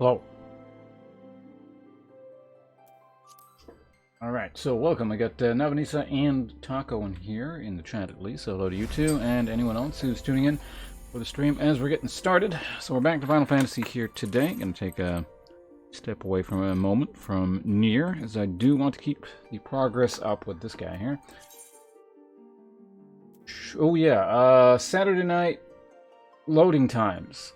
Hello. Alright, so welcome. I got Navanisa and Taco in here, in the chat at least. So hello to you two, and anyone else who's tuning in for the stream as we're getting started. So we're back to Final Fantasy here today. Gonna take a step away from a moment from Nier, as I do want to keep the progress up with this guy here. Oh yeah, Saturday night loading times.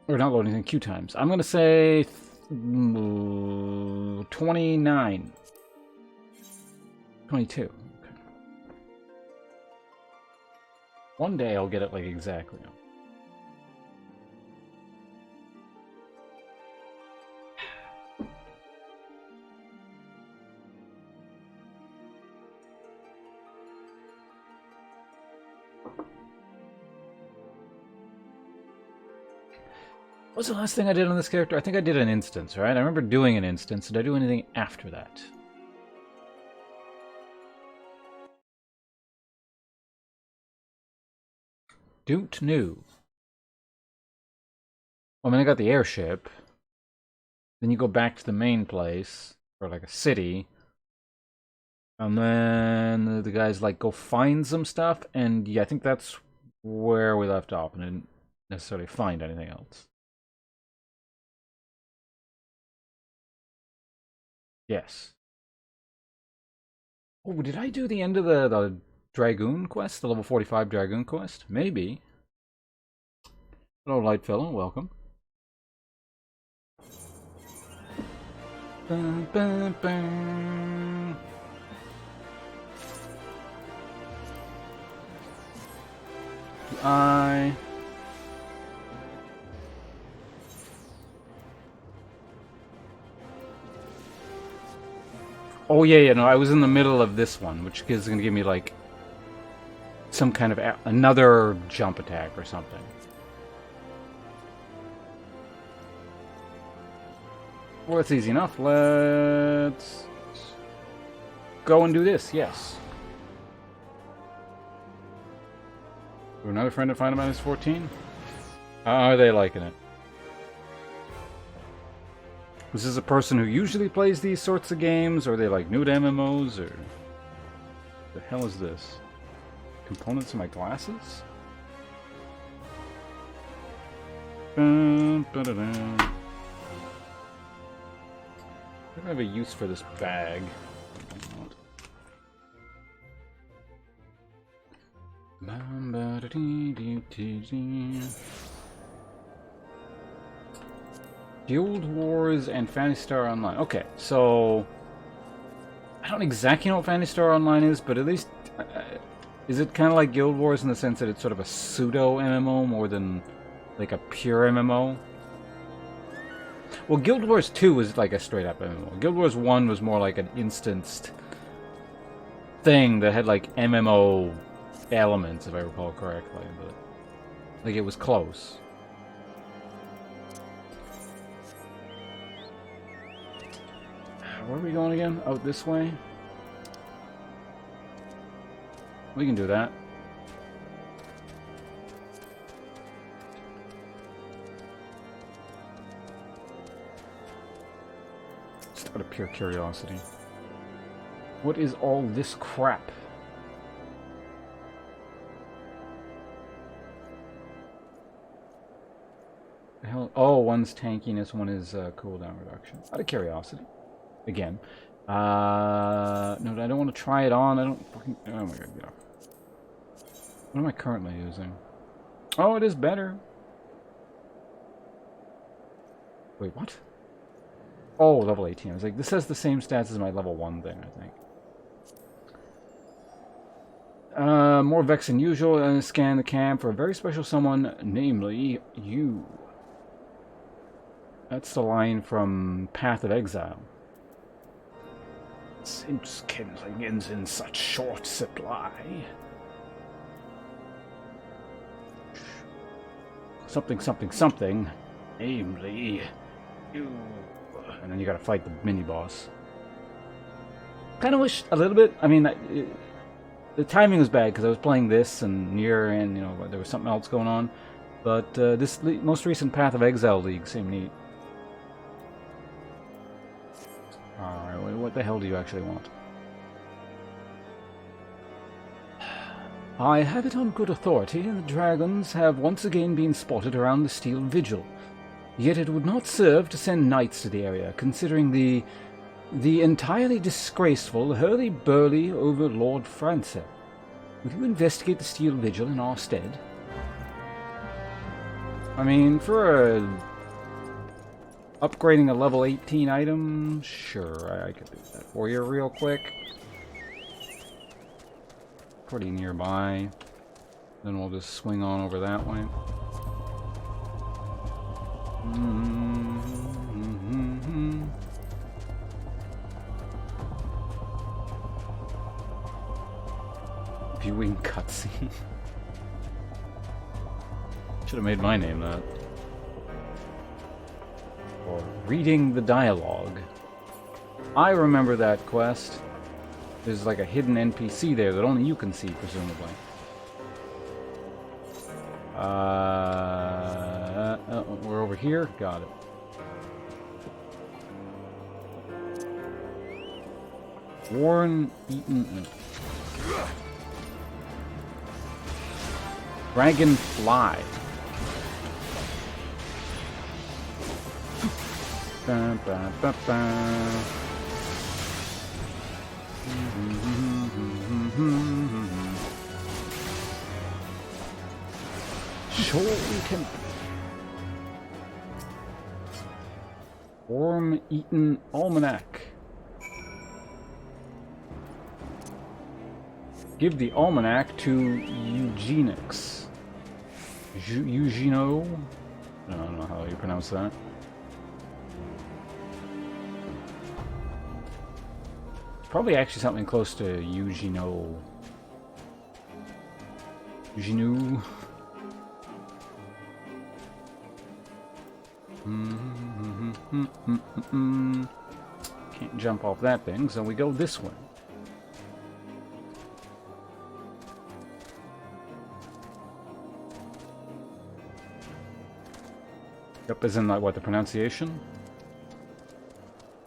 Or not loading, queue times. I'm gonna say 29. 22. Okay. One day I'll get it like exactly. What was the last thing I did on this character? I think I did an instance, right? I remember doing an instance. Did I do anything after that? Don't know. Well, I mean, I got the airship. Then you go back to the main place, or like a city. And then the guys like go find some stuff, and yeah, I think that's where we left off, and didn't necessarily find anything else. Yes. Oh, did I do the end of the Dragoon quest? The level 45 Dragoon quest? Maybe. Hello, Lightfellow. Welcome. Bum, bum, bum. Oh yeah, no, I was in the middle of this one, which is going to give me like some kind of another jump attack or something. Well, it's easy enough. Let's go and do this. Yes. Another friend at Final Fantasy 14. How are they liking it? Is this a person who usually plays these sorts of games, or are they like new to MMOs, or what the hell is this? Components of my glasses? I don't have a use for this bag. Guild Wars and Phantasy Star Online. Okay, so I don't exactly know what Phantasy Star Online is, but at least is it kind of like Guild Wars in the sense that it's sort of a pseudo MMO more than like a pure MMO? Well, Guild Wars 2 was like a straight up MMO. Guild Wars 1 was more like an instanced thing that had like MMO elements, if I recall correctly, but like it was close. Where are we going again? Out this way? We can do that. Just out of pure curiosity. What is all this crap? The hell? Oh, one's tankiness, one is cooldown reduction. Out of curiosity. Again. No, I don't want to try it on. I don't fucking... Oh my god, get off. What am I currently using? Oh, it is better. Wait, what? Oh, level 18. I was like, this has the same stats as my level 1 thing, I think. More Vex than usual. Scan the cam for a very special someone, namely you. That's the line from Path of Exile. Since kindling is in such short supply. Something, something, something. Namely, you. And then you gotta fight the mini-boss. Kind of wish a little bit. I mean, the timing was bad because I was playing this and Nier, and you know there was something else going on. But this most recent Path of Exile League seemed neat. Alright, what the hell do you actually want? I have it on good authority, the dragons have once again been spotted around the Steel Vigil. Yet it would not serve to send knights to the area, considering the entirely disgraceful hurly-burly Overlord Francer. Will you investigate the Steel Vigil in our stead? I mean, for upgrading a level 18 item, sure, I could do that for you real quick. Pretty nearby. Then we'll just swing on over that way. Viewing cutscene. Should have made my name that. Or reading the dialogue. I remember that quest. There's like a hidden NPC there that only you can see, presumably. We're over here. Got it. Worn, eaten, Dragonfly. Ba, ba, ba, ba. Sure we can. Worm-eaten almanac. Give the almanac to Eugenix. Eugeno? I don't know how you pronounce that. It's probably actually something close to Eugeno. Eugenu. Can't jump off that thing, so we go this way. Yep, as in like what, the pronunciation?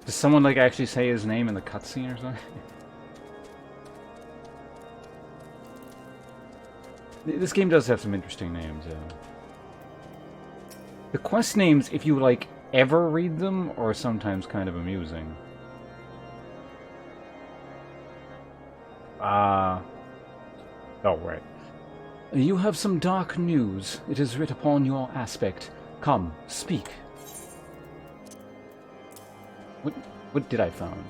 Does someone like actually say his name in the cutscene or something? This game does have some interesting names, yeah. The quest names, if you like ever read them, are sometimes kind of amusing. Oh, right. You have some dark news. It is writ upon your aspect. Come, speak. What did I found?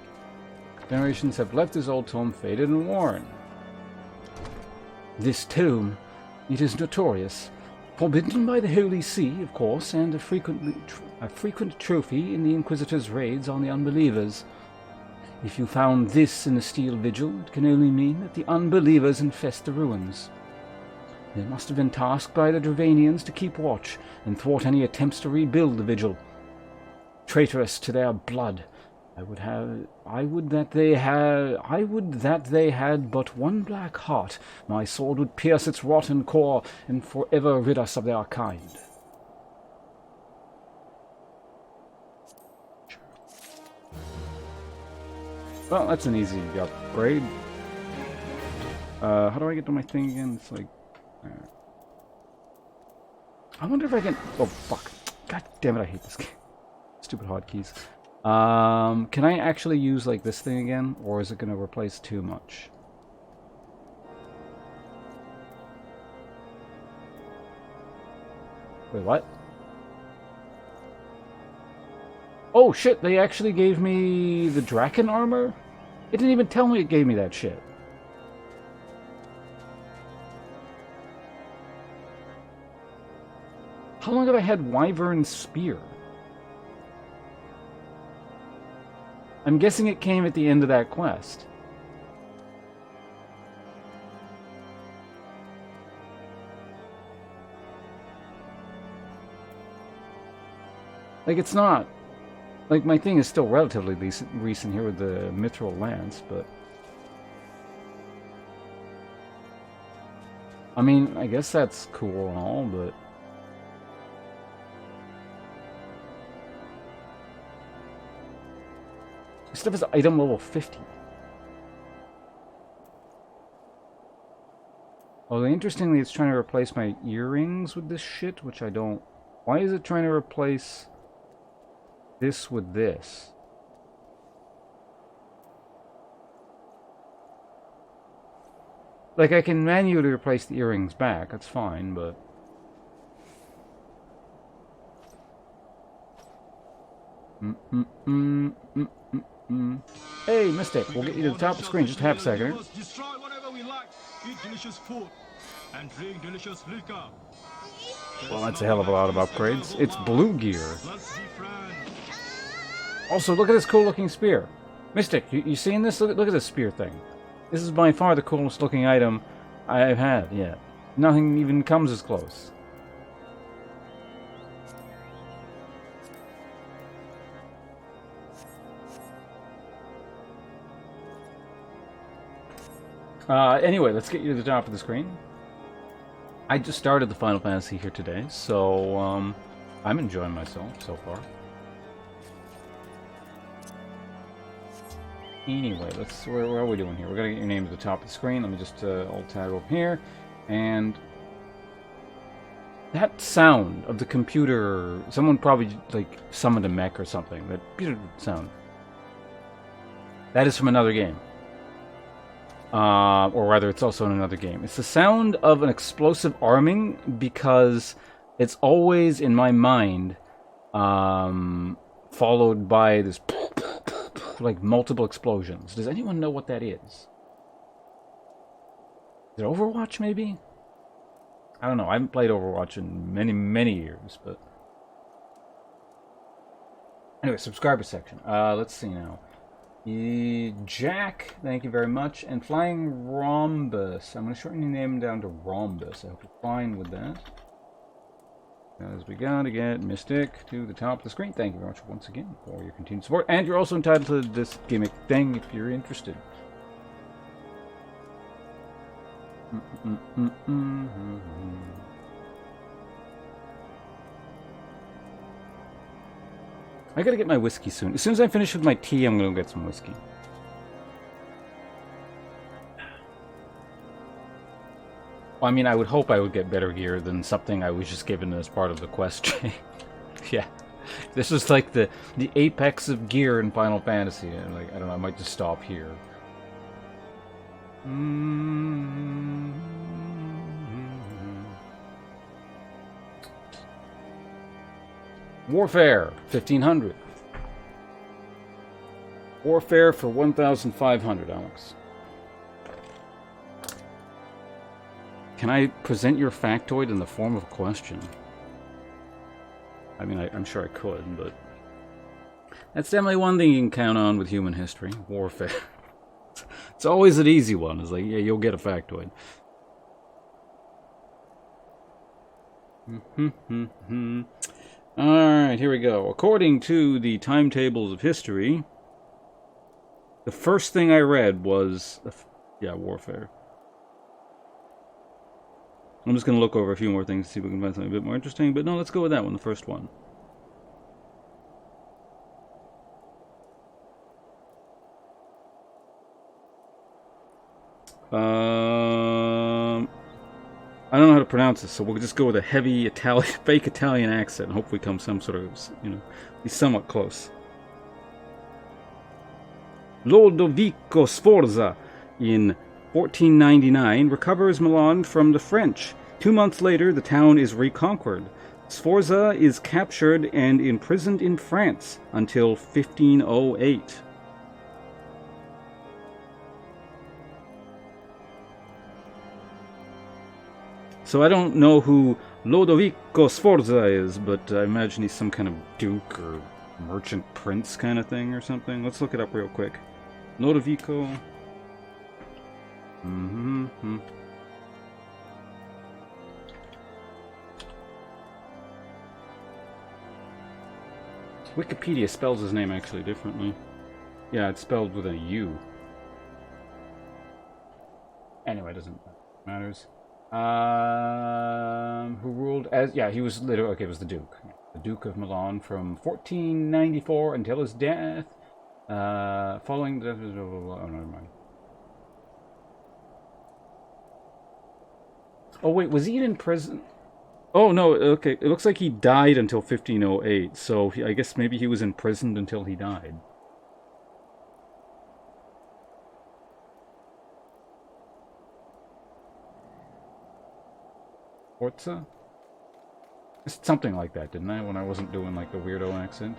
Generations have left this old tome faded and worn. This tome, it is notorious. Forbidden by the Holy See, of course, and a frequent trophy in the Inquisitor's raids on the unbelievers. If you found this in the Steel Vigil, it can only mean that the unbelievers infest the ruins. They must have been tasked by the Dravanians to keep watch and thwart any attempts to rebuild the Vigil. Traitorous to their blood, I would that they had but one black heart. My sword would pierce its rotten core and forever rid us of their kind. Well, that's an easy upgrade. How do I get to my thing again? It's like... I wonder if I can... Oh, fuck. God damn it, I hate this game. Stupid hotkeys. Can I actually use, like, this thing again? Or is it going to replace too much? Wait, what? Oh, shit, they actually gave me the Draken armor? It didn't even tell me it gave me that shit. How long have I had Wyvern Spear? I'm guessing it came at the end of that quest. Like, it's not... Like, my thing is still relatively recent here with the Mithril Lance, but... I mean, I guess that's cool and all, but... Stuff is item level 50. Although, interestingly, it's trying to replace my earrings with this shit, which I don't... Why is it trying to replace this with this? Like, I can manually replace the earrings back, that's fine, but... Hey, Mystic, we'll get you to the top of the screen just half a second. Destroy whatever we like, eat delicious food, and drink delicious liquor. Well, that's a hell of a lot of upgrades. It's blue gear. Also, look at this cool looking spear. Mystic, you seeing this? Look at this spear thing. This is by far the coolest looking item I've had yet. Nothing even comes as close. Anyway, let's get you to the top of the screen. I just started the Final Fantasy here today, so I'm enjoying myself so far. Anyway, where are we doing here? We're gonna get your name to the top of the screen. Let me just alt tab over here, and that sound of the computer. Someone probably like summoned a mech or something. That sound. That is from another game. Or rather, it's also in another game. It's the sound of an explosive arming because it's always in my mind, followed by this like multiple explosions. Does anyone know what that is? Is it Overwatch, maybe? I don't know. I haven't played Overwatch in many years, but anyway, subscriber section. Let's see now. Jack, thank you very much. And Flying Rhombus. I'm going to shorten your name down to Rhombus. I hope you're fine with that. As we gotta get Mystic to the top of the screen. Thank you very much once again for your continued support. And you're also entitled to this gimmick thing if you're interested. I gotta get my whiskey soon. As soon as I finish with my tea, I'm gonna get some whiskey. Well, I mean, I would hope I would get better gear than something I was just given as part of the quest chain. Yeah. This is like the apex of gear in Final Fantasy. And like, I don't know, I might just stop here. Warfare, 1500. Warfare for 1,500, Alex. Can I present your factoid in the form of a question? I mean, I'm sure I could, but... That's definitely one thing you can count on with human history. Warfare. It's always an easy one. It's like, yeah, you'll get a factoid. Alright, here we go. According to the timetables of history, the first thing I read was... Yeah, Warfare. I'm just going to look over a few more things to see if we can find something a bit more interesting. But no, let's go with that one, the first one. I don't know how to pronounce this, so we'll just go with a heavy Italian, fake Italian accent and hopefully come some sort of, be somewhat close. Lodovico Sforza in 1499 recovers Milan from the French. 2 months later, the town is reconquered. Sforza is captured and imprisoned in France until 1508. So I don't know who Lodovico Sforza is, but I imagine he's some kind of duke or merchant prince kind of thing or something. Let's look it up real quick. Lodovico... Wikipedia spells his name actually differently. Yeah, it's spelled with a U. Anyway, it doesn't matters. Who ruled as... Yeah, he was literally... Okay, it was the Duke. The Duke of Milan from 1494 until his death. Following the... Oh, never mind. Oh, wait, was he in prison? Oh, no, okay. It looks like he died until 1508, so I guess maybe he was imprisoned until he died. Forza? It's something like that, didn't I? When I wasn't doing, like, the weirdo accent.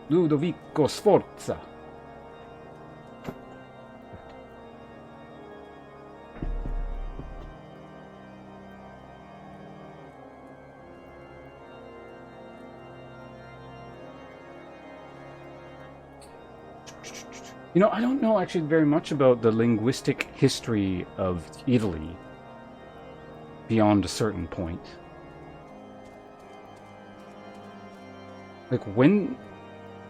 Ludovico Sforza. You know, I don't know actually very much about the linguistic history of Italy beyond a certain point. Like when,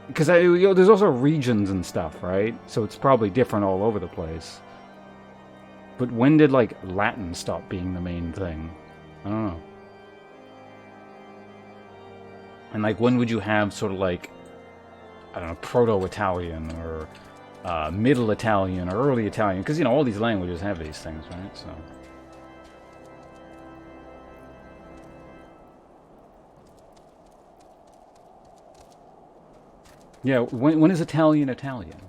because there's also regions and stuff, right? So it's probably different all over the place. But when did like Latin stop being the main thing? I don't know. And like when would you have sort of like, I don't know, Proto-Italian or Middle Italian or Early Italian? Because, you know, all these languages have these things, right? So. Yeah, when is Italian Italian?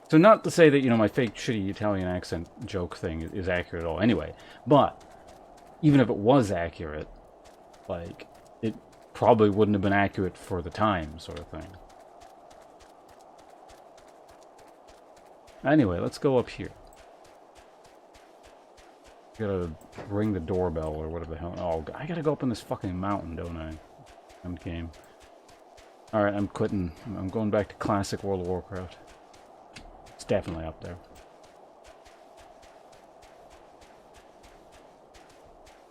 So not to say that, you know, my fake shitty Italian accent joke thing is accurate at all anyway, but even if it was accurate, like, it probably wouldn't have been accurate for the time, sort of thing. Anyway, let's go up here. Gotta ring the doorbell or whatever the hell. Oh, I gotta go up on this fucking mountain, don't I? I'm game. Alright, I'm quitting. I'm going back to classic World of Warcraft. It's definitely up there.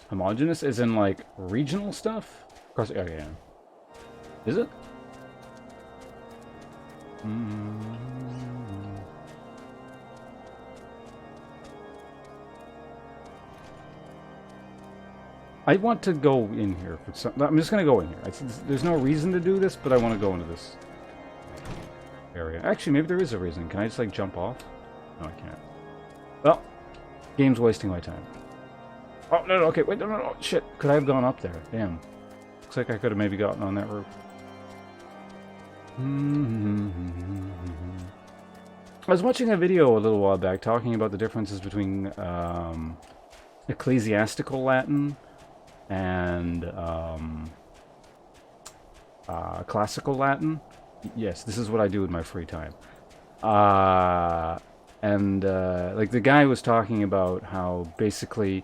Homogeneous is in, like, regional stuff? Of course, okay, yeah. Is it? I want to go in here. For some, I'm just going to go in here. There's no reason to do this, but I want to go into this area. Actually, maybe there is a reason. Can I just, like, jump off? No, I can't. Well, game's wasting my time. Oh, no, okay, wait, no, shit. Could I have gone up there? Damn. Looks like I could have maybe gotten on that roof. I was watching a video a little while back talking about the differences between ecclesiastical Latin and classical Latin. Yes, this is what I do with my free time. Like, the guy was talking about how basically,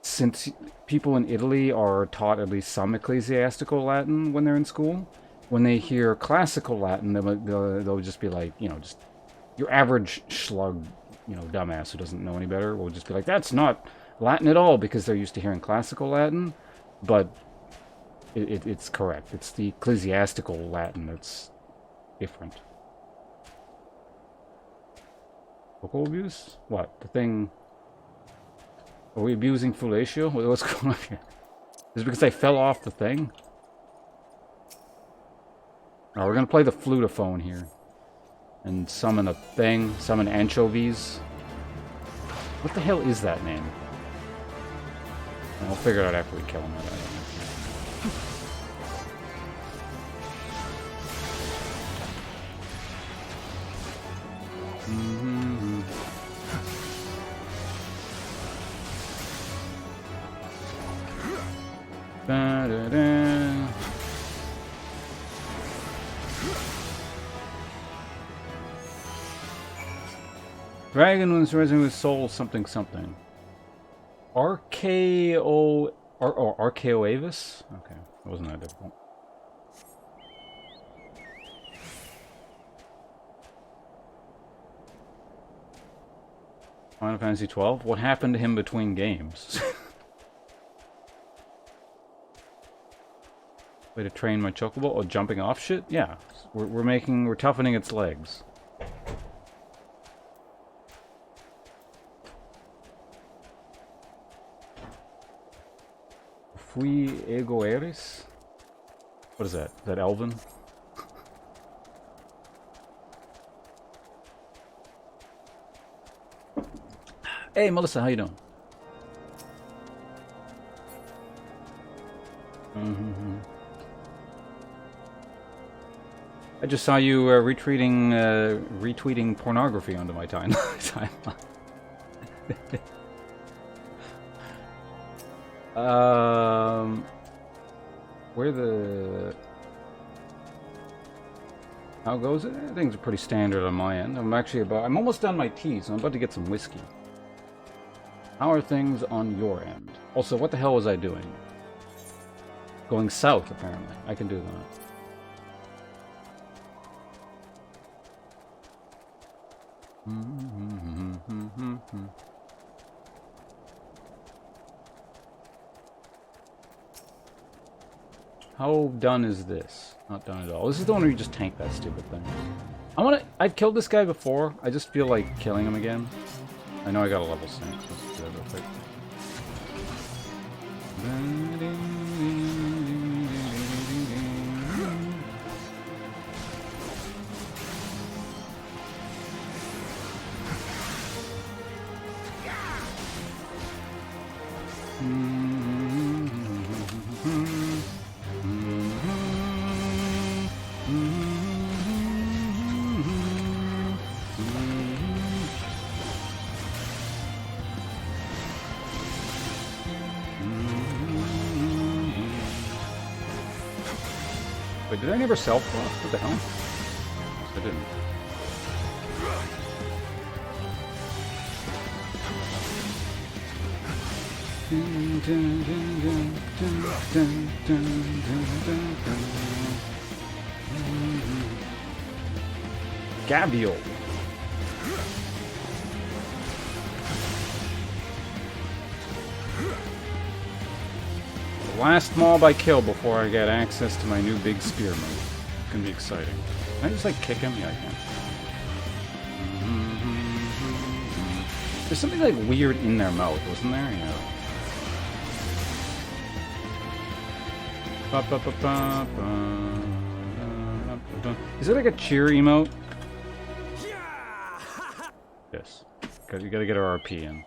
since people in Italy are taught at least some ecclesiastical Latin when they're in school, when they hear classical Latin, they'll just be like, you know, just your average schlug, you know, dumbass who doesn't know any better will just be like, that's not Latin at all, because they're used to hearing classical Latin, but it's correct. It's the ecclesiastical Latin that's different. Vocal abuse? What? The thing... Are we abusing fellatio? What's going on here? Is it because I fell off the thing? Oh, we're gonna play the flutophone here. And summon a thing. Summon anchovies. What the hell is that name? We'll figure it out after we kill him. Dragon was rising with soul something something. Archaeo... Archaeoavis? Okay, it wasn't that difficult. Final Fantasy XII? What happened to him between games? Way to train my chocobo? Oh, jumping off shit? Yeah. We're toughening its legs. Fui ego eris? What is that? Is that Elven? Hey, Melissa, how you doing? I just saw you retweeting pornography onto my timeline. Where the... How goes it? Things are pretty standard on my end. I'm almost done my tea, so I'm about to get some whiskey. How are things on your end? Also, what the hell was I doing? Going south, apparently. I can do that. How done is this? Not done at all. This is the one where you just tank that stupid thing. I've killed this guy before. I just feel like killing him again. I know I got a level 6. Let's do that real quick. Wait, did I never self-buff? What the hell? I didn't. Gabiel. Last mob I kill before I get access to my new big spear move. It's gonna be exciting. Can I just like kick him? Yeah, I can. There's something like weird in their mouth, wasn't there? Yeah. Is it like a cheer emote? Yes. Because you gotta get our RP in.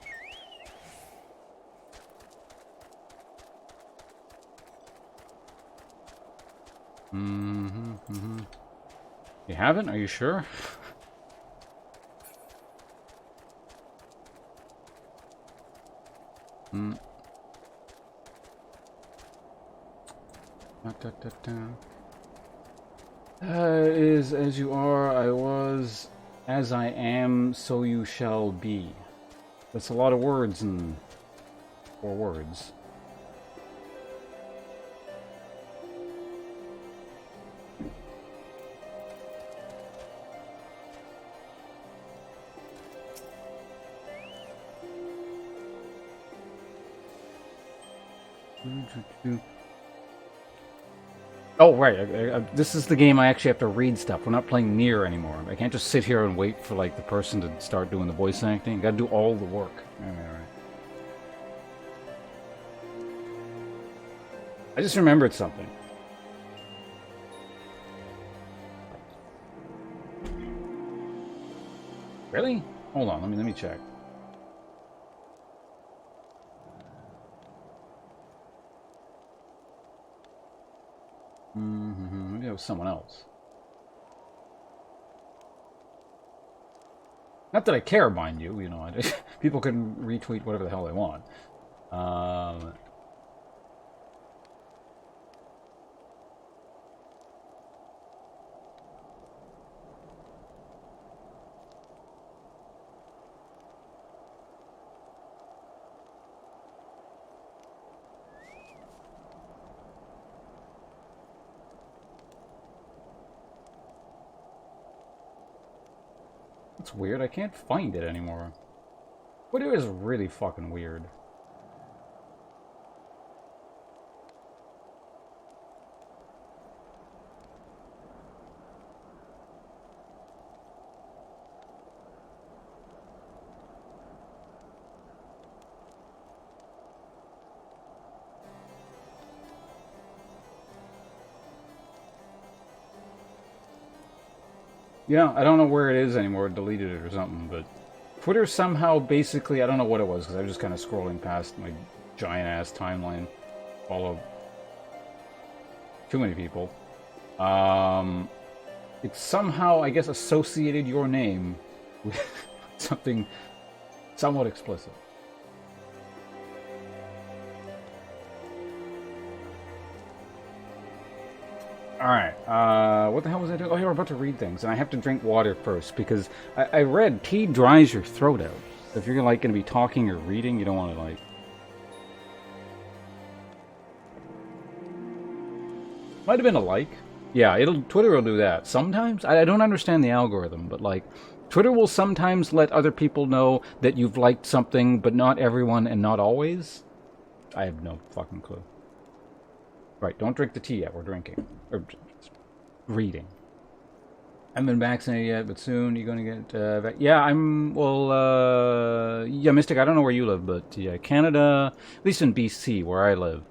You haven't? Are you sure? Is as you are, I was, as I am, so you shall be. That's a lot of words in 4 words. Oh, right. This is the game I actually have to read stuff. We're not playing Nier anymore. I can't just sit here and wait for like the person to start doing the voice acting. You gotta do all the work. All right. I just remembered something. Really? Hold on. Let me check. Maybe it was someone else. Not that I care, mind you. You know, people can retweet whatever the hell they want. It's weird. I can't find it anymore. What is really fucking weird. Yeah, I don't know where it is anymore. Deleted it or something, but Twitter somehow basically, I don't know what it was, because I was just kind of scrolling past my giant-ass timeline. Follow too many people. It somehow, I guess, associated your name with something somewhat explicit. Alright, what the hell was I doing? Oh, yeah, we're about to read things, and I have to drink water first, because I read tea dries your throat out. So if you're, like, going to be talking or reading, you don't want to, like... Might have been a like. Yeah, Twitter will do that. Sometimes? I don't understand the algorithm, but, like, Twitter will sometimes let other people know that you've liked something, but not everyone and not always. I have no fucking clue. Right, don't drink the tea yet, we're drinking. Or reading. I haven't been vaccinated yet, but soon you're going to get yeah, yeah, Mystic, I don't know where you live, but yeah, Canada, at least in BC, where I live,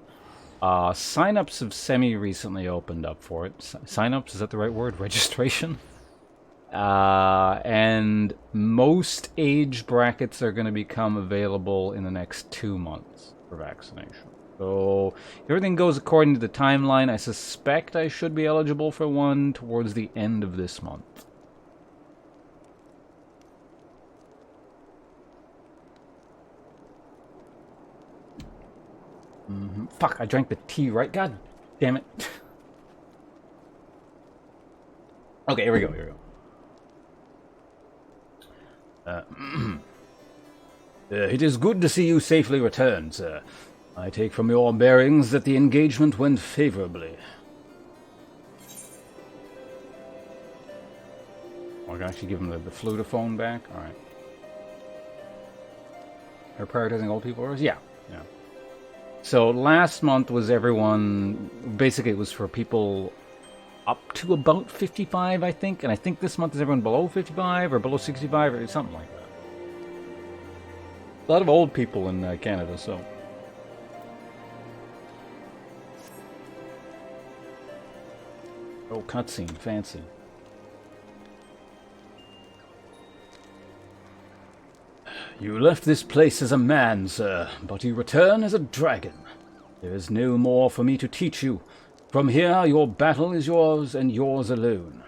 sign-ups have semi-recently opened up for it. Sign-ups, is that the right word? Registration? And most age brackets are going to become available in the next 2 months for vaccination. So, if everything goes according to the timeline, I suspect I should be eligible for one towards the end of this month. Fuck, I drank the tea, right? God damn it. Okay, here we go, it is good to see you safely returned, sir. I take from your bearings that the engagement went favorably. Oh, I can actually give him the flutophone back? Alright. Are prioritizing old people orders? Yeah. So last month was everyone... Basically, it was for people up to about 55, I think. And I think this month is everyone below 55 or below 65 or something like that. A lot of old people in Canada, so... Oh, cutscene. Fancy. You left this place as a man, sir, but you return as a dragon. There is no more for me to teach you. From here, your battle is yours and yours alone.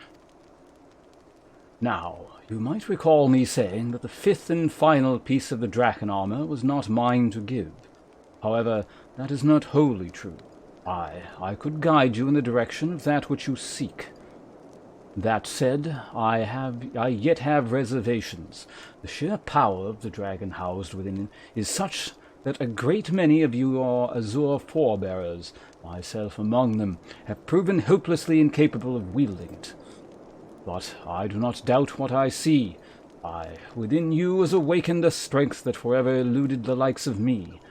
Now, you might recall me saying that the fifth and final piece of the dragon armor was not mine to give. However, that is not wholly true. I could guide you in the direction of that which you seek. That said, I yet have reservations. The sheer power of the dragon housed within is such that a great many of your Azure forebearers, myself among them, have proven hopelessly incapable of wielding it. But I do not doubt what I see. Within you is awakened a strength that forever eluded the likes of me.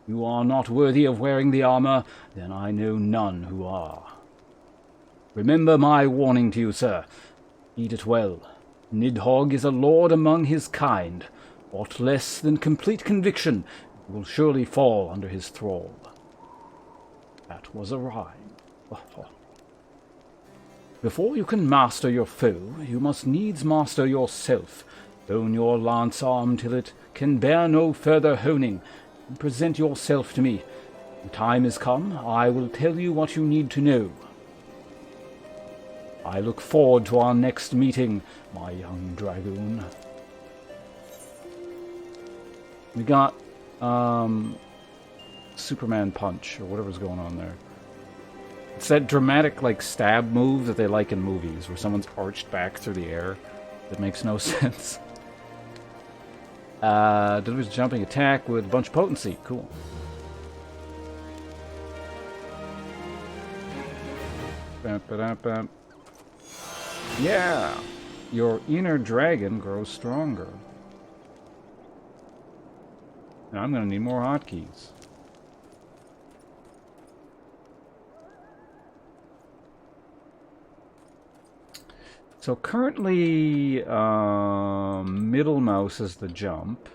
You are not worthy of wearing the armor, then I know none who are. Remember my warning to you, sir. Heed it well. Nidhogg is a lord among his kind. Aught less than complete conviction will surely fall under his thrall. That was a rhyme. Before you can master your foe, you must needs master yourself. Hone your lance arm till it can bear no further honing, and present yourself to me. When time has come, I will tell you what you need to know. I look forward to our next meeting, my young dragoon. We got, Superman Punch, or whatever's going on there. It's that dramatic, like, stab move that they like in movies, where someone's arched back through the air. That makes no sense. Delivers jumping attack with a bunch of potency. Cool. Yeah! Your inner dragon grows stronger. Now I'm gonna need more hotkeys. So currently, middle mouse is the jump.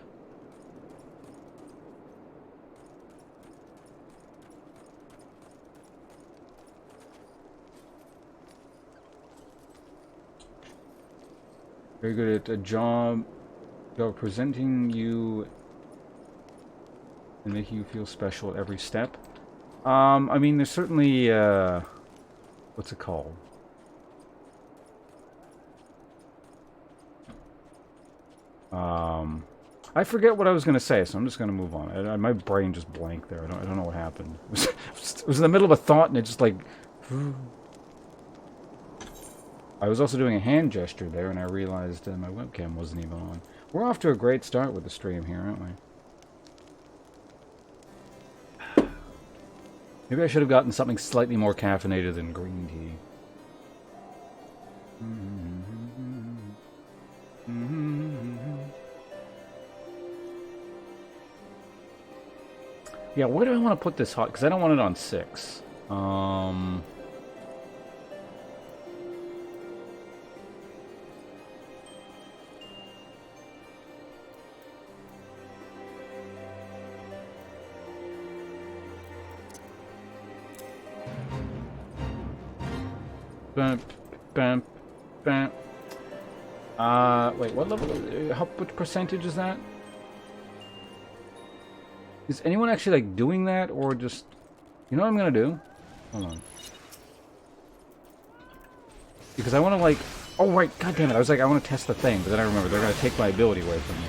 Very good at a job presenting you and making you feel special at every step. I mean, there's certainly, what's it called? I forget what I was going to say, so I'm just going to move on. My brain just blanked there. I don't know what happened. It was in the middle of a thought, and it just like... I was also doing a hand gesture there, and I realized my webcam wasn't even on. We're off to a great start with the stream here, aren't we? Maybe I should have gotten something slightly more caffeinated than green tea. Yeah, where do I want to put this hot? Because I don't want it on 6. Bam, bam, bam. Wait, what level? What percentage is that? Is anyone actually like doing that, or just? You know what I'm gonna do? Hold on. Because I want to like. Oh right, god damn it! I was like, I want to test the thing, but then I remember they're gonna take my ability away from me.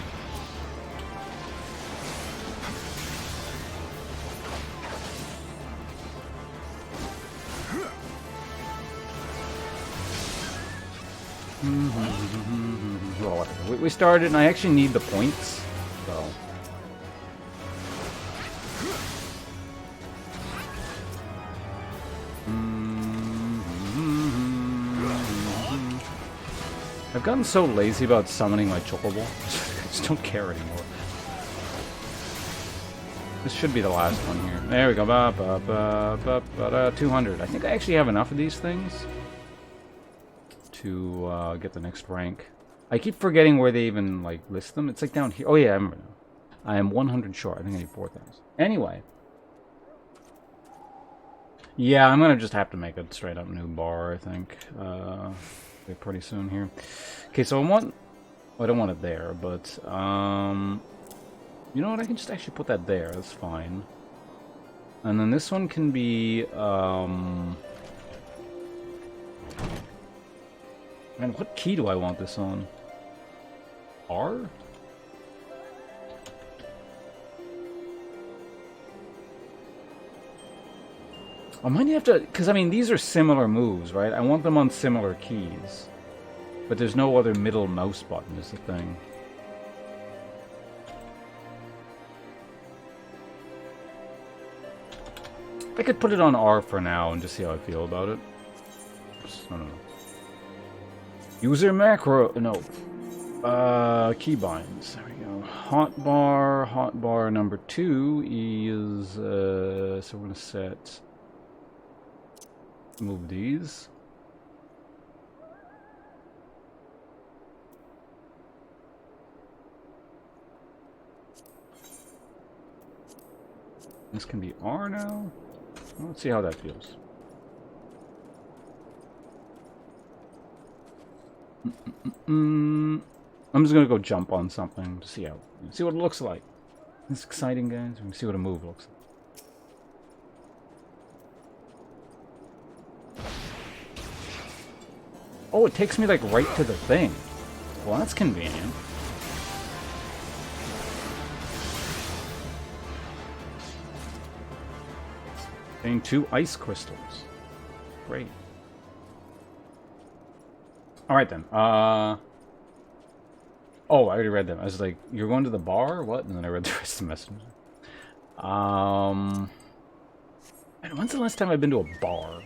Well, we started, and I actually need the points, so. I've gotten so lazy about summoning my chocobo. I just don't care anymore. This should be the last one here. There we go. 200. I think I actually have enough of these things to get the next rank. I keep forgetting where they even like list them. It's like down here. Oh yeah, I remember now. I am 100 short. I think I need 4,000. Anyway. Yeah, I'm gonna just have to make a straight up new bar, I think. Pretty soon here. Okay, so I want... Well, I don't want it there, but... you know what? I can just actually put that there. That's fine. And then this one can be... Man, what key do I want this on? R? I might have to, because I mean, these are similar moves, right? I want them on similar keys. But there's no other middle mouse button, is the thing. I could put it on R for now and just see how I feel about it. I don't know. User macro, no. Keybinds, there we go. Hotbar number 2 is, so we're going to set... Move these. This can be R now. Well, let's see how that feels. I'm just gonna go jump on something to see what it looks like. It's exciting, guys. We can see what a move looks like. Oh, it takes me, like, right to the thing. Well, that's convenient. Getting 2 ice crystals. Great. Alright, then. Oh, I already read them. I was like, you're going to the bar? What? And then I read the rest of the message. Man, when's the last time I've been to a bar?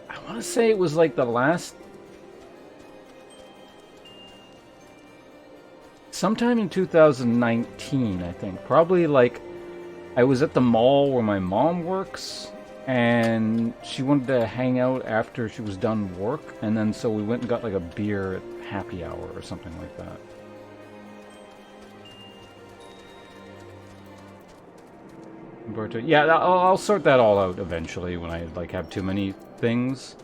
I want to say it was like the last... Sometime in 2019, I think. Probably like... I was at the mall where my mom works, and she wanted to hang out after she was done work, and then so we went and got like a beer at happy hour or something like that. Yeah, I'll sort that all out eventually when I like have too many things.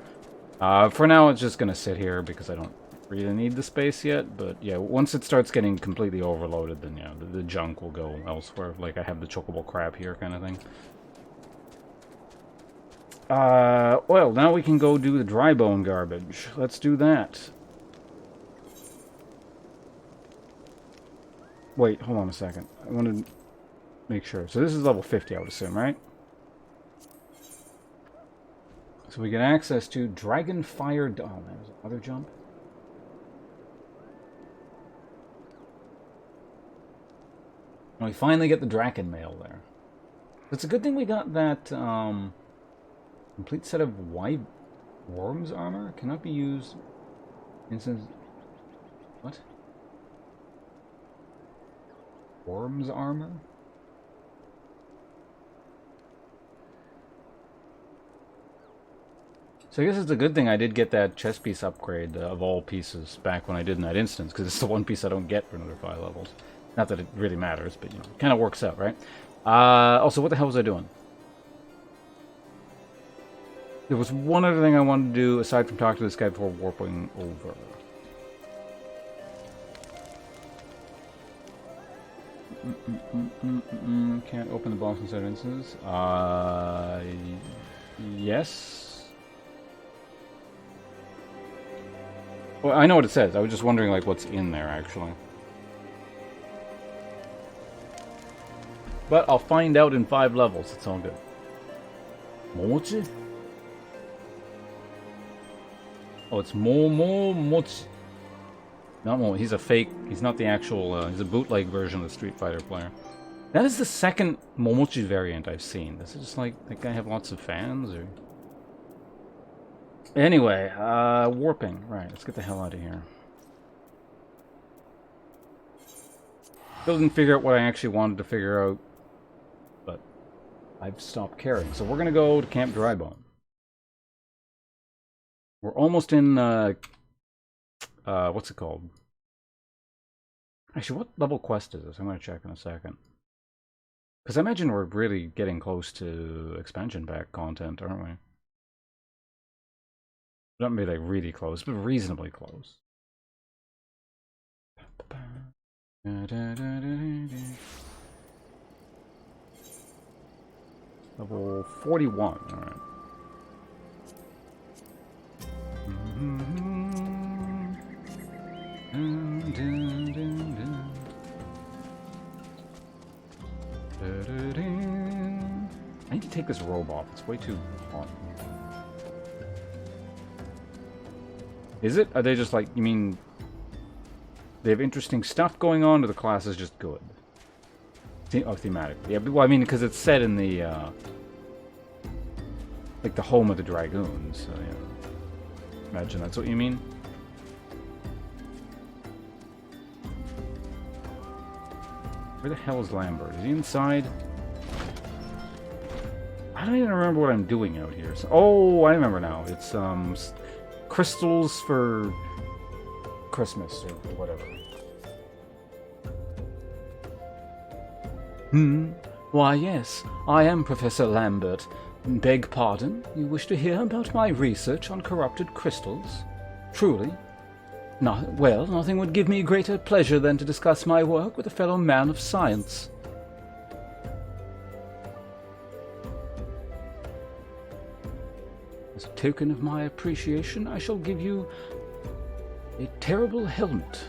For now, it's just gonna sit here because I don't really need the space yet. But yeah, once it starts getting completely overloaded, then yeah, the junk will go elsewhere. Like I have the chocobo crab here, kind of thing. Well, now we can go do the dry bone garbage. Let's do that. Wait, hold on a second. I want to make sure. So this is level 50, I would assume, right? So we get access to Dragon Fire... Oh, man, there's another jump. And we finally get the Draken mail there. It's a good thing we got that, complete set of white worms armor. Cannot be used... Instance... What? Worms armor? So I guess it's a good thing I did get that chess piece upgrade of all pieces back when I did in that instance, because it's the one piece I don't get for another 5 levels. Not that it really matters, but, you know, it kind of works out, right? Also, what the hell was I doing? There was one other thing I wanted to do, aside from talk to this guy before warping over. Can't open the box inside instances. Yes. Well, I know what it says. I was just wondering, like, what's in there, actually. But I'll find out in 5 levels. It's all good. Mochi? Oh, it's Mochi. Not Momo. He's a fake. He's not the actual... he's a bootleg version of the Street Fighter player. That is the second Momochi variant I've seen. Does it just, like, that guy have lots of fans, or... Anyway, warping. Right, let's get the hell out of here. Still didn't figure out what I actually wanted to figure out, but I've stopped caring. So we're gonna go to Camp Drybone. We're almost in, what's it called? Actually, what level quest is this? I'm gonna check in a second. Because I imagine we're really getting close to expansion pack content, aren't we? Not maybe like really close, but reasonably close. Level 41, alright. I need to take this robe off, it's way too hot. Is it? Are they just like, you mean, they have interesting stuff going on, or the class is just good? Oh, thematically. Yeah, well, I mean, because it's set in the, like the home of the Dragoons, so, yeah. Imagine that's what you mean? Where the hell is Lambert? Is he inside? I don't even remember what I'm doing out here. So, oh, I remember now. It's, crystals for Christmas or whatever. Why, yes, I am Professor Lambert. Beg pardon? You wish to hear about my research on corrupted crystals? Truly? Well, nothing would give me greater pleasure than to discuss my work with a fellow man of science. As a token of my appreciation, I shall give you a terrible helmet.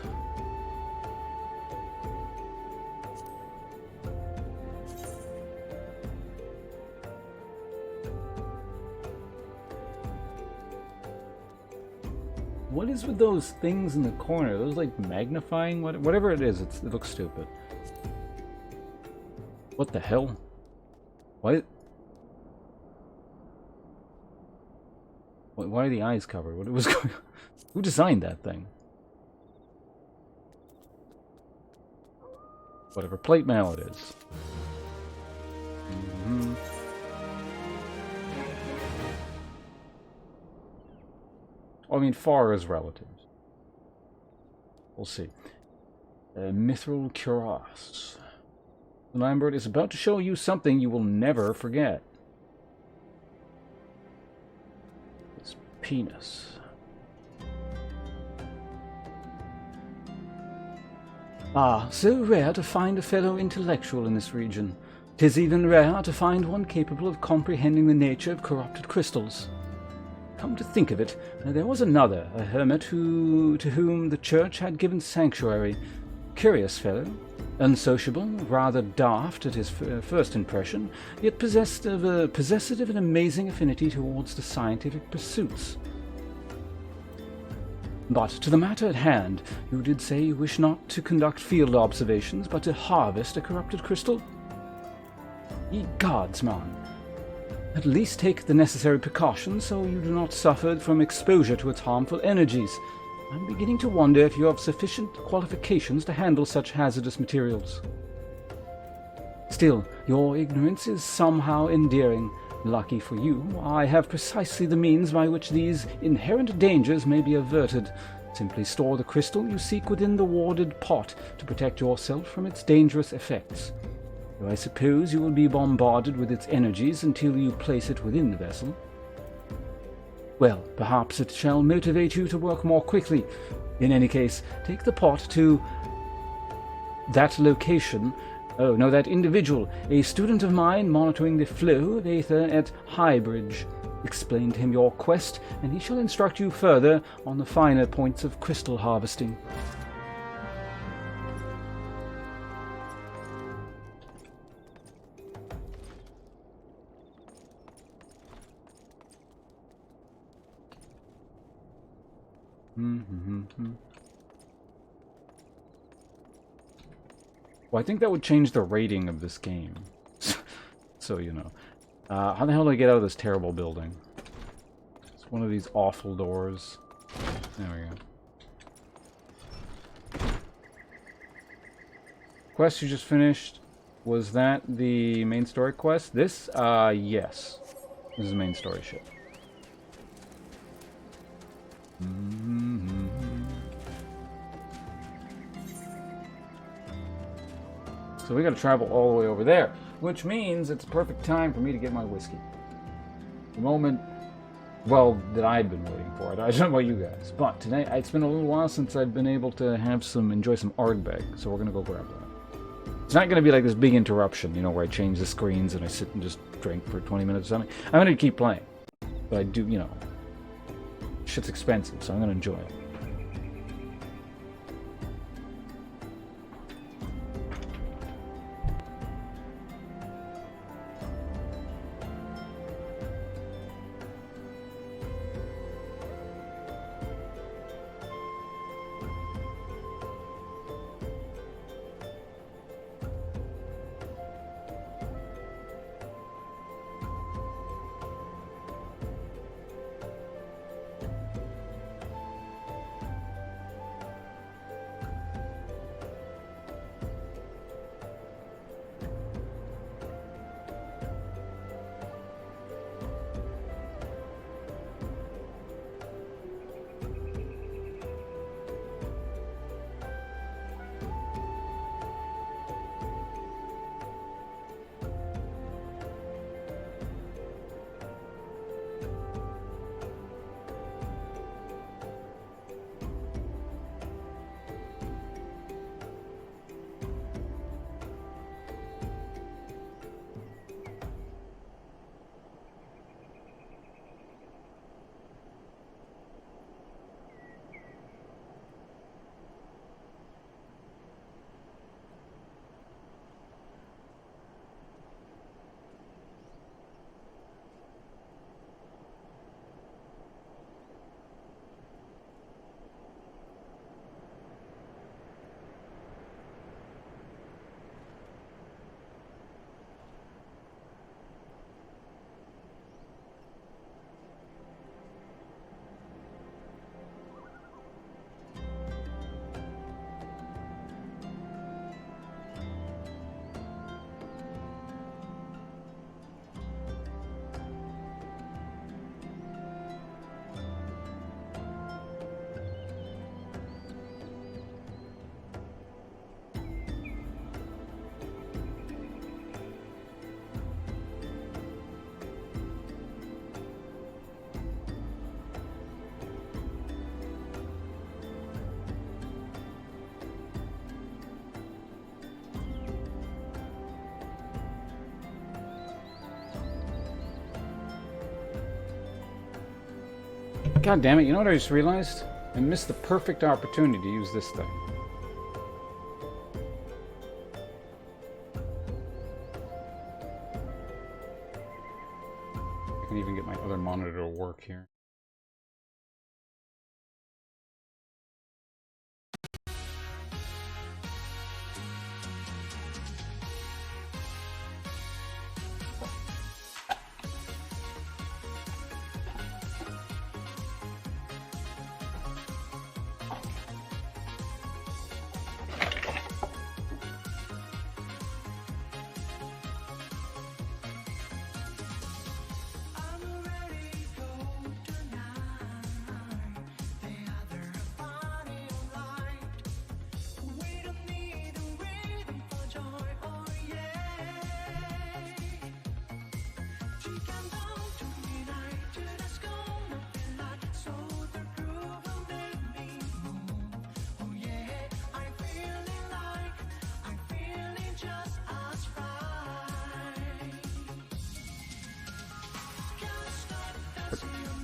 What is with those things in the corner? Those like magnifying, whatever it is, it looks stupid. What the hell? What? Why are the eyes covered? What was going on? Who designed that thing? Whatever plate mail it is. I mean, far is relative. We'll see. Mithril cuirass. Lambert is about to show you something you will never forget. His penis. Ah, so rare to find a fellow intellectual in this region. 'Tis even rare to find one capable of comprehending the nature of corrupted crystals. Come to think of it, there was another, a hermit to whom the church had given sanctuary. Curious fellow, unsociable, rather daft at his first impression, yet possessed of an amazing affinity towards the scientific pursuits. But to the matter at hand, you did say you wish not to conduct field observations, but to harvest a corrupted crystal? Ye gods, man! At least take the necessary precautions so you do not suffer from exposure to its harmful energies. I'm beginning to wonder if you have sufficient qualifications to handle such hazardous materials. Still, your ignorance is somehow endearing. Lucky for you, I have precisely the means by which these inherent dangers may be averted. Simply store the crystal you seek within the warded pot to protect yourself from its dangerous effects. Though I suppose you will be bombarded with its energies until you place it within the vessel. Well, perhaps it shall motivate you to work more quickly. In any case, take the pot to that location. Oh, no, that individual, a student of mine monitoring the flow of aether at Highbridge. Explain to him your quest, and he shall instruct you further on the finer points of crystal harvesting. Well, I think that would change the rating of this game. So, you know. How the hell do I get out of this terrible building? It's one of these awful doors. There we go. Quest you just finished. Was that the main story quest? This? Yes. This is the main story shit. So we gotta travel all the way over there, which means it's a perfect time for me to get my whiskey. The moment, well, that I'd been waiting for it. I don't know about you guys, but today it's been a little while since I've been able to enjoy some Ardbeg, so we're gonna go grab that. It's not gonna be like this big interruption, you know, where I change the screens and I sit and just drink for 20 minutes or something. I'm gonna keep playing, but I do, you know, shit's expensive, so I'm gonna enjoy it. God damn it, you know what I just realized? I missed the perfect opportunity to use this thing. I can even get my other monitor to work here.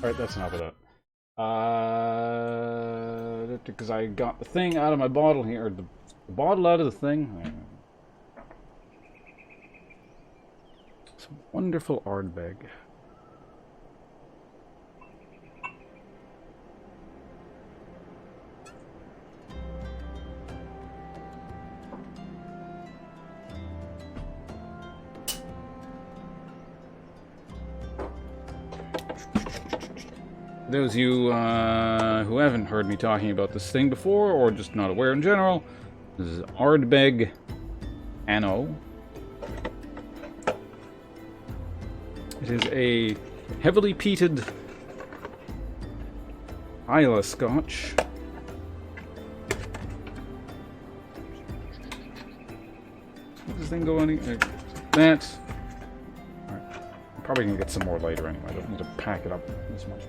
Alright, that's enough of that. Because I got the thing out of my bottle here, or the bottle out of the thing. Some wonderful Ardbeg. Those of you who haven't heard me talking about this thing before, or just not aware in general, this is Ardbeg Anno. It is a heavily peated Islay Scotch. Does this thing go any? That. Alright. I'm probably gonna get some more later anyway. I don't need to pack it up this much.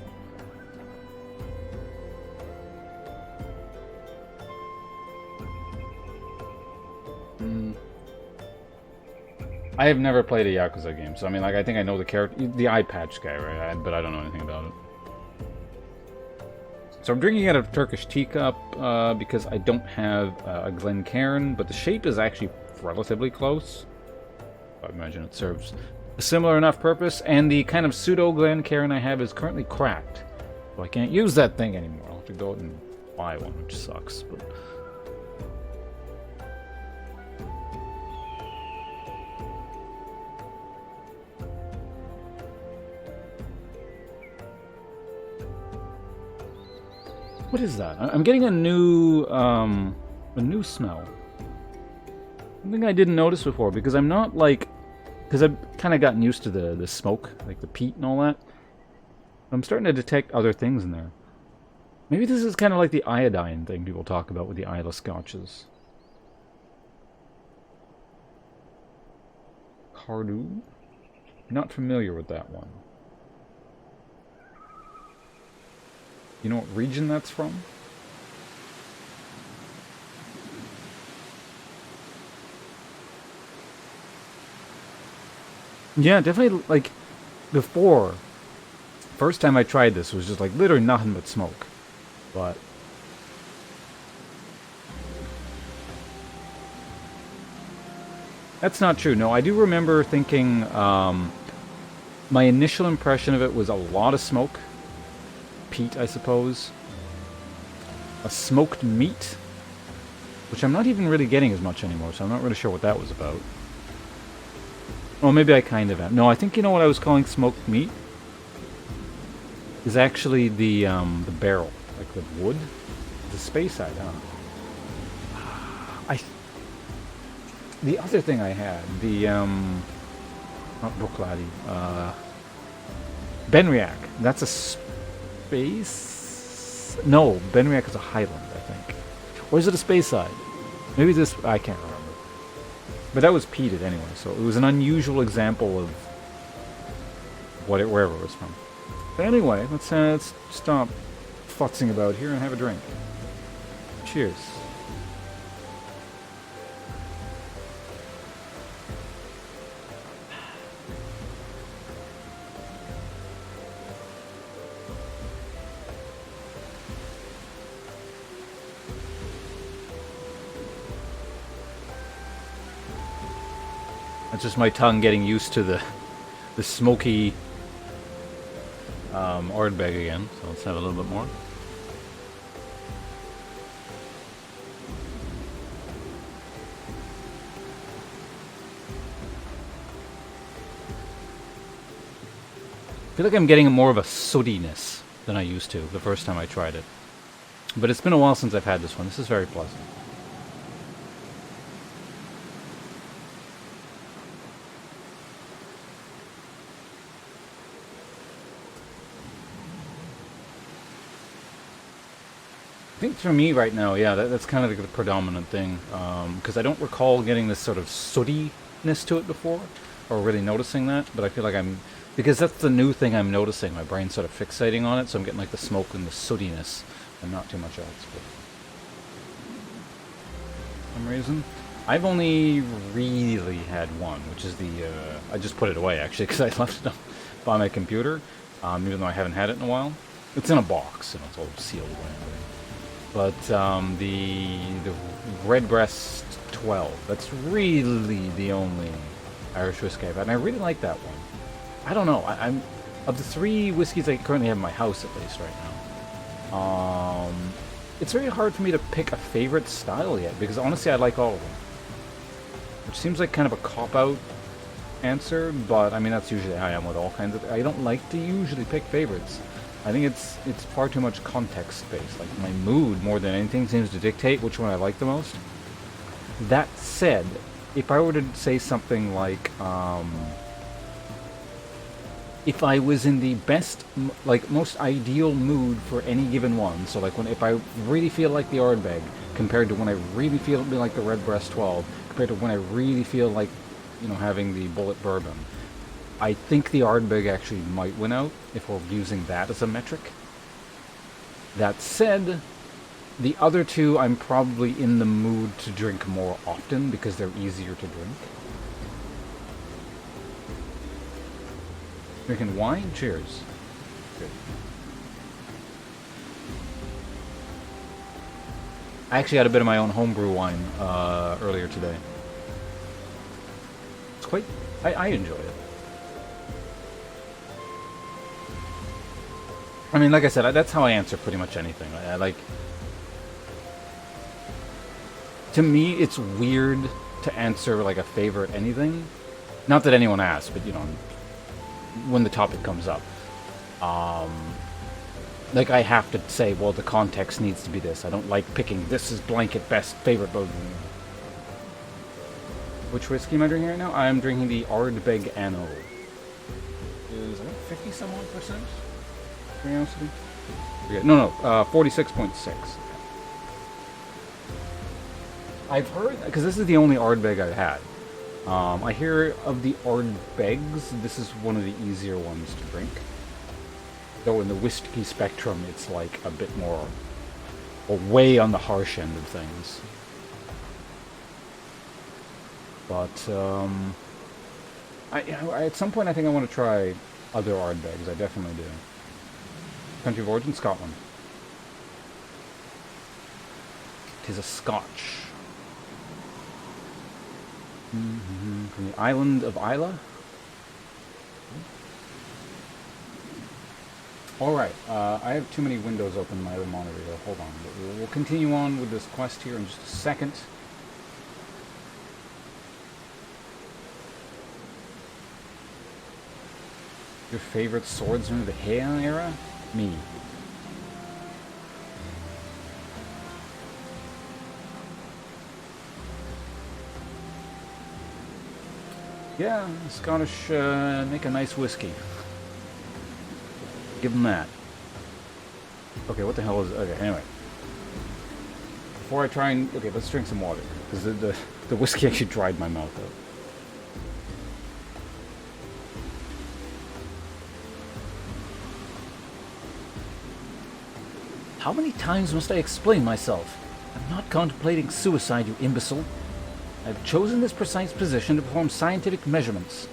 I have never played a Yakuza game, so I mean, like, I think I know the character, the eye patch guy, right? But I don't know anything about it. So I'm drinking out of a Turkish teacup because I don't have a Glencairn, but the shape is actually relatively close. I imagine it serves a similar enough purpose, and the kind of pseudo Glencairn I have is currently cracked, so I can't use that thing anymore. I'll have to go out and buy one, which sucks. But what is that? I'm getting a new smell. Something I didn't notice before, because I'm not like... Because I've kind of gotten used to the smoke, like the peat and all that. I'm starting to detect other things in there. Maybe this is kind of like the iodine thing people talk about with the Islay Scotches. Cardew? Not familiar with that one. You know what region that's from? Yeah, definitely, like, before. First time I tried this was just, like, literally nothing but smoke. But that's not true. No, I do remember thinking, my initial impression of it was a lot of smoke. Peat, I suppose. A smoked meat, which I'm not even really getting as much anymore, so I'm not really sure what that was about. Well, maybe I kind of am. No, I think you know what I was calling smoked meat is actually the barrel, like the wood, the space side, huh? The other thing I had, the not Brooklady, Benriach. That's a space? No, Benriach is a Highland, I think. Or is it a space side? Maybe this, I can't remember. But that was peated anyway, so it was an unusual example of wherever it was from. But anyway, let's stop futzing about here and have a drink. Cheers. That's just my tongue getting used to the smoky Ardbeg again. So let's have a little bit more. I feel like I'm getting more of a sootiness than I used to the first time I tried it. But it's been a while since I've had this one. This is very pleasant. I think for me right now, yeah, that's kind of the predominant thing. Because I don't recall getting this sort of sootiness to it before, or really noticing that. But I feel like because that's the new thing I'm noticing. My brain's sort of fixating on it, so I'm getting like the smoke and the sootiness, and not too much else. But for some reason, I've only really had one, which is the. I just put it away actually because I left it by my computer, even though I haven't had it in a while. It's in a box, and it's all sealed away. But the Redbreast 12. That's really the only Irish whiskey I've had, and I really like that one. I don't know. I'm of the 3 whiskeys I currently have in my house, at least right now. It's very hard for me to pick a favorite style yet, because honestly, I like all of them. Which seems like kind of a cop-out answer, but I mean that's usually how I am with all kinds of. I don't like to usually pick favorites. I think it's far too much context-based. Like my mood, more than anything, seems to dictate which one I like the most. That said, if I were to say something like, if I was in the best, like most ideal mood for any given one, so like if I really feel like the Ardbeg, compared to when I really feel like the Redbreast 12, compared to when I really feel like, having the Bullet Bourbon, I think the Ardbeg actually might win out if we're using that as a metric. That said, the other two I'm probably in the mood to drink more often because they're easier to drink. Drinking wine? Cheers. Good. I actually had a bit of my own homebrew wine earlier today. It's quite... I enjoy it. I mean, like I said, that's how I answer pretty much anything. I like... To me, it's weird to answer, like, a favorite anything. Not that anyone asks, but, when the topic comes up. Like, I have to say, well, the context needs to be this. I don't like picking, this is blanket best favorite bourbon. Which whiskey am I drinking right now? I'm drinking the Ardbeg Anno. Is it 50-some-odd%? Curiosity? No, 46.6. I've heard, because this is the only Ardbeg I've had. I hear of the Ardbegs, this is one of the easier ones to drink. Though in the whiskey spectrum, it's like a bit more, or way on the harsh end of things. But, at some point I think I want to try other Ardbegs, I definitely do. Country of origin, Scotland. Tis a Scotch. From the island of Isla. Alright, I have too many windows open in my other monitor. Hold on. We'll continue on with this quest here in just a second. Your favorite swordsman of the Heian era? Me. Yeah, the Scottish make a nice whiskey. Give them that. Okay, what the hell is... Okay, anyway. Before I try and... Okay, let's drink some water. Because the whiskey actually dried my mouth out. How many times must I explain myself? I'm not contemplating suicide, you imbecile. I've chosen this precise position to perform scientific measurements.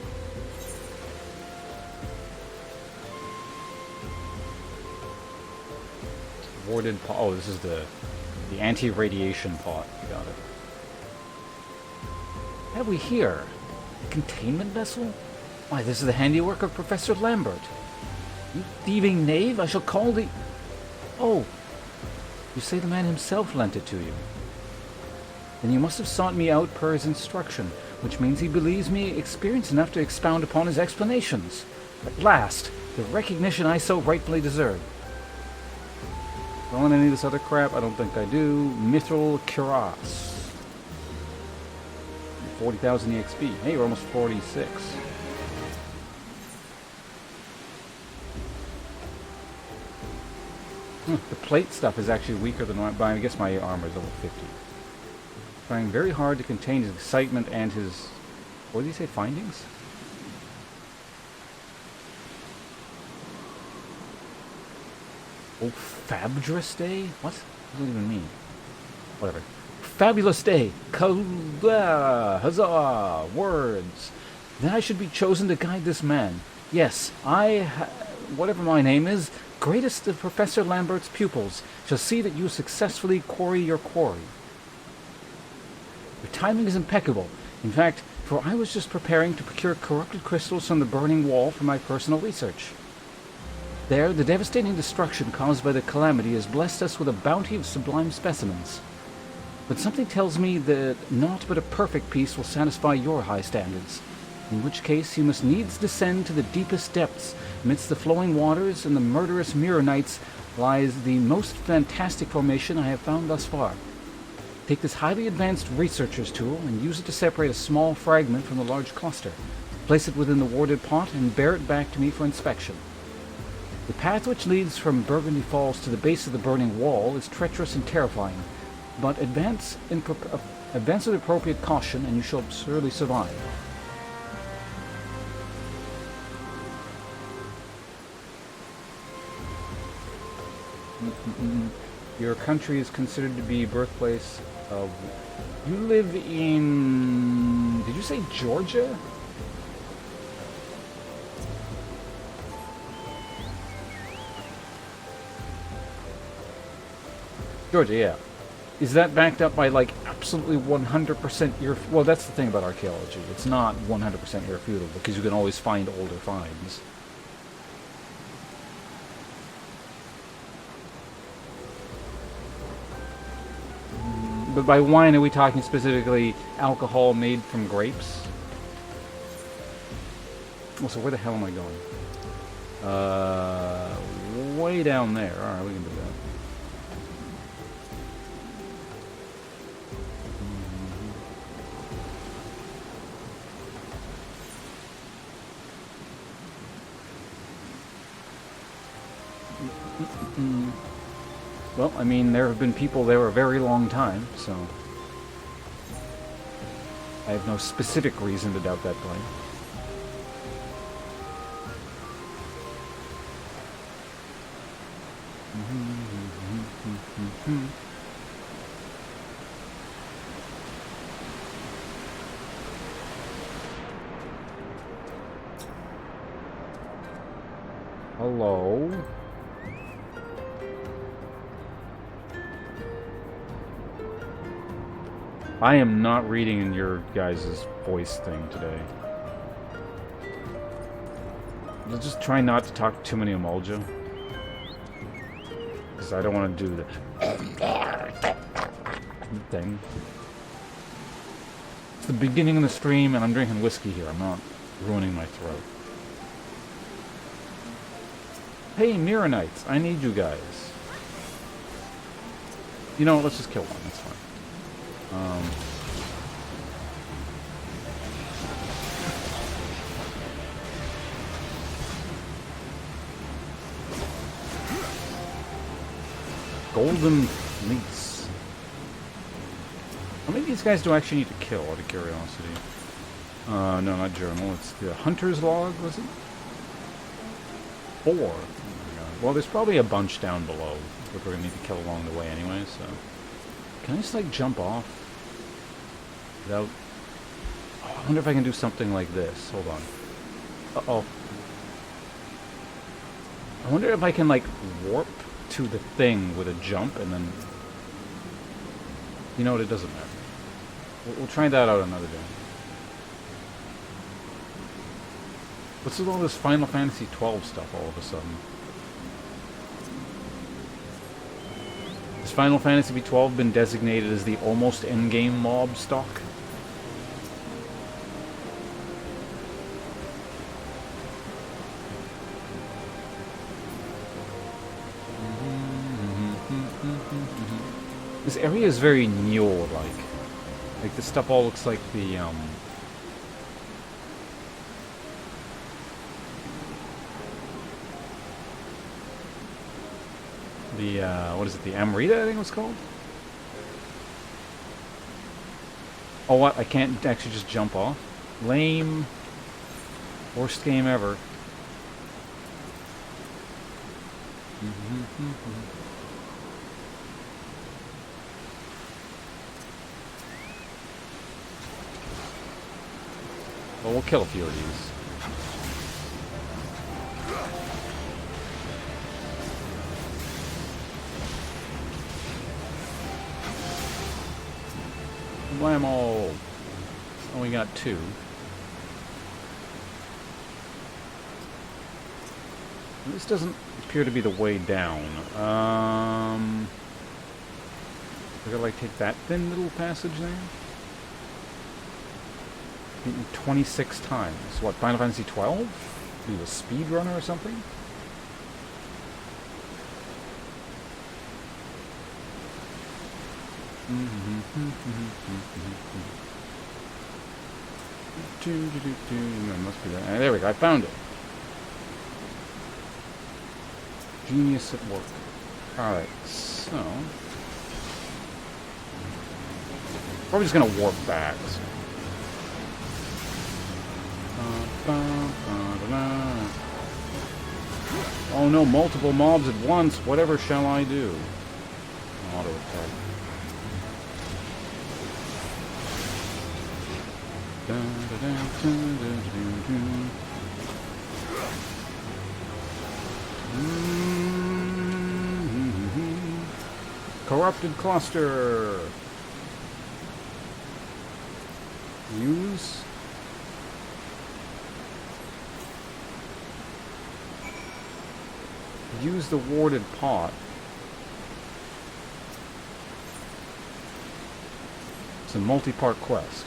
Warded pot. Oh, this is the anti-radiation pot. Got it. What have we here? Containment vessel? Why, this is the handiwork of Professor Lambert. You thieving knave, I shall call the... Oh, you say the man himself lent it to you. Then you must have sought me out per his instruction, which means he believes me experienced enough to expound upon his explanations. At last, the recognition I so rightfully deserve. Want any of this other crap? I don't think I do. Mithril Cuirass. 40,000 EXP. Hey, we're almost 46. The plate stuff is actually weaker than mine, but I guess my armor is over 50. Trying very hard to contain his excitement and his... What did he say? Findings? Oh, Fabulous Day? What? What does that even mean? Whatever. Fabulous Day! Huzzah! Words! Then I should be chosen to guide this man. Yes, whatever my name is, greatest of Professor Lambert's pupils, shall see that you successfully quarry your quarry. Your timing is impeccable. In fact, for I was just preparing to procure corrupted crystals from the burning wall for my personal research. There, the devastating destruction caused by the calamity has blessed us with a bounty of sublime specimens. But something tells me that naught but a perfect peace will satisfy your high standards, in which case you must needs descend to the deepest depths. Amidst the flowing waters and the murderous mirror nights lies the most fantastic formation I have found thus far. Take this highly advanced researcher's tool and use it to separate a small fragment from the large cluster. Place it within the warded pot and bear it back to me for inspection. The path which leads from Burgundy Falls to the base of the burning wall is treacherous and terrifying, but advance with appropriate caution and you shall surely survive. Your country is considered to be birthplace of... You live in... Did you say Georgia? Georgia, yeah. Is that backed up by, like, absolutely 100% well, that's the thing about archaeology. It's not 100% irrefutable, because you can always find older finds. But by wine, are we talking specifically alcohol made from grapes? Oh, so where the hell am I going? Way down there. Alright, we can do that. Well, I mean, there have been people there a very long time, so... I have no specific reason to doubt that claim. Hello? I am not reading in your guys' voice thing today. Just try not to talk too many emolja. Because I don't want to do the thing. It's the beginning of the stream and I'm drinking whiskey here. I'm not ruining my throat. Hey, Mirror Knights, I need you guys. You know what, let's just kill one, that's fine. Golden Fleece. How many of these guys do I actually need to kill, out of curiosity? No, not journal. It's the Hunter's Log, was it? 4. Oh my god. Well, there's probably a bunch down below that we're going to need to kill along the way anyway, so... Can I just, like, jump off? Without... Oh, I wonder if I can do something like this. Hold on. Uh-oh. I wonder if I can, like, warp to the thing with a jump and then... You know what? It doesn't matter. We'll try that out another day. What's with all this Final Fantasy XII stuff all of a sudden? Has Final Fantasy XII been designated as the almost endgame mob stock? This area is very Neo-like. Like, this stuff all looks like the, what is it, the Amrita, I think it was called? Oh, what? I can't actually just jump off? Lame. Worst game ever. Well, we'll kill a few of these. Blammo! Oh, we got two. This doesn't appear to be the way down. We're gonna, like, take that thin little passage there? Beaten 26 times. What, Final Fantasy XII? Are you a speedrunner or something? Must be that. There we go, I found it. Genius at work. Alright, so... probably just gonna warp back. So. Oh no, multiple mobs at once. Whatever shall I do? Auto attack. Corrupted cluster. Use. Use the warded pot. It's a multi-part quest.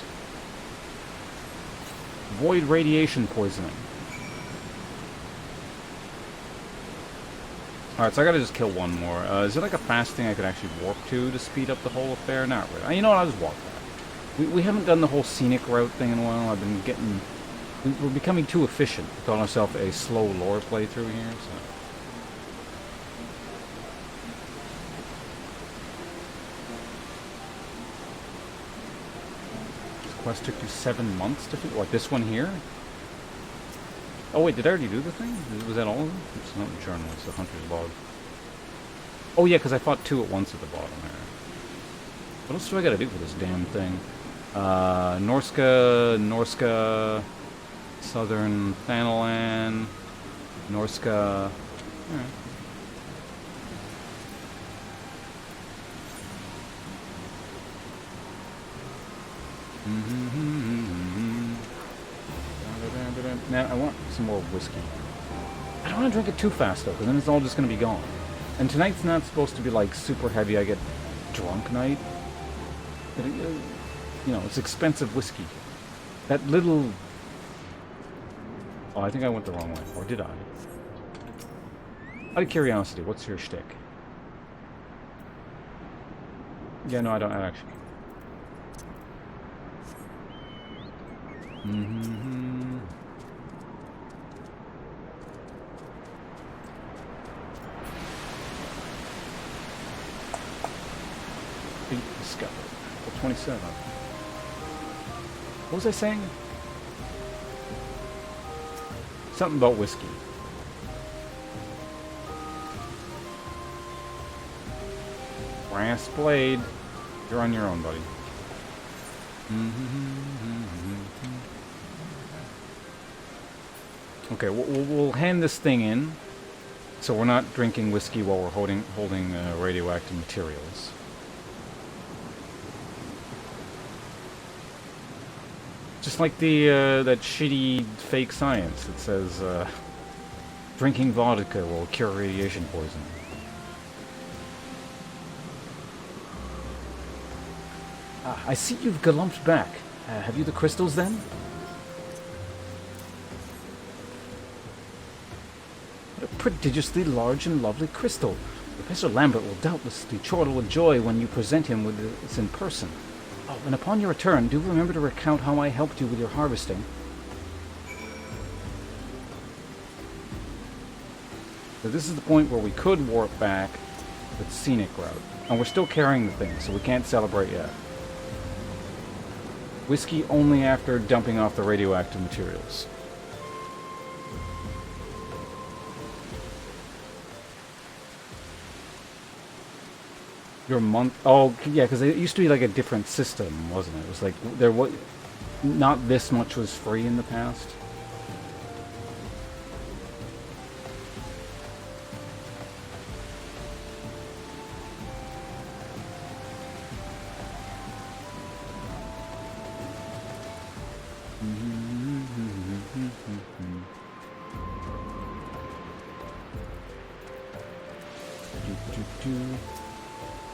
Avoid radiation poisoning. Alright, so I gotta just kill one more. Is it like a fast thing I could actually warp to speed up the whole affair? Not really. You know what, I'll just walk back. We haven't done the whole scenic route thing in a while. I've been getting... We're becoming too efficient. I call myself a slow lore playthrough here, so... Quest took you 7 months to finish. What, this one here? Oh wait, did I already do the thing? Was that all of them? It's not the journal, it's the hunter's log. Oh yeah, because I fought two at once at the bottom there. What else do I gotta do for this damn thing? Norska, Southern Thanalan, Norska... Alright. Now, I want some more whiskey. I don't want to drink it too fast, though, because then it's all just going to be gone. And tonight's not supposed to be, like, super heavy, I get drunk night. But, you know, it's expensive whiskey. That little... Oh, I think I went the wrong way. Or did I? Out of curiosity, what's your shtick? Yeah, no, I don't actually... Discovered. 27. What was I saying? Something about whiskey. Brass blade. You're on your own, buddy. Okay, we'll hand this thing in, so we're not drinking whiskey while we're holding radioactive materials. Just like the that shitty fake science that says drinking vodka will cure radiation poisoning. Ah, I see you've galumphing back. Have you the crystals then? What a prodigiously large and lovely crystal. Professor Lambert will doubtlessly chortle with joy when you present him with this in person. Oh, and upon your return, do remember to recount how I helped you with your harvesting. So this is the point where we could warp back the scenic route. And we're still carrying the thing, so we can't celebrate yet. Whiskey only after dumping off the radioactive materials. Your month... Oh, yeah, because it used to be like a different system, wasn't it? It was like, there was... Not this much was free in the past.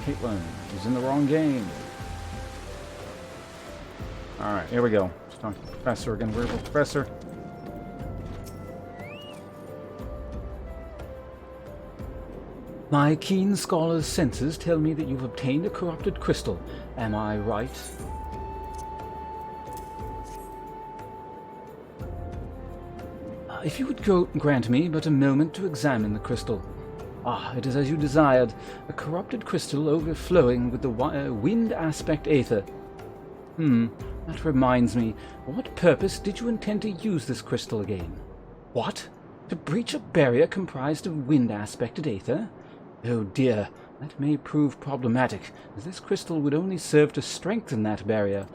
Caitlin is in the wrong game. Alright, here we go. Let's talk to the professor again. Where's the professor? My keen scholar's senses tell me that you've obtained a corrupted crystal. Am I right? If you would grant me but a moment to examine the crystal. Ah, it is as you desired, a corrupted crystal overflowing with the wind aspect aether. That reminds me, what purpose did you intend to use this crystal again? What? To breach a barrier comprised of wind aspected aether? Oh dear, that may prove problematic, as this crystal would only serve to strengthen that barrier.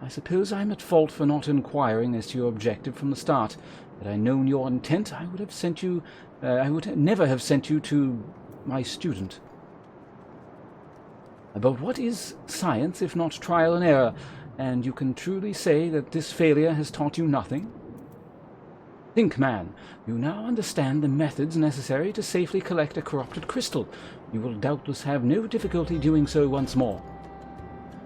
I suppose I'm at fault for not inquiring as to your objective from the start. Had I known your intent, I would have sent you... I would never have sent you to my student. But what is science if not trial and error? And you can truly say that this failure has taught you nothing? Think, man. You now understand the methods necessary to safely collect a corrupted crystal. You will doubtless have no difficulty doing so once more.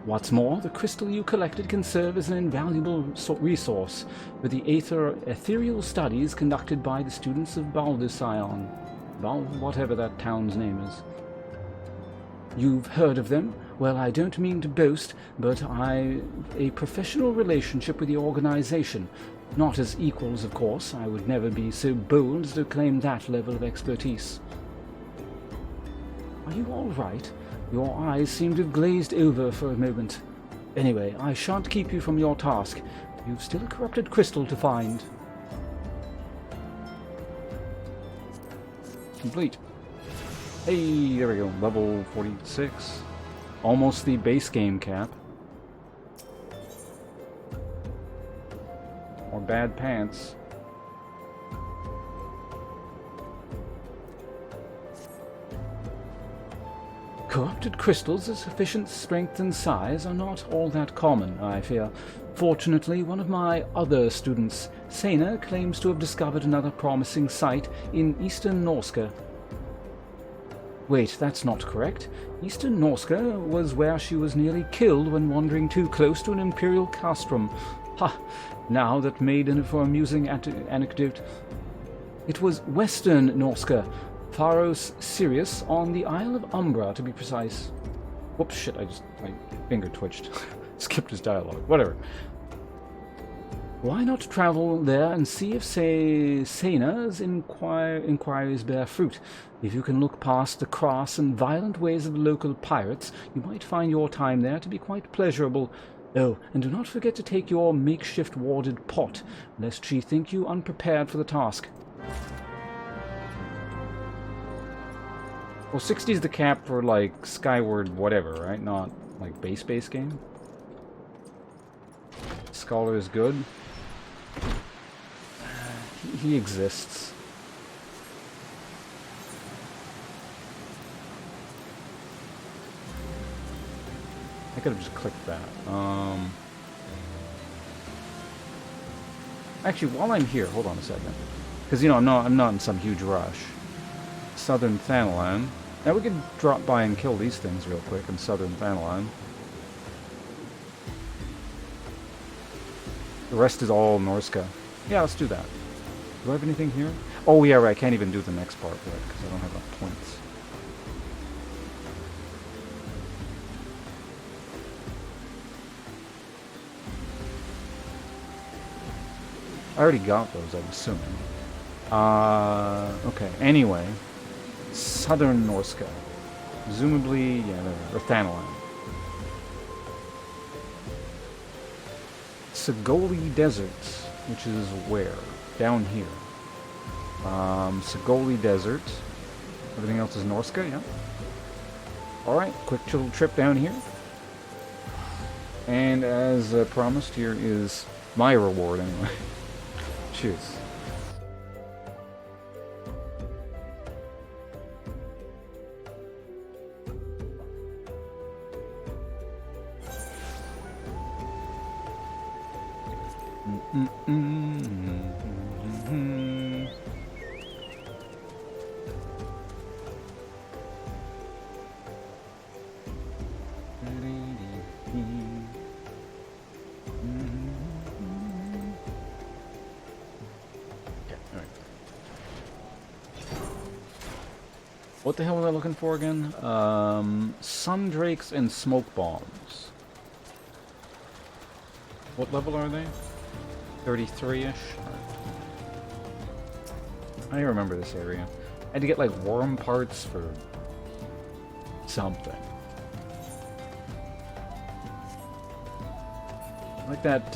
What's more, the crystal you collected can serve as an invaluable resource for the ethereal studies conducted by the students of Baldursion, whatever that town's name is. You've heard of them? Well, I don't mean to boast, but a professional relationship with the organization. Not as equals, of course. I would never be so bold as to claim that level of expertise. Are you all right? Your eyes seem to have glazed over for a moment. Anyway, I shan't keep you from your task. You've still a corrupted crystal to find. Complete. Hey, there we go. Level 46. Almost the base game cap. More bad pants. Corrupted crystals of sufficient strength and size are not all that common, I fear. Fortunately, one of my other students, Sena, claims to have discovered another promising site in Eastern Norska. Wait, that's not correct. Eastern Norska was where she was nearly killed when wandering too close to an imperial castrum. Ha! Now that made for an amusing anecdote. It was Western Norska, Pharos Sirius, on the Isle of Umbra, to be precise. Whoops, shit, my finger twitched. Skipped his dialogue. Whatever. Why not travel there and see if, say, Sena's inquiries bear fruit? If you can look past the crass and violent ways of the local pirates, you might find your time there to be quite pleasurable. Oh, and do not forget to take your makeshift warded pot, lest she think you unprepared for the task. Well, 60 is the cap for, like, Skyward whatever, right? Not, like, base game? Scholar is good. He exists. I could have just clicked that. Actually, while I'm here, hold on a second. Because, you know, I'm not in some huge rush. Southern Thanalan. Now we could drop by and kill these things real quick in Southern Thanalan. The rest is all Norska. Yeah, let's do that. Do I have anything here? Oh, yeah, right. I can't even do the next part yet because I don't have enough points. I already got those, I'm assuming. Okay. Anyway. Southern Norska. Presumably, yeah, there, or Thanalan. Sigoli Desert, which is where? Down here. Sigoli Desert. Everything else is Norska, yeah. Alright, quick little trip down here. And as promised, here is my reward anyway. Cheers. What the hell was I looking for again? Sundrakes and smoke bombs. What level are they? 33-ish? I remember this area. I had to get like worm parts for something. I like that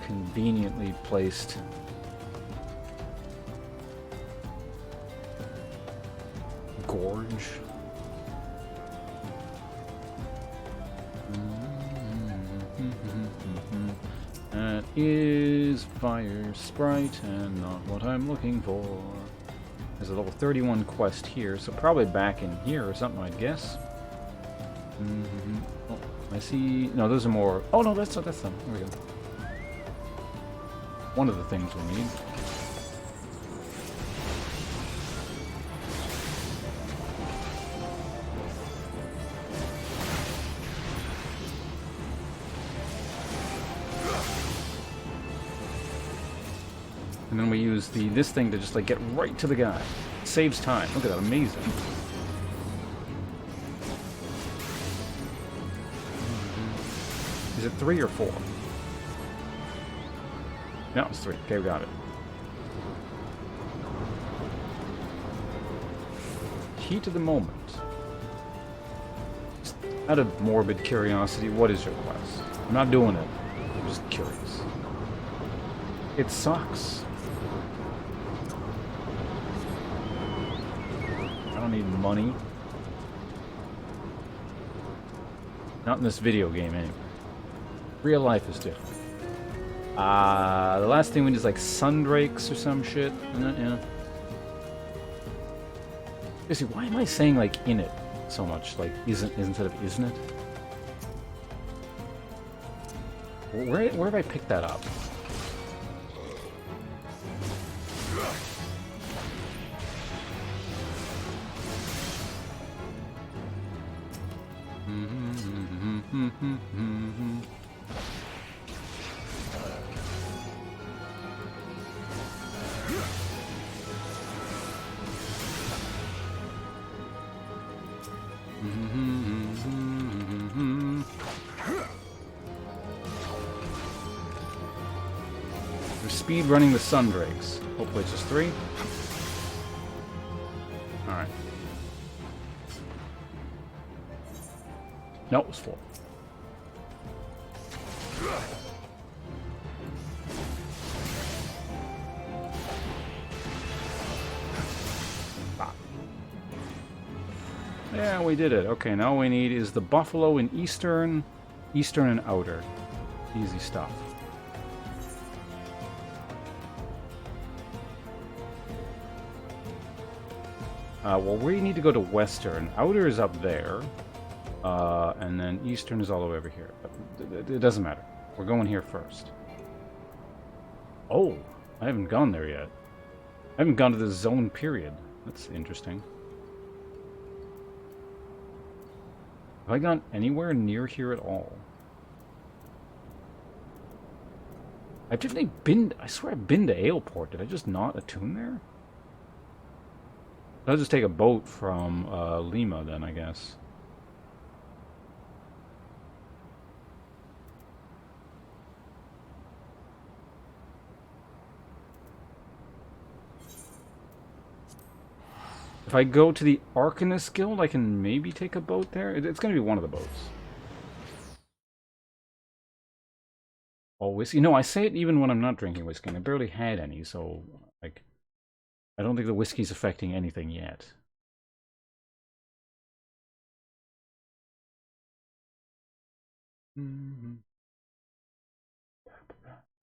conveniently placed gorge. That is Fire Sprite and not what I'm looking for. There's a level 31 quest here, so probably back in here or something, I'd guess. Oh, I see. No, those are more. Oh no, that's them. There we go. One of the things we need. And then we use this thing to just like get right to the guy. It saves time. Look at that, amazing. Is it 3 or 4? No, it's 3. Okay, we got it. Heat of the moment. Just out of morbid curiosity, what is your quest? I'm not doing it. I'm just curious. It sucks. I don't need money. Not in this video game, anyway. Real life is different. The last thing we need is like Sundrakes or some shit. Yeah. Seriously, why am I saying like in it so much? Like isn't instead of isn't it? Where have I picked that up? We're speed running the Sundrakes. Hopefully it's just 3. Alright. No, it was 4. Yeah, we did it. Okay, now all we need is the buffalo in eastern and outer. Easy stuff. Well, we need to go to western. Outer is up there. And then eastern is all the way over here. But it doesn't matter. We're going here first. Oh, I haven't gone there yet. I haven't gone to the zone period. That's interesting. Have I gone anywhere near here at all? I've definitely been... I swear I've been to Aleport. Did I just not attune there? I'll just take a boat from Lima then, I guess. If I go to the Arcanist Guild, I can maybe take a boat there. It's going to be one of the boats. Oh, whiskey. No, I say it even when I'm not drinking whiskey, and I barely had any, so, like, I don't think the whiskey's affecting anything yet.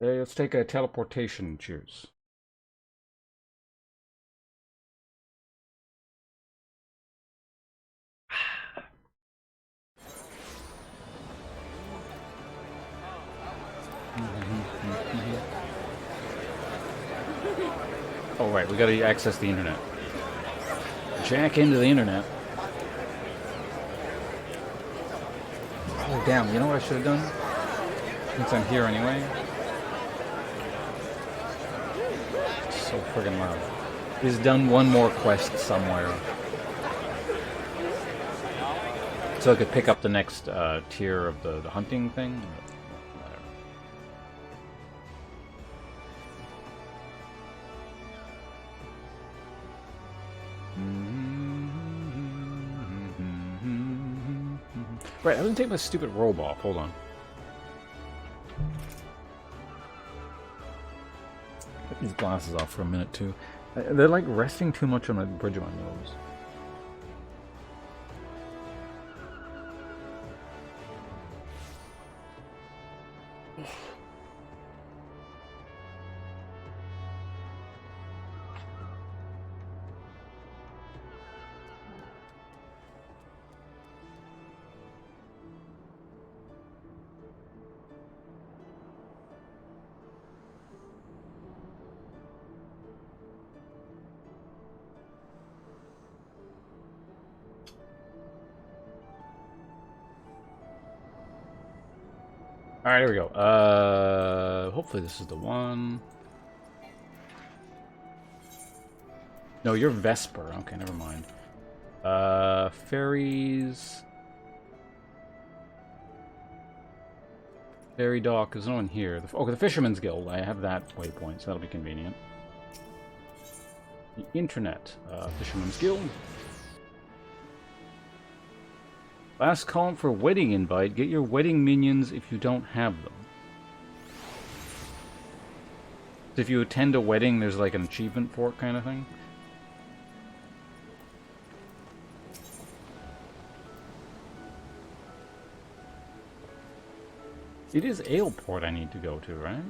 Let's take a teleportation. Cheers. Oh, right, we gotta access the internet. Jack into the internet. Oh, damn, you know what I should have done? Since I'm here anyway. It's so friggin' loud. He's done one more quest somewhere. So I could pick up the next tier of the hunting thing. Whatever. Right, I didn't take my stupid robe off. Hold on. Get these glasses off for a minute too. They're like resting too much on the bridge of my nose. Alright, here we go. Hopefully this is the one. No, you're Vesper. Okay, never mind. Ferries. Ferry dock. There's no one here. Okay, the Fisherman's Guild. I have that waypoint, so that'll be convenient. The internet. Fisherman's Guild. Last call for wedding invite. Get your wedding minions if you don't have them. So if you attend a wedding, there's like an achievement for it kind of thing. It is Aleport I need to go to, right?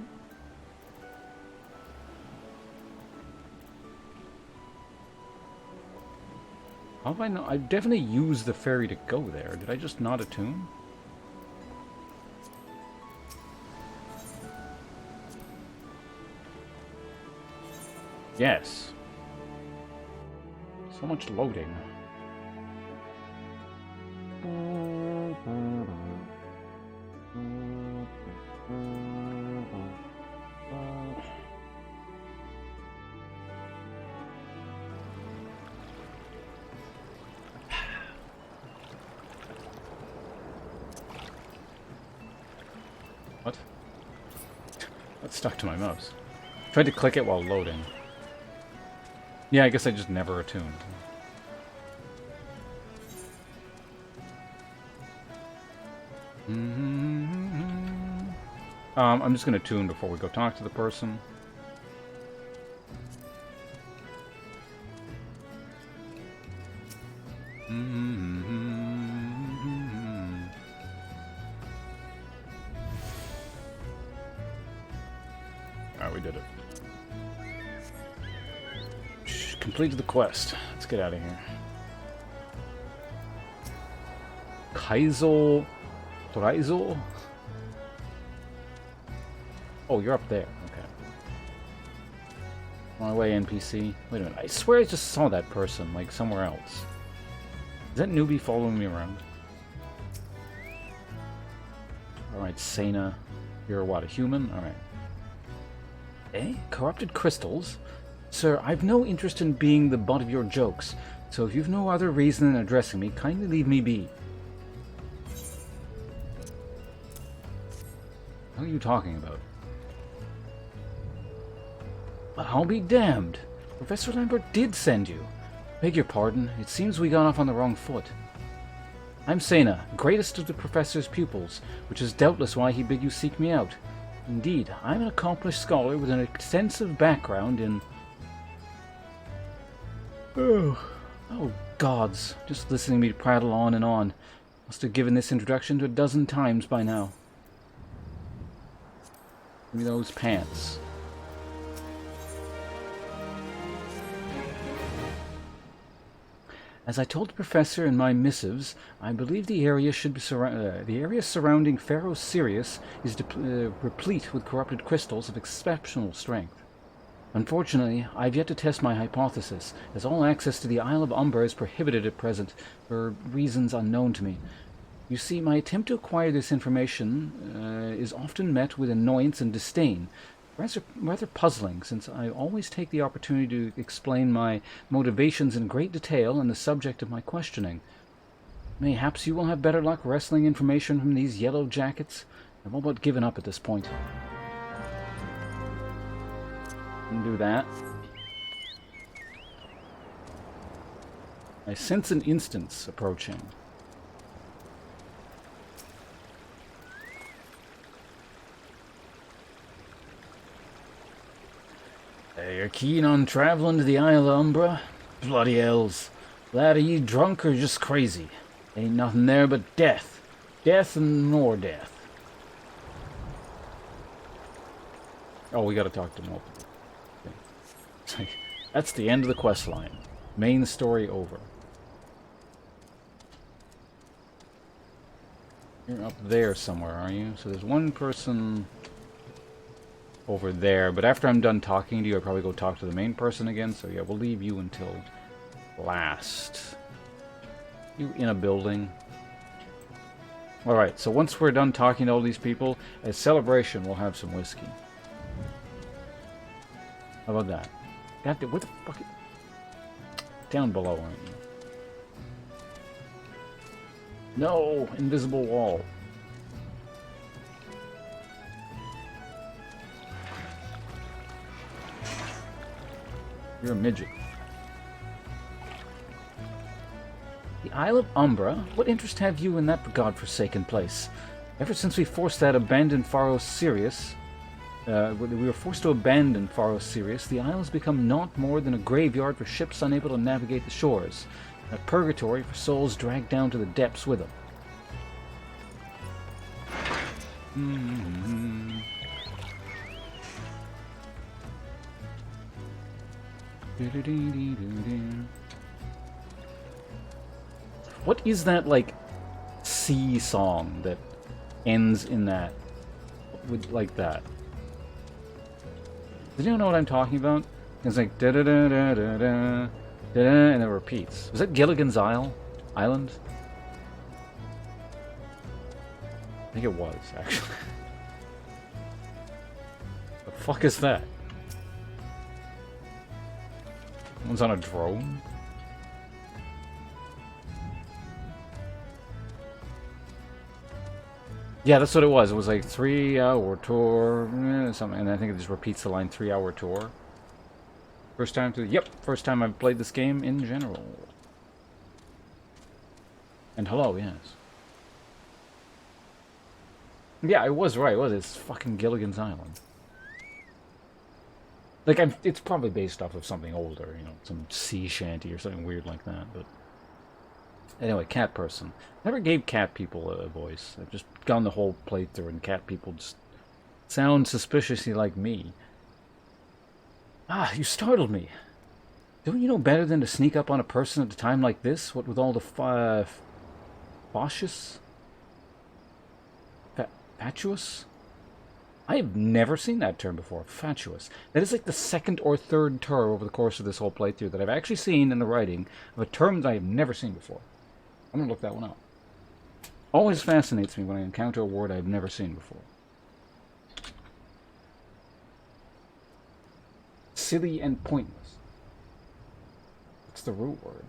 How have I know? I've definitely used the ferry to go there. Did I just not attune? Yes. So much loading. What? That's stuck to my mouse. Tried to click it while loading. Yeah, I guess I just never attuned. I'm just gonna tune before we go talk to the person. Alright, we did it. Completed the quest. Let's get out of here. Kaizo... Reizo? Oh, you're up there. Okay. On my way, NPC. Wait a minute, I swear I just saw that person, like, somewhere else. Is that newbie following me around? Alright, Sena. You're what, a human? Alright. Eh? Corrupted crystals? Sir, I've no interest in being the butt of your jokes, so if you've no other reason in addressing me, kindly leave me be. What are you talking about? I'll be damned. Professor Lambert did send you. Beg your pardon, it seems we got off on the wrong foot. I'm Sena, greatest of the Professor's pupils, which is doubtless why he bid you seek me out. Indeed, I'm an accomplished scholar with an extensive background in... Oh gods, just listening to me prattle on and on. Must have given this introduction to a dozen times by now. Give me those pants. As I told the professor in my missives, I believe the area should be the area surrounding Pharaoh Sirius is replete with corrupted crystals of exceptional strength. Unfortunately, I've yet to test my hypothesis, as all access to the Isle of Umbra is prohibited at present, for reasons unknown to me. You see, my attempt to acquire this information is often met with annoyance and disdain, rather puzzling, since I always take the opportunity to explain my motivations in great detail and the subject of my questioning. Mayhaps you will have better luck wresting information from these yellow jackets? I've all but given up at this point. Can do that. I sense an instance approaching. You're keen on traveling to the Isle of Umbra? Bloody hells. Lad, are you drunk or just crazy? Ain't nothing there but death. Death and more death. Oh, we gotta talk to him. It's like, that's the end of the quest line. Main story over. You're up there somewhere, are you? So there's one person over there, but after I'm done talking to you, I'll probably go talk to the main person again, so yeah, we'll leave you until last. You in a building. Alright, so once we're done talking to all these people, as celebration, we'll have some whiskey. How about that? God, where the fuck? Down below, aren't you? No! Invisible wall. You're a midget. The Isle of Umbra? What interest have you in that godforsaken place? Ever since we forced that abandoned Pharaoh Sirius, we were forced to abandon Pharaoh Sirius, the isle has become naught more than a graveyard for ships unable to navigate the shores, a purgatory for souls dragged down to the depths with them. What is that, like, sea song that ends in that, with, like that? Does anyone know what I'm talking about? It's like da da da da da da da, and it repeats. Was that Gilligan's Island? I think it was, actually. The fuck is that? One's on a drone? Yeah, that's what it was. It was like 3-hour tour, something, and I think it just repeats the line 3-hour tour. First time to, yep, first time I've played this game in general. And hello, yes. Yeah, I was right, was it? It's fucking Gilligan's Island. Like, it's probably based off of something older, you know, some sea shanty or something weird like that, but... Anyway, cat person. Never gave cat people a voice. I've just gone the whole playthrough and cat people just sound suspiciously like me. Ah, you startled me. Don't you know better than to sneak up on a person at a time like this? What with all the fatuous? I have never seen that term before. Fatuous. That is like the second or third term over the course of this whole playthrough that I've actually seen in the writing of a term that I have never seen before. I'm going to look that one up. Always fascinates me when I encounter a word I've never seen before. Silly and pointless. What's the root word?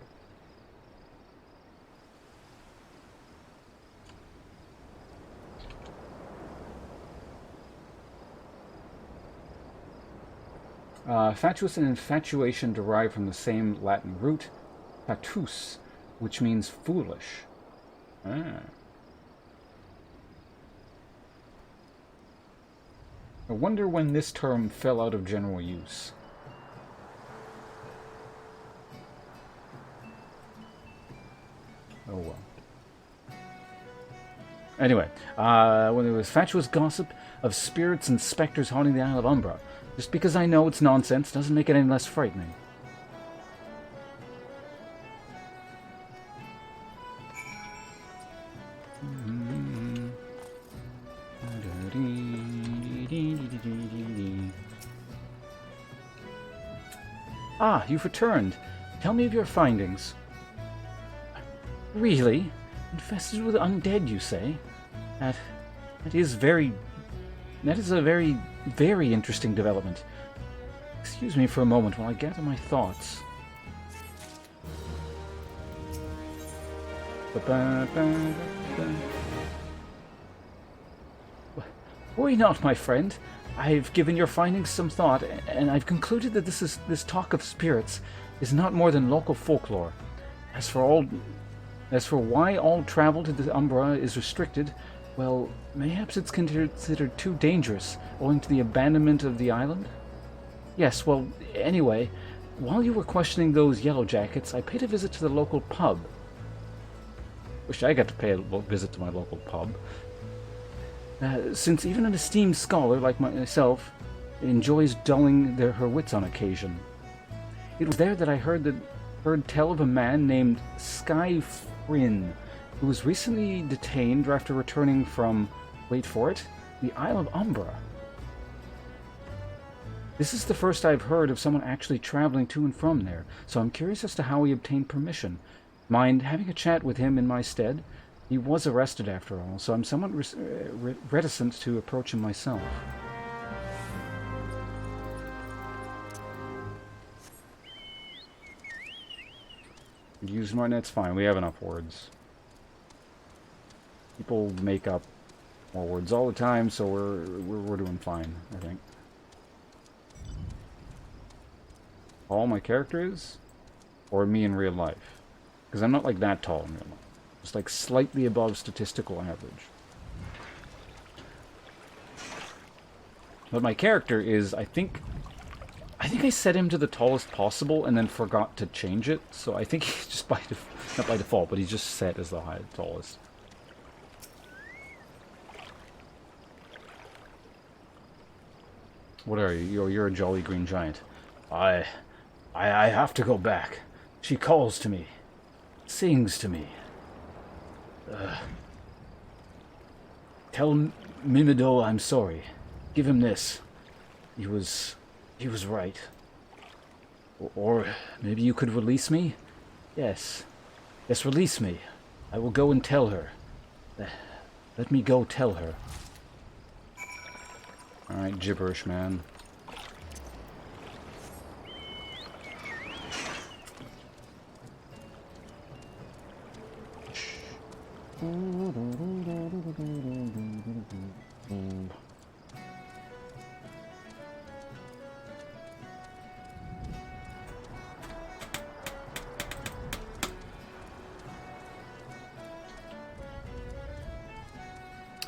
Fatuous and infatuation derive from the same Latin root, fatus, which means foolish. Ah. I wonder when this term fell out of general use. Oh well. Anyway, when there was fatuous gossip of spirits and specters haunting the Isle of Umbra. Just because I know it's nonsense doesn't make it any less frightening. Ah, you've returned. Tell me of your findings. Really? Infested with undead, you say? That is a very, very interesting development. Excuse me for a moment while I gather my thoughts. Worry not, my friend. I've given your findings some thought, and I've concluded that this talk of spirits is not more than local folklore. As for why all travel to the Umbra is restricted, well, mayhaps it's considered too dangerous, owing to the abandonment of the island? Yes, well, anyway, while you were questioning those yellow jackets, I paid a visit to the local pub. Wish I got to pay a visit to my local pub. Since even an esteemed scholar like myself enjoys dulling her wits on occasion. It was there that I heard tell of a man named Sky Fryn, who was recently detained after returning from, wait for it, the Isle of Umbra. This is the first I've heard of someone actually traveling to and from there, so I'm curious as to how he obtained permission. Mind having a chat with him in my stead? He was arrested after all, so I'm somewhat reticent to approach him myself. Use right, that's fine. We have enough words. People make up more words all the time, so we're doing fine, I think. All my character is, or me in real life, because I'm not like that tall in real life. Just like slightly above statistical average. But my character is, I think I set him to the tallest possible and then forgot to change it. So I think he's just not by default, but he's just set as the tallest. What are you? You're a jolly green giant. I have to go back. She calls to me, sings to me. Tell Mimido I'm sorry. Give him this. He was right. Or maybe you could release me? Yes. Yes, release me. I will go and tell her. Let me go tell her. Alright, gibberish, man.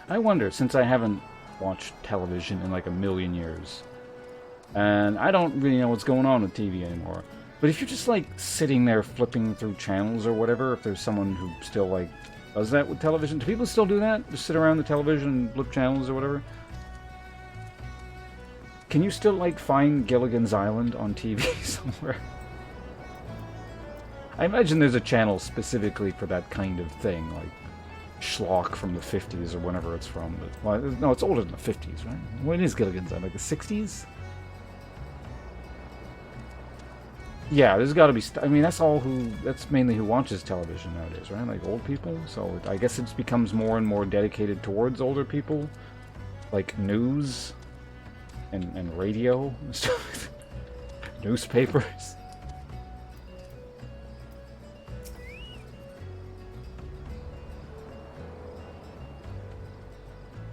I wonder, since I haven't watched television in like a million years, and I don't really know what's going on with TV anymore, but if you're just like sitting there flipping through channels or whatever, if there's someone who still like does that with television, do people still do that? Just sit around the television and flip channels or whatever? Can you still like find Gilligan's Island on TV somewhere? I imagine there's a channel specifically for that kind of thing, like schlock from the 50s or whenever it's from. But, well, no, it's older than the 50s, right? When is Gilligan's Island? Like the 60s? Yeah, there's got to be. I mean, that's mainly who watches television nowadays, right? Like old people. So I guess it just becomes more and more dedicated towards older people, like news and radio and stuff. Newspapers.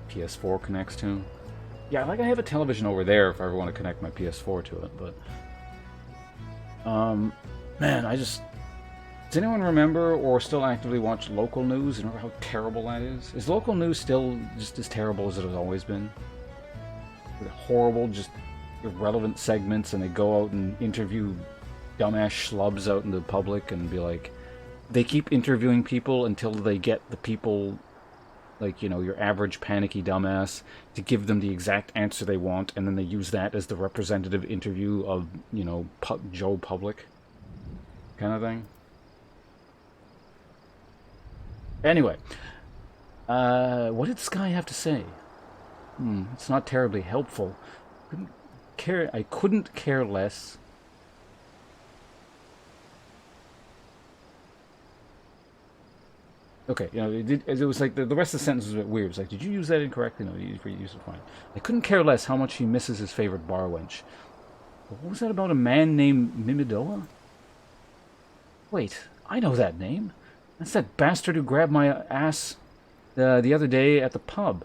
PS4 connects to. Yeah, like I have a television over there if I ever want to connect my PS4 to it, but man, does anyone remember or still actively watch local news? Remember how terrible that is? Is local news still just as terrible as it has always been? With horrible, just irrelevant segments, and they go out and interview dumbass schlubs out in the public and be like, they keep interviewing people until they get the people, like, you know, your average panicky dumbass, to give them the exact answer they want, and then they use that as the representative interview of, you know, Joe Public kind of thing. Anyway, what did Sky have to say? It's not terribly helpful. I couldn't care less. Okay, you know, it was like the rest of the sentence was a bit weird. It was like, did you use that incorrectly? No, you used it fine. I couldn't care less how much he misses his favorite bar wench. But what was that about a man named Mimidoa? Wait, I know that name. That's that bastard who grabbed my ass the other day at the pub.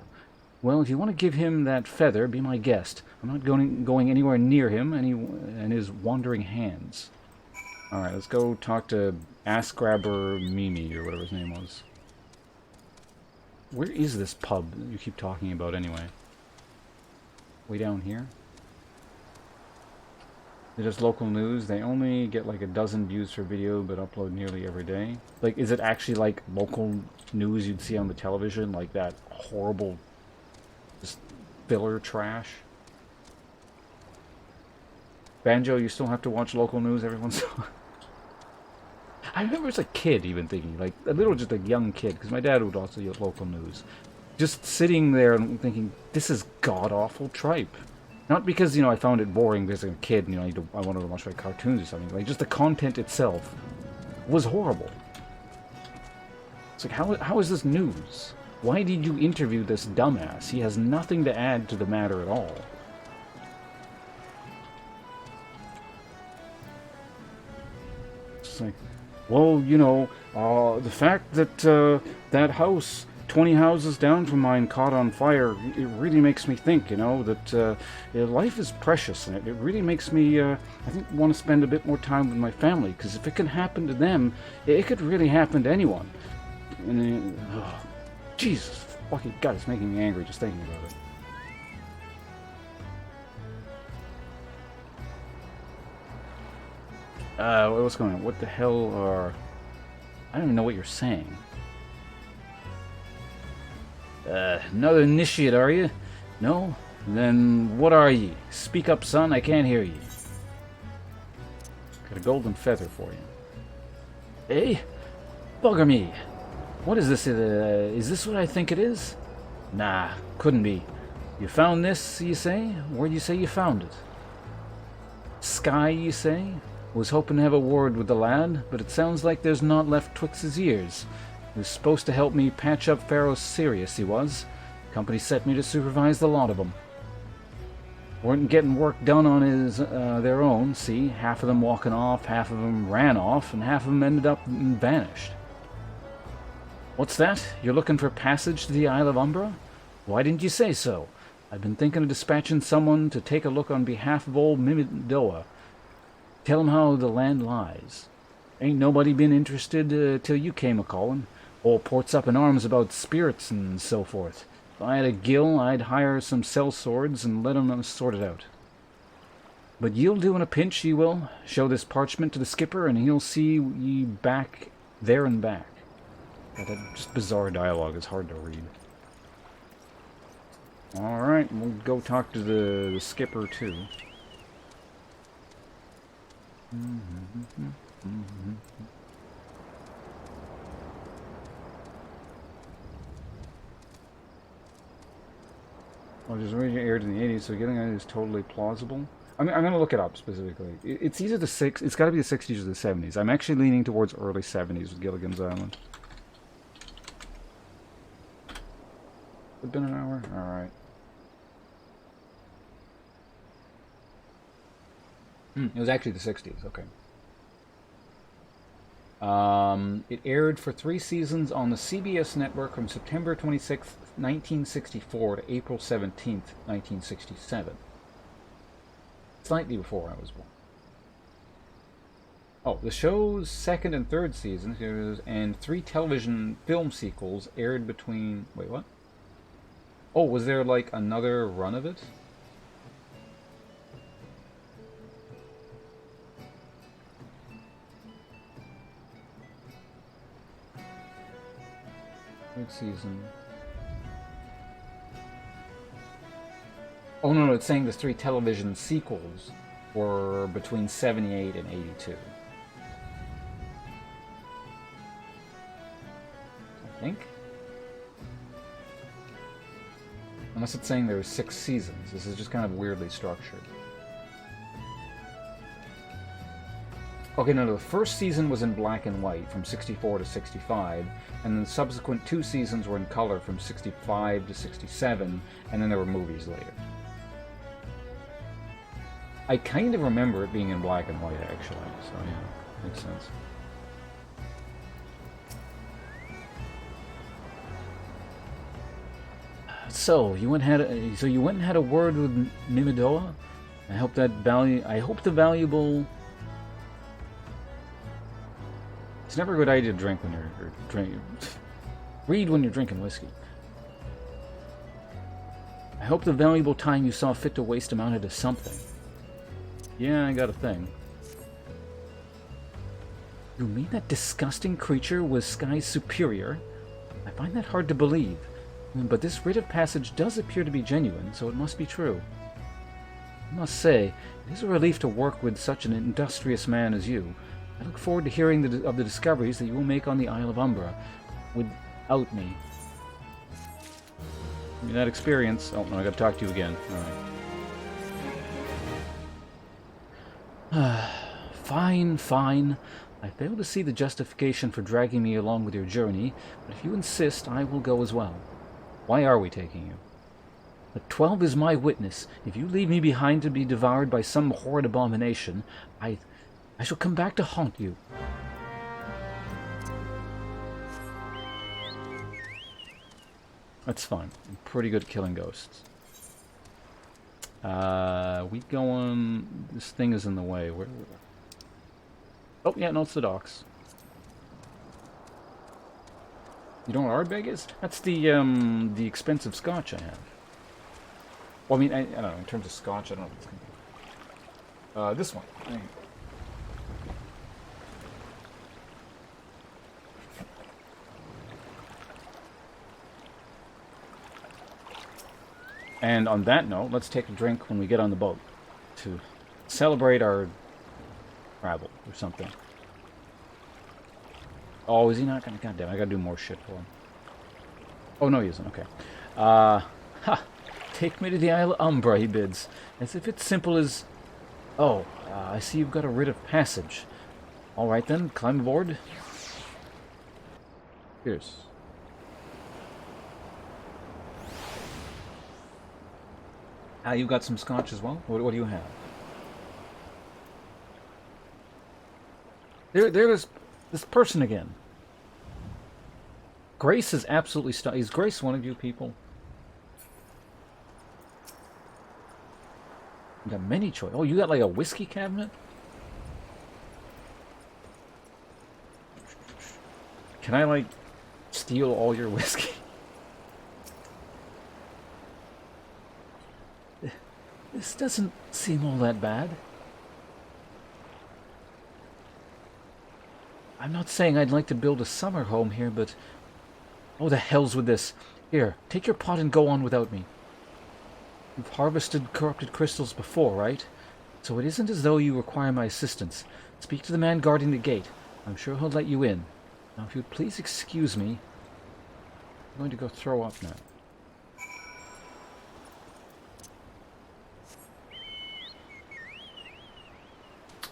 Well, if you want to give him that feather, be my guest. I'm not going anywhere near him and his wandering hands. Alright, let's go talk to Ass Grabber Mimi, or whatever his name was. Where is this pub that you keep talking about anyway? Way down here? They're just local news. They only get like 12 views per video, but upload nearly every day. Like, is it actually like local news you'd see on the television? Like that horrible, just filler trash? Banjo, you still have to watch local news every once in a while? I remember as a kid even thinking, like, just a young kid, because my dad would also use local news. Just sitting there and thinking, this is god-awful tripe. Not because, you know, I found it boring because I'm a kid and, you know, I wanted to watch like cartoons or something. Like, just the content itself was horrible. It's like, how is this news? Why did you interview this dumbass? He has nothing to add to the matter at all. It's like, well, you know, the fact that that house 20 houses down from mine caught on fire, it really makes me think, you know, that life is precious, and it really makes me, I think, want to spend a bit more time with my family, because if it can happen to them, it could really happen to anyone. And Jesus fucking God, it's making me angry just thinking about it. What's going on? What the hell are... I don't even know what you're saying. Another initiate, are you? No? Then what are ye? Speak up, son, I can't hear ye. Got a golden feather for you. Eh? Bugger me. What is this? Is this what I think it is? Nah, couldn't be. You found this, you say? Where'd you say you found it? Sky, you say? Was hoping to have a word with the lad, but it sounds like there's naught left twixt his ears. He was supposed to help me patch up Pharaoh Sirius, he was. Company set me to supervise the lot of them. Weren't getting work done on their own, see? Half of them walking off, half of them ran off, and half of them ended up and vanished. What's that? You're looking for passage to the Isle of Umbra? Why didn't you say so? I've been thinking of dispatching someone to take a look on behalf of old Mimidoa. Tell him how the land lies. Ain't nobody been interested till you came a-calling. All port's up in arms about spirits and so forth. If I had a gill, I'd hire some sellswords and let 'em sort it out. But ye'll do in a pinch, ye will. Show this parchment to the skipper, and he'll see ye back there and back. God, that just bizarre dialogue is hard to read. Alright, we'll go talk to the skipper, too. Well, it was originally aired in the 80s, so getting it is totally plausible. I'm going to look it up specifically. It's either the it's got to be the 60s or the 70s. I'm actually leaning towards early 70s with Gilligan's Island. It's been an hour? Alright. It was actually the 60s, okay. It aired for 3 seasons on the CBS network from September 26, 1964 to April 17, 1967. Slightly before I was born. Oh, the show's second and third seasons and 3 television film sequels aired between... Wait, what? Oh, was there like another run of it? Third season. Oh, no, it's saying the 3 television sequels were between 78 and 82. I think. Unless it's saying there were 6 seasons. This is just kind of weirdly structured. Okay, no, the first season was in black and white from 64 to 65, and then the subsequent 2 seasons were in color from 65 to 67, and then there were movies later. I kind of remember it being in black and white, actually, so yeah, makes sense. So you went and had a word with Mimidoa. I hope the valuable. It's never a good idea to drink when you're read when you're drinking whiskey. I hope the valuable time you saw fit to waste amounted to something. Yeah, I got a thing. You mean that disgusting creature was Sky's superior? I find that hard to believe. But this rite of passage does appear to be genuine, so it must be true. I must say, it is a relief to work with such an industrious man as you. I look forward to hearing of the discoveries that you will make on the Isle of Umbra without me. Give me that experience. Oh, no, I gotta talk to you again. Alright. Fine, fine. I fail to see the justification for dragging me along with your journey, but if you insist, I will go as well. Why are we taking you? But 12 is my witness. If you leave me behind to be devoured by some horrid abomination, I shall come back to haunt you. That's fine. I'm pretty good at killing ghosts. We going... This thing is in the way. Where... Oh, yeah, no, it's the docks. You know what Ardbeg is? That's the expensive scotch I have. Well, I mean, I don't know, in terms of scotch, I don't know what it's going to be. This one. There you go. And on that note, let's take a drink when we get on the boat to celebrate our travel or something. Oh, is he not gonna? Goddamn, I gotta do more shit for him. Oh no, he isn't. Okay. Ha! Take me to the Isle of Umbra, he bids, as if it's simple as. Oh, I see you've got a writ of passage. All right then, climb aboard. Cheers. You got some scotch as well? What do you have? There's this person again. Grace is absolutely Is Grace one of you people? You got many choice. Oh, you got like a whiskey cabinet? Can I like steal all your whiskey? This doesn't seem all that bad. I'm not saying I'd like to build a summer home here, but... Oh, the hell's with this. Here, take your pot and go on without me. You've harvested corrupted crystals before, right? So it isn't as though you require my assistance. Speak to the man guarding the gate. I'm sure he'll let you in. Now, if you'd please excuse me... I'm going to go throw up now.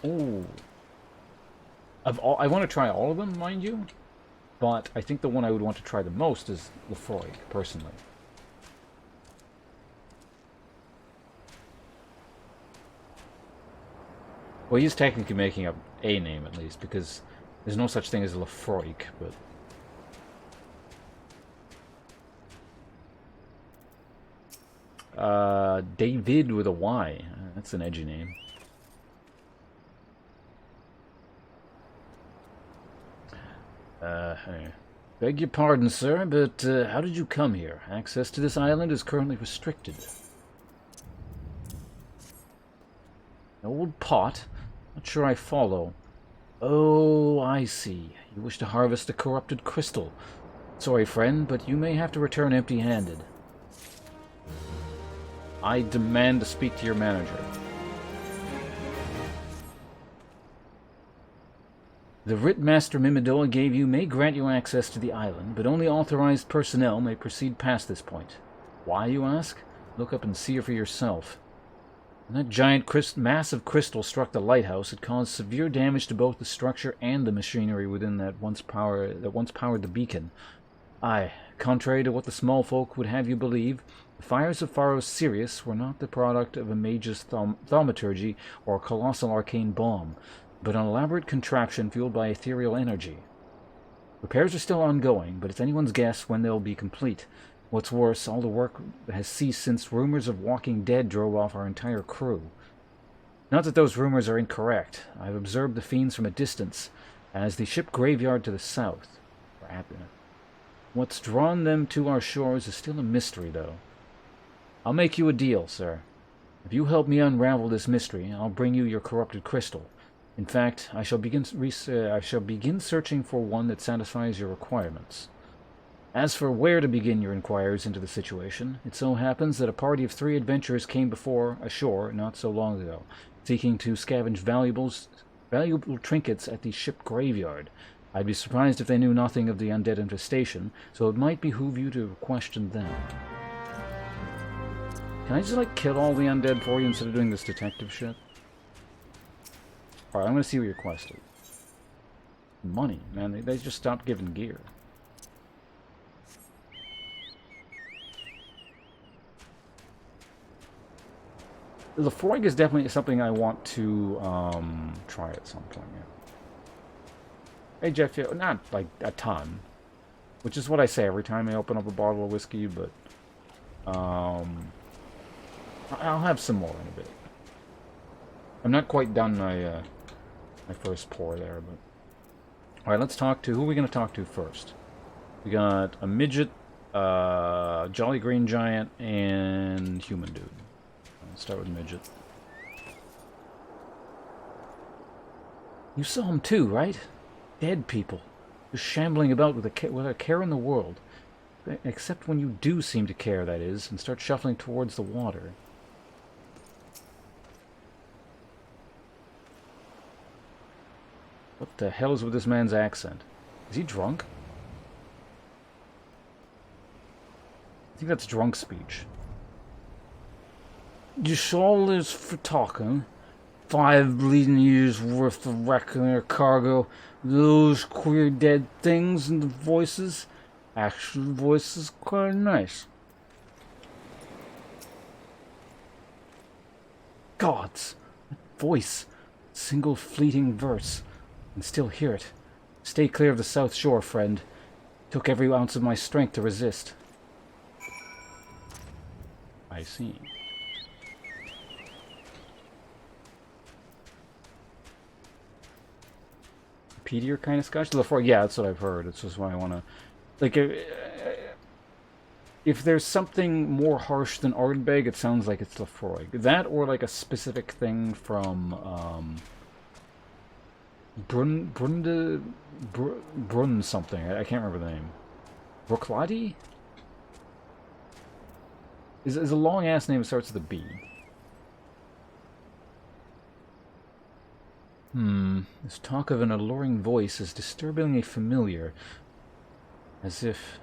Oh. I want to try all of them, mind you. But I think the one I would want to try the most is Lefroy, personally. Well, he's technically making up a name, at least, because there's no such thing as Lefroy, but... David with a Y. That's an edgy name. Beg your pardon, sir, but how did you come here? Access to this island is currently restricted. An old pot? Not sure I follow. Oh, I see. You wish to harvest a corrupted crystal. Sorry, friend, but you may have to return empty-handed. I demand to speak to your manager. The writ Master Mimidoa gave you may grant you access to the island, but only authorized personnel may proceed past this point. Why, you ask? Look up and see her for yourself. When that giant massive crystal struck the lighthouse, it caused severe damage to both the structure and the machinery within that once powered the beacon. Aye, contrary to what the small folk would have you believe, the fires of Pharos Sirius were not the product of a mage's thaumaturgy or a colossal arcane bomb, but an elaborate contraption fueled by ethereal energy. Repairs are still ongoing, but it's anyone's guess when they'll be complete. What's worse, all the work has ceased since rumors of Walking Dead drove off our entire crew. Not that those rumors are incorrect. I've observed the fiends from a distance, as the ship graveyard to the south. What's drawn them to our shores is still a mystery, though. I'll make you a deal, sir. If you help me unravel this mystery, I'll bring you your corrupted crystal. In fact, I shall begin searching for one that satisfies your requirements. As for where to begin your inquiries into the situation, it so happens that a party of 3 adventurers came ashore not so long ago, seeking to scavenge valuable trinkets at the ship graveyard. I'd be surprised if they knew nothing of the undead infestation, so it might behoove you to question them. Can I just, kill all the undead for you instead of doing this detective shit? Alright, I'm gonna see what your quest is. Money, man, they just stopped giving gear. Lefroy is definitely something I want to try at some point, yeah. Hey Jeff, not like a ton, which is what I say every time I open up a bottle of whiskey, but I'll have some more in a bit. I'm not quite done my my first pour there, but all right, let's talk to who are we going to talk to first? We got a midget, Jolly Green Giant, and human dude. Let's start with midget. You saw him too, right? Dead people, just shambling about with a care in the world, except when you do seem to care, that is, and start shuffling towards the water. What the hell is with this man's accent? Is he drunk? I think that's drunk speech. You saw this for talking. 5 bleeding years worth of wrecking their cargo. Those queer dead things and the voices. Actually, the voices quite nice. Gods! That voice. Single fleeting verse. And still hear it. Stay clear of the south shore, friend. Took every ounce of my strength to resist. I see. Peatier kind of scotch? Lefroy, yeah, that's what I've heard. It's just why I want to... Like, if there's something more harsh than Ardbeg, it sounds like it's Lefroy. That or like a specific thing from... Brun something. I can't remember the name. Brookladi? Is a long ass name that starts with a B. This talk of an alluring voice is disturbingly familiar. As if...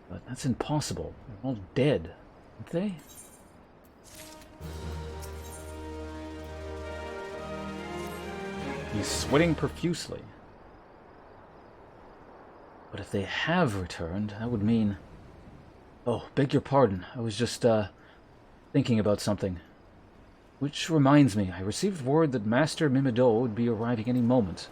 But that's impossible. They're all dead, aren't they? He's sweating profusely. But if they have returned, that would mean... Oh, beg your pardon. I was just, thinking about something. Which reminds me, I received word that Master Mimido would be arriving any moment.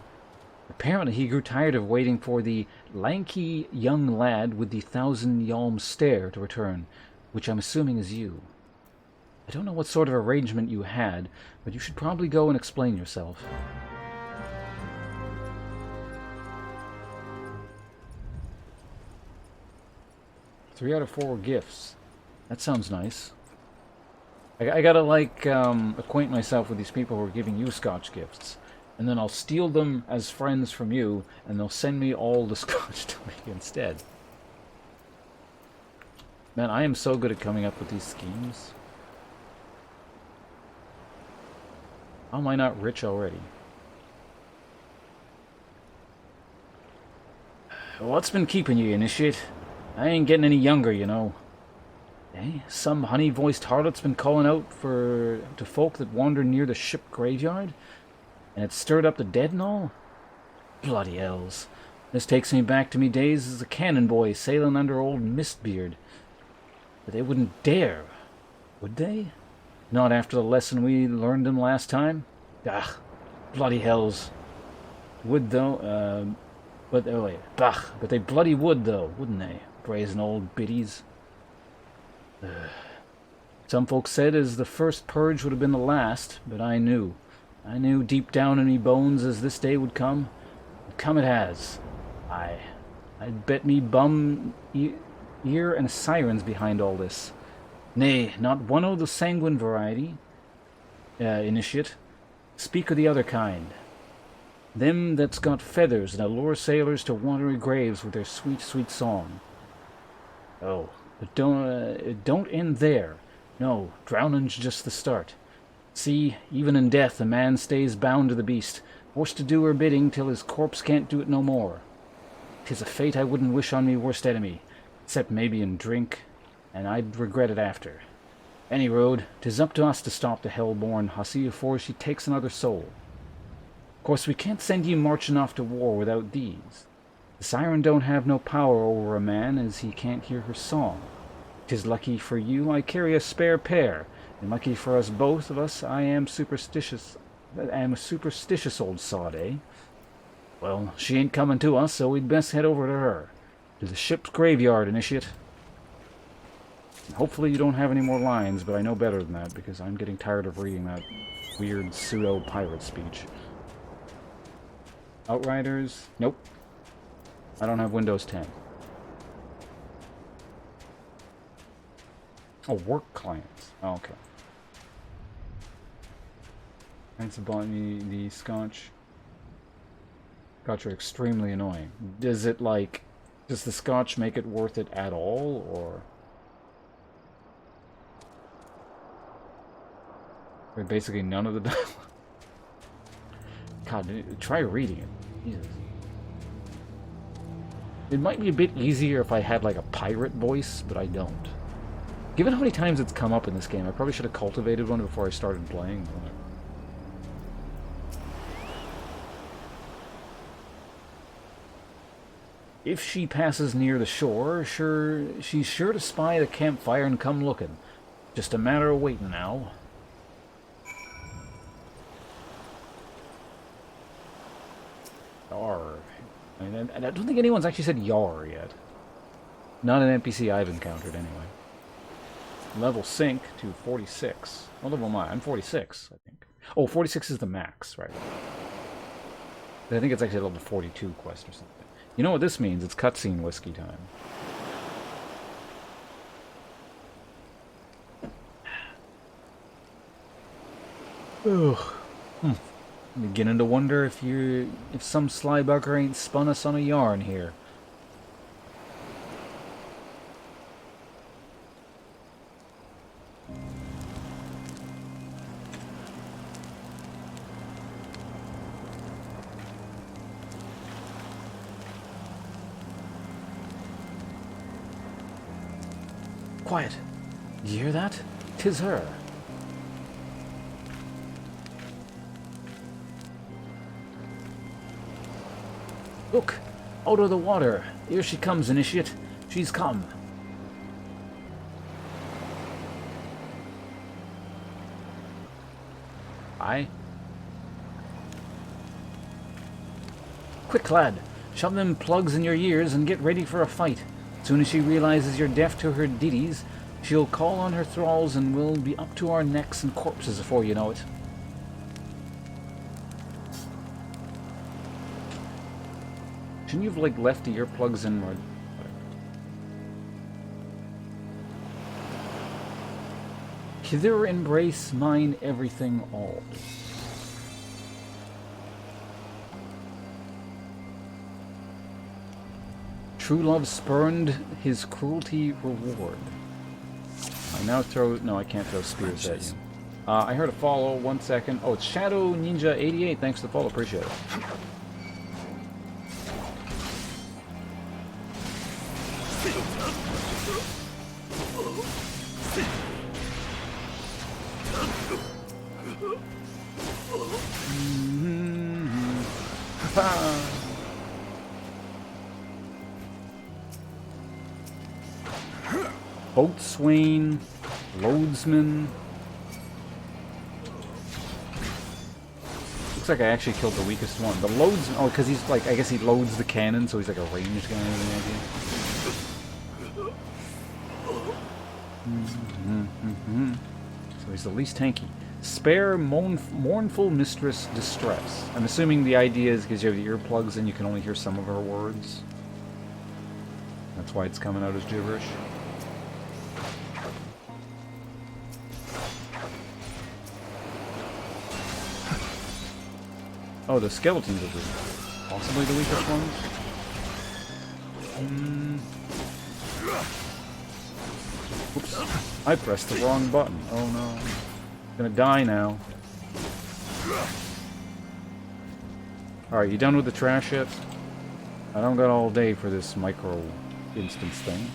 Apparently he grew tired of waiting for the lanky young lad with the 1,000-yalm stare to return, which I'm assuming is you. I don't know what sort of arrangement you had, but you should probably go and explain yourself. Three out of 4 gifts. That sounds nice. I gotta, like, acquaint myself with these people who are giving you Scotch gifts. And then I'll steal them as friends from you, and they'll send me all the Scotch to me instead. Man, I am so good at coming up with these schemes. How am I not rich already? What's been keeping you, Initiate? I ain't getting any younger, you know. Eh? Some honey-voiced harlot's been calling out to folk that wander near the ship graveyard? And it stirred up the dead and all? Bloody hells. This takes me back to me days as a cannon boy sailing under old Mistbeard. But they wouldn't dare, would they? Not after the lesson we learned them last time? Ugh, bloody hells. Would though, but they bloody would though, wouldn't they? Brazen old biddies. Some folks said as the first purge would have been the last, but I knew deep down in me bones as this day would come. And come it has. I'd bet me bum ear and sirens behind all this. Nay, not one o' the sanguine variety, Initiate. Speak of the other kind. Them that's got feathers and allure sailors to watery graves with their sweet, sweet song. Oh, but don't end there. No, drowning's just the start. See, even in death a man stays bound to the beast, forced to do her bidding till his corpse can't do it no more. 'Tis a fate I wouldn't wish on me worst enemy, except maybe in drink, and I'd regret it after. Any road, 'tis up to us to stop the hell-born hussy afore she takes another soul. Of course, we can't send ye marching off to war without these. The siren don't have no power over a man as he can't hear her song. 'Tis lucky for you I carry a spare pair, and lucky for us both of us I am a superstitious old sod, eh? Well, she ain't coming to us, so we'd best head over to her. To the ship's graveyard, Initiate. And hopefully you don't have any more lines, but I know better than that, because I'm getting tired of reading that weird pseudo-pirate speech. Outriders? Nope. I don't have Windows 10. Oh, work clients. Oh, okay. Clients have bought me the Scotch. Scotch are extremely annoying. Does it, like... Does the Scotch make it worth it at all, or... Or basically none of the dialogue? God, try reading it. Jesus. It might be a bit easier if I had, like, a pirate voice, but I don't. Given how many times it's come up in this game, I probably should have cultivated one before I started playing. If she passes near the shore, she's sure to spy the campfire and come looking. Just a matter of waiting now. Yar. I mean, I don't think anyone's actually said yar yet. Not an NPC I've encountered, anyway. Level sync to 46. What level am I? I'm 46, I think. Oh, 46 is the max, right? I think it's actually a level 42 quest or something. You know what this means? It's cutscene whiskey time. Ugh. I'm beginning to wonder if some sly bugger ain't spun us on a yarn here. Quiet. You hear that? 'Tis her. Look! Out of the water! Here she comes, Initiate! She's come! Aye? Quick, lad! Shove them plugs in your ears and get ready for a fight. Soon as she realizes you're deaf to her ditties, she'll call on her thralls and we'll be up to our necks in corpses before you know it. Shouldn't you have, like, left the earplugs in? Or... Hither embrace mine everything all. True love spurned, his cruelty reward. I now throw... No, I can't throw spears at you. I heard a follow. 1 second. Oh, it's Shadow Ninja 88. Thanks for the follow. Appreciate it. Boatswain, loadsman. Looks like I actually killed the weakest one. The loadsman. Oh, because he's like, I guess he loads the cannon, so he's like a ranged guy. So he's the least tanky. Spare mournful mistress distress. I'm assuming the idea is because you have the earplugs and you can only hear some of her words. That's why it's coming out as gibberish. Oh, the skeletons are possibly the weakest ones. Oops. I pressed the wrong button. Oh no. I'm gonna die now. Alright, you done with the trash yet? I don't got all day for this micro instance thing.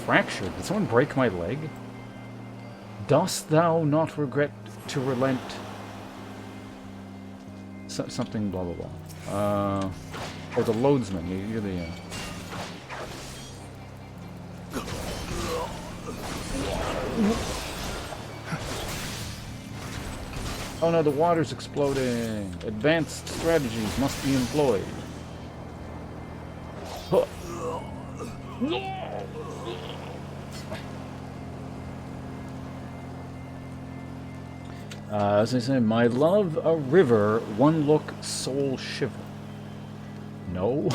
Fractured. Did someone break my leg? Dost thou not regret to relent? Something blah blah blah. Oh, the loadsman. You're the. Oh no, the water's exploding. Advanced strategies must be employed. Huh. As I say, my love, a river, one look, soul shiver. No?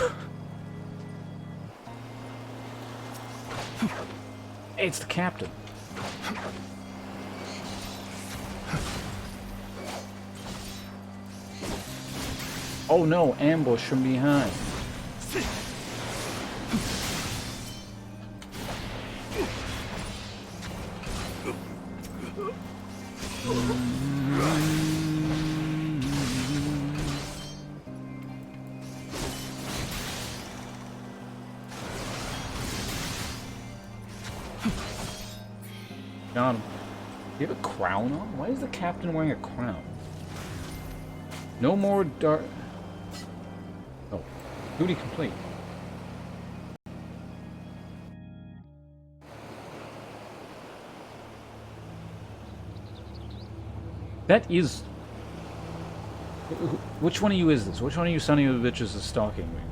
Hey, it's the captain. Oh no, ambush from behind. Got him. Do you have a crown on? Why is the captain wearing a crown? No more dark... Oh. Duty complete. That is... Which one of you is this? Which one of you son of a bitches is stalking me?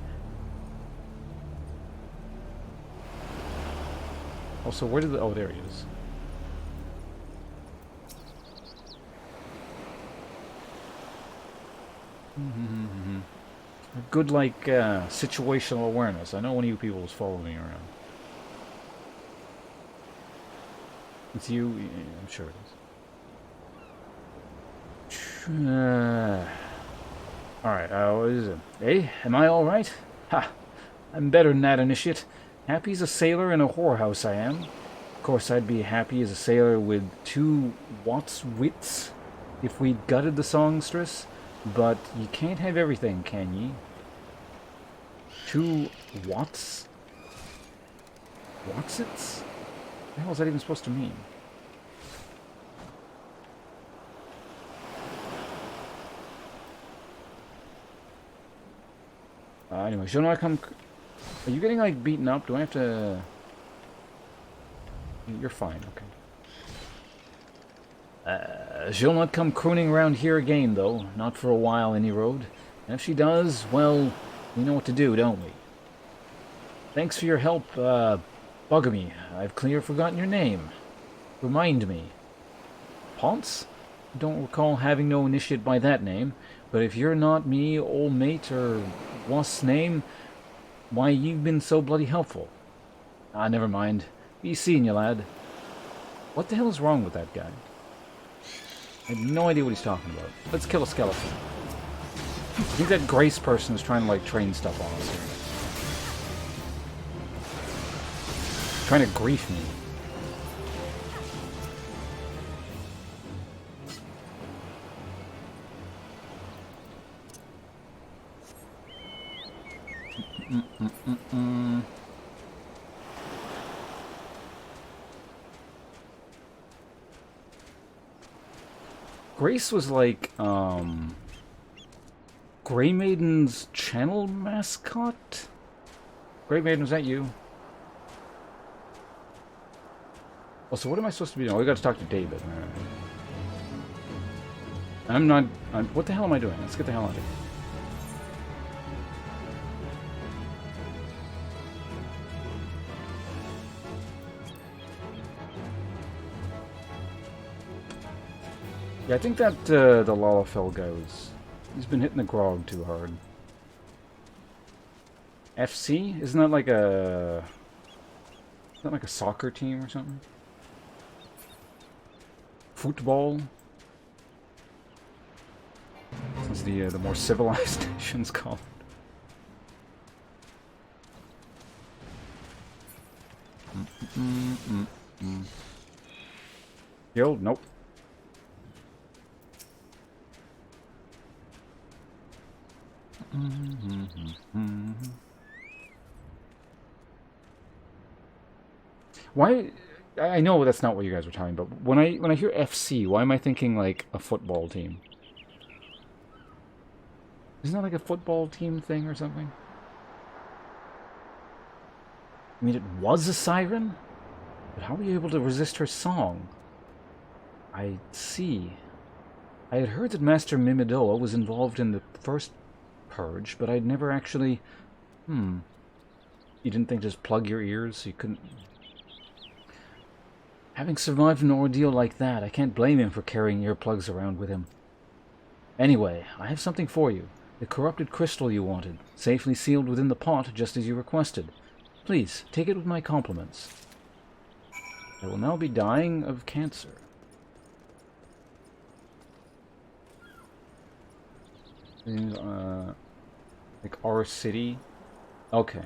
Also, where did the... Oh, there he is. Good, like, situational awareness. I know one of you people is following me around. It's you? Yeah, I'm sure it is. Alright, what is it? Hey, am I alright? Ha! I'm better than that, Initiate. Happy as a sailor in a whorehouse I am. Of course, I'd be happy as a sailor with 2 Watts wits if we'd gutted the songstress. But you can't have everything, can ye? 2 Watts? Watsits? What the hell is that even supposed to mean? Anyway, she'll not come... Are you getting, like, beaten up? Do I have to... You're fine, okay. She'll not come crooning around here again, though. Not for a while, any road. And if she does, well, we know what to do, don't we? Thanks for your help, Bugamy. I've clear forgotten your name. Remind me. Ponce? Don't recall having no initiate by that name, but if you're not me, old mate, or what's name, why, you've been so bloody helpful. Ah, never mind. Be seeing you, lad. What the hell is wrong with that guy? I have no idea what he's talking about. Let's kill a skeleton. I think that Grace person is trying to, like, train stuff on us here. Trying to grief me. Grace was like, Grey Maiden's channel mascot? Grey Maiden, was that you? Oh, so what am I supposed to be doing? Oh, we gotta talk to David. Alright. What the hell am I doing? Let's get the hell out of here. Yeah, I think that the Lalafell guy he's been hitting the grog too hard. FC? Isn't that like a soccer team or something? Football? As the more civilized nations call it. Guild? Nope. Why? I know that's not what you guys were talking about. When I hear FC, why am I thinking like a football team? Isn't that like a football team thing or something? I mean, it was a siren, but how were you able to resist her song? I see. I had heard that Master Mimidoa was involved in the first purge, but I'd never actually... You didn't think to just plug your ears so you couldn't... Having survived an ordeal like that, I can't blame him for carrying earplugs around with him. Anyway, I have something for you. The corrupted crystal you wanted, safely sealed within the pot just as you requested. Please, take it with my compliments. I will now be dying of cancer. Like our city? Okay.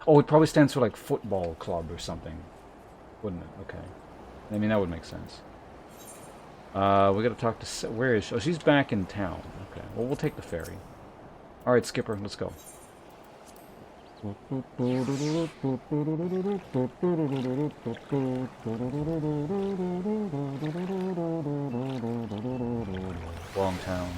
Oh, it probably stands for like football club or something. Wouldn't it? Okay. I mean, that would make sense. We gotta talk to... Where is she? Oh, she's back in town. Okay. Well, we'll take the ferry. Alright, Skipper, let's go. Wrong town.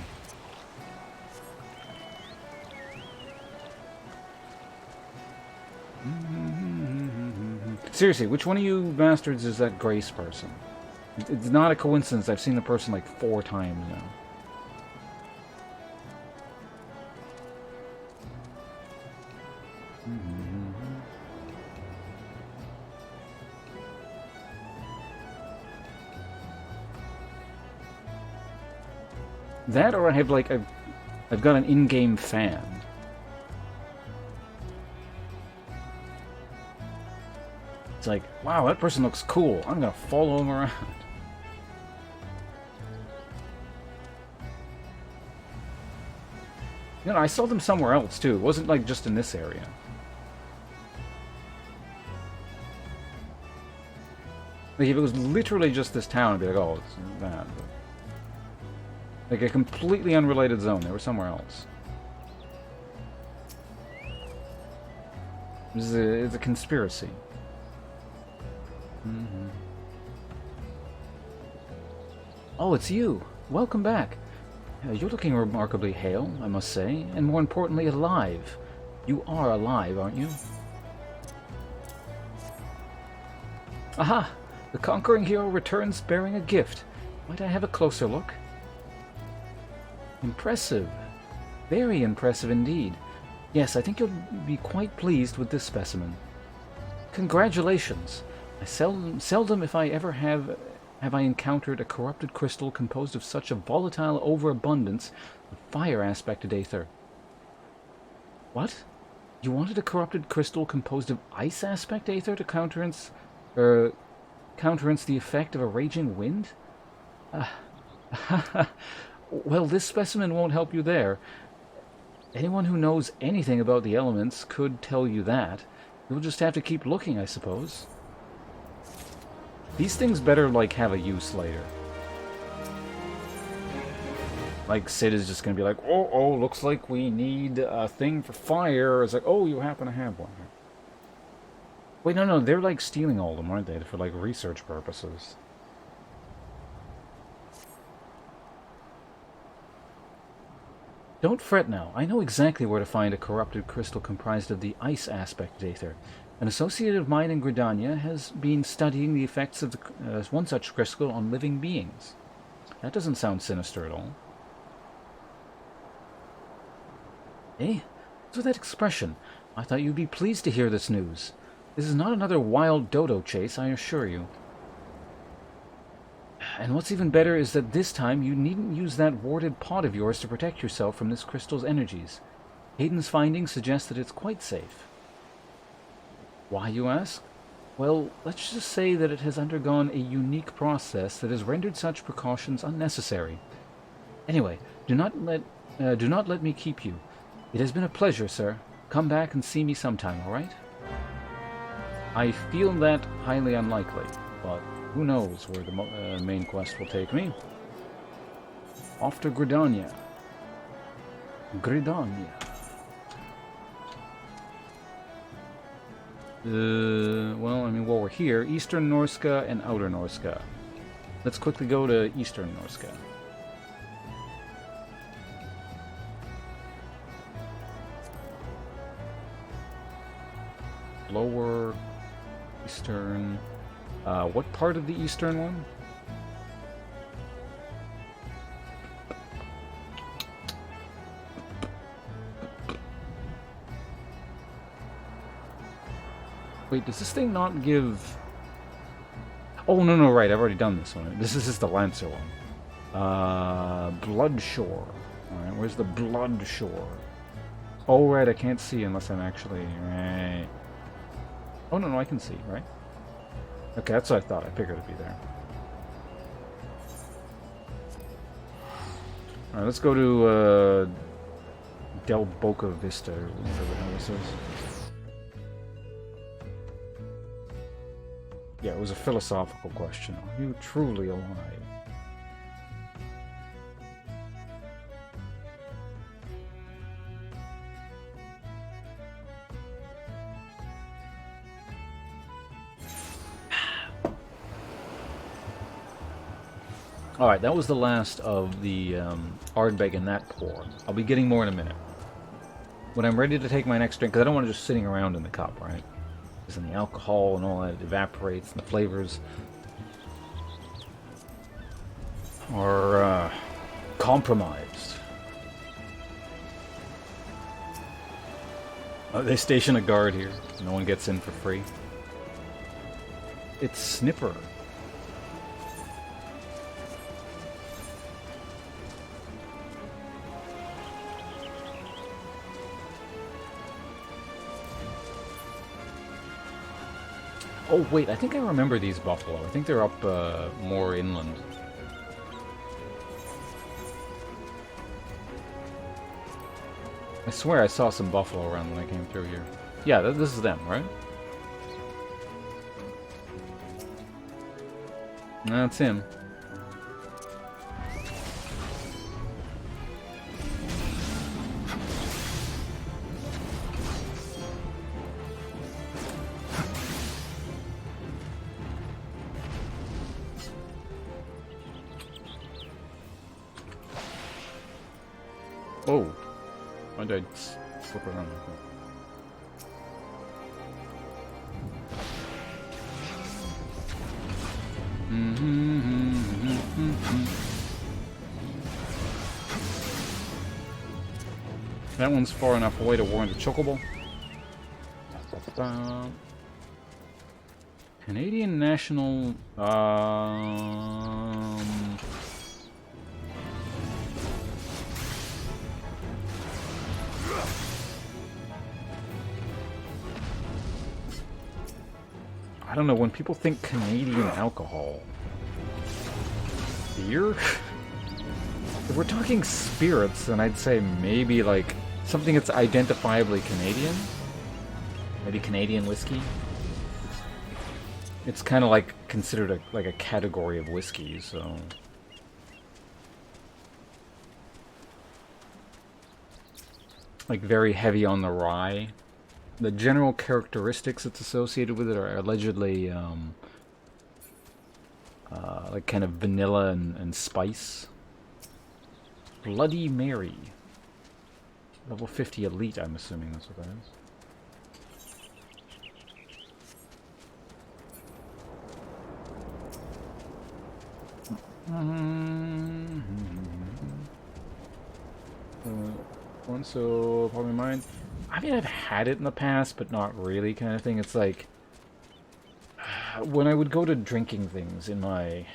Seriously, which one of you bastards is that Grace person? It's not a coincidence I've seen the person like 4 times now. That, or I have like I've got an in-game fan. It's like, wow, that person looks cool. I'm gonna follow him around. You know, I saw them somewhere else too. It wasn't like just in this area. Like if it was literally just this town, I'd be like, oh, it's bad. But like a completely unrelated zone. They were somewhere else. It's a conspiracy. Oh, it's you. Welcome back. You're looking remarkably hale, I must say, and more importantly, alive. You are alive, aren't you? Aha! The conquering hero returns bearing a gift. Might I have a closer look? Impressive. Very impressive indeed. Yes, I think you'll be quite pleased with this specimen. Congratulations. I seldom if I ever have I encountered a corrupted crystal composed of such a volatile overabundance of fire-aspected aether. What? You wanted a corrupted crystal composed of ice-aspect aether to countenance the effect of a raging wind? Well, this specimen won't help you there. Anyone who knows anything about the elements could tell you that. You'll just have to keep looking, I suppose. These things better, like, have a use later. Like, Sid is just gonna be like, oh, looks like we need a thing for fire. It's like, oh, you happen to have one. Wait, no, they're, like, stealing all of them, aren't they? For, like, research purposes. Don't fret now. I know exactly where to find a corrupted crystal comprised of the ice aspect aether. An associate of mine in Gridania has been studying the effects of one such crystal on living beings. That doesn't sound sinister at all. Eh? What's with that expression? I thought you'd be pleased to hear this news. This is not another wild dodo chase, I assure you. And what's even better is that this time you needn't use that warded pot of yours to protect yourself from this crystal's energies. Hayden's findings suggest that it's quite safe. Why, you ask? Well, let's just say that it has undergone a unique process that has rendered such precautions unnecessary. Anyway, do not let me keep you. It has been a pleasure, sir. Come back and see me sometime, all right? I feel that highly unlikely, but who knows where the main quest will take me. Off to Gridania. Well, I mean, while we're here, Eastern Norska and Outer Norska. Let's quickly go to Eastern Norska. Lower Eastern. What part of the Eastern one? Wait, does this thing not give... Oh, no, right, I've already done this one. This is just the Lancer one. Bloodshore. Alright, where's the Bloodshore? Oh, right, I can't see unless I'm actually... Right. Oh, no, I can see, right? Okay, that's what I thought. I figured it'd be there. Alright, let's go to, Del Boca Vista, or whatever the hell this is. Yeah, it was a philosophical question. Are you truly alive? Alright, that was the last of the Ardbeg and that pour. I'll be getting more in a minute. When I'm ready to take my next drink, because I don't want to just sitting around in the cup, right? Because then the alcohol and all that evaporates, and the flavors are compromised. They station a guard here. No one gets in for free. It's Snipper. Oh, wait, I think I remember these buffalo. I think they're up more inland. I swear I saw some buffalo around when I came through here. Yeah, this is them, right? That's him. Oh, why did I slip around like that? That one's far enough away to warrant a chocobo. Canadian National. I don't know, when people think Canadian alcohol. Beer? If we're talking spirits, then I'd say maybe like something that's identifiably Canadian. Maybe Canadian whiskey. It's kind of like considered like a category of whiskey, so. Like very heavy on the rye. The general characteristics that's associated with it are allegedly like kind of vanilla and spice. Bloody Mary. Level 50 elite, I'm assuming that's what that is. One, so probably mine. I mean, I've had it in the past, but not really, kind of thing. It's like when I would go to drinking things in my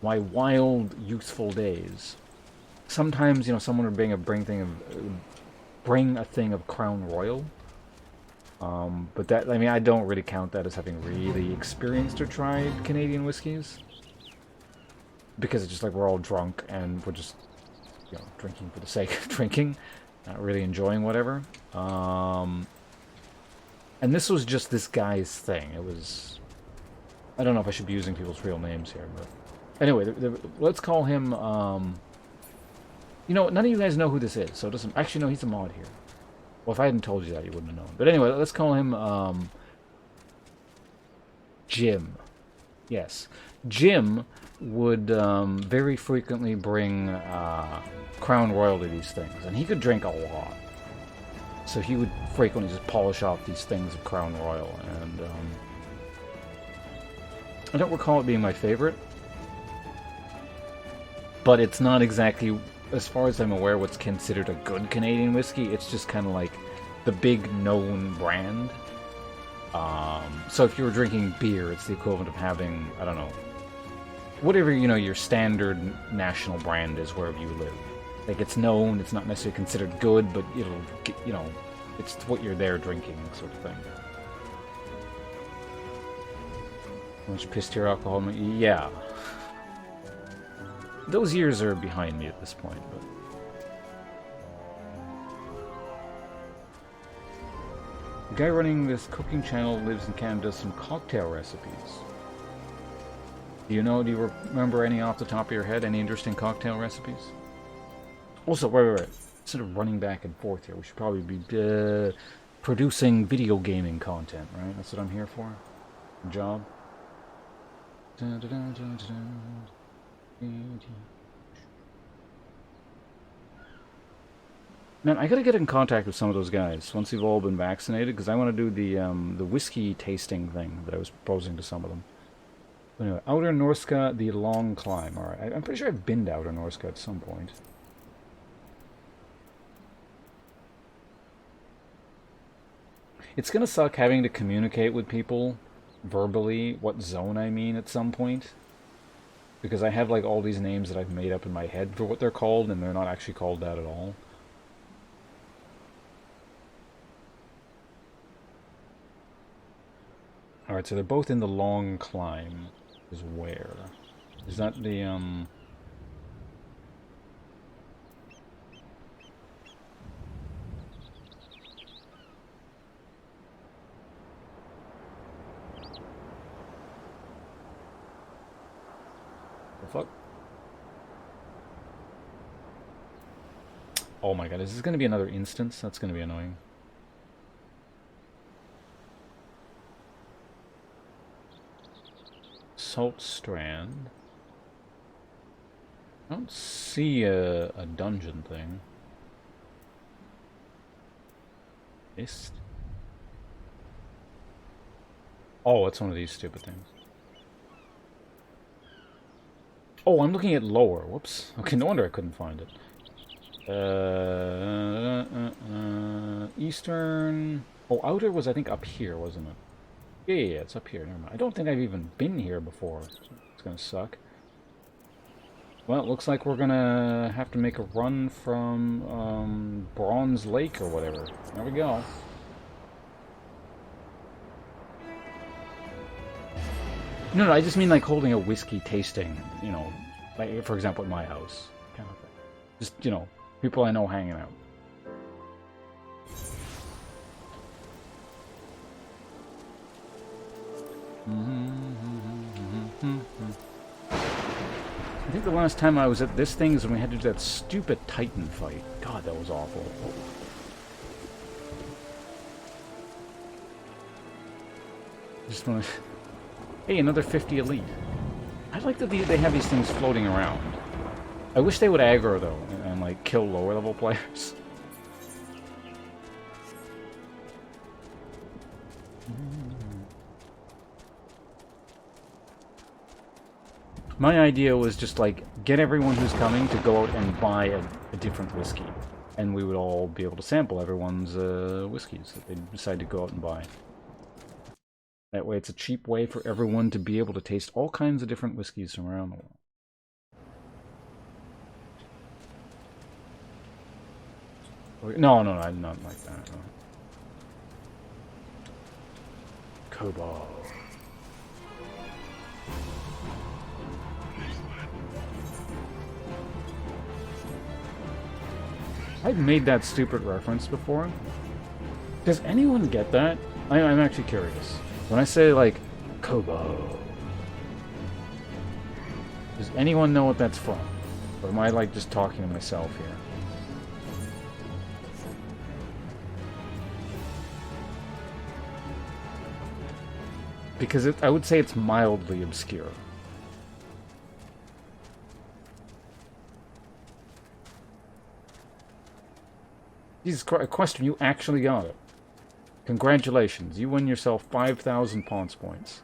my wild, youthful days. Sometimes, you know, someone would bring a thing of Crown Royal. But that, I mean, I don't really count that as having really experienced or tried Canadian whiskeys. Because it's just like we're all drunk and we're just, you know, drinking for the sake of drinking. Not really enjoying whatever. And this was just this guy's thing. It was... I don't know if I should be using people's real names here, but... Anyway, let's call him, You know, none of you guys know who this is, so it doesn't... Actually, no, he's a mod here. Well, if I hadn't told you that, you wouldn't have known. But anyway, let's call him, Jim. Yes. Jim would very frequently bring Crown Royal to these things, and he could drink a lot. So he would frequently just polish off these things of Crown Royal, and I don't recall it being my favorite, but it's not exactly, as far as I'm aware, what's considered a good Canadian whiskey. It's just kind of like the big known brand. So if you were drinking beer, it's the equivalent of having, I don't know, whatever, you know, your standard national brand is wherever you live. Like, it's known, it's not necessarily considered good, but it'll get, you know, it's what you're there drinking, sort of thing. How much piss to your alcohol? Yeah. Those years are behind me at this point, but... The guy running this cooking channel lives in Canada, does some cocktail recipes. Do you remember any off the top of your head? Any interesting cocktail recipes? Also, wait. Instead of running back and forth here, we should probably be producing video gaming content, right? That's what I'm here for. Job. Man, I gotta get in contact with some of those guys once you've all been vaccinated, because I want to do the whiskey tasting thing that I was proposing to some of them. Anyway, Outer Norska, the long climb. Alright, I'm pretty sure I've been to Outer Norska at some point. It's gonna suck having to communicate with people verbally what zone I mean at some point. Because I have like all these names that I've made up in my head for what they're called, and they're not actually called that at all. Alright, so they're both in the long climb. Is where? Is that the, the fuck? Oh my god, is this gonna be another instance? That's gonna be annoying. Salt Strand. I don't see a dungeon thing. Mist? Oh, it's one of these stupid things. Oh, I'm looking at lower. Whoops. Okay, no wonder I couldn't find it. Eastern... Oh, outer was, I think, up here, wasn't it? Yeah, it's up here. Never mind. I don't think I've even been here before. It's gonna suck. Well, it looks like we're gonna have to make a run from, Bronze Lake or whatever. There we go. No, I just mean like holding a whiskey tasting, you know, like, for example, at my house, kind of thing. Just, you know, people I know hanging out. I think the last time I was at this thing is when we had to do that stupid Titan fight. God, that was awful. Just want to... Hey, another 50 elite. I like that they have these things floating around. I wish they would aggro, though, and like, kill lower-level players. My idea was just, like, get everyone who's coming to go out and buy a different whiskey. And we would all be able to sample everyone's whiskeys that they decide to go out and buy. That way it's a cheap way for everyone to be able to taste all kinds of different whiskeys from around the world. No, not like that. No. Cobalt. I've made that stupid reference before. Does anyone get that? I'm actually curious. When I say, like, Kobo, does anyone know what that's from? Or am I, like, just talking to myself here? Because I would say it's mildly obscure. Jesus Christ, Equestrian, you actually got it. Congratulations, you win yourself 5,000 Ponce points.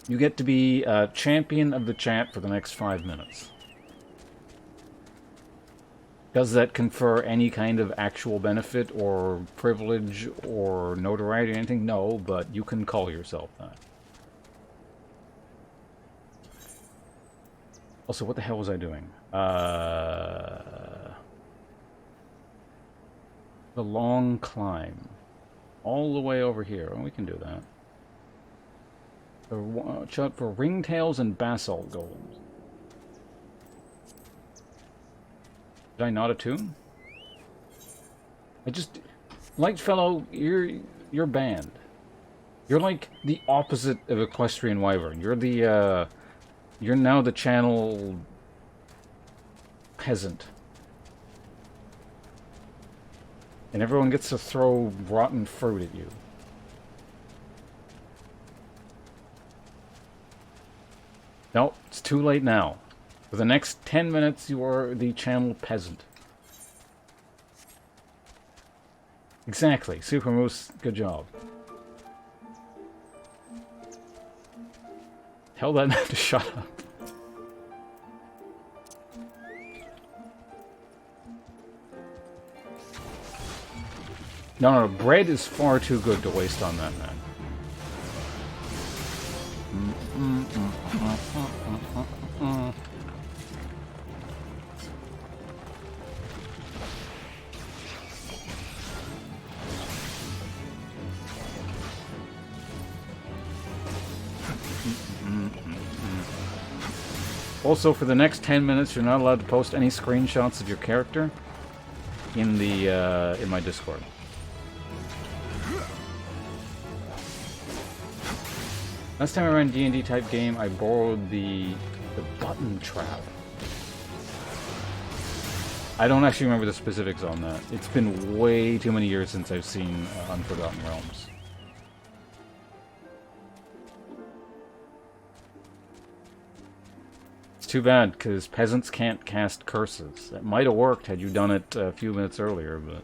You get to be champion of the chat for the next 5 minutes. Does that confer any kind of actual benefit or privilege or notoriety or anything? No, but you can call yourself that. Also, what the hell was I doing? The long climb. All the way over here. Oh, we can do that. Watch out for ringtails and basalt gold. Did I not attune? I just... Light fellow, you're banned. You're like the opposite of Equestrian Wyvern. You're the, you're now the channel peasant. And everyone gets to throw rotten fruit at you. No, it's too late now. For the next 10 minutes, you are the channel peasant. Exactly. Super Moose, good job. Tell that man to shut up. No, bread is far too good to waste on that man. Also, for the next 10 minutes, you're not allowed to post any screenshots of your character in the in my Discord. Last time I ran D&D type game, I borrowed the button trap. I don't actually remember the specifics on that. It's been way too many years since I've seen Unforgotten Realms. It's too bad, because peasants can't cast curses. That might have worked had you done it a few minutes earlier, but...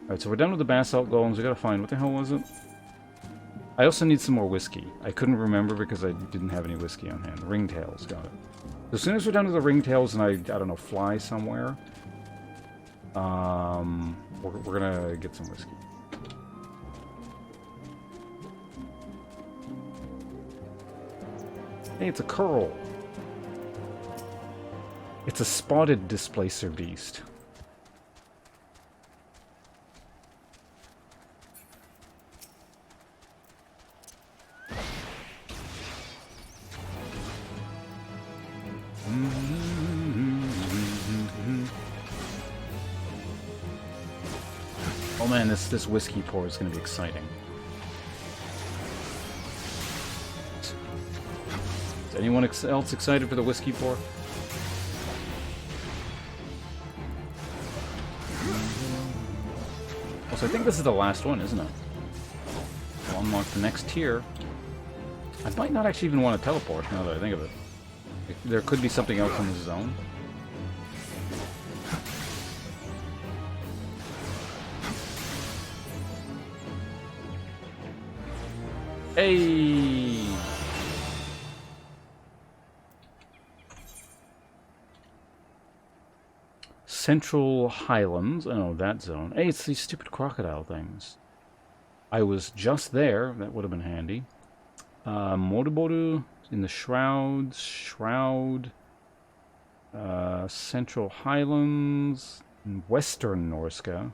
Alright, so we're done with the basalt golems. We gotta find... What the hell was it? I also need some more whiskey. I couldn't remember because I didn't have any whiskey on hand. Ringtails, got it. So as soon as we're done with the ringtails and I don't know, fly somewhere, we're gonna get some whiskey. Hey, it's a curl. It's a spotted displacer beast. Oh man, this whiskey pour is going to be exciting. Is anyone else excited for the whiskey pour? Also, I think this is the last one, isn't it? We'll unlock the next tier. I might not actually even want to teleport now that I think of it. There could be something else in this zone. Hey! Central Highlands. Oh, that zone. Hey, it's these stupid crocodile things. I was just there. That would have been handy. Motoboru in the Shrouds. Shroud. Central Highlands. Western Norska.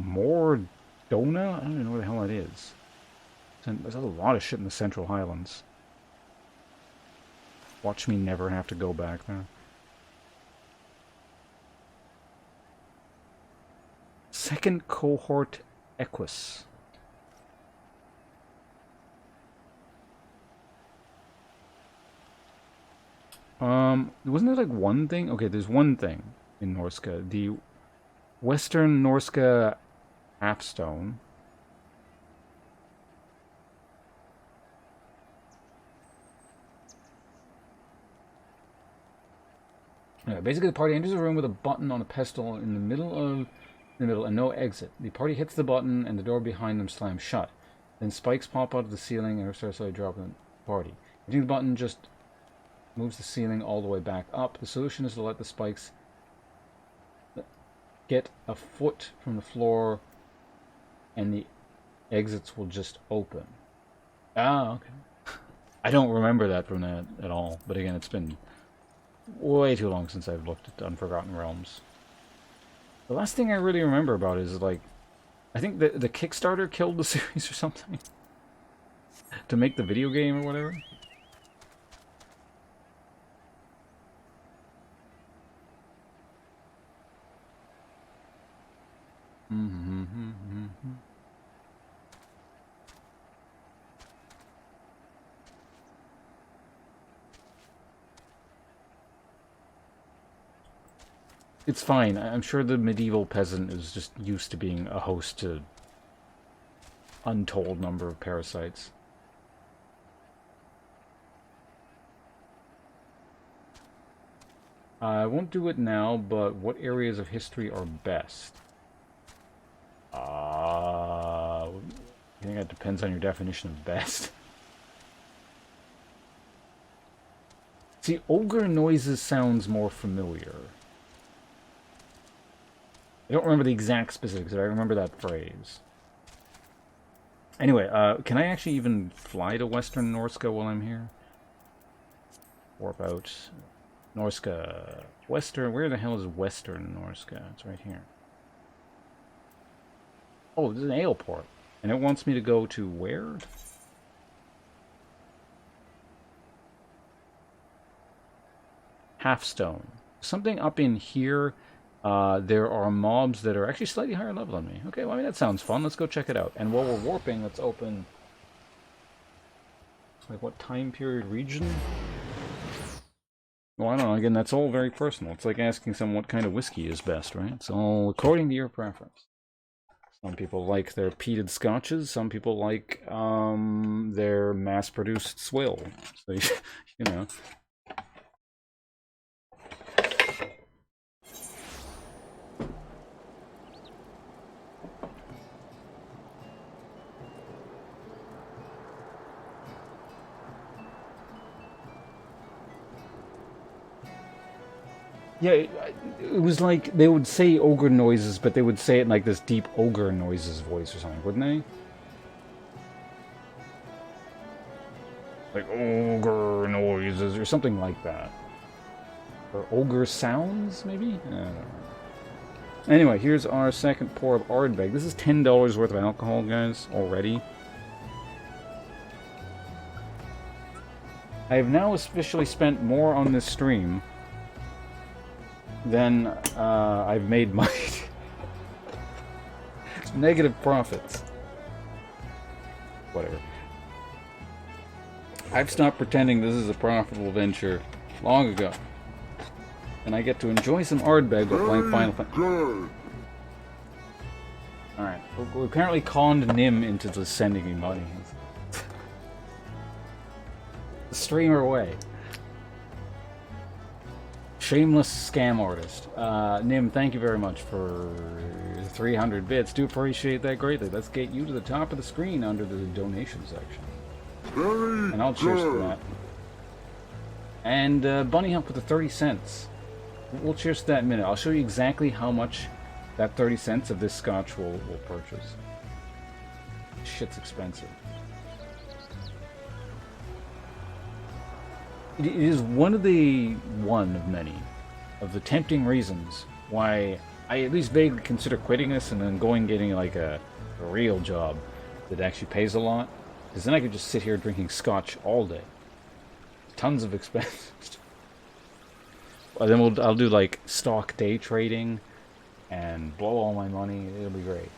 Mordona? I don't even know where the hell that is. There's a lot of shit in the Central Highlands. Watch me never have to go back there. Second cohort Equus. Wasn't there like one thing? Okay, there's one thing in Norska. The Western Norska Halfstone. Basically, the party enters a room with a button on a pedestal in the middle and no exit. The party hits the button and the door behind them slams shut. Then spikes pop out of the ceiling and start slowly dropping the party. Hitting the button just moves the ceiling all the way back up. The solution is to let the spikes get a foot from the floor and the exits will just open. Ah, okay. I don't remember that from that at all. But again, it's been way too long since I've looked at Unforgotten Realms. The last thing I really remember about it is, like, I think the Kickstarter killed the series or something. To make the video game or whatever. It's fine. I'm sure the medieval peasant is just used to being a host to untold number of parasites. I won't do it now, but what areas of history are best? I think that depends on your definition of best. See, ogre noises sounds more familiar. I don't remember the exact specifics, but I remember that phrase. Anyway, can I actually even fly to Western Norska while I'm here? Warp out. Norska. Western. Where the hell is Western Norska? It's right here. Oh, this is an ale port. And it wants me to go to where? Halfstone. Something up in here. There are mobs that are actually slightly higher level than me. Okay, well, I mean, that sounds fun. Let's go check it out. And while we're warping, let's open... Like, what time period region? Well, I don't know. Again, that's all very personal. It's like asking someone what kind of whiskey is best, right? It's all according to your preference. Some people like their peated scotches. Some people like their mass-produced swill. So, you know... Yeah, it was like they would say ogre noises, but they would say it in like this deep ogre noises voice or something, wouldn't they? Like ogre noises or something like that. Or ogre sounds, maybe? I don't know. Anyway, here's our second pour of Ardbeg. This is $10 worth of alcohol, guys, already. I have now officially spent more on this stream than I've made money. It's negative profits. Whatever. I've stopped pretending this is a profitable venture long ago. And I get to enjoy some Ardbeg while playing Final Fantasy. Alright, we apparently conned Nim into sending me money. The streamer way. Shameless scam artist. Nim, thank you very much for 300 bits. Do appreciate that greatly. Let's get you to the top of the screen under the donation section. And I'll cheers to that. And Bunny Hump with the 30 cents. We'll cheers to that in a minute. I'll show you exactly how much that 30 cents of this scotch will purchase. Shit's expensive. It is one of many of the tempting reasons why I at least vaguely consider quitting this and then going getting like a real job that actually pays a lot. Because then I could just sit here drinking scotch all day. Tons of expenses. Then I'll do like stock day trading and blow all my money. It'll be great.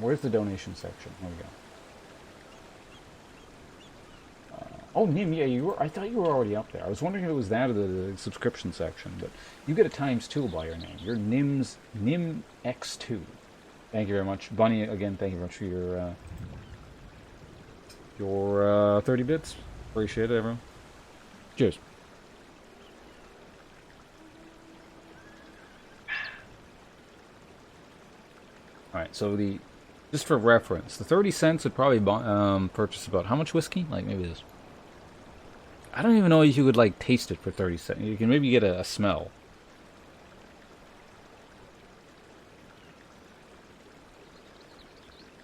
Where's the donation section? There we go. Oh, Nim, yeah, I thought you were already up there. I was wondering if it was that or the subscription section, but you get a ×2 by your name. You're Nim X2. Thank you very much, Bunny. Again, thank you very much for your 30 bits. Appreciate it, everyone. Cheers. Alright, so just for reference, the 30 cents would probably purchase about how much whiskey? Like maybe this. I don't even know if you could like taste it for 30 cents. You can maybe get a smell.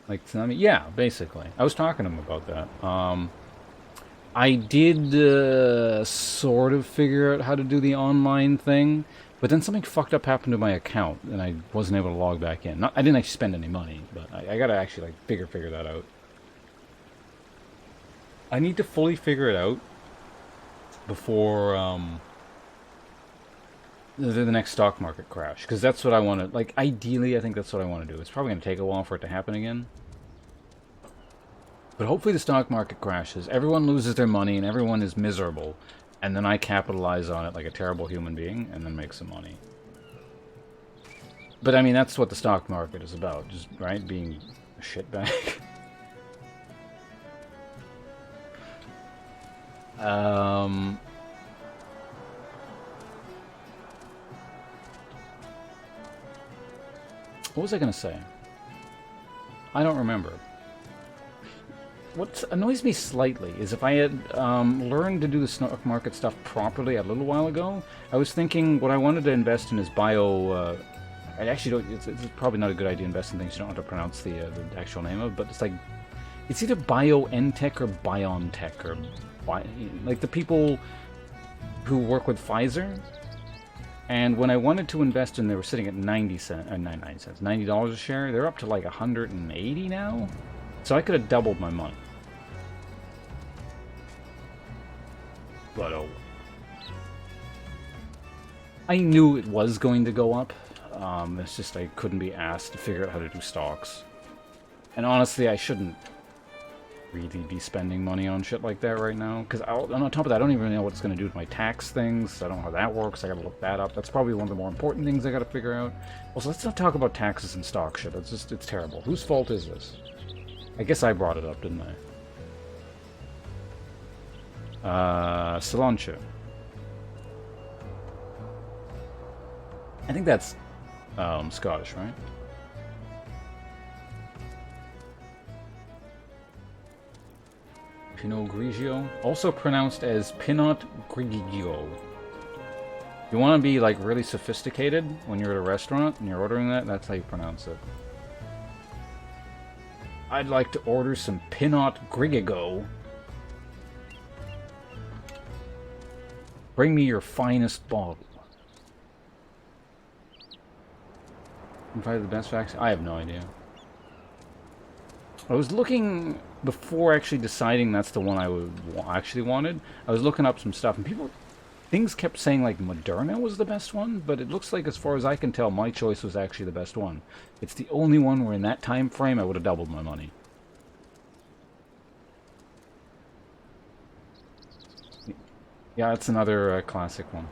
Like tsunami? Yeah, basically. I was talking to him about that. I did sort of figure out how to do the online thing, but then something fucked up happened to my account, and I wasn't able to log back in. I didn't actually spend any money, but I gotta actually like figure that out. I need to fully figure it out before the next stock market crash, because that's what I want to, like, ideally I think that's what I want to do. It's probably going to take a while for it to happen again. But hopefully the stock market crashes, everyone loses their money and everyone is miserable, and then I capitalize on it like a terrible human being and then make some money. But I mean, that's what the stock market is about, just, right, being a shitbag. What was I going to say? I don't remember. What annoys me slightly is if I had learned to do the stock market stuff properly a little while ago, I was thinking what I wanted to invest in is bio... I actually don't... It's probably not a good idea to invest in things you don't have to pronounce the actual name of, but it's like... It's either BioNTech or BioNTech or... like the people who work with Pfizer. And when I wanted to invest in, they were sitting at 90 cents, $90 a share. They're up to like 180 now. So I could have doubled my money. But oh. I knew it was going to go up. It's just I couldn't be asked to figure out how to do stocks. And honestly, I shouldn't really be spending money on shit like that right now, because on top of that, I don't even know what it's going to do with my tax things. I don't know how that works. I gotta look that up. That's probably one of the more important things I gotta figure out. Also, let's not talk about taxes and stock shit. It's terrible. Whose fault is this? I guess I brought it up, didn't I? Cilantro. I think that's Scottish, right? Pinot Grigio, also pronounced as Pinot Grigio. You want to be like really sophisticated when you're at a restaurant and you're ordering that. That's how you pronounce it. I'd like to order some Pinot Grigio. Bring me your finest bottle. Probably the best vaccine? I have no idea. I was looking before actually deciding that's the one I actually wanted. I was looking up some stuff, and things kept saying like Moderna was the best one, but it looks like, as far as I can tell, my choice was actually the best one. It's the only one where in that time frame I would have doubled my money. Yeah, it's another classic one.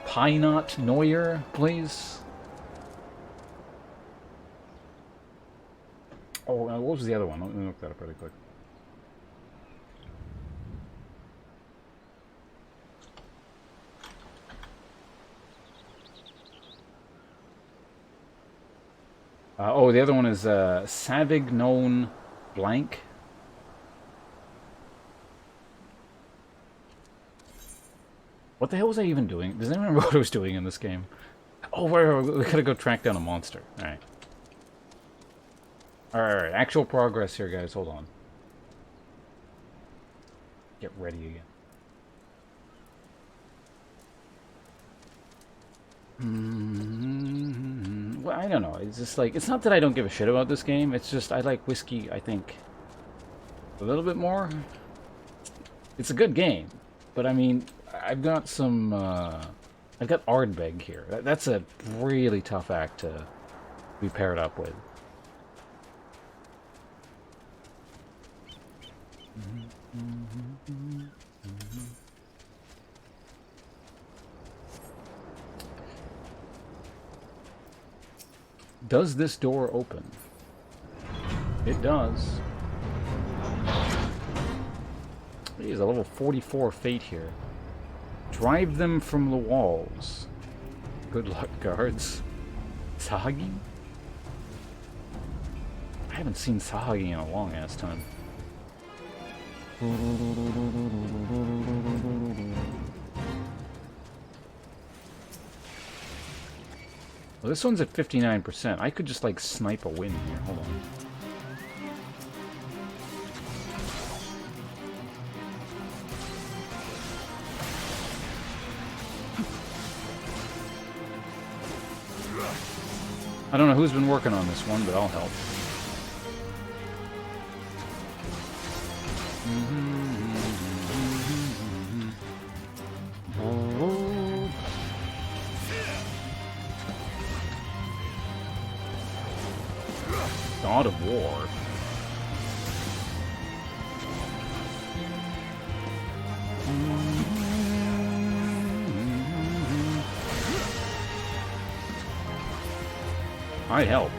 Pinot Neuer, please. Oh, what was the other one? Let me look that up really quick. Oh, the other one is Savignon Blanc. What the hell was I even doing? Does anyone remember what I was doing in this game? Oh, we gotta go track down a monster. Alright. Alright, actual progress here, guys. Hold on. Get ready again. Well, I don't know. It's just like, it's not that I don't give a shit about this game. It's just I like whiskey, I think, a little bit more. It's a good game. But I mean, I've got some, I've got Ardbeg here. That's a really tough act to be paired up with. Does this door open? It does. There's a level 44 fate here. Drive them from the walls. Good luck, guards. Sahagi? I haven't seen Sahagi in a long ass time. Well, this one's at 59%. I could just like snipe a win here. Hold on. I don't know who's been working on this one, but I'll help. God of War. I helped.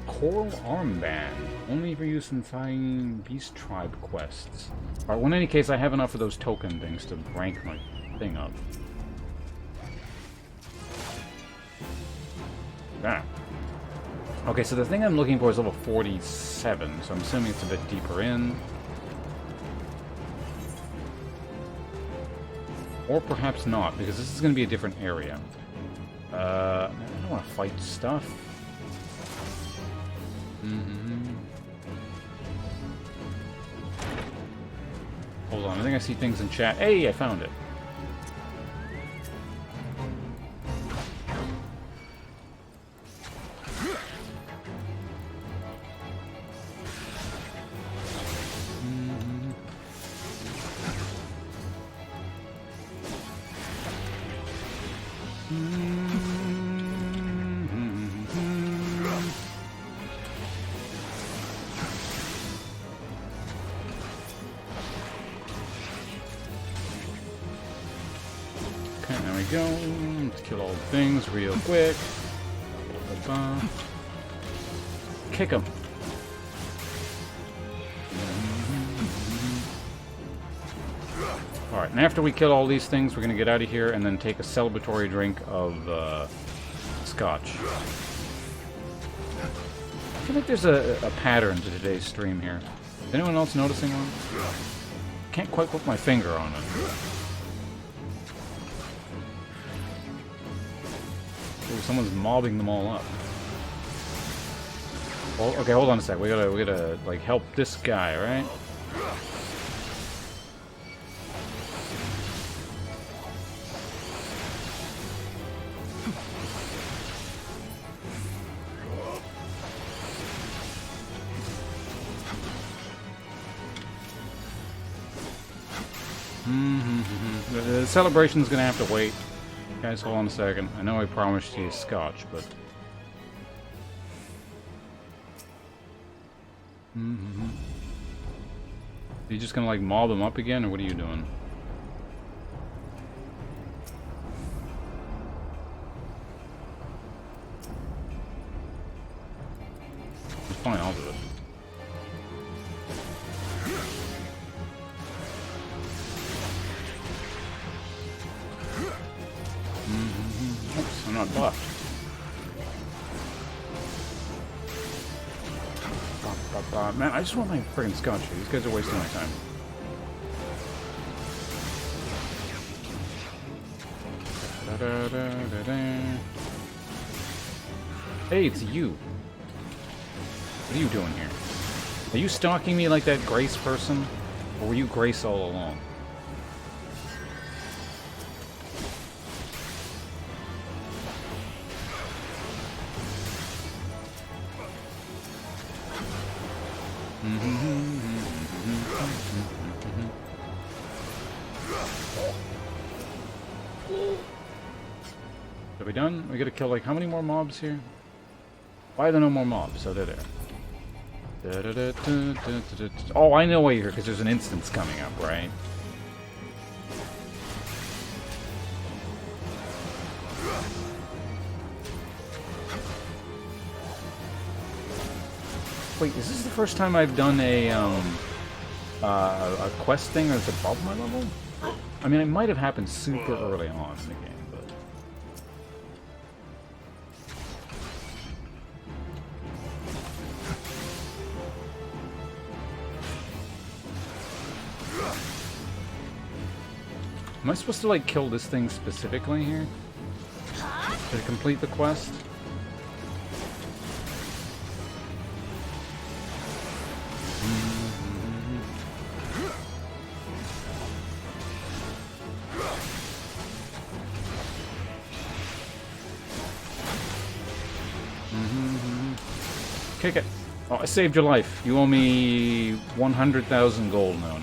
Coral Armband. Only for use in fighting Beast Tribe quests. Alright, well in any case, I have enough of those token things to rank my thing up. Ah. Okay, so the thing I'm looking for is level 47, so I'm assuming it's a bit deeper in. Or perhaps not, because this is going to be a different area. I don't want to fight stuff. Hold on, I think I see things in chat. Hey, I found it. Real quick. Kick him. Alright, and after we kill all these things, we're going to get out of here and then take a celebratory drink of scotch. feel like there's a pattern to today's stream here. Is anyone else noticing one? Can't quite put my finger on it. Ooh, someone's mobbing them all up. Well, okay, hold on a sec. We gotta like help this guy, right? The celebration's gonna have to wait. Guys, hold on a second. I know I promised you scotch, but... Are you just gonna, like, mob them up again, or what are you doing? It's fine, I'll do it. Oops, I'm not buffed. Man, I just want my friggin' scotch here. These guys are wasting my time. Hey, it's you. What are you doing here? Are you stalking me like that Grace person? Or were you Grace all along? Are we done? We gotta kill, like, how many more mobs here? Why are there no more mobs? Oh, they're there. Oh, I know why you're here, because there's an instance coming up, right? Wait, is this the first time I've done a quest thing that's above my level? I mean, it might have happened super early on in the game, but... Am I supposed to, like, kill this thing specifically here? To complete the quest? Kick it. Oh, I saved your life. You owe me 100,000 gold now.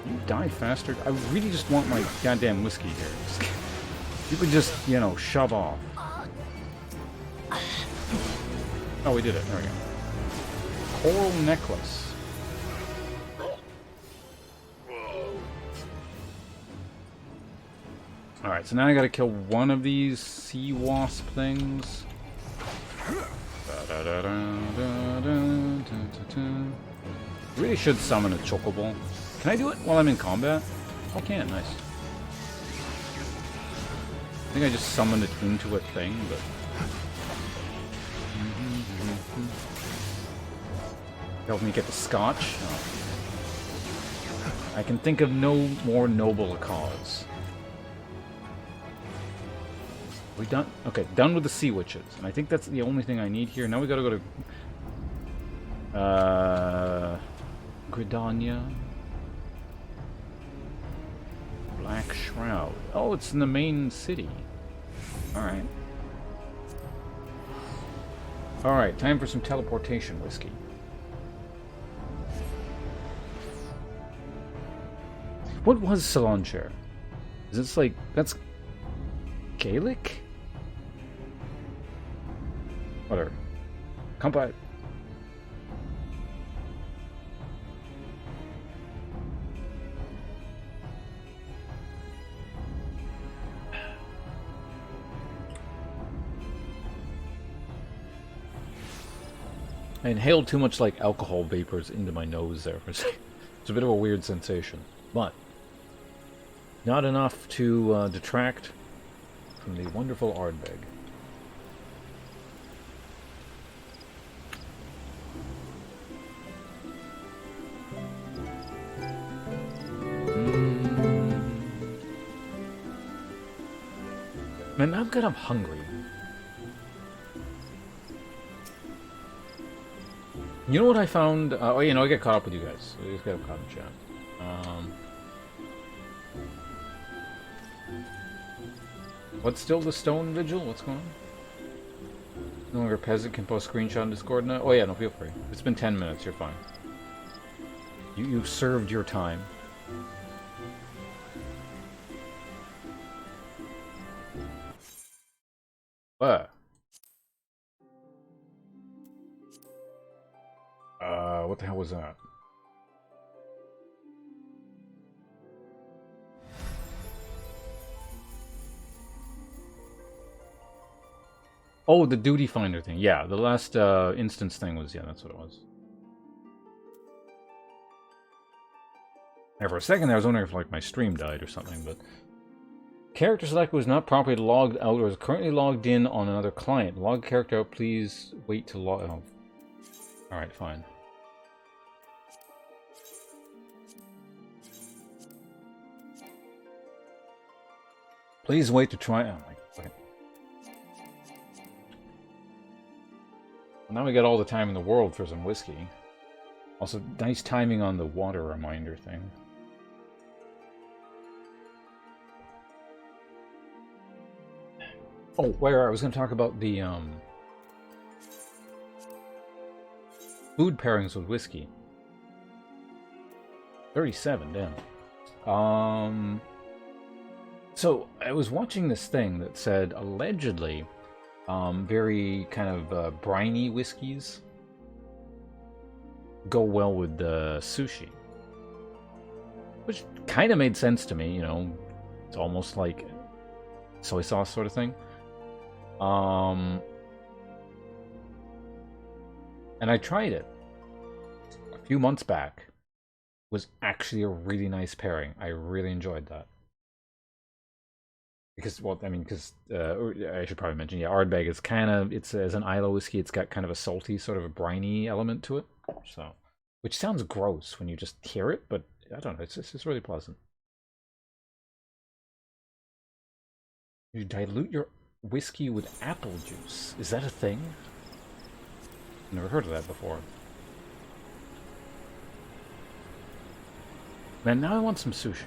You die faster. I really just want my goddamn whiskey here. You could just, you know, shove off. Oh, we did it. There we go. Coral necklace. Alright, so now I gotta kill one of these sea wasp things. Really should summon a chocobo. Can I do it while I'm in combat? Oh, I can. Nice. I think I just summoned it into a thing, but... Help me get the scotch? Oh. I can think of no more noble a cause. We done? Okay, done with the sea witches. And I think that's the only thing I need here. Now we gotta go to... Gridania. Black Shroud. Oh, it's in the main city. Alright. Alright, time for some teleportation whiskey. What was Saloncher? Is this like... That's... Gaelic? Whatever. Combat. I inhaled too much, like, alcohol vapors into my nose there for a second. It's a bit of a weird sensation. But not enough to detract from the wonderful Ardbeg. Man, I'm kind of hungry. You know what I found? Oh, you know, I get caught up with you guys. I just got caught in chat. What's still the stone vigil? What's going on? No longer peasant can post screenshot on Discord now? Oh yeah, no, feel free. It's been 10 minutes, you're fine. You've served your time. What the hell was that? Oh, the duty finder thing. Yeah, the last instance thing was, yeah, that's what it was. And for a second there, I was wondering if, like, my stream died or something, but... Character select was not properly logged out or is currently logged in on another client. Log character out, please wait to log... Oh. Alright, fine. Please wait to try... Oh my god. Well, now we got all the time in the world for some whiskey. Also, nice timing on the water reminder thing. Oh, where I was going to talk about the food pairings with whiskey. 37, damn. So I was watching this thing that said allegedly, very kind of briny whiskeys go well with the sushi, which kind of made sense to me. You know, it's almost like soy sauce sort of thing. And I tried it a few months back. It was actually a really nice pairing. I really enjoyed that. Because, well, I mean, because I should probably mention, yeah, Ardbeg is kind of, it's as an Isla whiskey, it's got kind of a salty, sort of a briny element to it. So, which sounds gross when you just hear it, but I don't know, it's just really pleasant. You dilute your whiskey with apple juice. Is that a thing? Never heard of that before. Man, now I want some sushi.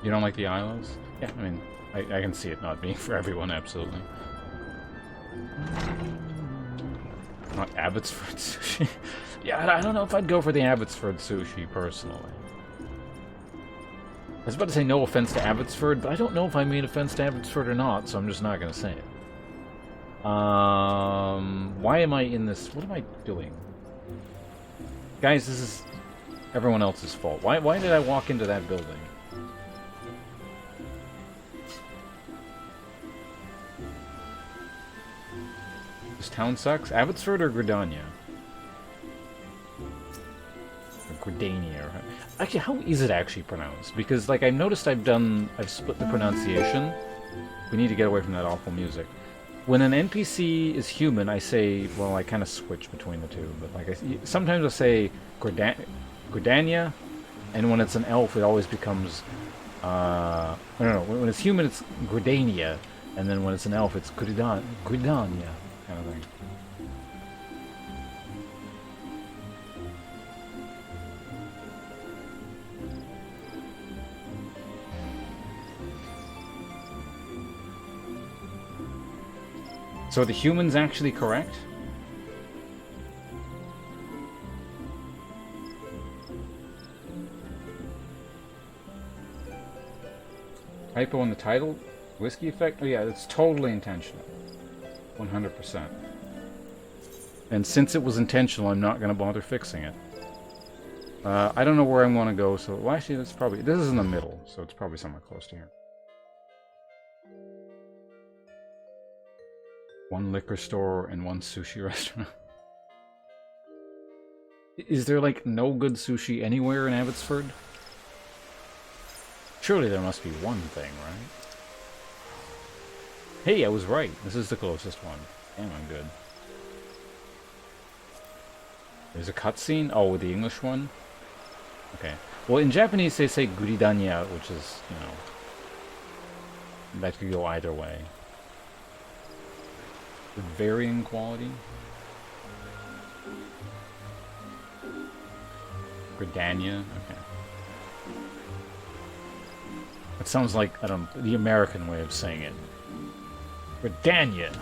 You don't like the Islas? Yeah, I mean, I can see it not being for everyone, absolutely. Not Abbotsford sushi? Yeah, I don't know if I'd go for the Abbotsford sushi, personally. I was about to say no offense to Abbotsford, but I don't know if I mean offense to Abbotsford or not, so I'm just not going to say it. Why am I in this? What am I doing? Guys, this is everyone else's fault. Why did I walk into that building? This town sucks? Abbotsford or Gridania? Or Gridania. Actually, how is it actually pronounced? Because, like, I noticed I've split the pronunciation. We need to get away from that awful music. When an NPC is human, I say, well, I kind of switch between the two. But, like, sometimes I say Gridania, and when it's an elf, it always becomes, no, when it's human, it's Gridania, and then when it's an elf, it's Gridania, kind of thing. So are the humans actually correct? Typo in the title? Whiskey effect? Oh yeah, it's totally intentional. 100%. And since it was intentional, I'm not going to bother fixing it. I don't know where I want to go, so... Well, actually, this is in the middle, so it's probably somewhere close to here. One liquor store and one sushi restaurant. Is there, like, no good sushi anywhere in Abbotsford? Surely there must be one thing, right? Hey, I was right. This is the closest one. Damn, I'm good. There's a cutscene? Oh, with the English one? Okay. Well, in Japanese they say guridanya, which is, you know... That could go either way. With varying quality. Gridania? Okay. It sounds like, I don't know, the American way of saying it. Gridania.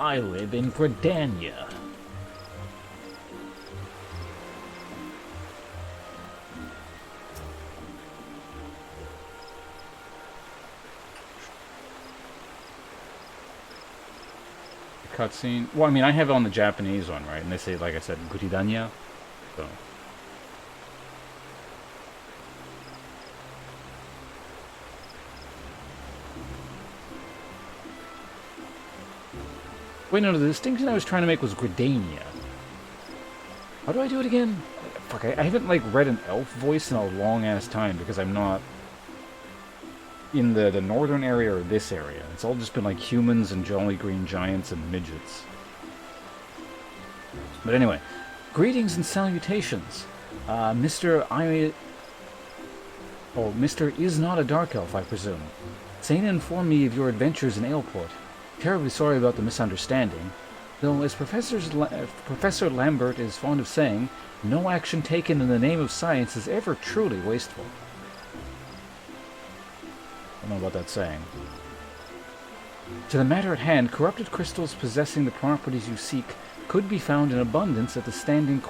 I live in Gridania. The cutscene. Well, I mean, I have it on the Japanese one, right? And they say, like I said, Guridanya. So. Wait, no, the distinction I was trying to make was Gridania. How do I do it again? Fuck, I haven't, like, read an elf voice in a long-ass time because I'm not in the northern area or this area. It's all just been, like, humans and jolly green giants and midgets. But anyway, greetings and salutations. Mr. is not a dark elf, I presume. Saina informed me of your adventures in Aleport. Terribly sorry about the misunderstanding, though as Professor Lambert is fond of saying, no action taken in the name of science is ever truly wasteful. I don't know about that saying. To the matter at hand, corrupted crystals possessing the properties you seek could be found in abundance at the standing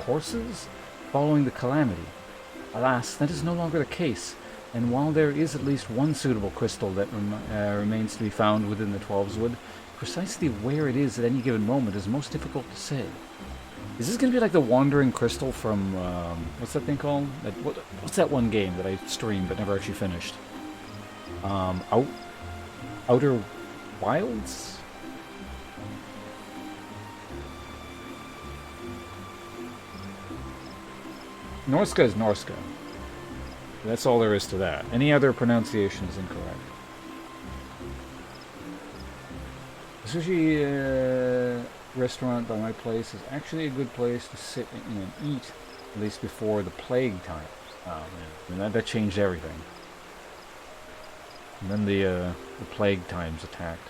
courses following the calamity. Alas, that is no longer the case. And while there is at least one suitable crystal that remains to be found within the Twelveswood, precisely where it is at any given moment is most difficult to say. Is this going to be like the Wandering Crystal from, what's that thing called? What's that one game that I streamed but never actually finished? Outer Wilds? Norska is Norska. That's all there is to that. Any other pronunciation is incorrect. The sushi restaurant by my place is actually a good place to sit in and eat, at least before the plague times. Oh man, and that changed everything. And then the plague times attacked.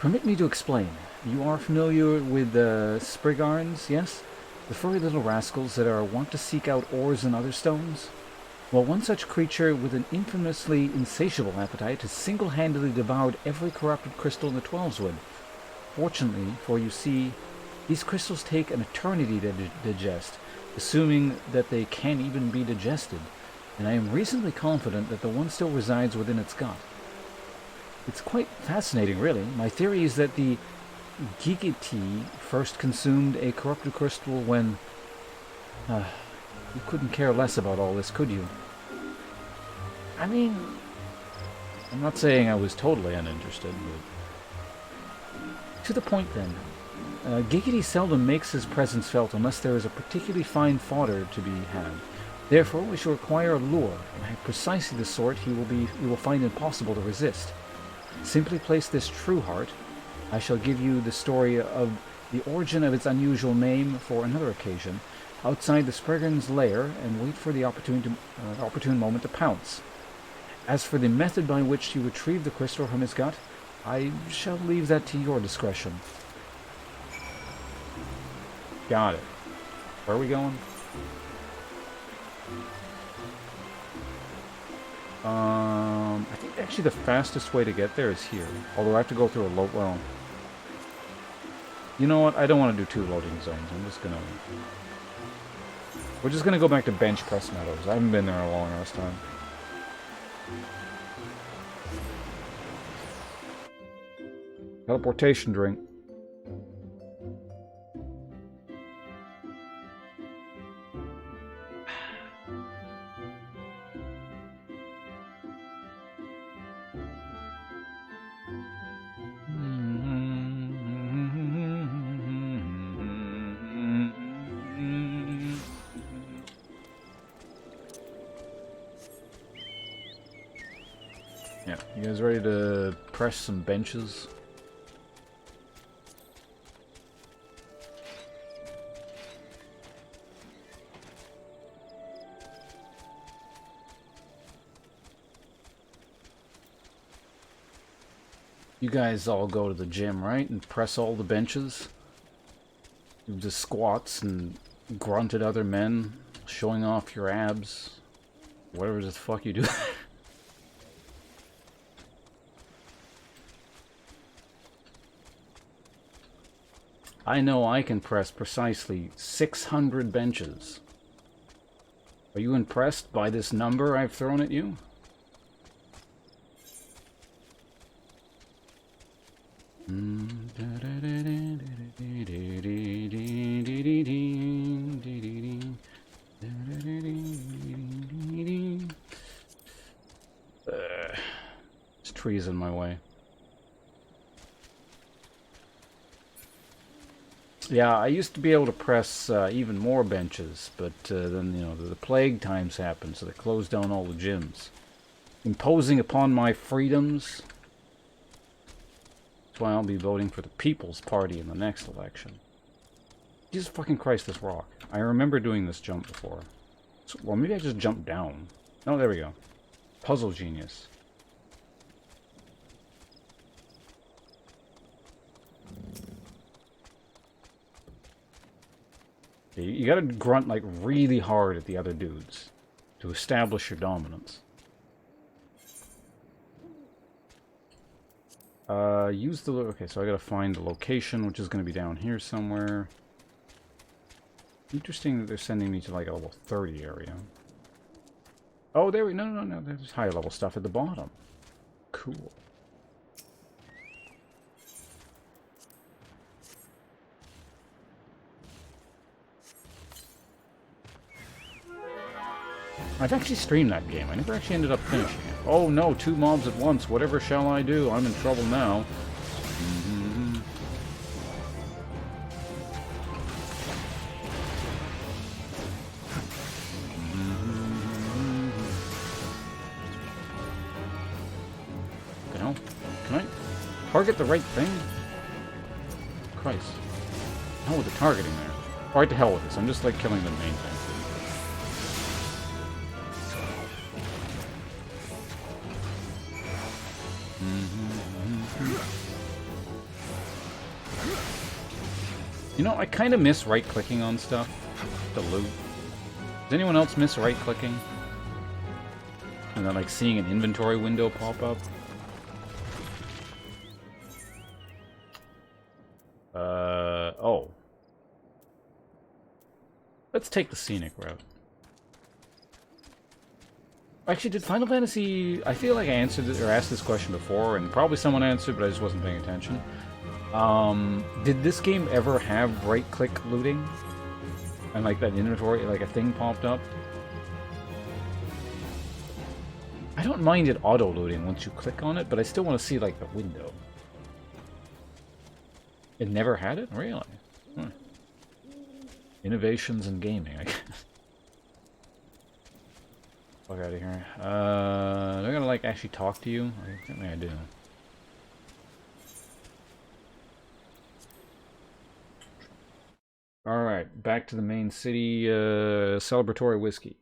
Permit me to explain. You are familiar with Sprigarns, yes? The furry little rascals that are wont to seek out ores and other stones? Well, one such creature with an infamously insatiable appetite has single-handedly devoured every corrupted crystal in the Twelveswood. Fortunately, for you see, these crystals take an eternity to digest, assuming that they can even be digested, and I am reasonably confident that the one still resides within its gut. It's quite fascinating, really. My theory is that the Gigiti first consumed a corrupted crystal when... you couldn't care less about all this, could you? I mean... I'm not saying I was totally uninterested, but... To the point, then. Gigiti seldom makes his presence felt unless there is a particularly fine fodder to be had. Therefore, we shall require a lure, precisely the sort you will find impossible to resist. Simply place this true heart. I shall give you the story of the origin of its unusual name for another occasion, outside the Spriggan's lair, and wait for the opportune moment to pounce. As for the method by which you retrieve the crystal from his gut, I shall leave that to your discretion. Got it. Where are we going? I think actually the fastest way to get there is here. Although I have to go through a well... You know what? I don't want to do 2 loading zones. We're just gonna go back to Bench Press Meadows. I haven't been there in a long ass time. Teleportation drink. Alright, you guys ready to press some benches? You guys all go to the gym, right? And press all the benches? You do squats and grunt at other men, showing off your abs. Whatever the fuck you do. I know I can press precisely 600 benches. Are you impressed by this number I've thrown at you? There's trees in my way. Yeah, I used to be able to press even more benches, but then, you know, the plague times happened, so they closed down all the gyms. Imposing upon my freedoms. That's why I'll be voting for the People's Party in the next election. Jesus fucking Christ, this rock. I remember doing this jump before. So, well, maybe I just jumped down. Oh, there we go. Puzzle genius. You gotta grunt, like, really hard at the other dudes to establish your dominance. Use the... Okay, so I gotta find the location, which is gonna be down here somewhere. Interesting that they're sending me to, like, a level 30 area. Oh, there we... No. There's higher level stuff at the bottom. Cool. I've actually streamed that game. I never actually ended up finishing it. Oh no, 2 mobs at once. Whatever shall I do? I'm in trouble now. Can I target the right thing? Christ. Hell with the targeting there. Alright, to hell with this. I'm just like killing the main thing. You know, I kind of miss right-clicking on stuff. The loot. Does anyone else miss right-clicking? And then, like, seeing an inventory window pop up? Oh. Let's take the scenic route. Actually, did Final Fantasy... I feel like I answered it, or asked this question before, and probably someone answered, but I just wasn't paying attention. Did this game ever have right-click looting? And like that inventory, like a thing popped up? I don't mind it auto-looting once you click on it, but I still want to see like the window. It never had it? Really? Huh. Innovations in gaming, I guess. Fuck out of here. Do I gotta like actually talk to you? I think I do. Alright, back to the main city, celebratory whiskey.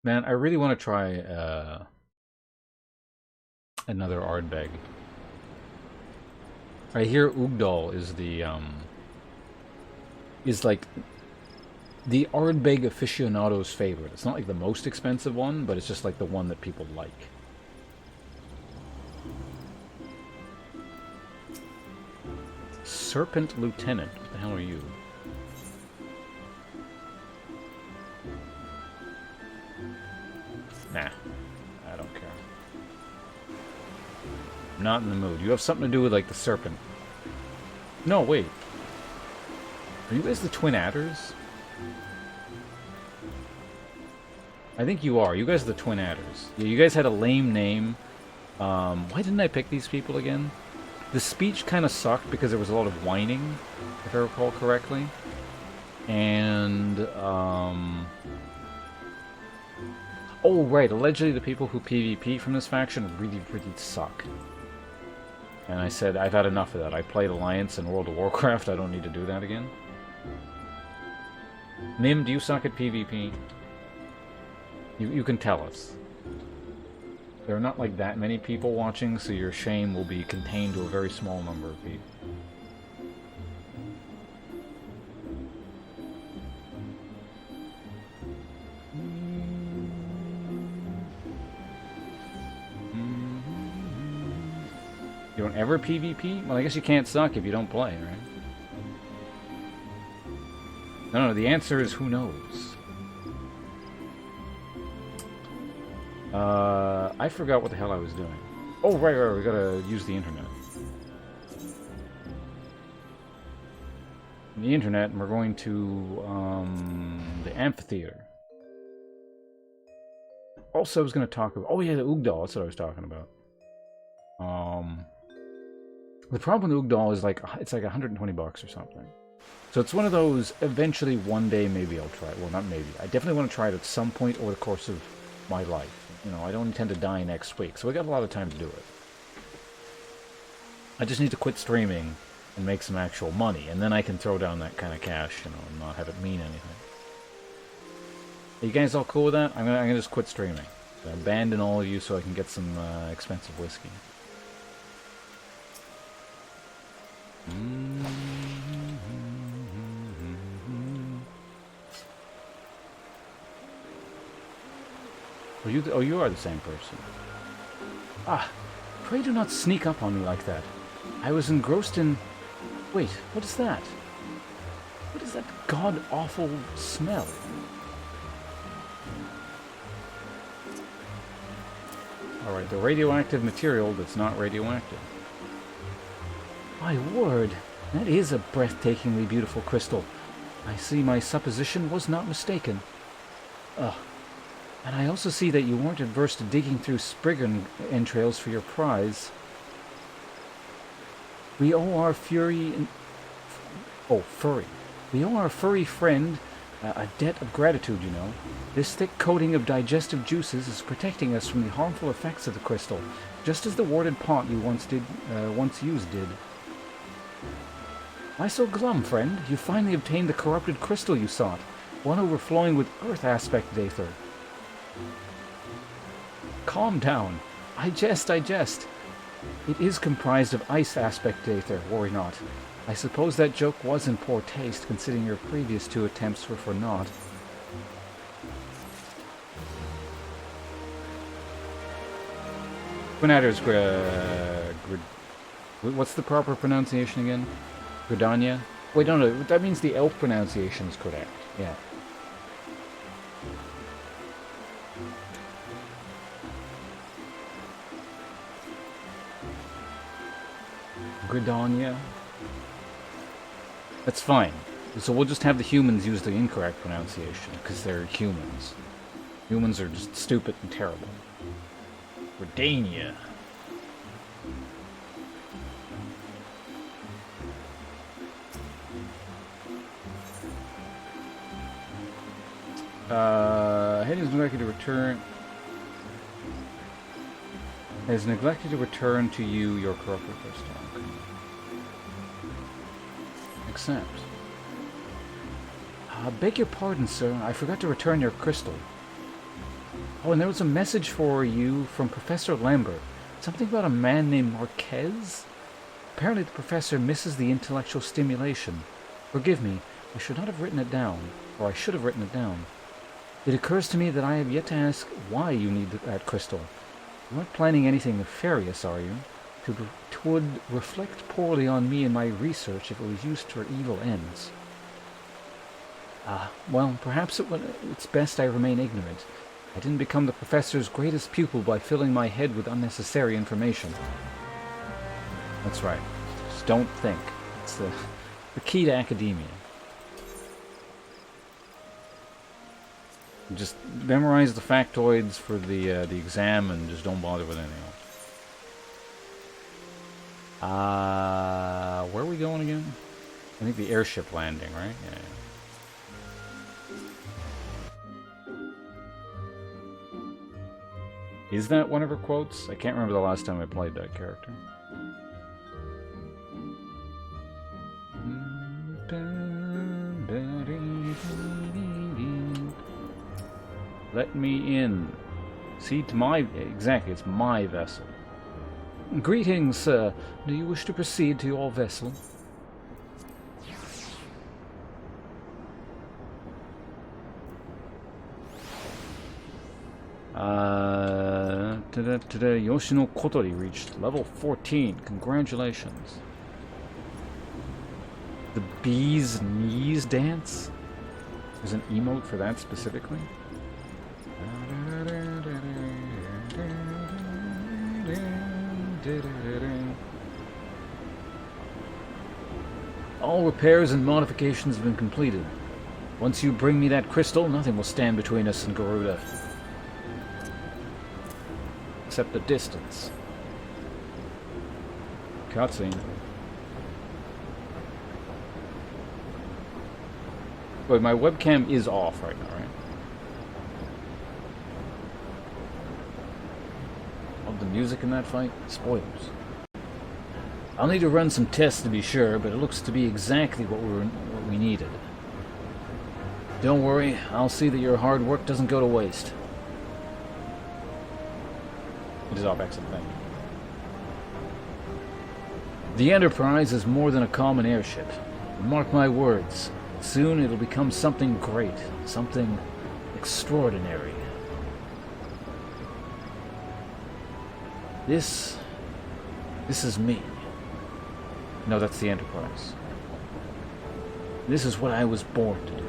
Man, I really want to try, another Ardbeg. I hear Ugdal is the, is like the Ardbeg aficionado's favorite. It's not like the most expensive one, but it's just like the one that people like. Serpent Lieutenant. What the hell are you? Nah. I don't care. I'm not in the mood. You have something to do with like the serpent. No, wait. Are you guys the Twin Adders? I think you are. You guys are the Twin Adders. Yeah, you guys had a lame name. Why didn't I pick these people again? The speech kind of sucked because there was a lot of whining, if I recall correctly. And, oh, right, allegedly the people who PvP from this faction really, really suck. And I said, I've had enough of that. I played Alliance and World of Warcraft, I don't need to do that again. Mim, do you suck at PvP? You can tell us. There are not like that many people watching, so your shame will be contained to a very small number of people. You don't ever PvP? Well, I guess you can't suck if you don't play, right? No, the answer is who knows. I forgot what the hell I was doing. Oh, right, we gotta use the internet. The internet, and we're going to, the amphitheater. Also, I was gonna talk about... Oh, yeah, the Ugdal, that's what I was talking about. The problem with Ugdal is, like, it's like 120 bucks or something. So it's one of those, eventually, one day, maybe I'll try it. Well, not maybe. I definitely want to try it at some point over the course of my life. You know, I don't intend to die next week, so we got a lot of time to do it. I just need to quit streaming and make some actual money, and then I can throw down that kind of cash, you know, and not have it mean anything. Are you guys all cool with that? I'm gonna just quit streaming. Abandon all of you so I can get some expensive whiskey. Oh, you are the same person. Ah, pray do not sneak up on me like that. I was engrossed in... Wait, what is that? What is that god-awful smell? Alright, the radioactive material that's not radioactive. My word, that is a breathtakingly beautiful crystal. I see my supposition was not mistaken. Ugh. And I also see that you weren't adverse to digging through Spriggan entrails for your prize. We owe our furry friend a debt of gratitude, you know. This thick coating of digestive juices is protecting us from the harmful effects of the crystal, just as the warded pot you once used did. Why so glum, friend? You finally obtained the corrupted crystal you sought, one overflowing with earth aspect aether. Calm down. I jest. It is comprised of ice aspect aether, worry not. I suppose that joke was in poor taste, considering your previous 2 attempts were for naught. Quinator's what's the proper pronunciation again? Gridania? Wait, no, that means the elf pronunciation is correct. Yeah. Gridania. That's fine. So we'll just have the humans use the incorrect pronunciation, because they're humans. Humans are just stupid and terrible. Gridania. Hayden's neglected to return... Has neglected to return to you your corrupted crystal. Accept. Beg your pardon, sir. I forgot to return your crystal. Oh, and there was a message for you from Professor Lambert. Something about a man named Marquez? Apparently the professor misses the intellectual stimulation. Forgive me, I should not have written it down. Or I should have written it down. It occurs to me that I have yet to ask why you need that crystal. You aren't planning anything nefarious, are you? It would reflect poorly on me and my research if it was used for evil ends. Well, perhaps it's best I remain ignorant. I didn't become the professor's greatest pupil by filling my head with unnecessary information. That's right. Just don't think. It's the key to academia. Just memorize the factoids for the exam and just don't bother with anything else. Where are we going again? I think the airship landing, right? Yeah. Is that one of her quotes? I can't remember the last time I played that character. Let me in. See, to my... Exactly, it's my vessel. Greetings, sir. Do you wish to proceed to your vessel? Today, Yoshino Kotori reached level 14. Congratulations. The bee's knees dance? There's an emote for that specifically? All repairs and modifications have been completed. Once you bring me that crystal, nothing will stand between us and Garuda. Except the distance. Cutscene. Wait, my webcam is off right now, right? Love the music in that fight. Spoilers. I'll need to run some tests to be sure, but it looks to be exactly what we needed. Don't worry, I'll see that your hard work doesn't go to waste. It is off, excellent, thank you. The Enterprise is more than a common airship. Mark my words, soon it'll become something great, something extraordinary. This is me. No, that's the Enterprise. This is what I was born to do.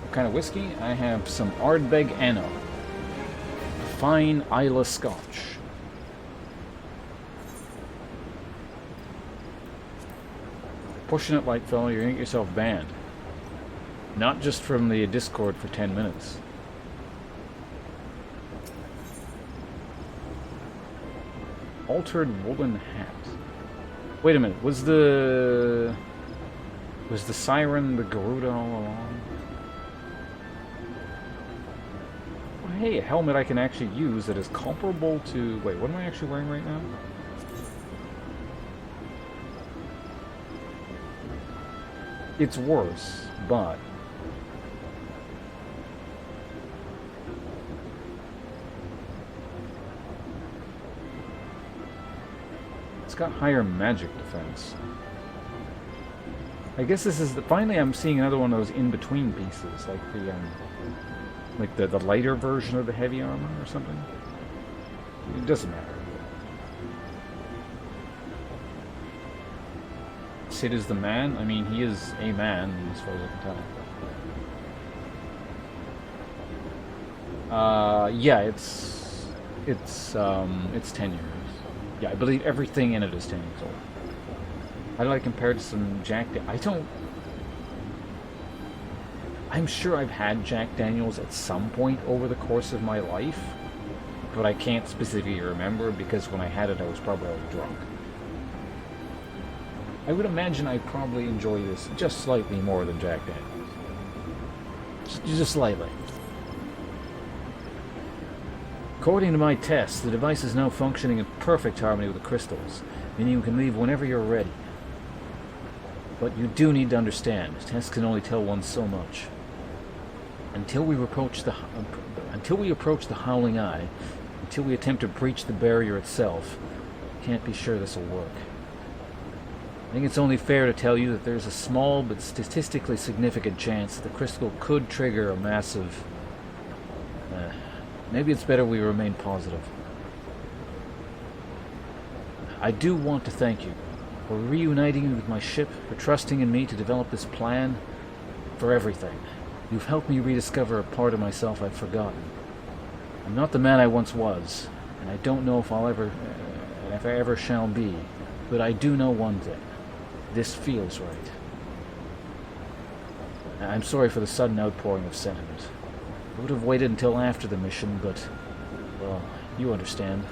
What kind of whiskey? I have some Ardbeg Anno. Fine Isla Scotch. Pushing it like fella, you're gonna get yourself banned. Not just from the Discord for 10 minutes. Altered woolen hat. Wait a minute, was the siren the Garuda all along? Oh, hey, a helmet I can actually use that is comparable to... Wait, what am I actually wearing right now? It's worse, but... It's got higher magic defense. I guess this is the... Finally, I'm seeing another one of those in-between pieces, like the lighter version of the heavy armor or something. It doesn't matter. Sid is the man? I mean, he is a man, as far as I can tell. Yeah, it's 10 years. Yeah, I believe everything in it is 10 years old. How do I compare it to some Jack... I'm sure I've had Jack Daniels at some point over the course of my life, but I can't specifically remember because when I had it, I was probably already drunk. I would imagine I probably enjoy this just slightly more than Jack Daniels. Just slightly. According to my tests, the device is now functioning in perfect harmony with the crystals, meaning you can leave whenever you're ready. But you do need to understand, tests can only tell one so much. Until we approach the Howling Eye, until we attempt to breach the barrier itself, can't be sure this will work. I think it's only fair to tell you that there's a small but statistically significant chance that the crystal could trigger a massive... maybe it's better we remain positive. I do want to thank you for reuniting me with my ship, for trusting in me to develop this plan, for everything. You've helped me rediscover a part of myself I've forgotten. I'm not the man I once was, and I don't know if I ever shall be, but I do know one thing. This feels right. I'm sorry for the sudden outpouring of sentiment. I would have waited until after the mission, but, well, You understand.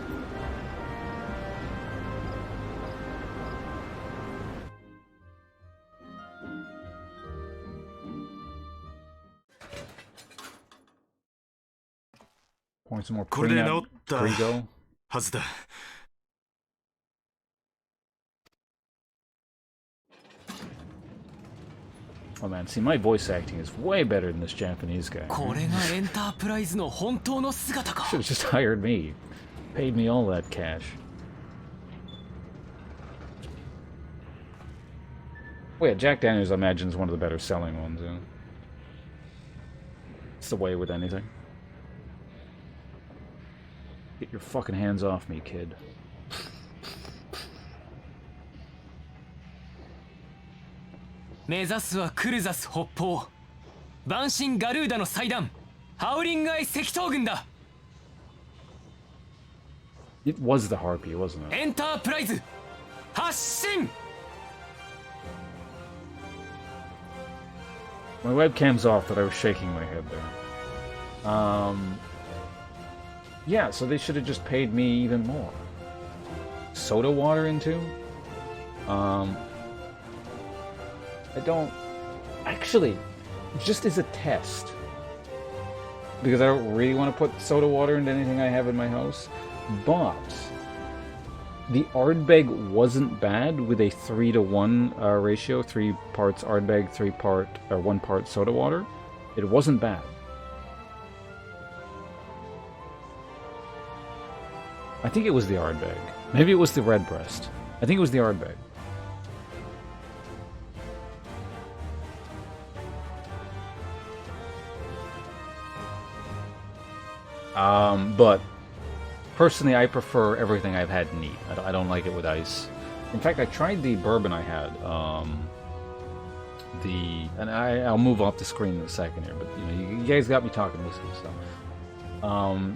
Pouring some more pre-go. Oh man, see, my voice acting is way better than this Japanese guy. Should have just hired me. Paid me all that cash. Well, yeah, Jack Daniels, I imagine, is one of the better selling ones. Yeah. It's the way with anything. Get your fucking hands off me, kid. 目指すはクルザス北方万神ガルーダの祭壇ハウリングアイ赤頭軍だ It was the Harpy, wasn't it? エンタープライズ発進 My webcam's off, but I was shaking my head there. Yeah, so they should have just paid me even more. Soda water into? I don't... Actually, just as a test, because I don't really want to put soda water into anything I have in my house, but the Ardbeg wasn't bad with a 3-to-1 ratio, 3 parts Ardbeg, 1 part soda water. It wasn't bad. I think it was the Ardbeg. Maybe it was the Redbreast. I think it was the Ardbeg. But personally, I prefer everything I've had neat. I don't like it with ice. In fact, I tried the bourbon I had. And I'll move off the screen in a second here, but you guys got me talking whiskey, so.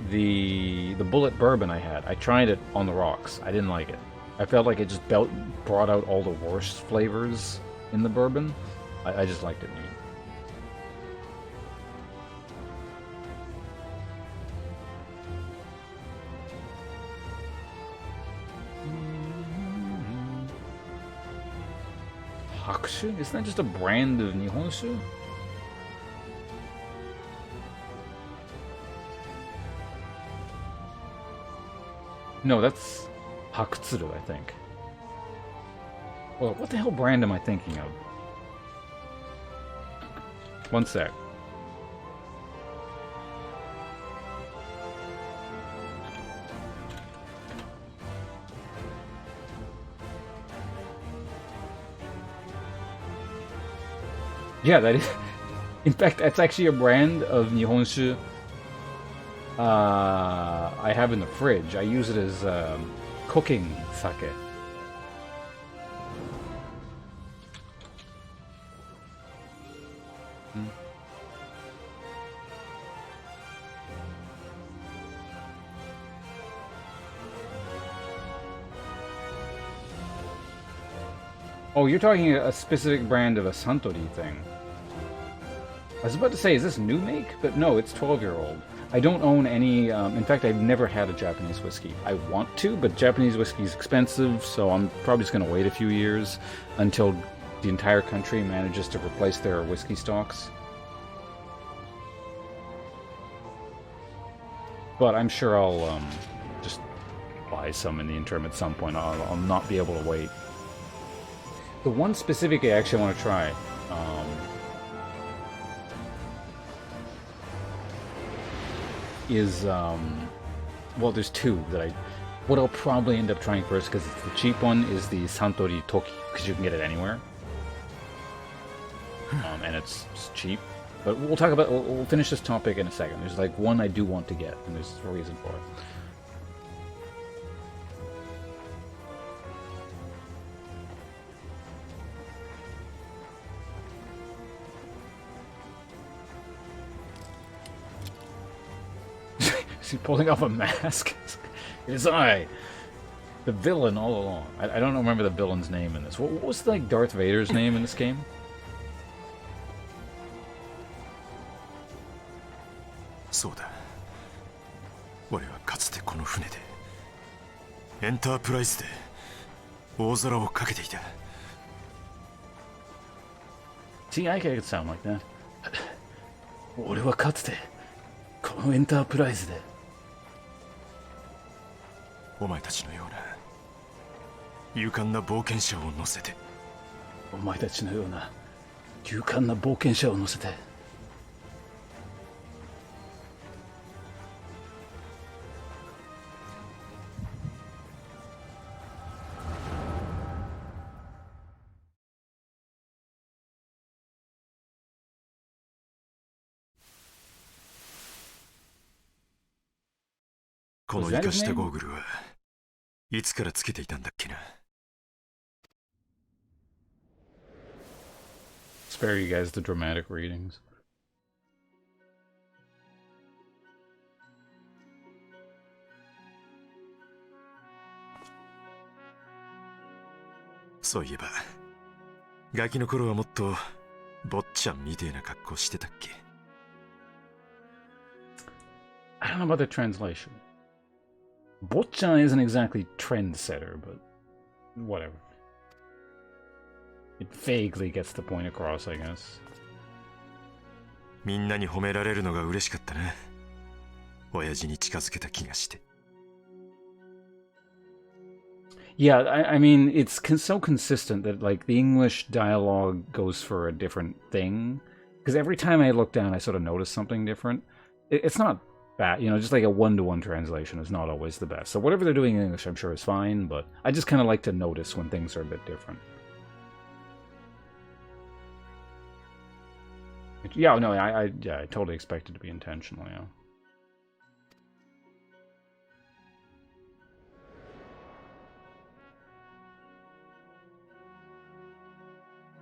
The bullet bourbon I had, I tried it on the rocks. I didn't like it. I felt like it just brought out all the worst flavors in the bourbon. I just liked it neat. Hakushu? Isn't that just a brand of Nihonshu? No, that's Hakutsuru, I think. Well, what the hell brand am I thinking of? One sec. Yeah, that is... In fact, that's actually a brand of Nihonshu I have in the fridge. I use it as cooking sake. Oh, you're talking a specific brand of a Suntory thing. I was about to say, is this new make? But no, it's 12-year-old. I don't own any, in fact, I've never had a Japanese whiskey. I want to, but Japanese whiskey is expensive, so I'm probably just going to wait a few years until the entire country manages to replace their whiskey stocks. But I'm sure I'll just buy some in the interim at some point. I'll not be able to wait. The one specific I actually want to try, is, well, there's two that what I'll probably end up trying first, because it's the cheap one, is the Suntory Toki, because you can get it anywhere. And it's cheap. But we'll finish this topic in a second. There's like one I do want to get, and there's a reason for it. Is he pulling off a mask? It is I, the villain all along. I don't remember the villain's name in this. What was like Darth Vader's name in this game? 俺はかつてこの船でエンタープライズで大空をかけていた。 See, I could sound like that. 俺はかつてこのエンタープライズで。お前たちのような勇敢な冒険者を乗せて。お前たちのような勇敢な冒険者を乗せて。この生かしたゴーグルはいつからつけていたんだっけな。 Spare you guys the dramatic readings. そういえばガキの頃はもっと坊ちゃんみてえな格好してたっけ。 I don't know about the translation. Botchan isn't exactly trendsetter, but whatever. It vaguely gets the point across, I guess. みんなに褒められるのが嬉しかったな。親父に近づけた気がして。 Yeah, I mean, it's so consistent that, like, the English dialogue goes for a different thing. Because every time I look down, I sort of notice something different. It's not bad, you know, just like a one-to-one translation is not always the best. So whatever they're doing in English, I'm sure is fine, but I just kind of like to notice when things are a bit different. Yeah, no, I totally expect it to be intentional, yeah.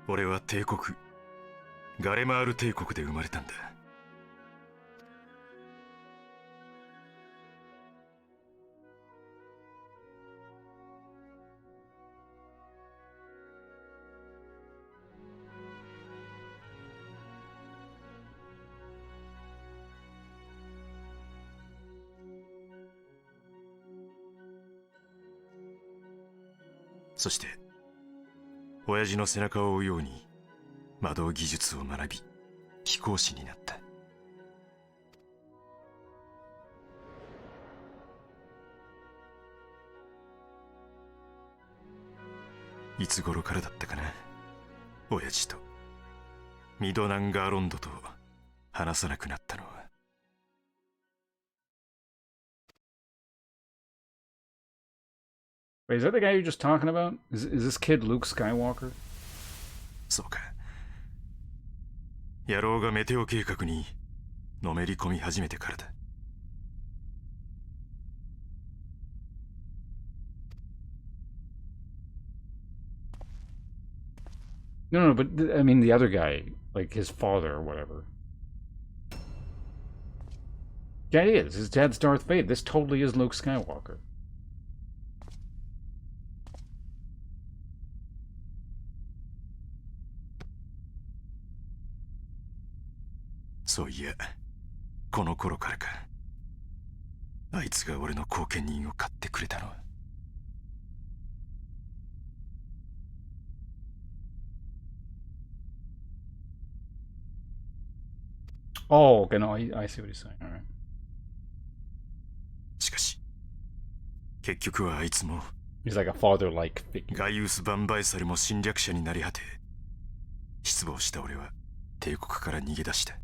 俺は帝国ガレマール帝国で生まれたんだ。そして親父の背中を追うように魔導技術を学び飛行士になった。いつ頃からだったかな、親父とミドナンガーロンドと話さなくなったのは。Wait, is that the guy you're just talking about? Is this kid Luke Skywalker? そうか。野郎がメテオ計画にのめり込み始めてからだ。No, but I mean the other guy, like his father or whatever. Yeah, he is. His dad's Darth Vader. This totally is Luke Skywalker. So yeah, この頃からか。あいつが俺の後見人を買ってくれたのは。Oh, okay, no, I see what he's saying. All right. しかし、結局はあいつも He's like a father-like figure. ガイウス・バンバイサルも侵略者になり果て、失望した俺は帝国から逃げ出した。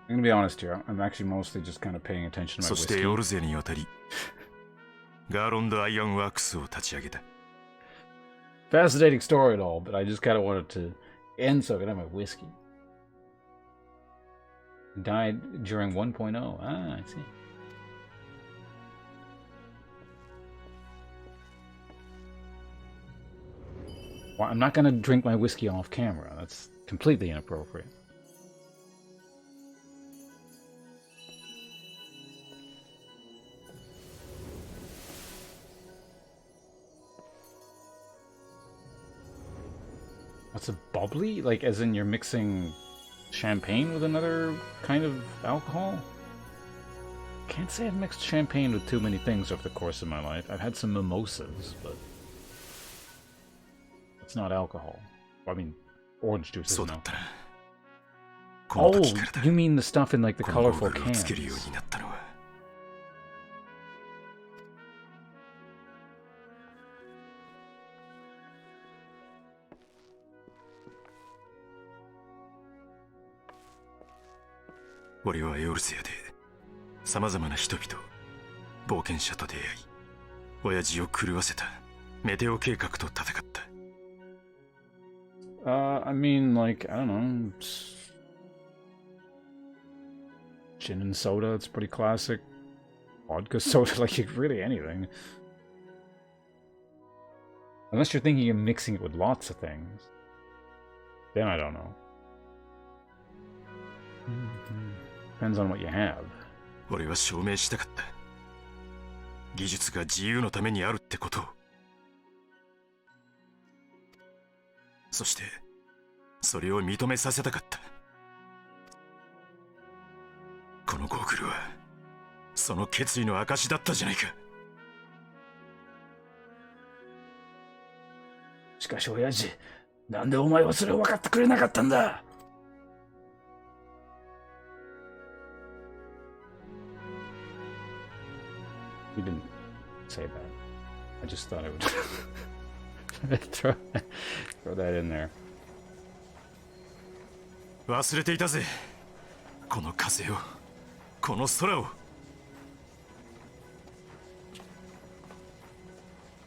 I'm gonna be honest here. I'm actually mostly just kind of paying attention to my そして whiskey. オルゼに渡り、ガーロンド・アイアンワークスを立ち上げた。Fascinating story at all, but I just kind of wanted to end so I could have my whiskey. Died during 1.0. Ah, I see. Well, I'm not gonna drink my whiskey off camera. That's completely inappropriate. What's a bubbly? Like, as in you're mixing champagne with another kind of alcohol? Can't say I've mixed champagne with too many things over the course of my life. I've had some mimosas, but it's not alcohol. Well, I mean, orange juice is no. Oh, you mean the stuff in like the colorful cans?俺はエオルセアで様々な人々、冒険者と出会い、親父を狂わせたメテオ計画と戦った。I mean, like, I don't know, gin and soda, it's pretty classic. Vodka soda, like, really anything. Unless you're thinking of mixing it with lots of things. Then I don't know. Depends on what you have. 俺は証明したかった。技術が自由のためにあるってことを。そしてそれを認めさせたかった。このゴーグルはその決意の証だったじゃないか。しかし親父、なんでお前はそれを分かってくれなかったんだ。You didn't say that. I just thought I would throw that in there. 忘れていたぜ。この風を、この空を。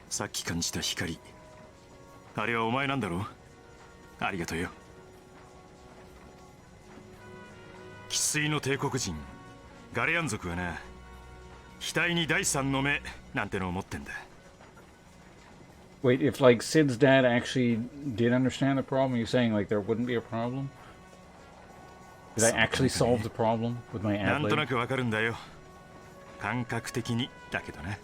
さっき感じた光、あれはお前なんだろう。ありがとうよ。生粋の帝国人、ガレアン族はな。額に第三の目なんてのを持ってんだ。Wait, if like Sid's dad actually did understand the problem, you're saying like there wouldn't be a problem? Did I actually solve the problem with my ad lib? なんとなくわかるんだよ。感覚的にだけどな。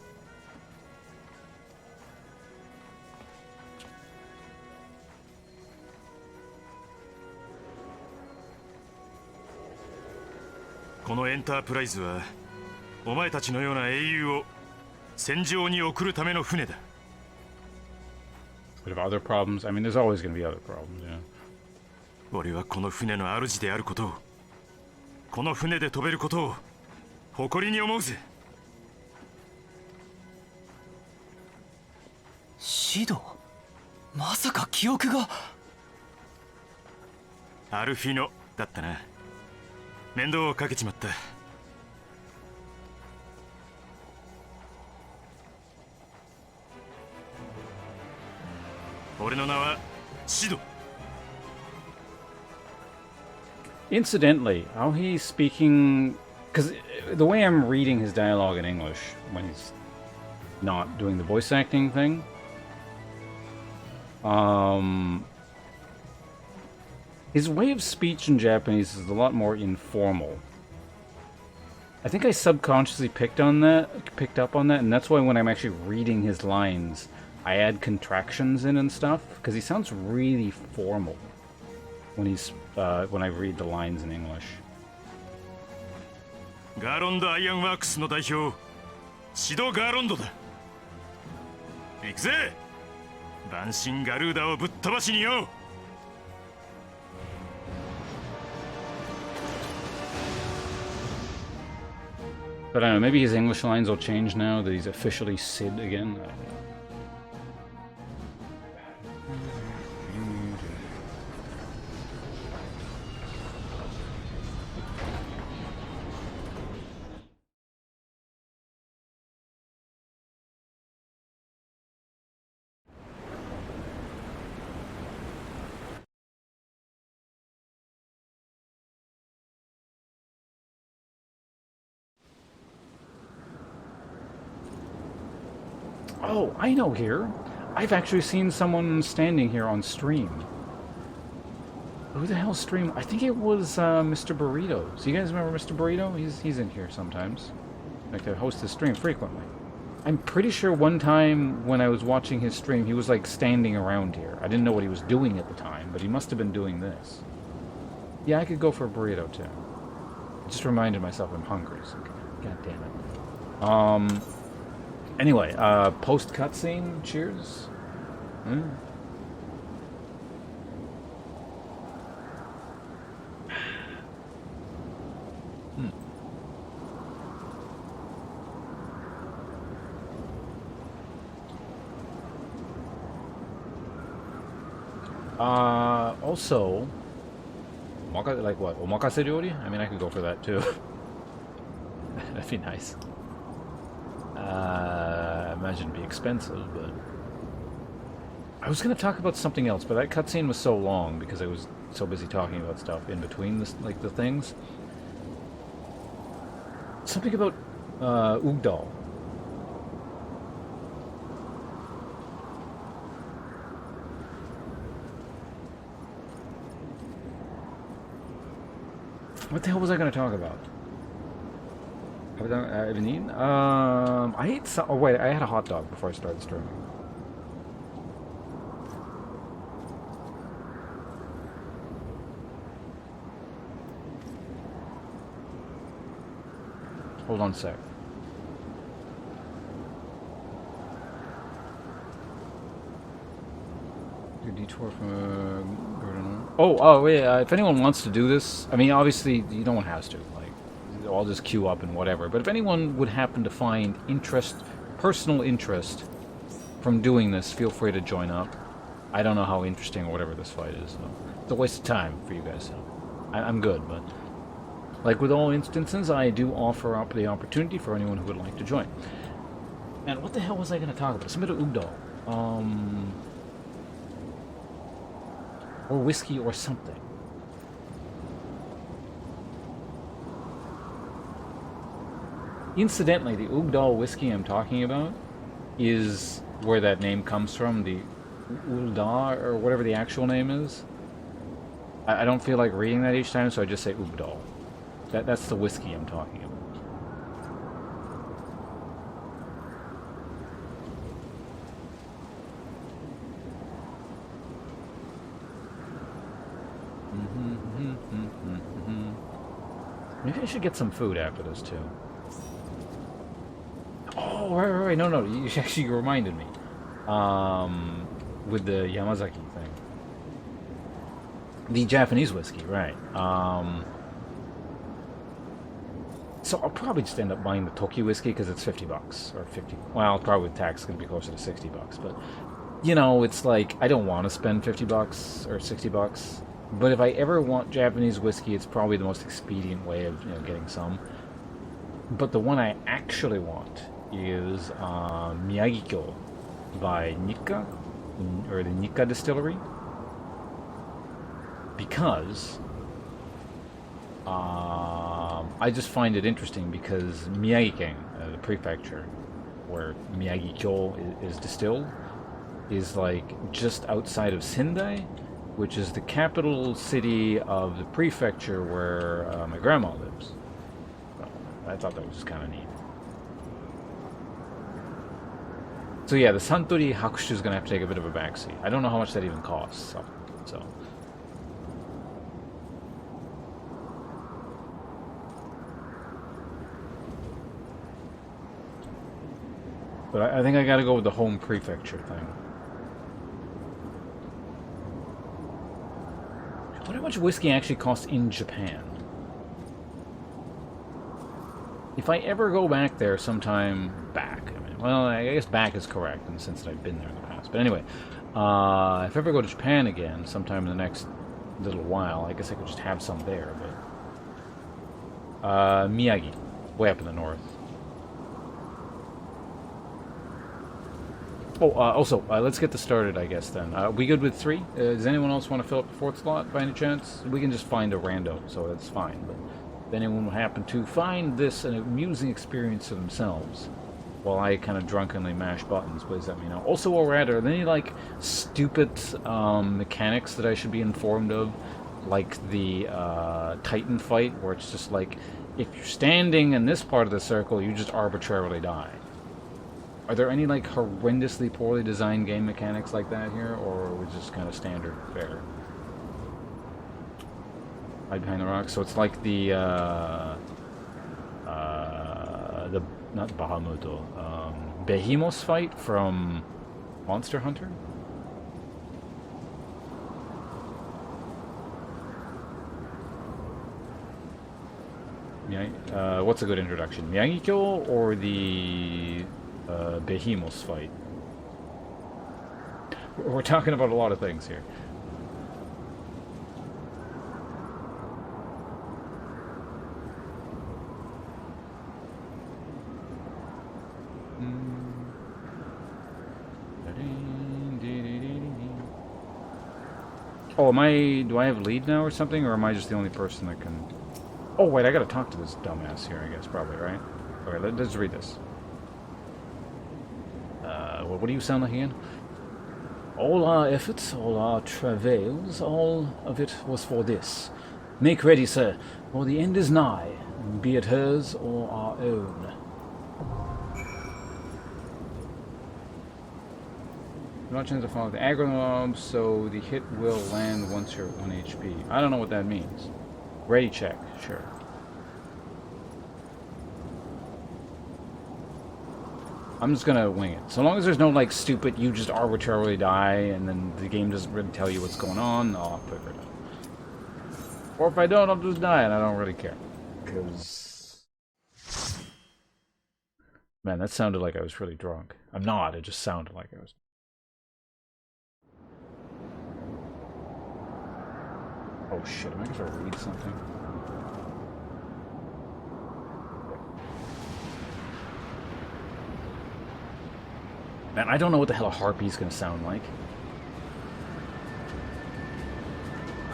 このエンタープライズはお前たちのような英雄を戦場に送るための船だ。But if other problems, I mean, there's always going to be other problems, yeah. 俺はこの船の主であることを、この船で飛べることを誇りに思うぜ。シド、まさか記憶が。アルフィノだったな。面倒をかけちまった。俺の名はシド。Incidentally, how he's speaking, because the way I'm reading his dialogue in English when he's not doing the voice acting thing, his way of speech in Japanese is a lot more informal. I think I subconsciously picked up on that, and that's why when I'm actually reading his lines, I add contractions in and stuff, because he sounds really formal when I read the lines in English. ガーロンド・アイアンワークスの代表、シド・ガーロンドだ。行くぜ、万神ガルーダをぶっ飛ばしによ。But I don't know, maybe his English lines will change now that he's officially Sid again. Oh, I know here. I've actually seen someone standing here on stream. Who the hell streamed? I think it was Mr. Burrito. So you guys remember Mr. Burrito? He's in here sometimes. Like I host his stream frequently. I'm pretty sure one time when I was watching his stream, he was like standing around here. I didn't know what he was doing at the time, but he must have been doing this. Yeah, I could go for a burrito too. I just reminded myself I'm hungry, so god damn it. Anyway, post cutscene, cheers. Also, like what? Omakase ryori? I mean, I could go for that too. That'd be nice. Imagine it'd be expensive, but I was gonna talk about something else, but that cutscene was so long because I was so busy talking about stuff in between this, like the things. Something about Ugdal. What the hell was I going to talk about? Have I been eaten? I ate some. Oh wait, I had a hot dog before I started streaming. Hold on a sec. Your detour from Oh, yeah, if anyone wants to do this, I mean, obviously, no one has to. Like, I'll just queue up and whatever. But if anyone would happen to find personal interest from doing this, feel free to join up. I don't know how interesting or whatever this fight is. So it's a waste of time for you guys. So I'm good, but like with all instances, I do offer up the opportunity for anyone who would like to join. And what the hell was I going to talk about? Something about Ugdal. Or whiskey or something. Incidentally, the Ugdal whiskey I'm talking about is where that name comes from, the Ulda, or whatever the actual name is. I don't feel like reading that each time, so I just say Ugdal. That's the whiskey I'm talking about. Maybe I should get some food after this too. Oh, right. No, you actually reminded me. With the Yamazaki thing. The Japanese whiskey, right. So I'll probably just end up buying the Toki whiskey because it's $50 or 50. Well, probably with tax it's going to be closer to $60, but you know, it's like I don't want to spend $50 or $60. But if I ever want Japanese whiskey, it's probably the most expedient way of getting some. But the one I actually want is Miyagi-kyo by Nikka, or the Nikka distillery, because I just find it interesting because Miyagi-ken, the prefecture where Miyagi-kyo is distilled, is like just outside of Sendai, which is the capital city of the prefecture where my grandma lives. So I thought that was kind of neat. So yeah, the Santori Hakushu is going to have to take a bit of a backseat. I don't know how much that even costs. So. But I think I got to go with the home prefecture thing. I wonder how much whiskey actually costs in Japan. If I ever go back there sometime back, well, I guess back is correct in the sense that I've been there in the past. But anyway, if I ever go to Japan again sometime in the next little while, I guess I could just have some there. But Miyagi, way up in the north. Oh, also, let's get this started, I guess, then. We good with 3? Does anyone else want to fill up the 4th slot, by any chance? We can just find a rando, so that's fine. But if anyone will happen to find this an amusing experience for themselves, while I kind of drunkenly mash buttons, please let me know. Also, or rather, are there any, like, stupid mechanics that I should be informed of? Like the Titan fight, where it's just like, if you're standing in this part of the circle, you just arbitrarily die. Are there any like horrendously poorly designed game mechanics like that here, or was just kind of standard fare? Hide behind the rocks. So it's like the not Bahamuto, Behemoth fight from Monster Hunter. What's a good introduction? Miyagi-Kyo or the Behemoth fight? We're talking about a lot of things here. Oh, do I have lead now or something, or am I just the only person that can... Oh, wait, I gotta talk to this dumbass here, I guess, probably, right? Okay, let's read this. What do you sound like again? All our efforts, all our travails, all of it was for this. Make ready, sir, for the end is nigh, be it hers or our own. Not chance to follow the aggro mob, so the hit will land once you're at 1 HP. I don't know what that means. Ready check, sure. I'm just gonna wing it. So long as there's no, like, stupid, you just arbitrarily die, and then the game doesn't really tell you what's going on, I'll put it on. Or if I don't, I'll just die, and I don't really care. Because... Man, that sounded like I was really drunk. I'm not, it just sounded like I was... Oh shit, am I gonna read something? Man, I don't know what the hell a harpy's gonna sound like.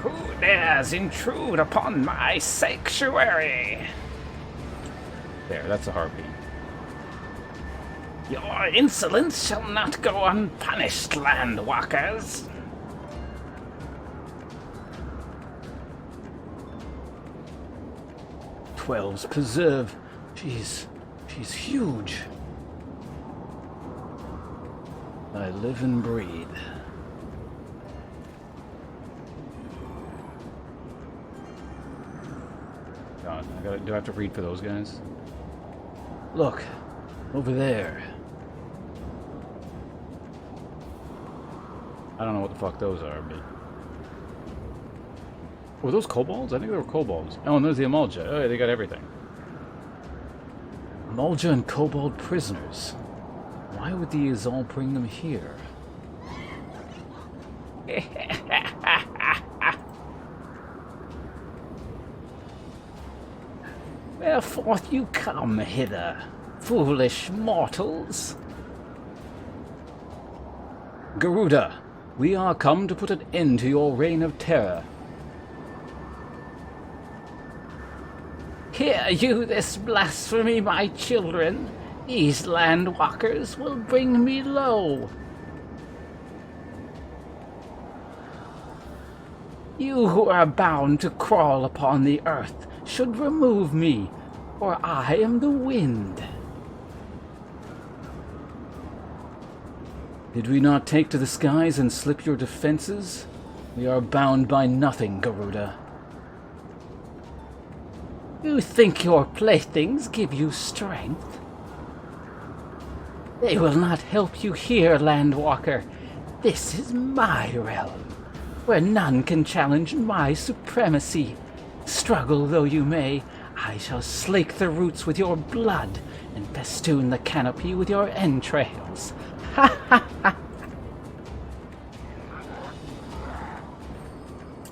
Who dares intrude upon my sanctuary? There, that's a harpy. Your insolence shall not go unpunished, landwalkers. Twelve's preserve. She's huge. I live and breathe. God, do I have to read for those guys? Look, over there. I don't know what the fuck those are, but... Were those kobolds? I think they were kobolds. Oh, and there's the Amalja. Oh, yeah, they got everything. Amalja and kobold prisoners. Why would the Azal bring them here? Wherefore you come hither, foolish mortals? Garuda, we are come to put an end to your reign of terror. Hear you this blasphemy, my children? These landwalkers will bring me low. You who are bound to crawl upon the earth should remove me, for I am the wind. Did we not take to the skies and slip your defenses? We are bound by nothing, Garuda. You think your playthings give you strength? They will not help you here, Landwalker. This is my realm, where none can challenge my supremacy. Struggle though you may, I shall slake the roots with your blood and festoon the canopy with your entrails. Ha ha ha!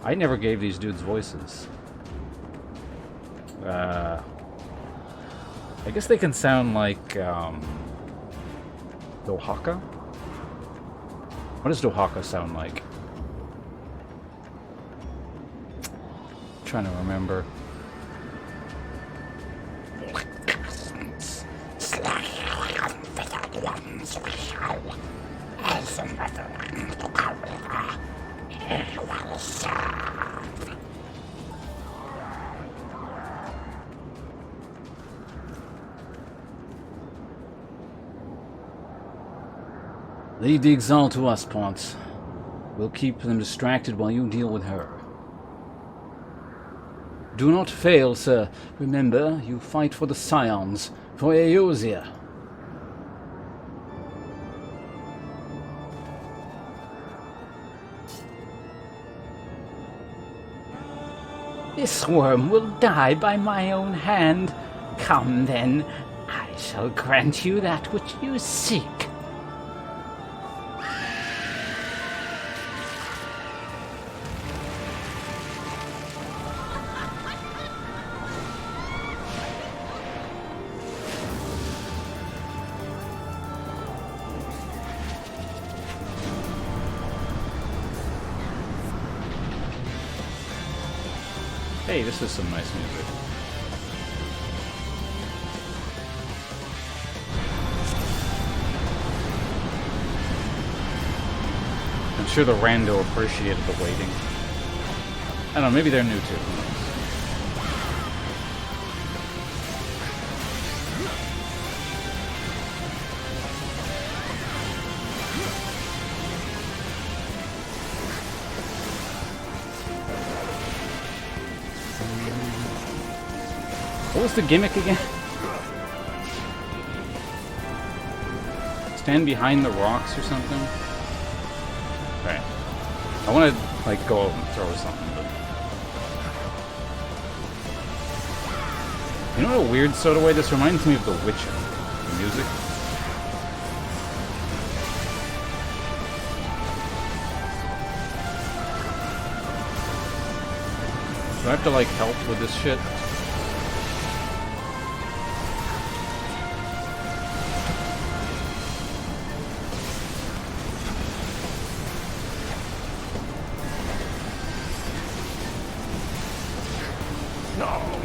I never gave these dudes voices. I guess they can sound like, Dohaka? What does Dohaka sound like? I'm trying to remember. Leave the Exalt to us, Ponce. We'll keep them distracted while you deal with her. Do not fail, sir. Remember, you fight for the Scions, for Eosia. This worm will die by my own hand. Come then, I shall grant you that which you seek. Hey, this is some nice music. I'm sure the rando appreciated the waiting. I don't know, maybe they're new too. Who knows? What was the gimmick again? Stand behind the rocks or something? Right. I want to, like, go out and throw something, but... You know what a weird sort of way? This reminds me of The Witcher. The music. Do I have to, like, help with this shit?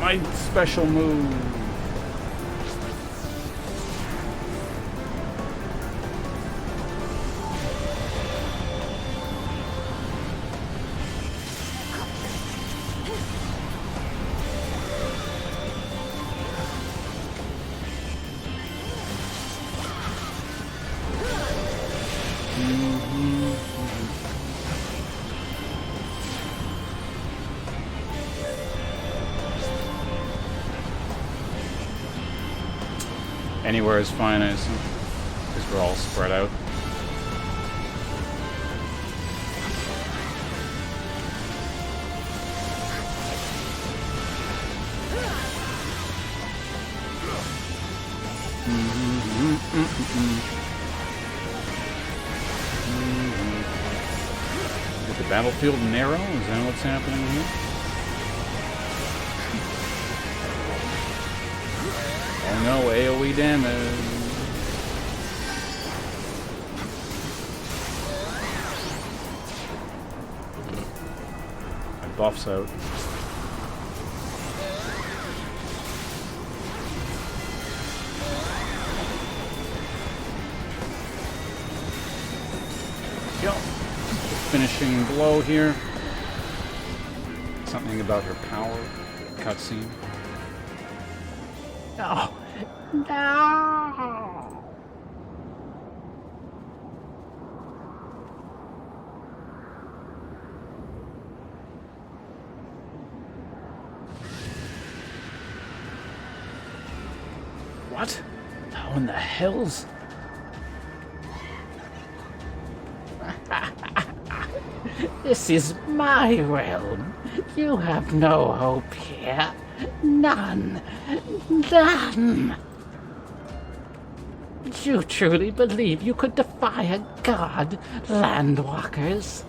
My special move. Anywhere is fine, I assume, because we're all spread out. Is the battlefield narrow? Is that what's happening here? Oh no, AoE damage. My buff's out. Go. Finishing blow here. Something about her power. Cutscene. No! No! What? How in the hells? This is my realm. You have no hope here. None. None. You truly believe you could defy a god, landwalkers?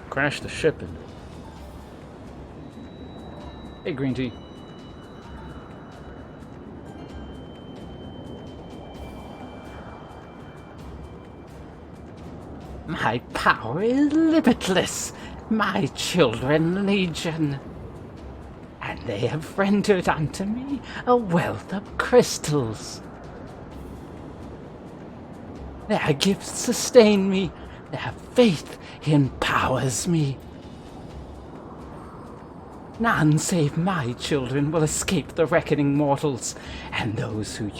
Crash the ship and... Hey, green tea. My power is limitless, my children legion. And they have rendered unto me a wealth of crystals. Their gifts sustain me, their faith empowers me. None save my children will escape the reckoning mortals, and those who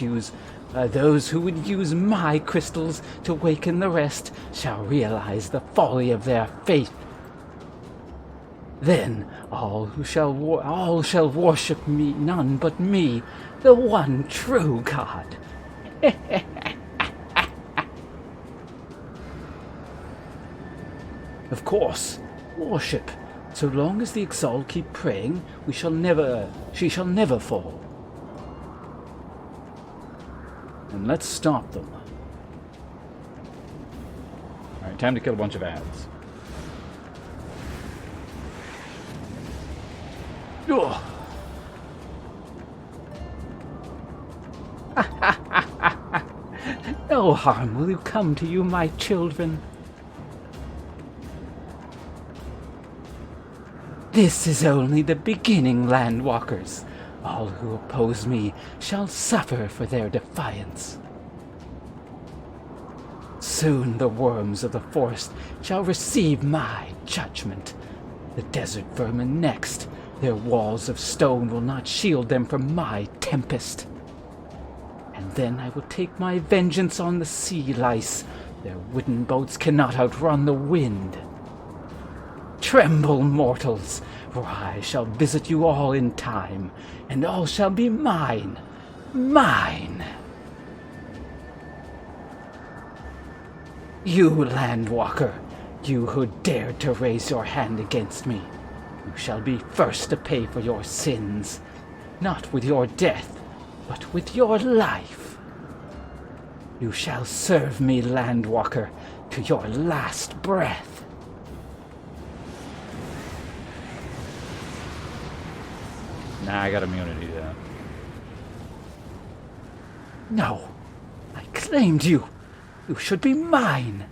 would use my crystals to waken the rest shall realize the folly of their faith. Then all shall worship me, none but me, the one true God. Of course, worship. So long as the Exalt keep praying, she shall never fall. And let's stop them. Alright, time to kill a bunch of ads. Ugh. No harm will come to you, my children. This is only the beginning, Landwalkers. All who oppose me shall suffer for their defiance. Soon the worms of the forest shall receive my judgment. The desert vermin next. Their walls of stone will not shield them from my tempest. And then I will take my vengeance on the sea lice. Their wooden boats cannot outrun the wind. Tremble, mortals, for I shall visit you all in time, and all shall be mine, mine. You, Landwalker, you who dared to raise your hand against me, you shall be first to pay for your sins, not with your death, but with your life. You shall serve me, Landwalker, to your last breath. Nah, I got immunity to that. No, I claimed you. You should be mine.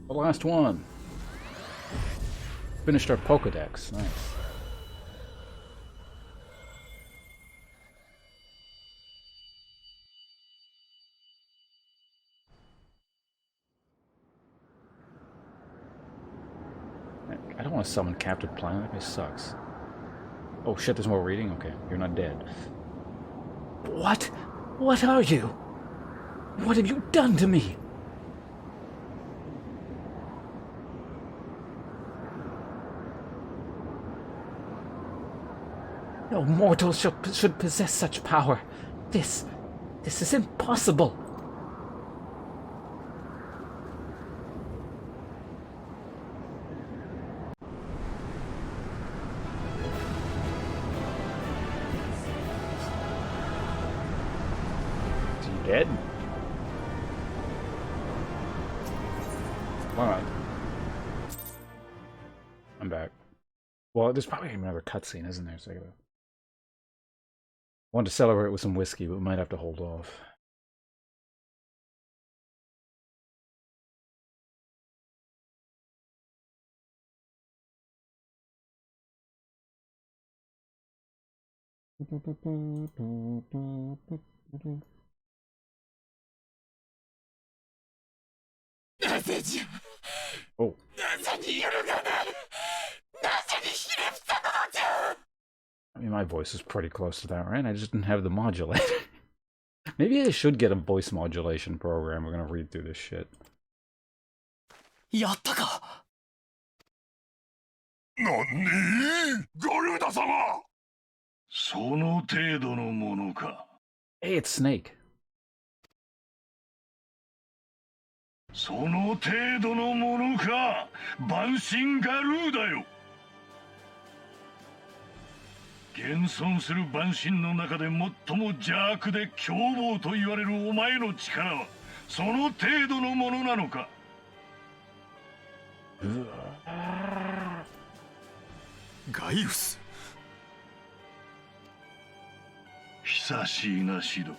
The last one. Finished our Pokedex. Nice. I don't want to summon Captive Planet. That guy sucks. Oh shit, there's more reading? Okay, you're not dead. What? What are you? What have you done to me? No mortal should possess such power. This is impossible. Is he dead? Alright. I'm back. Well, there's probably another cutscene, isn't there? So I gotta... Want to celebrate with some whiskey, but we might have to hold off. Oh. I mean, my voice is pretty close to that, right? I just didn't have the modulator. Maybe I should get a voice modulation program. We're gonna read through this shit. やったか。何ガルーダ様その程度のものか。Hey, it's Snake. その程度のものか、万神ガルーだよ。現存する万神の中で最も邪悪で凶暴と言われるお前の力はその程度のものなのか。ガイウス。久しいなシド。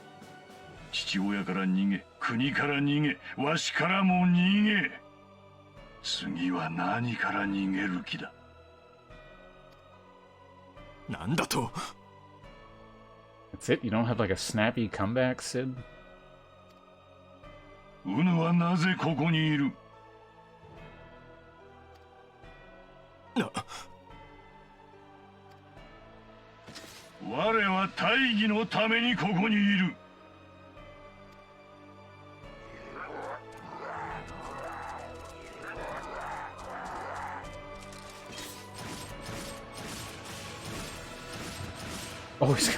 父親から逃げ、国から逃げ、わしからも逃げ。次は何から逃げる気だ。なんだと。 That's it? You don't have like a snappy comeback, Sid? ウヌはなぜここにいる。我は大義のためにここにいる。Oh, he's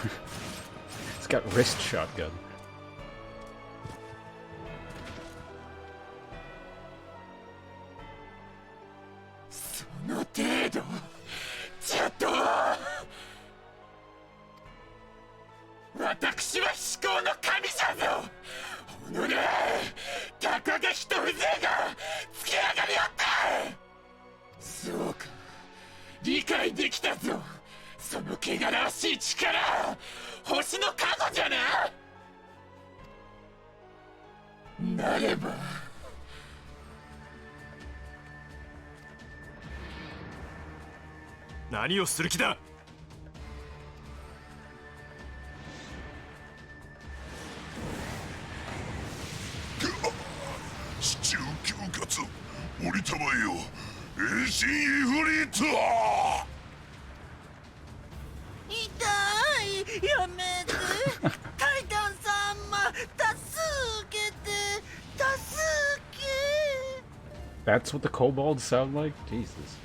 got wrist shotgun. その程度ちょっと私は至高の神じゃぞ。おのれたかが一風情がつけ上がりおった。そうか、理解できたぞ。その汚らわしい力、星の加護じゃな。なれば何をする気だ。地中恐喝、降りたまえよ、遠心イフリート。痛い、やめて。タイタン様、助けて、助け。 That's what the kobolds sound like? Jesus.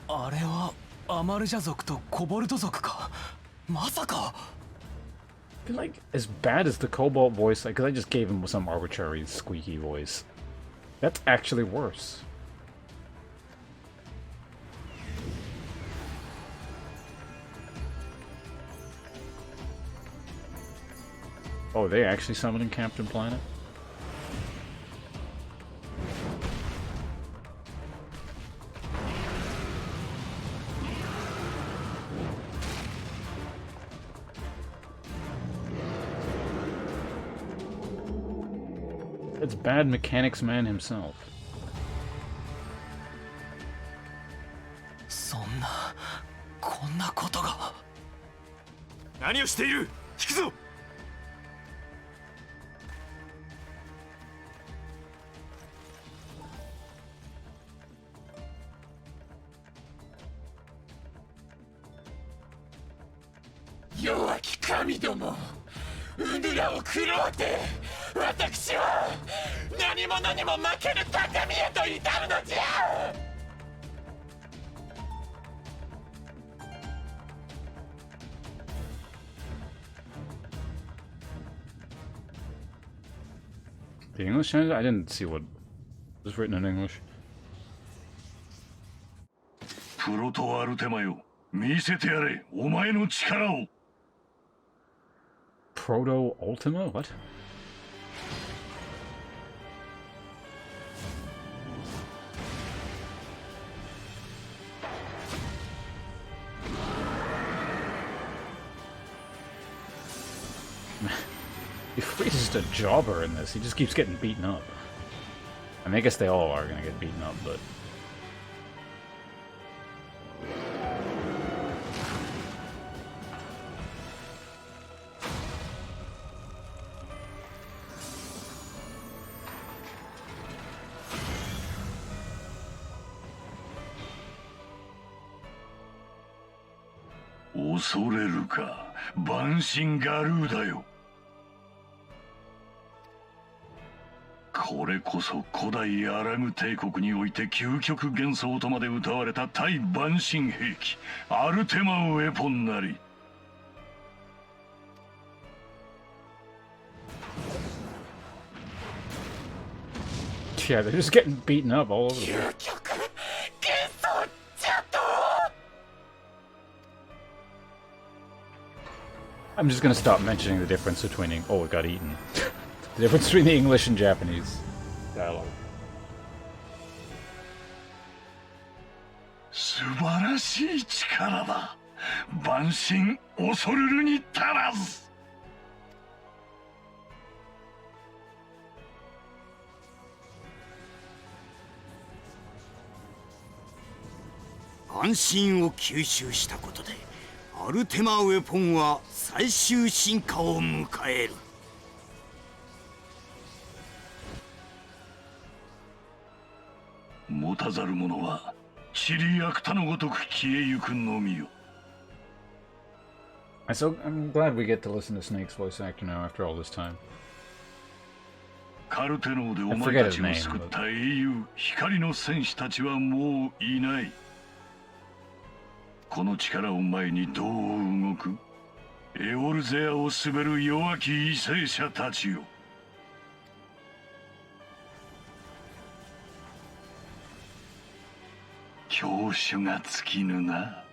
あれはアマルジャ族とコボルト族か。まさか。 I feel like as bad as the kobold voice, because I just gave him some arbitrary squeaky voice. That's actually worse. Oh, they actually summoning Captain Planet? It's Bad Mechanics Man himself. そんなこんなことが。何をしている。引くぞ。弱き神ども、うぬらを食ろうて私は何者にも負けぬ高みへと至るのじゃ。The English translation? I didn't see what was written in English. プロトアルテマよ、見せてやれ、お前の力を。Proto Ultima? What? Ifrit's just a jobber in this. He just keeps getting beaten up. I mean, I guess they all are gonna get beaten up, but... "恐れるか、万神ガルーだよ。これこそ古代アラム帝国において究極幻想とまで謳われた対万神兵器、アルテマウェポンなり。Yeah, they're just getting beaten up all over the place. 究極幻想じゃと I'm just gonna stop mentioning the difference between... Oh, it got eaten. The difference between the English and Japanese dialogue. 素晴らしい力だ。万神恐るるに足らず。安心を吸収したことでアルテマウェポンは最終進化を迎える。持たざる者は塵やくたのごとく消えゆくのみよ。I'm glad we get to listen to Snake's voice actor now after all this time. カルテノーでお前たちを救った英雄光の戦士たちはもういない。この力を前にどう動く？エオルゼアを滑る弱き為政者たちよ。教師が尽きぬな。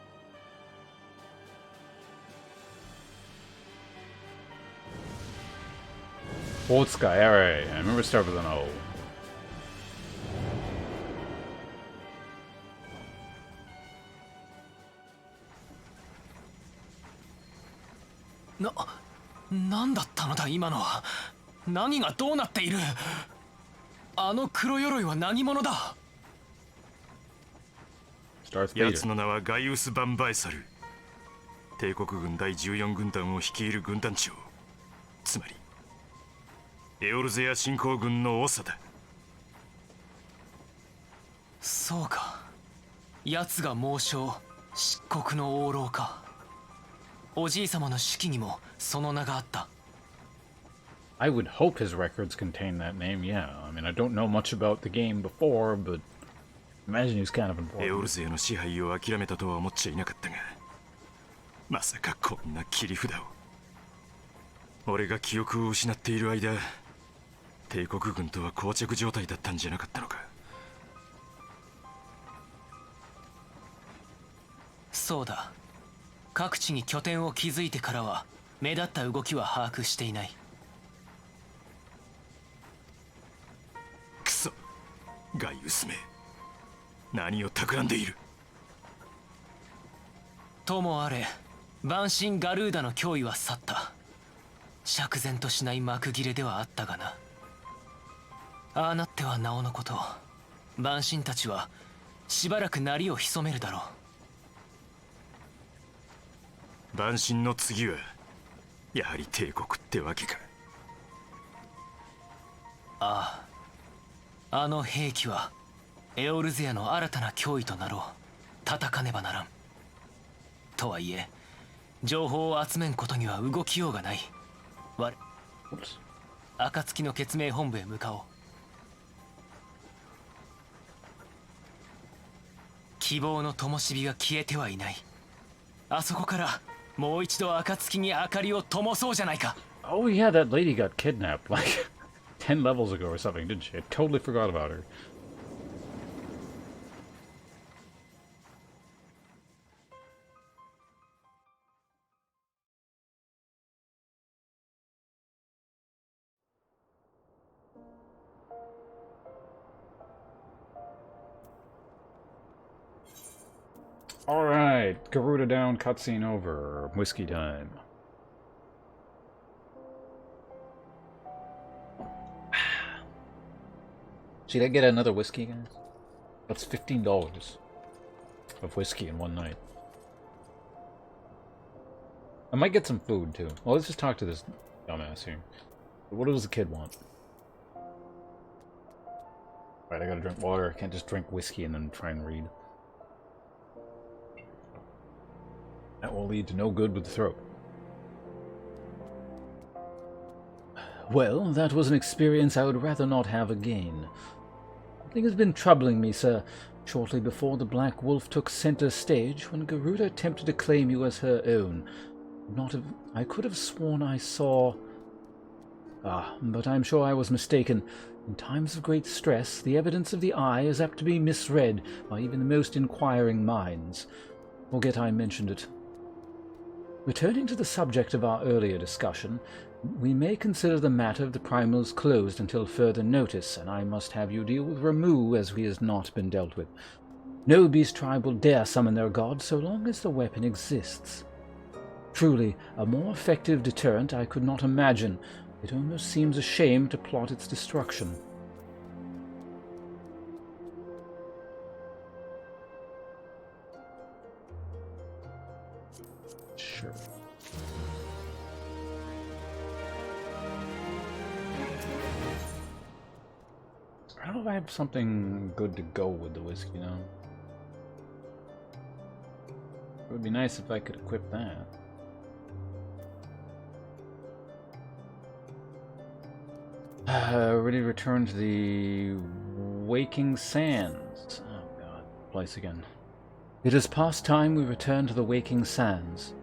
Otsuka, alright. I remember start with an O. なんだったのだ今のは。何がどうなっている。あの黒鎧は何者だ。 Starts 奴 Peter. の名はガイウス・バンバイサル。帝国軍第14軍団を率いる軍団長、つまりエオルゼア侵攻軍の長だ。そうか、奴が猛将漆黒の王老か。おじい様の手記にもその名があった。 I would hope his records contain that name, yeah. I mean, I don't know much about the game before, but imagine he's kind of エオル important. ゼアの支配を諦めたとは思っちゃいなかったが、まさかこんな切り札を。俺が記憶を失っている間、帝国軍とは膠着状態だったんじゃなかったのか。そうだ、各地に拠点を築いてからは目立った動きは把握していない。クソ、ガイウスめ、何を企んでいる。ともあれ、万神ガルーダの脅威は去った。釈然としない幕切れではあったがな。ああなってはなおのこと、万神たちはしばらく鳴りを潜めるだろう。万神の次はやはり帝国ってわけか。ああ、あの兵器はエオルゼアの新たな脅威となろう。叩かねばならん。とはいえ情報を集めんことには動きようがない。暁の決命本部へ向かおう。希望の灯火が消えてはいない。あそこからもう一度暁に明かりを灯そうじゃないか。 Oh yeah, that lady got kidnapped like 10 levels ago or something, didn't she? I totally forgot about her. Alright, Garuda down, cutscene over. Whiskey time. Should I get another whiskey, guys? That's $15 of whiskey in one night. I might get some food, too. Well, let's just talk to this dumbass here. What does the kid want? Alright, I gotta drink water. I can't just drink whiskey and then try and read. That will lead to no good with the throat. Well, that was an experience I would rather not have again. Something has been troubling me, sir. Shortly before the Black Wolf took center stage, when Garuda attempted to claim you as her own, I could have sworn I saw... Ah, but I'm sure I was mistaken. In times of great stress, the evidence of the eye is apt to be misread by even the most inquiring minds. Forget I mentioned it. Returning to the subject of our earlier discussion, we may consider the matter of the primals closed until further notice, and I must have you deal with Ramu as he has not been dealt with. No beast tribe will dare summon their god so long as the weapon exists. Truly, a more effective deterrent I could not imagine. It almost seems a shame to plot its destruction. Sure. I don't know if I have something good to go with the whiskey now. It would be nice if I could equip that. Ready to return to the Waking Sands. Oh god, place again. It is past time we return to the Waking Sands.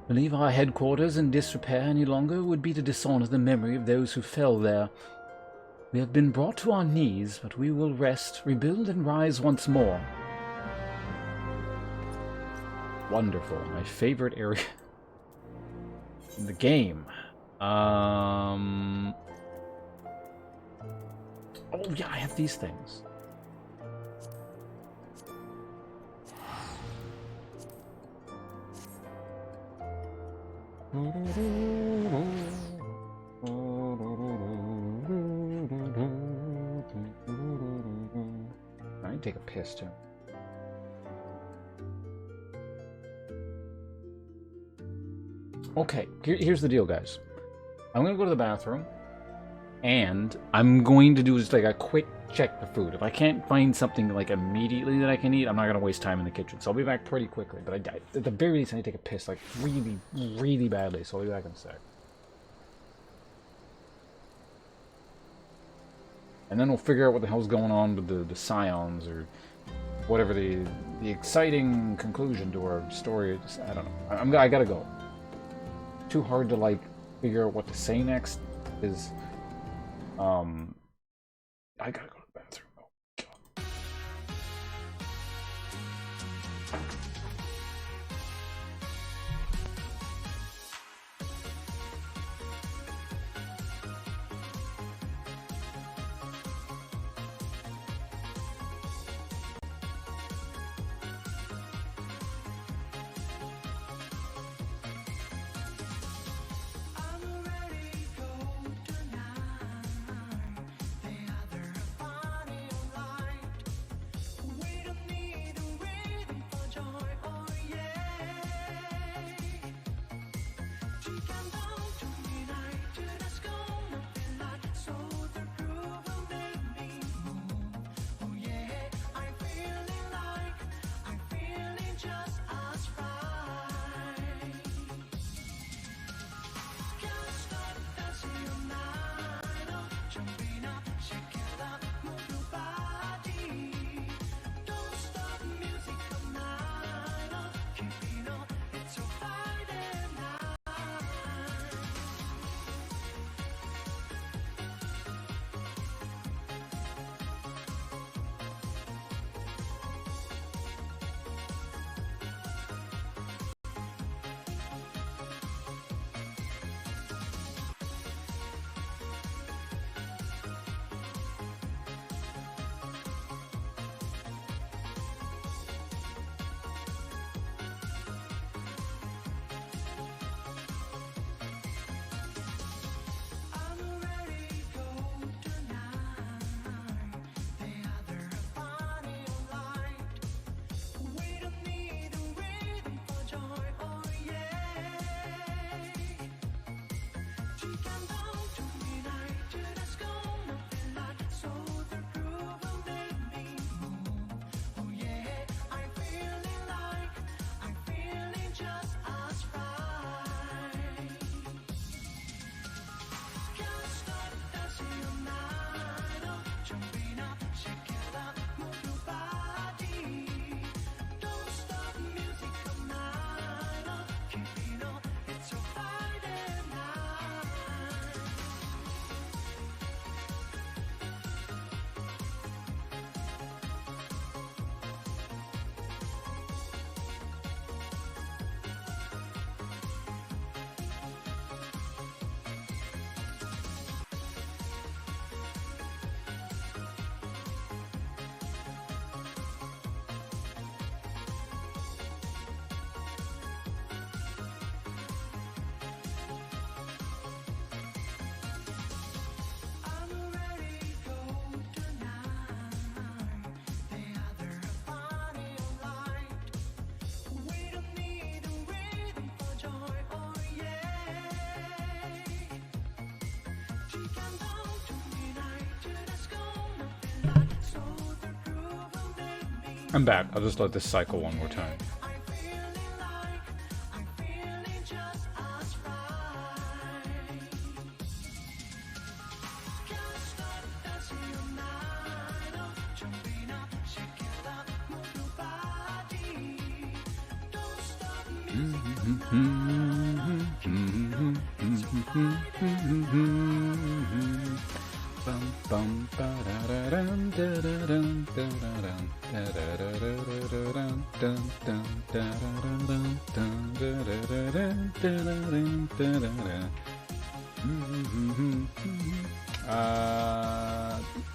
To leave our headquarters in disrepair any longer would be to dishonor the memory of those who fell there. We have been brought to our knees, but we will rest, rebuild, and rise once more. Wonderful. My favorite area in the game. Oh yeah, I have these things. I need to take a piss too. Okay, here's the deal, guys. I'm gonna go to the bathroom, and I'm going to do just like a quick check for food. If I can't find something like immediately that I can eat, I'm not gonna waste time in the kitchen. So I'll be back pretty quickly. But at the very least, I need to take a piss like really, really badly. So I'll be back in a sec. And then we'll figure out what the hell's going on with the scions or whatever the exciting conclusion to our story is. I don't know. I gotta go. Too hard to like figure out what to say next is I gotta go to the bathroom. Oh, God. I'm back. I'll just let this cycle one more time.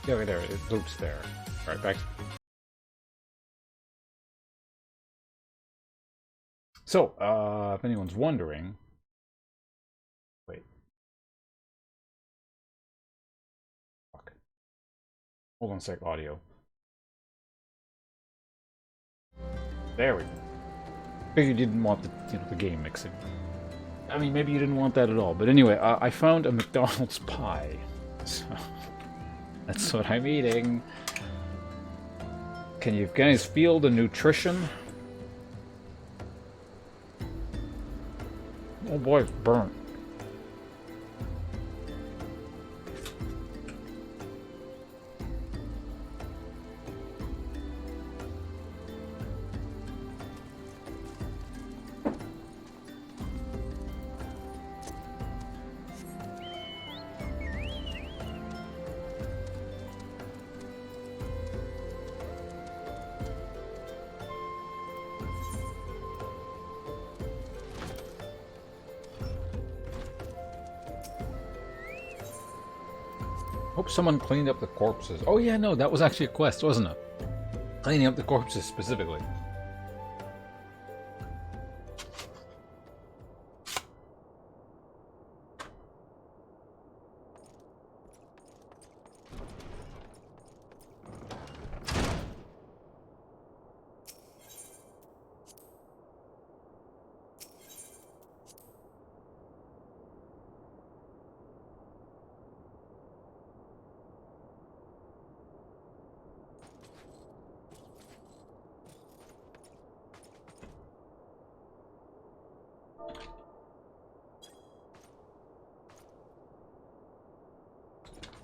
Yeah, there, it loops there. Alright, back. So, if anyone's wondering... Wait. Fuck. Hold on a sec, audio. There we go. Maybe you didn't want the game mixing. I mean, maybe you didn't want that at all. But anyway, I found a McDonald's pie. So, that's what I'm eating. Can you guys feel the nutrition? Oh boy, it's burnt. Hope someone cleaned up the corpses. Oh yeah, no, that was actually a quest, wasn't it? Cleaning up the corpses specifically.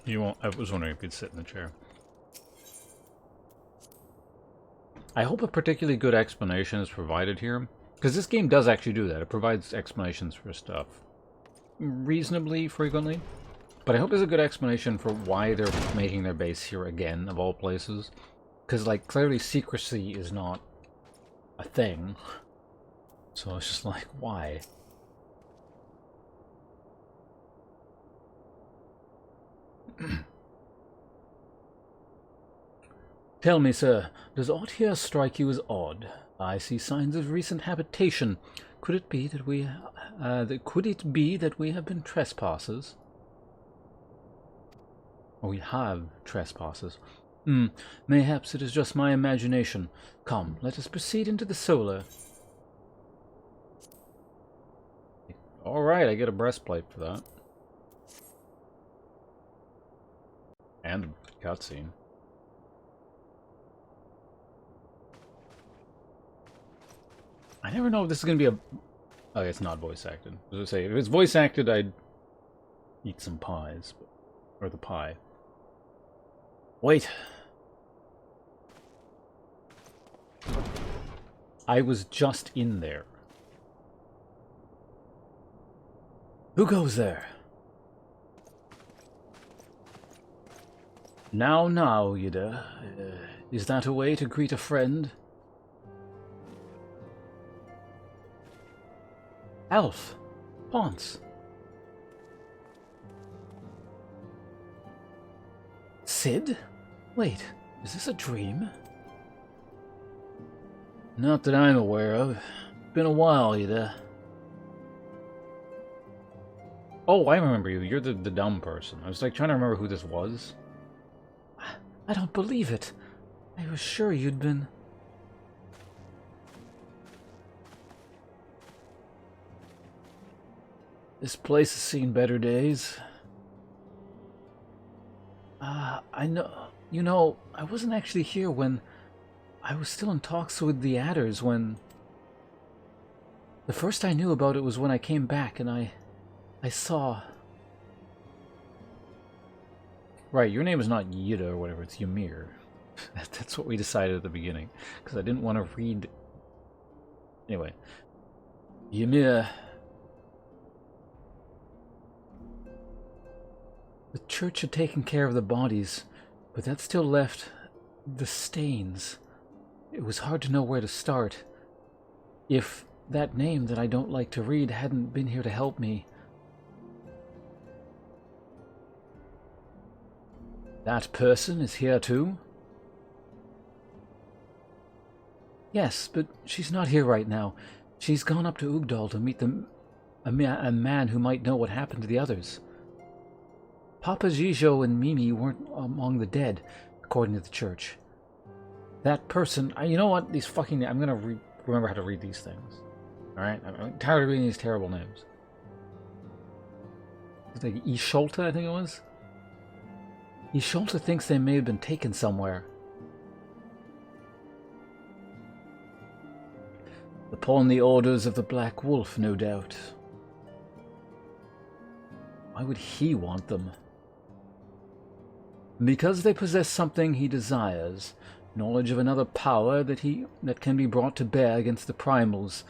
You won't. I was wondering if you'd sit in the chair. I hope a particularly good explanation is provided here, because this game does actually do that. It provides explanations for stuff reasonably frequently, but I hope there's a good explanation for why they're making their base here again, of all places. Because, like, clearly secrecy is not a thing, so it's just like, why? Tell me, sir, does aught here strike you as odd? I see signs of recent habitation. Could it be that we have been trespassers? Or we have trespassers. Mayhaps it is just my imagination. Come, let us proceed into the solar. Alright, I get a breastplate for that. And a cutscene. I never know if this is going to be a... Oh, it's not voice acted. As I was say, if it's voice acted, I'd eat some pies. Or the pie. Wait. I was just in there. Who goes there? Now, Yida. Is that a way to greet a friend? Alf. Ponce. Sid? Wait, is this a dream? Not that I'm aware of. Been a while, Yida. Oh, I remember you. You're the dumb person. I was like trying to remember who this was. I don't believe it. I was sure you'd been... This place has seen better days. I know... You know, I wasn't actually here when I was still in talks with the adders when... The first I knew about it was when I came back and I saw... Right, your name is not Yida or whatever, it's Ymir. That's what we decided at the beginning, because I didn't want to read... Anyway. Ymir... The church had taken care of the bodies, but that still left the stains. It was hard to know where to start. If that name that I don't like to read hadn't been here to help me... That person is here too? Yes, but she's not here right now. She's gone up to Ugdal to meet a man who might know what happened to the others. Papa Gijo and Mimi weren't among the dead, according to the church. That person... you know what? These fucking... I'm gonna remember how to read these things. Alright? I'm tired of reading these terrible names. It's like Isholta, I think it was? Isholta thinks they may have been taken somewhere. Upon the orders of the Black Wolf, no doubt. Why would he want them? Because they possess something he desires, knowledge of another power that can be brought to bear against the primals,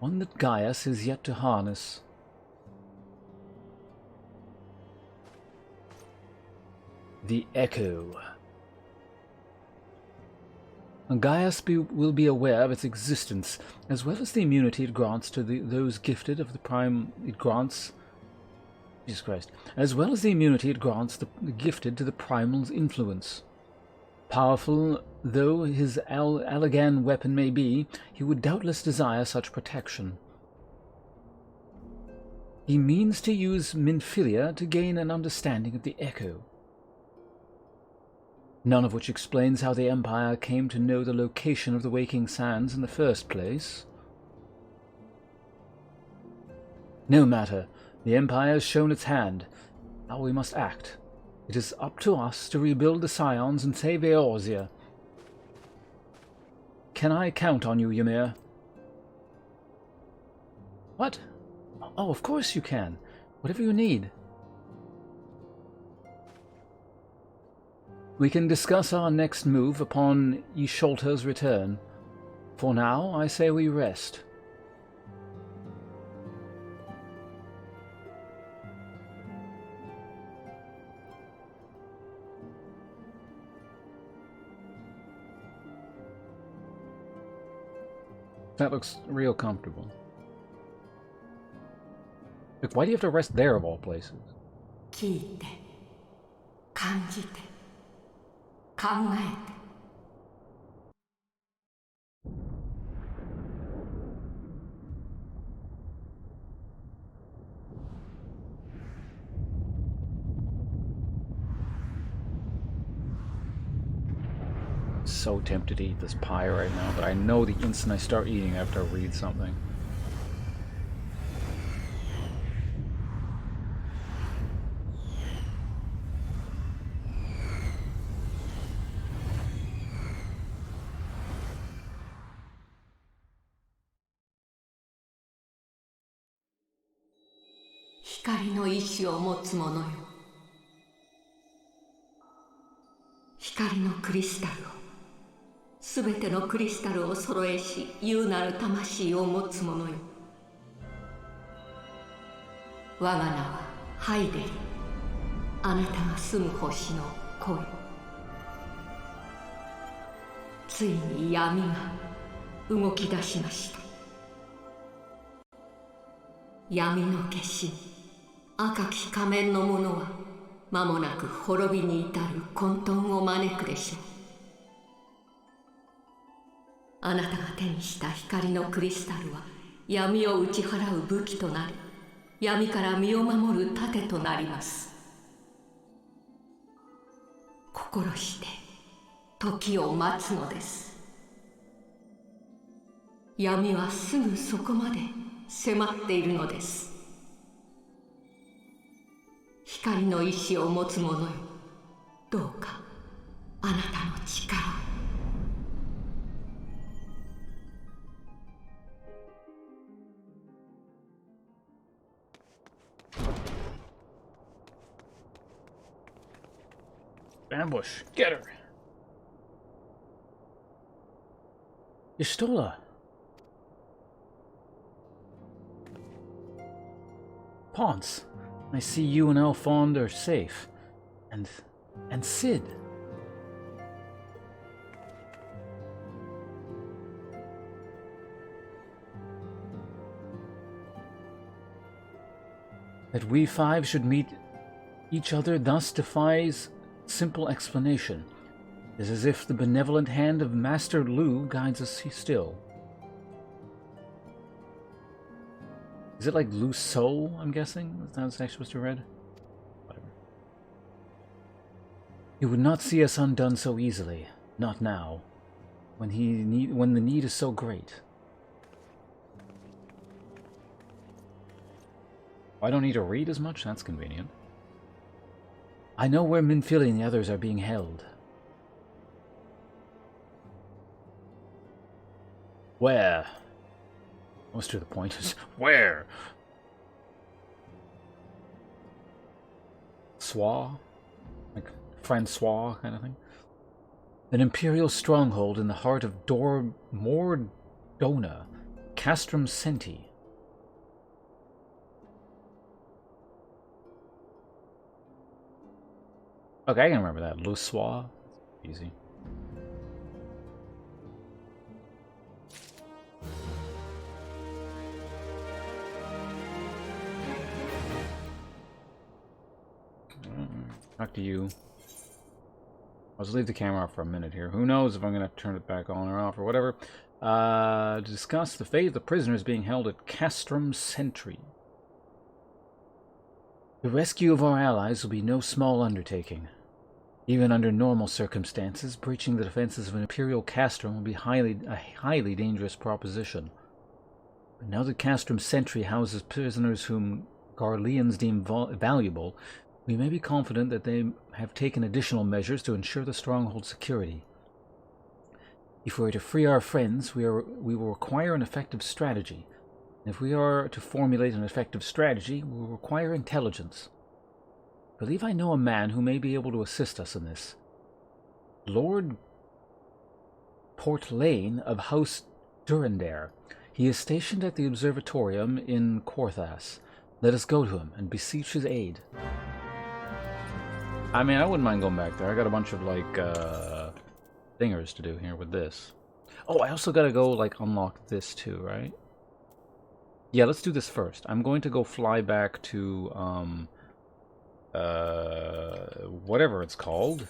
one that Gaius is yet to harness. The Echo. Gaius will be aware of its existence, as well as the immunity it grants to those gifted of the prime... It grants... Jesus Christ. As well as the immunity it grants the gifted to the primal's influence. Powerful though his Allagan weapon may be, he would doubtless desire such protection. He means to use Minfilia to gain an understanding of the Echo. None of which explains how the Empire came to know the location of the Waking Sands in the first place. No matter, the Empire has shown its hand. Now we must act. It is up to us to rebuild the Scions and save Eorzea. Can I count on you, Ymir? What? Oh, of course you can. Whatever you need. We can discuss our next move upon Isholta's return. For now, I say we rest. That looks real comfortable. Look, why do you have to rest there of all places? 聞いて、感じて、考えて。So tempted to eat this pie right now, but I know the instant I start eating I have to read something. Hikari no ishiを持つ者よ。光のクリスタルを。すべてのクリスタルを揃えし、優なる魂を持つ者よ。我が名はハイデリ。あなたが住む星の声。ついに闇が動き出しました。闇の化身、赤き仮面の者は、間もなく滅びに至る混沌を招くでしょう。あなたが手にした光のクリスタルは闇を打ち払う武器となり、闇から身を守る盾となります。心して時を待つのです。闇はすぐそこまで迫っているのです。光の意志を持つ者よ、どうかあなたの力を。Ambush. Get her. Istola. Ponce. I see you and Alfond are safe. And Sid. That we five should meet each other thus defies simple explanation. It is as if the benevolent hand of Master Lu guides us still. Is it like Lu So, I'm guessing? Is that actually supposed to be read? Whatever. He would not see us undone so easily. Not now. When the need is so great. I don't need to read as much? That's convenient. I know where Minfili and the others are being held. Where? Most to the point is, where? Swa? Like Francois kind of thing? An imperial stronghold in the heart of Mordona, Castrum Senti. Okay, I can remember that. Luswa. Easy. Talk to you. I'll just leave the camera off for a minute here. Who knows if I'm going to turn it back on or off or whatever. To discuss the fate of the prisoners being held at Castrum Sentry. The rescue of our allies will be no small undertaking. Even under normal circumstances, breaching the defenses of an Imperial Castrum will be a highly dangerous proposition. But now that Castrum Sentry houses prisoners whom Garleans deem valuable, we may be confident that they have taken additional measures to ensure the stronghold's security. If we are to free our friends, we will require an effective strategy. And if we are to formulate an effective strategy, we will require intelligence. I believe I know a man who may be able to assist us in this. Lord Portlane of House Durandare. He is stationed at the observatorium in Korthas. Let us go to him and beseech his aid. I mean, I wouldn't mind going back there. I got a bunch of, like, thingers to do here with this. Oh, I also gotta go, like, unlock this too, right? Yeah, let's do this first. I'm going to go fly back to, whatever it's called.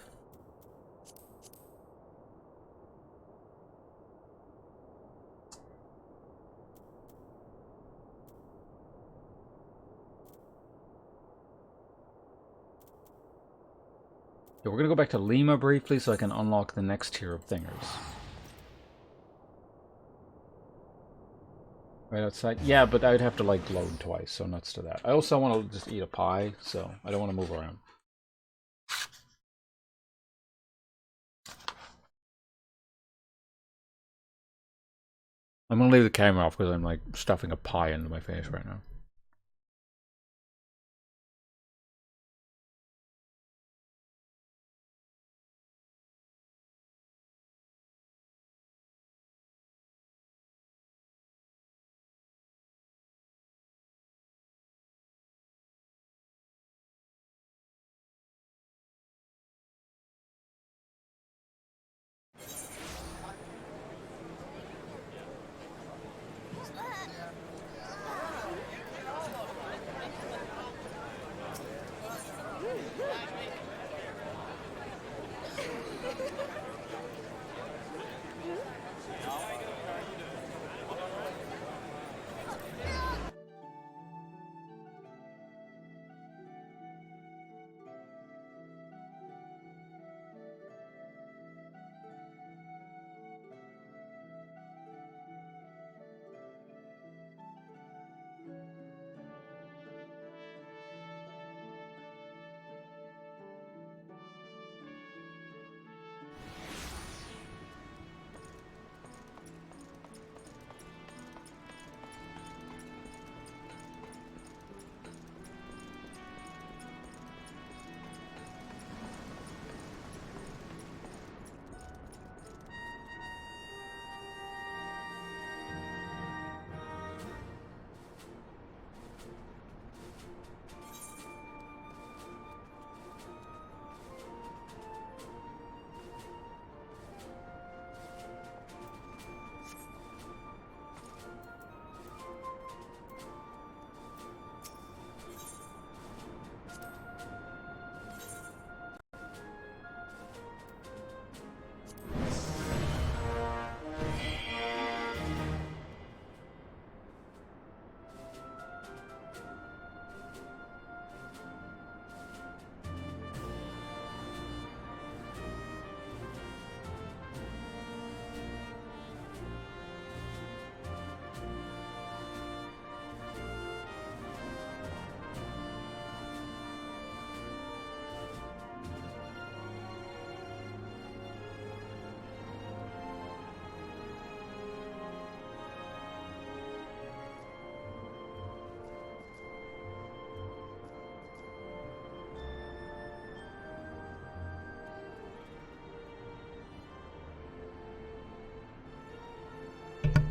Yeah, we're gonna go back to Lima briefly so I can unlock the next tier of thingers. Right outside? Yeah, but I'd have to, like, load twice, so nuts to that. I also want to just eat a pie, so I don't want to move around. I'm gonna leave the camera off because I'm, like, stuffing a pie into my face right now.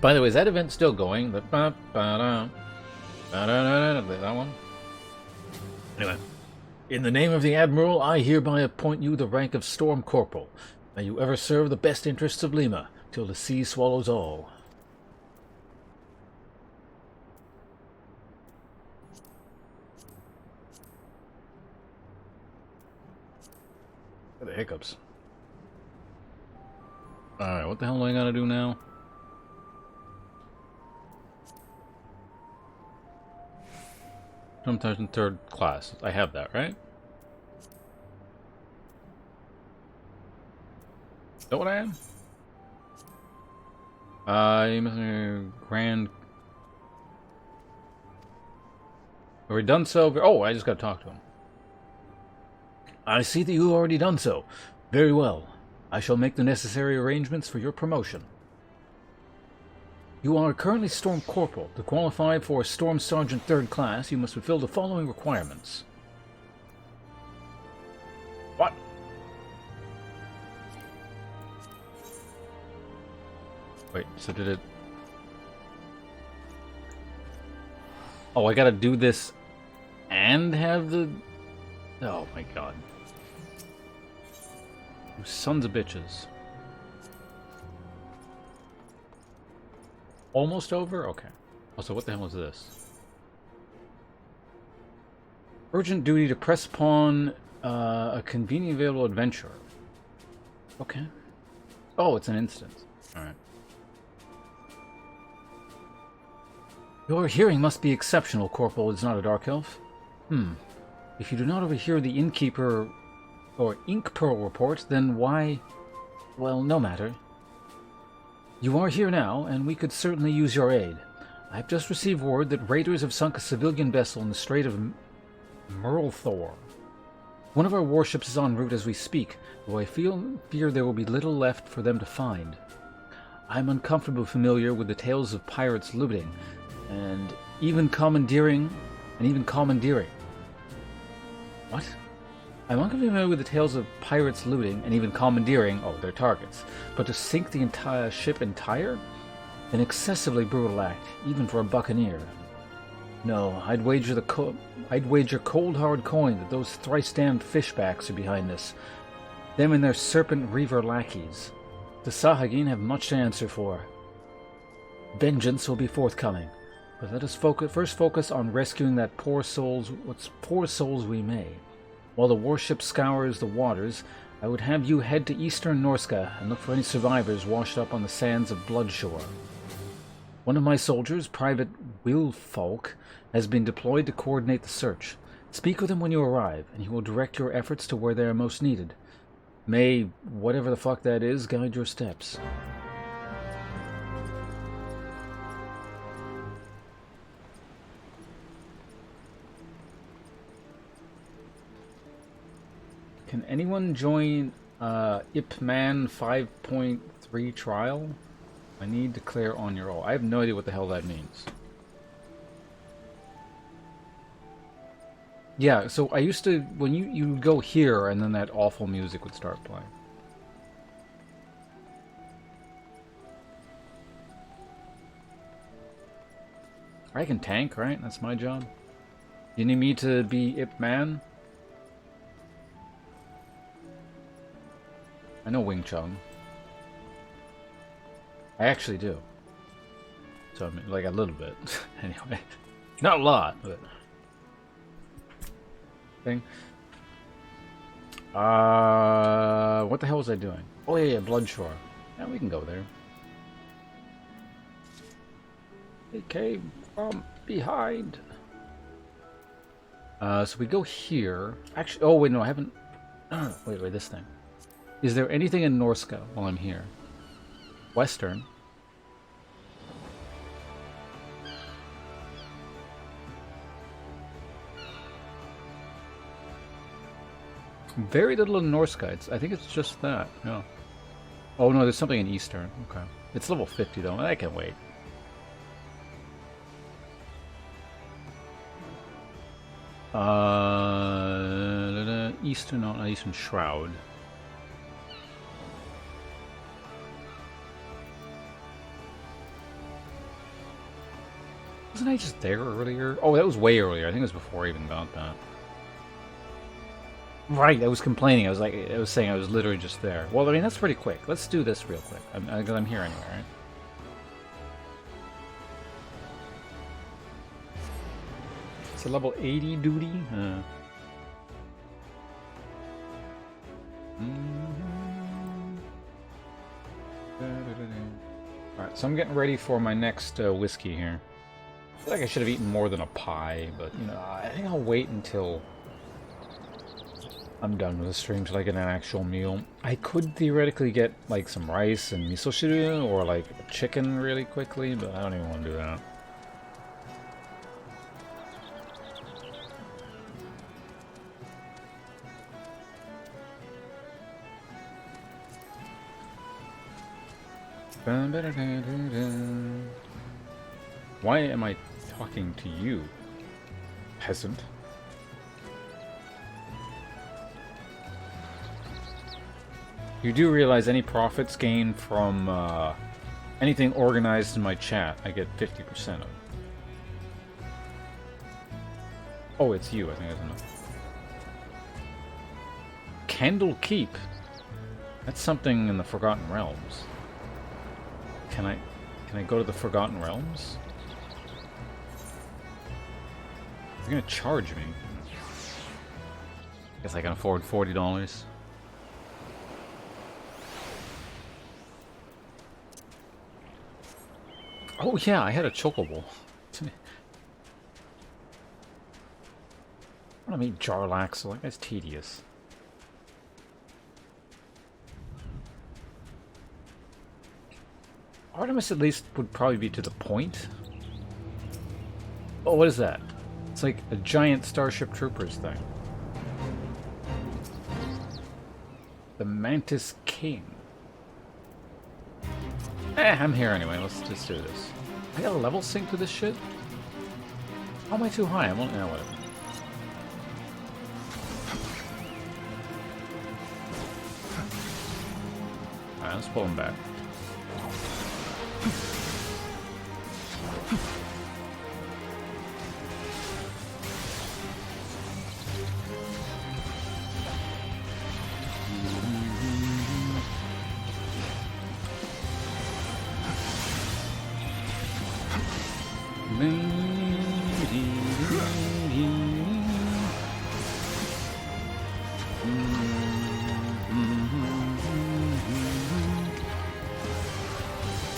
By the way, is that event still going? That one? Anyway. In the name of the Admiral, I hereby appoint you the rank of Storm Corporal. May you ever serve the best interests of Lima, till the sea swallows all. The hiccups. Alright, what the hell do I gotta do now? Sometimes in 3rd class. I have that, right? Is that what I am? I'm a grand... Have we done so? Oh, I just gotta talk to him. I see that you have already done so. Very well. I shall make the necessary arrangements for your promotion. You are currently Storm Corporal. To qualify for Storm Sergeant 3rd class, you must fulfill the following requirements. What? Wait, so did it... Oh, I gotta do this and have the... Oh my god. You sons of bitches. Almost over? Okay. Also, what the hell is this? Urgent duty to press upon a conveniently available adventure. Okay. Oh, it's an instance. Alright. Your hearing must be exceptional, Corporal. It's not a Dark Elf. If you do not overhear the Innkeeper or Ink Pearl report, then why... Well, no matter. You are here now, and we could certainly use your aid. I have just received word that raiders have sunk a civilian vessel in the Strait of Merlthor. One of our warships is en route as we speak, though I fear there will be little left for them to find. I am uncomfortably familiar with the tales of pirates looting, and even commandeering. What? I'm unfamiliar with the tales of pirates looting and even commandeering, their targets, but to sink the entire ship entire? An excessively brutal act, even for a buccaneer. No, I'd wager cold hard coin that those thrice-damned fishbacks are behind this. Them and their serpent reaver lackeys. The Sahagin have much to answer for. Vengeance will be forthcoming, but let us first focus on rescuing what poor souls we may. While the warship scours the waters, I would have you head to eastern Norska and look for any survivors washed up on the sands of Bloodshore. One of my soldiers, Private Wilfolk, has been deployed to coordinate the search. Speak with him when you arrive, and he will direct your efforts to where they are most needed. May whatever the fuck that is guide your steps. Can anyone join Ip Man 5.3 trial? I need to declare on your roll. I have no idea what the hell that means. Yeah, so I used to, when you go here and then that awful music would start playing. I can tank, right? That's my job. You need me to be Ip Man? I know Wing Chun. I actually do. So, I mean, like a little bit. Anyway. Not a lot, but... Thing. What the hell was I doing? Oh yeah, Bloodshore. Yeah, we can go there. It came from behind. So we go here. Actually, oh wait, no, I haven't... wait, this thing. Is there anything in Norska while I'm here? Western. Very little in Norska. I think it's just that. Yeah. Oh no, there's something in Eastern. Okay. It's level 50 though. I can wait. Eastern, not Eastern Shroud. Wasn't I just there earlier? Oh, that was way earlier. I think it was before I even got that. Right, I was complaining. I was saying I was literally just there. Well, I mean, that's pretty quick. Let's do this real quick. I'm here anyway, right? It's a level 80 duty? Alright, so I'm getting ready for my next whiskey here. I feel like I should have eaten more than a pie, but, you know, I think I'll wait until I'm done with the stream till I get an actual meal. I could theoretically get, like, some rice and miso shiru, or, like, chicken really quickly, but I don't even want to do that. Why am I talking to you, peasant? You do realize any profits gained from anything organized in my chat, I get 50% of. Oh, it's you, I think that's enough. Candle Keep. That's something in the Forgotten Realms. Can I go to the Forgotten Realms? They're gonna charge me. Guess I can afford $40. Oh yeah, I had a chocobo. I want to meet Jarlax, so that guy's tedious. Artemis at least would probably be to the point. Oh, what is that? It's like a giant Starship Troopers thing. The Mantis King. I'm here anyway. Let's just do this. I got a level sync to this shit? How am I too high? I'm only... No, whatever. Alright, let's pull him back.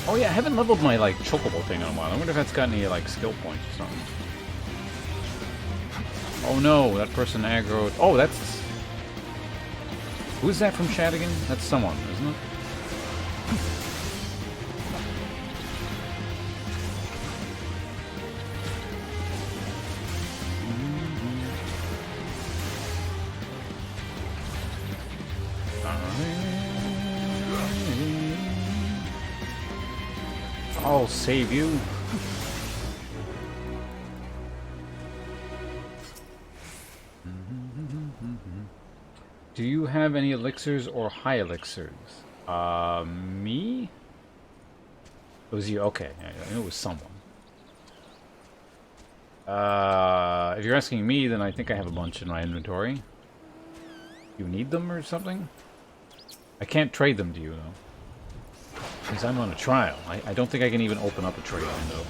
Oh yeah, I haven't leveled my, like, chocobo thing in a while. I wonder if that's got any, like, skill points or something. Oh no, that person aggroed... Oh, that's... Who's that from chat again? That's someone, isn't it? I'll save you. Do you have any elixirs or high elixirs? Me? It was you. Okay, I knew it was someone. If you're asking me, then I think I have a bunch in my inventory. You need them or something? I can't trade them to you, though. Because I'm on a trial. I don't think I can even open up a trade window.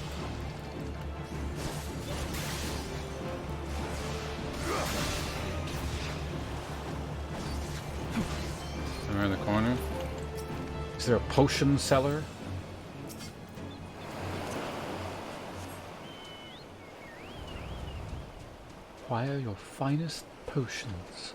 Somewhere in the corner. Is there a potion seller? Acquire your finest potions.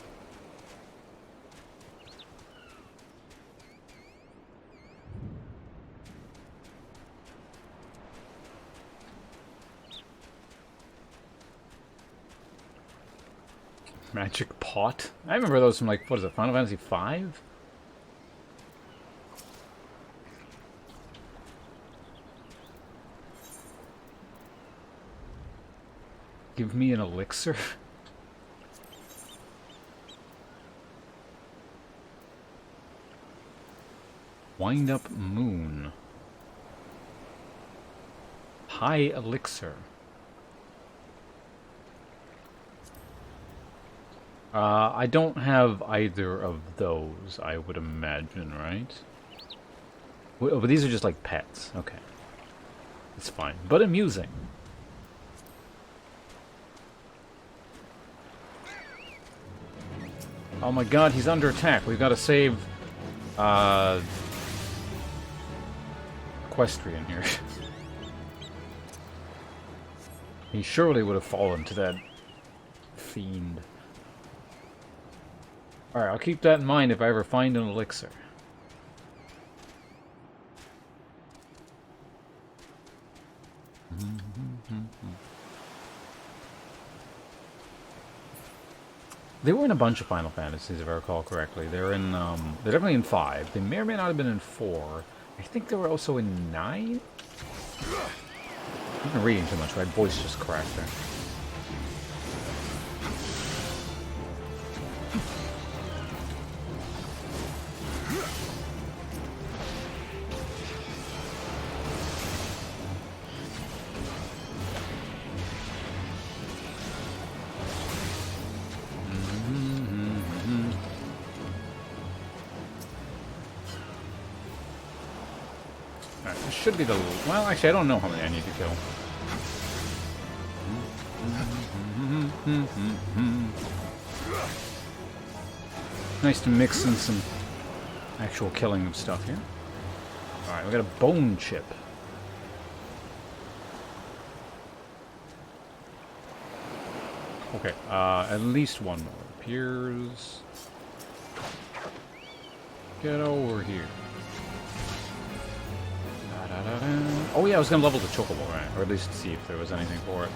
Magic pot? I remember those from, like, what is it, Final Fantasy V? Give me an elixir? Wind up moon. High elixir. I don't have either of those, I would imagine, right? Oh, but these are just like pets. Okay. It's fine. But amusing. Oh my god, he's under attack. We've got to save... Equestrian here. He surely would have fallen to that fiend. Alright, I'll keep that in mind if I ever find an elixir. They were in a bunch of Final Fantasies, if I recall correctly. They're in, they're definitely in 5. They may or may not have been in 4. I think they were also in 9? I've been reading too much, my voice just cracked there. Should be the... Well, actually, I don't know how many I need to kill. Nice to mix in some actual killing of stuff here. Alright, we got a bone chip. Okay, at least one more. Appears... Get over here. Oh yeah, I was gonna level the chocobo, right? Or at least see if there was anything for it.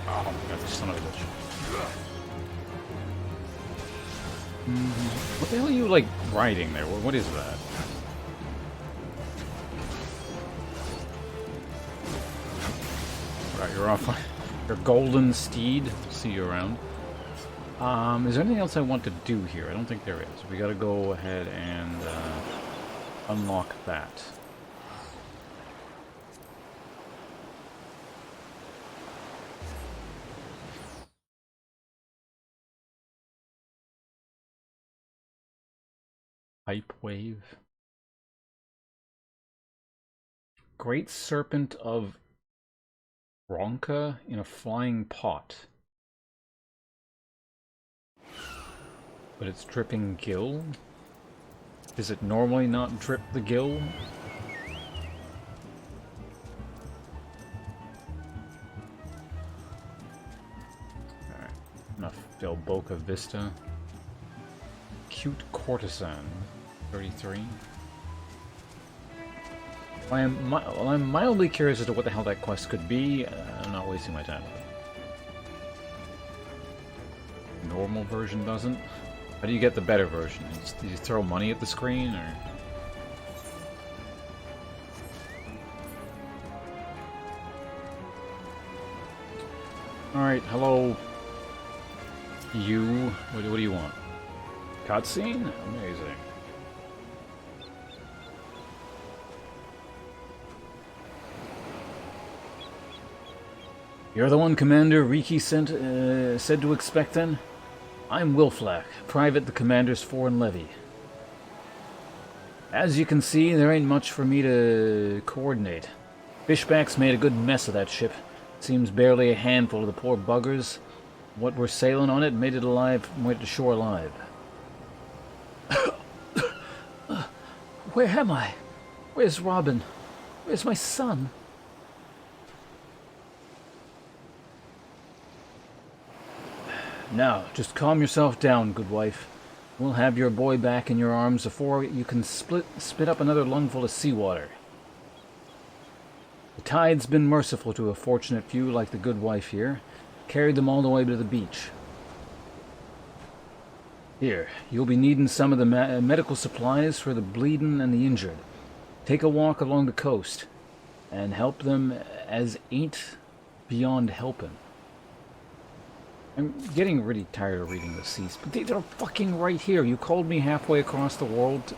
Oh my god, son of a bitch. What the hell are you, like, riding there? What is that? Right, you're off on your golden steed. See you around. Is there anything else I want to do here? I don't think there is. We gotta go ahead and unlock that. Pipe wave. Great Serpent of Ronka in a flying pot. But it's dripping gill? Does it normally not drip the gill? Alright, enough Del Boca Vista. Cute Courtesan, 33. I'm mildly curious as to what the hell that quest could be. I'm not wasting my time with it. Normal version doesn't. How do you get the better version? Do you throw money at the screen, or...? Alright, hello. You. What do you want? Cutscene? Amazing. You're the one Commander Riki said to expect, then? I'm Wilflak, private the Commander's foreign levy. As you can see, there ain't much for me to coordinate. Fishback's made a good mess of that ship. Seems barely a handful of the poor buggers. What were sailing on it made it to shore alive. Where am I? Where's Robin? Where's my son? Now, just calm yourself down, good wife. We'll have your boy back in your arms before you can spit up another lungful of seawater. The tide's been merciful to a fortunate few like the good wife here. Carried them all the way to the beach. Here, you'll be needing some of the medical supplies for the bleeding and the injured. Take a walk along the coast and help them as ain't beyond helping. I'm getting really tired of reading the seas, but they're fucking right here. You called me halfway across the world.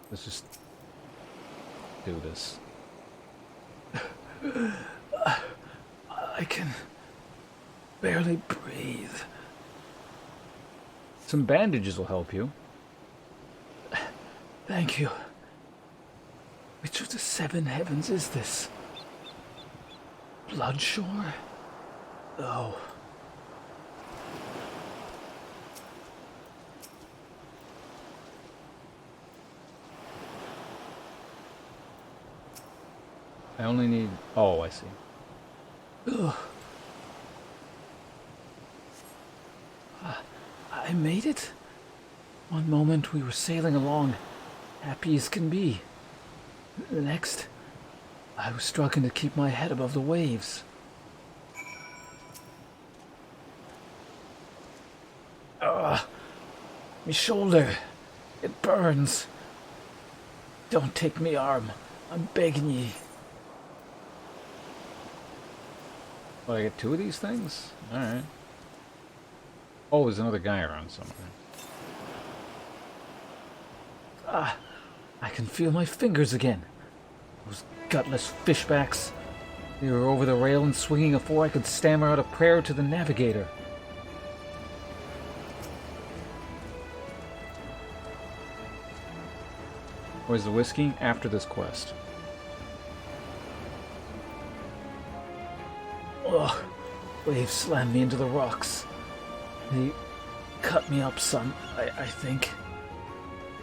Let's just do this. I can barely breathe. Some bandages will help you. Thank you. Which of the 7 heavens is this? Bloodshore? Oh. I only need... Oh, I see. Ugh. I made it. One moment we were sailing along, happy as can be. The next, I was struggling to keep my head above the waves. Ugh. My shoulder. It burns. Don't take me arm. I'm begging ye. Oh, I get 2 of these things? Alright. Oh, there's another guy around somewhere. Ah, I can feel my fingers again. Those gutless fishbacks. They were over the rail and swinging before I could stammer out a prayer to the navigator. Where's the whiskey? After this quest. Ugh. Waves slammed me into the rocks. They cut me up some, I think.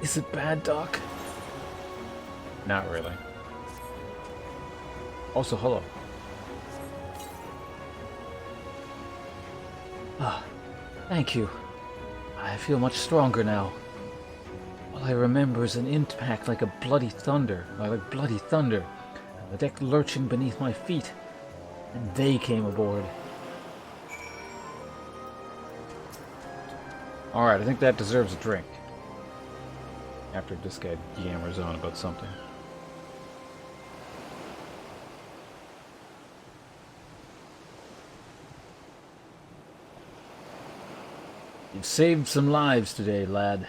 Is it bad, Doc? Not really. Also, hello. Ah, thank you. I feel much stronger now. All I remember is an impact like bloody thunder, and the deck lurching beneath my feet. And they came aboard. Alright, I think that deserves a drink. After this guy yammers on about something. You've saved some lives today, lad.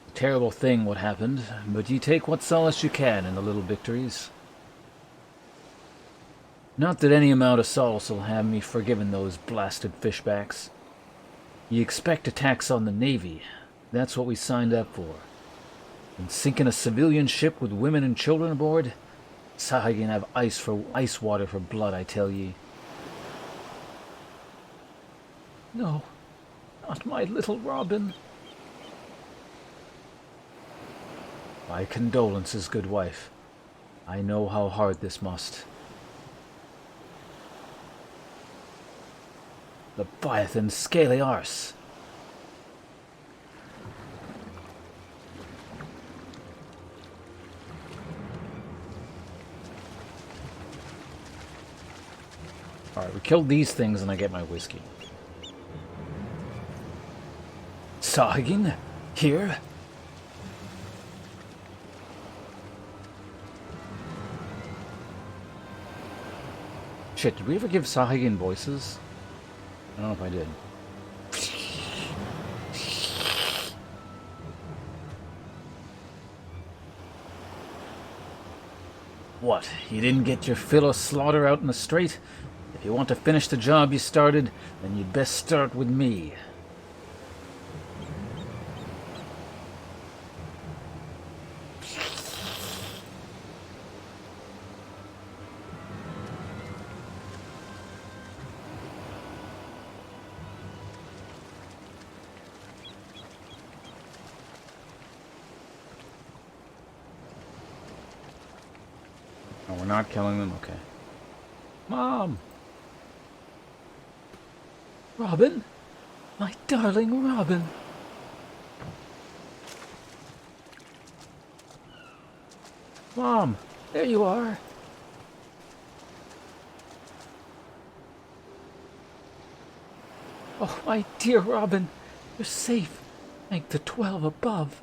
A terrible thing what happened, but ye take what solace you can in the little victories. Not that any amount of solace will have me forgiven those blasted fishbacks. Ye expect attacks on the Navy. That's what we signed up for. And sinking a civilian ship with women and children aboard? Sahagin have ice water for blood, I tell ye. No, not my little Robin. My condolences, good wife. I know how hard this must. Leviathan scaly arse. Alright, we killed these things and I get my whiskey. Sahagin? Here? Shit, did we ever give Sahagin voices? I don't know if I did. What, you didn't get your fill of slaughter out in the strait? If you want to finish the job you started, then you'd best start with me. Oh, we're not killing them? Okay. Mom! Robin? My darling Robin! Mom! There you are! Oh, my dear Robin! You're safe! Thank the 12 above!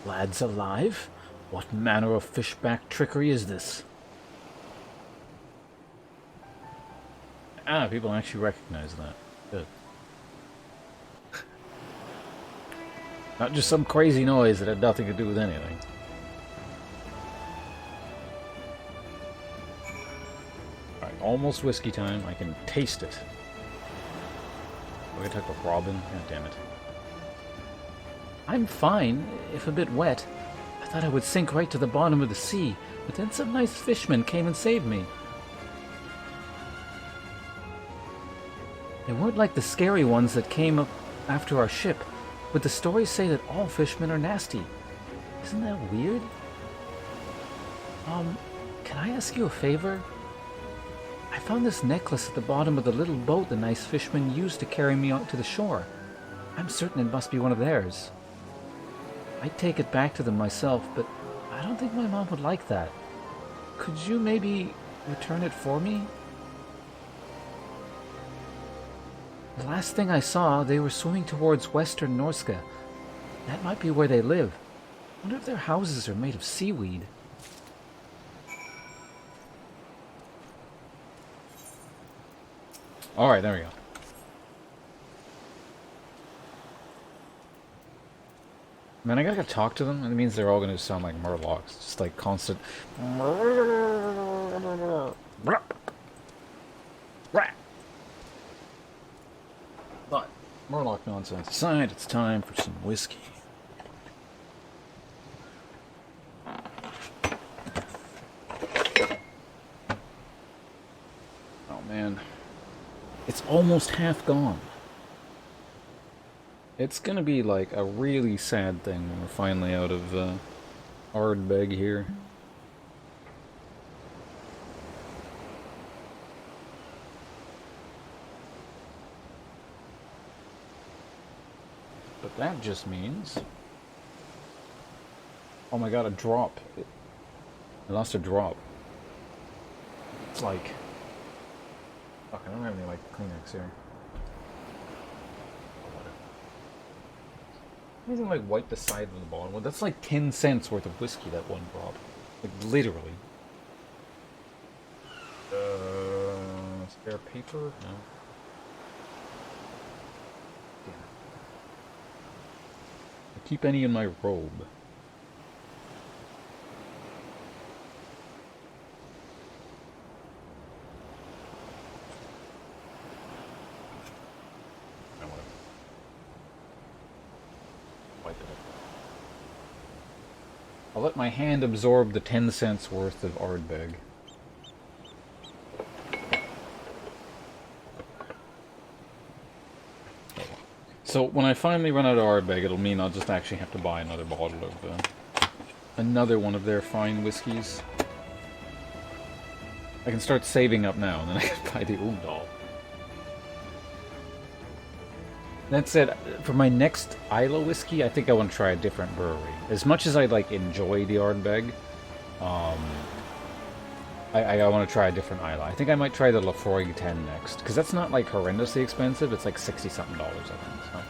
Lads alive? What manner of fishback trickery is this? Ah, people actually recognize that. Good. Not just some crazy noise that had nothing to do with anything. Alright, almost whiskey time. I can taste it. We're gonna talk with Robin. God damn it. I'm fine, if a bit wet. I thought I would sink right to the bottom of the sea, but then some nice fishmen came and saved me. They weren't like the scary ones that came up after our ship, but the stories say that all fishmen are nasty. Isn't that weird? Can I ask you a favor? I found this necklace at the bottom of the little boat the nice fishmen used to carry me out to the shore. I'm certain it must be one of theirs. I'd take it back to them myself, but I don't think my mom would like that. Could you maybe return it for me? The last thing I saw, they were swimming towards Western Norska. That might be where they live. I wonder if their houses are made of seaweed. Alright, there we go. Man, I gotta talk to them, and it means they're all gonna sound like Murlocs. Just like constant. But, Murloc nonsense aside, it's time for some whiskey. Oh man. It's almost half gone. It's gonna be like a really sad thing when we're finally out of Ardbeg here. But that just means... Oh my god, a drop. I lost a drop. It's like... Fuck, I don't have any like Kleenex here. Anything like wipe the side of the bottle. Well, that's like 10 cents worth of whiskey, that one drop. Like, literally. Spare paper? No. Damn it. I keep any in my robe. I'll let my hand absorb the 10 cents worth of Ardbeg. So when I finally run out of Ardbeg, it'll mean I'll just actually have to buy another bottle of another one of their fine whiskies. I can start saving up now, and then I can buy the Umdal. That said, for my next Isla whiskey, I think I want to try a different brewery. As much as I like enjoy the Ardbeg, I want to try a different Isla. I think I might try the Lafroig 10 next, because that's not like horrendously expensive. It's like $60-something, I think. So.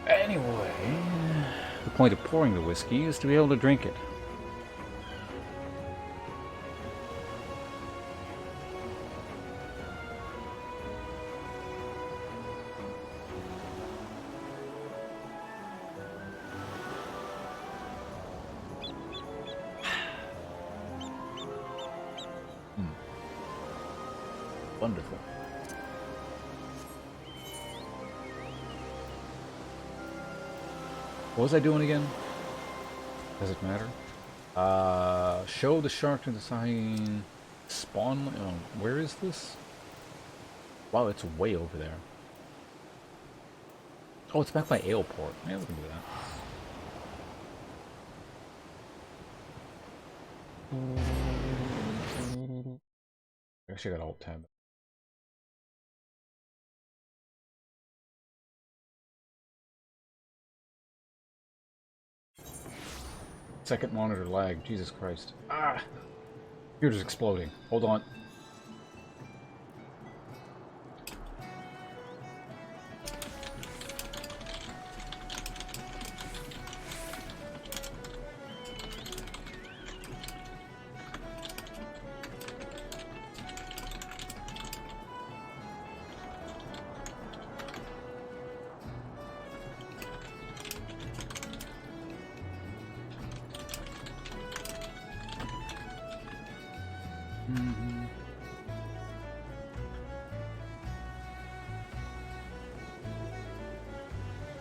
Anyway, the point of pouring the whiskey is to be able to drink it. Wonderful. What was I doing again? Does it matter? Show the shark to the sign. Spawn. Oh, where is this? Wow, it's way over there. Oh, it's back by Aleport. Yeah, we can do that. Actually, I got Alt-Tab. Second monitor lag. Jesus Christ. Ah! Computer's exploding. Hold on.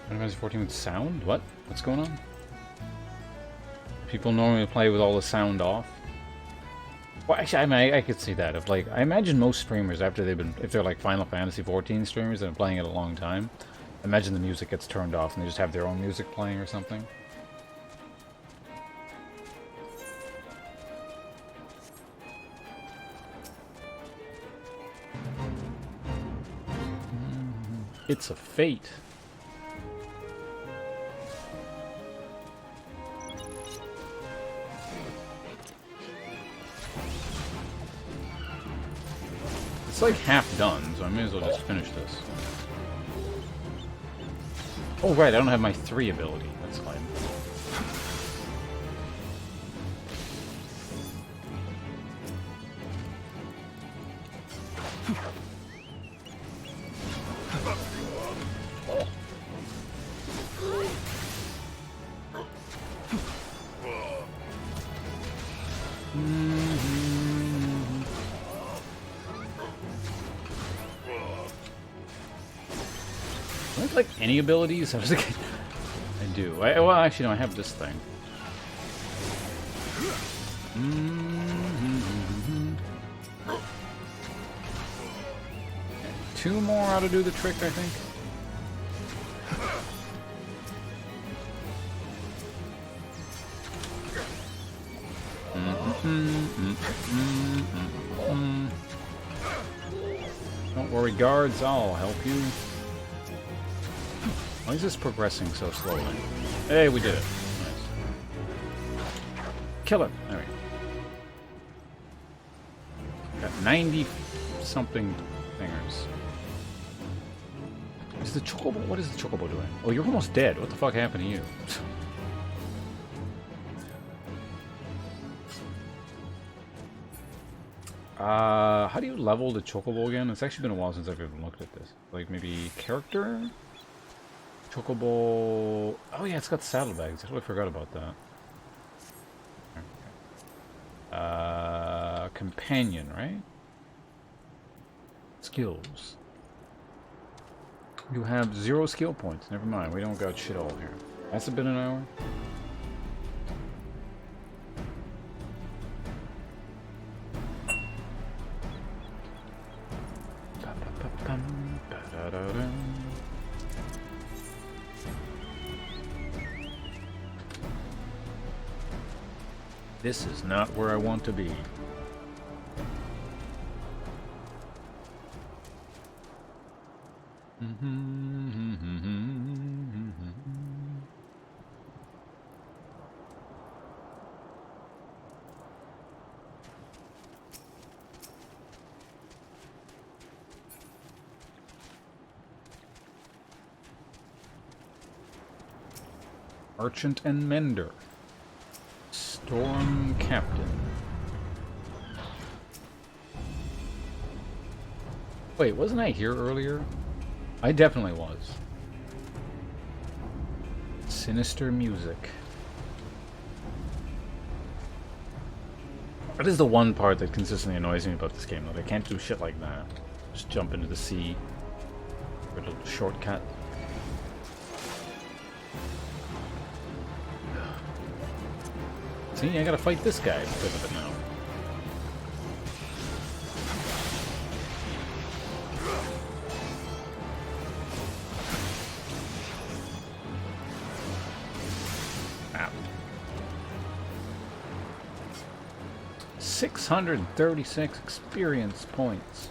Final Fantasy 14 with sound? What? What's going on? People normally play with all the sound off. Well, actually, I mean, I could see that. If like, I imagine most streamers after they've been, if they're like Final Fantasy 14 streamers and playing it a long time, I imagine the music gets turned off and they just have their own music playing or something. It's a fate. It's like half done, so I may as well just finish this. Oh right, I don't have my 3 ability. That's fine. Do I have, like, any abilities? I do. Well, actually, no, I have this thing. Two more ought to do the trick, I think. Don't worry, guards, I'll help you. Why is this progressing so slowly? Hey, we did it. Nice. Kill him. There we go. Got 90-something fingers. Is the chocobo? What is the chocobo doing? Oh, you're almost dead. What the fuck happened to you? How do you level the chocobo again? It's actually been a while since I've even looked at this. Like, maybe character? Chocobo... Oh yeah, it's got saddlebags. I totally forgot about that. Companion, right? Skills. You have 0 skill points. Never mind, we don't got shit all here. That's been an hour? This is not where I want to be. Merchant and Mender. Storm Captain. Wait, wasn't I here earlier? I definitely was. Sinister music. That is the one part that consistently annoys me about this game, though. I can't do shit like that. Just jump into the sea. For a little shortcut. See, I gotta fight this guy because of it now. Ow. 636 experience points.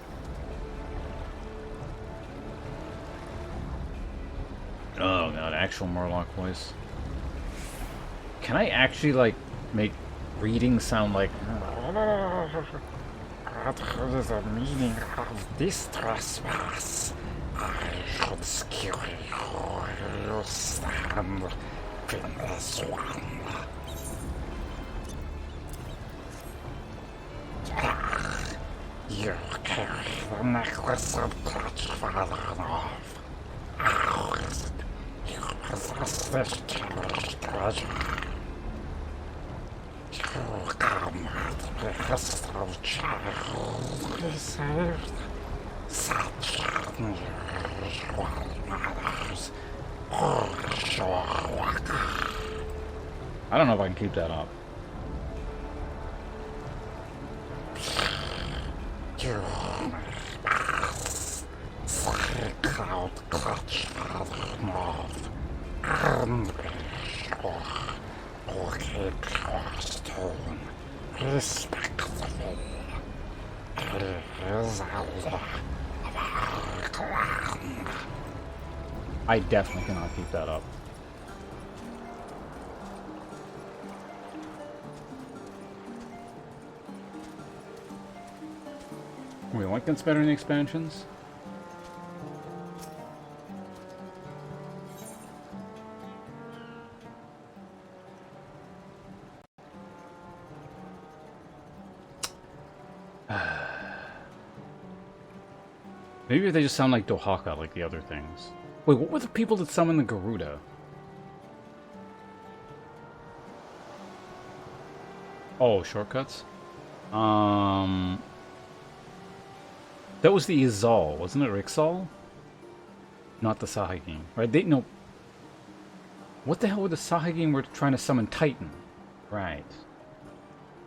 Oh god, actual Murloc voice. Can I actually, like, make reading sound like... What is the meaning of this trespass? I should skill you stand in this one. You carry the necklace of Clutch fallen off. You possess this cherished treasure. You come at the behest of child we saved. Such unusual matters. I don't know if I can keep that up. You pass. Seek out Clutch fallen off. And be sure to keep your stone respectfully. It is a law of our clan. I definitely cannot keep that up. Wait, what gets better in the expansions? Maybe they just sound like Dohaka, like the other things. Wait, what were the people that summoned the Garuda? Oh, shortcuts? That was the Izal, wasn't it? Rixal? Not the Sahagin, right? They no. What the hell were the Sahagin were trying to summon Titan? Right.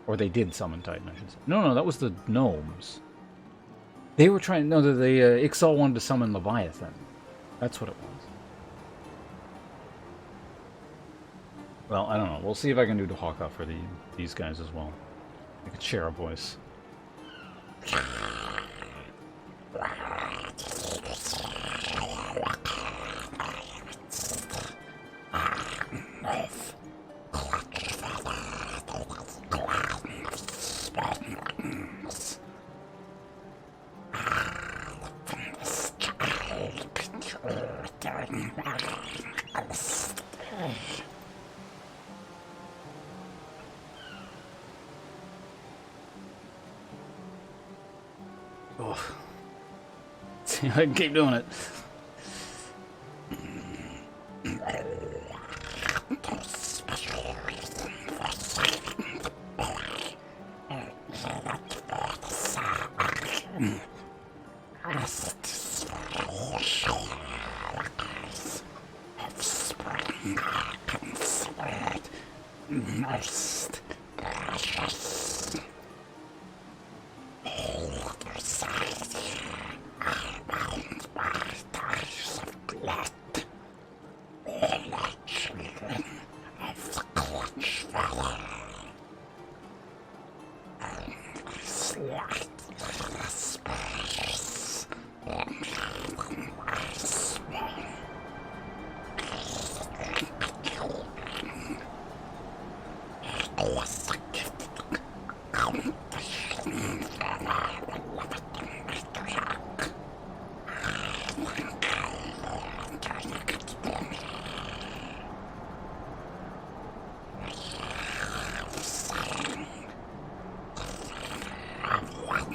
Or they did summon Titan, I should say. No, that was the gnomes. They were trying... No, the Ixal wanted to summon Leviathan. That's what it was. Well, I don't know. We'll see if I can do Dohaka for these guys as well. I could share a voice. Oh. See, I can keep doing it. Most precious. All the sides here are bound by ties of blood. All are children of the Clutch Father. Only slightly less precious than my small. Was the gift competition from our beloved matriarch. Thank you, Lord Turnix. We have sang of one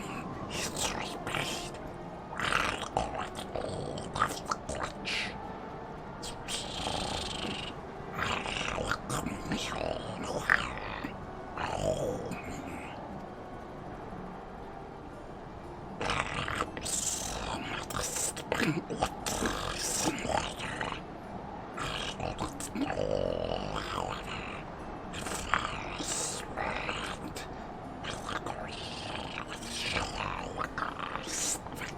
history played. I'll call it all of the Clutch. I welcome you all. Perhaps modest banquets in water. I don't know, however, if our spirit will agree with your aesthetic.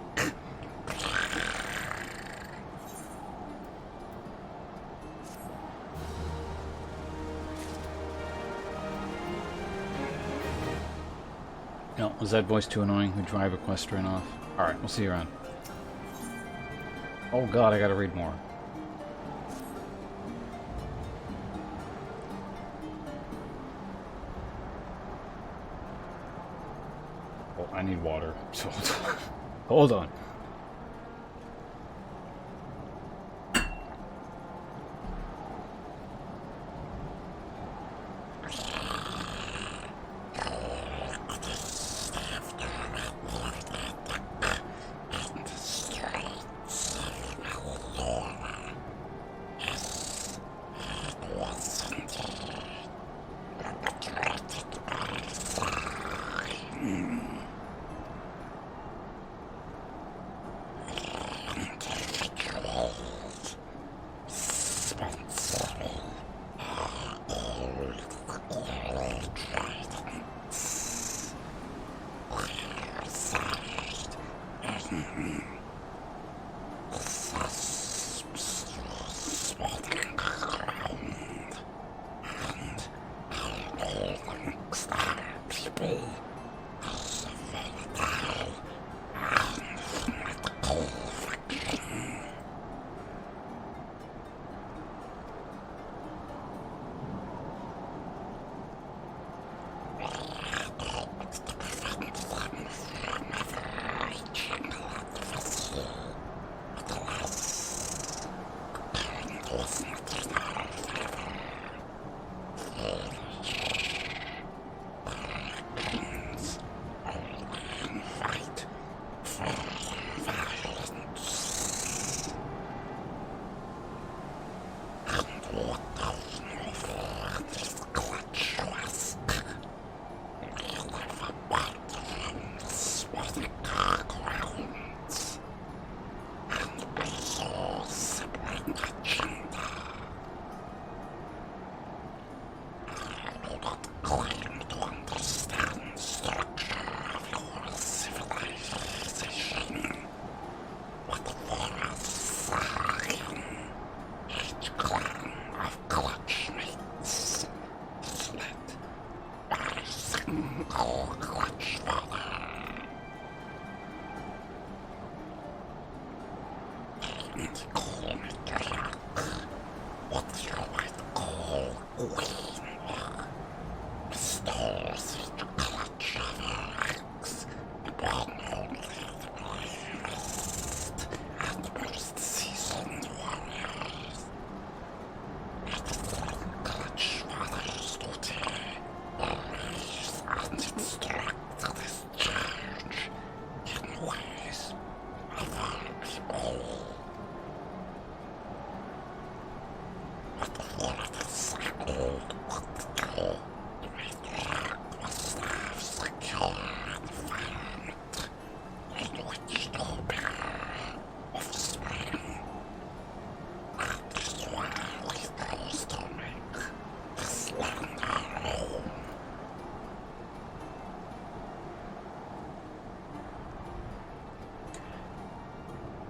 No, was that voice too annoying? We drive Equestrian off. Alright, we'll see you around. Oh god, I gotta read more. need water. So hold on.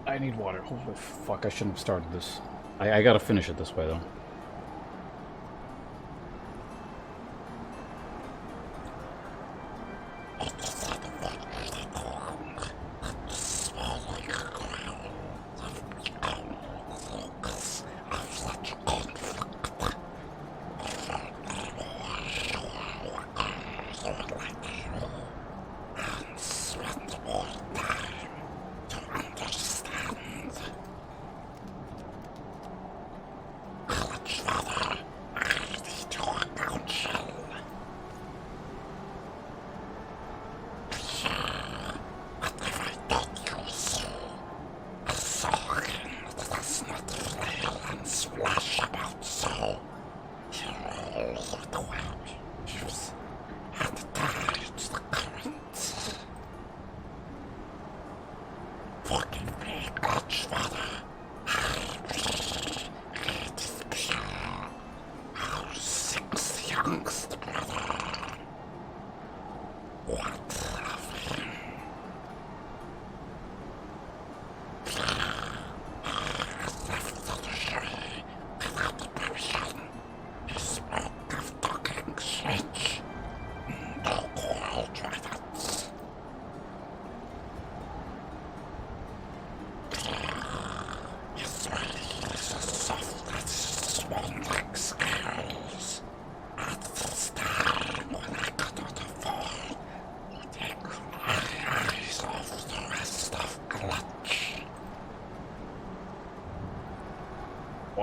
I need water. Holy fuck, I shouldn't have started this. I gotta finish it this way, though.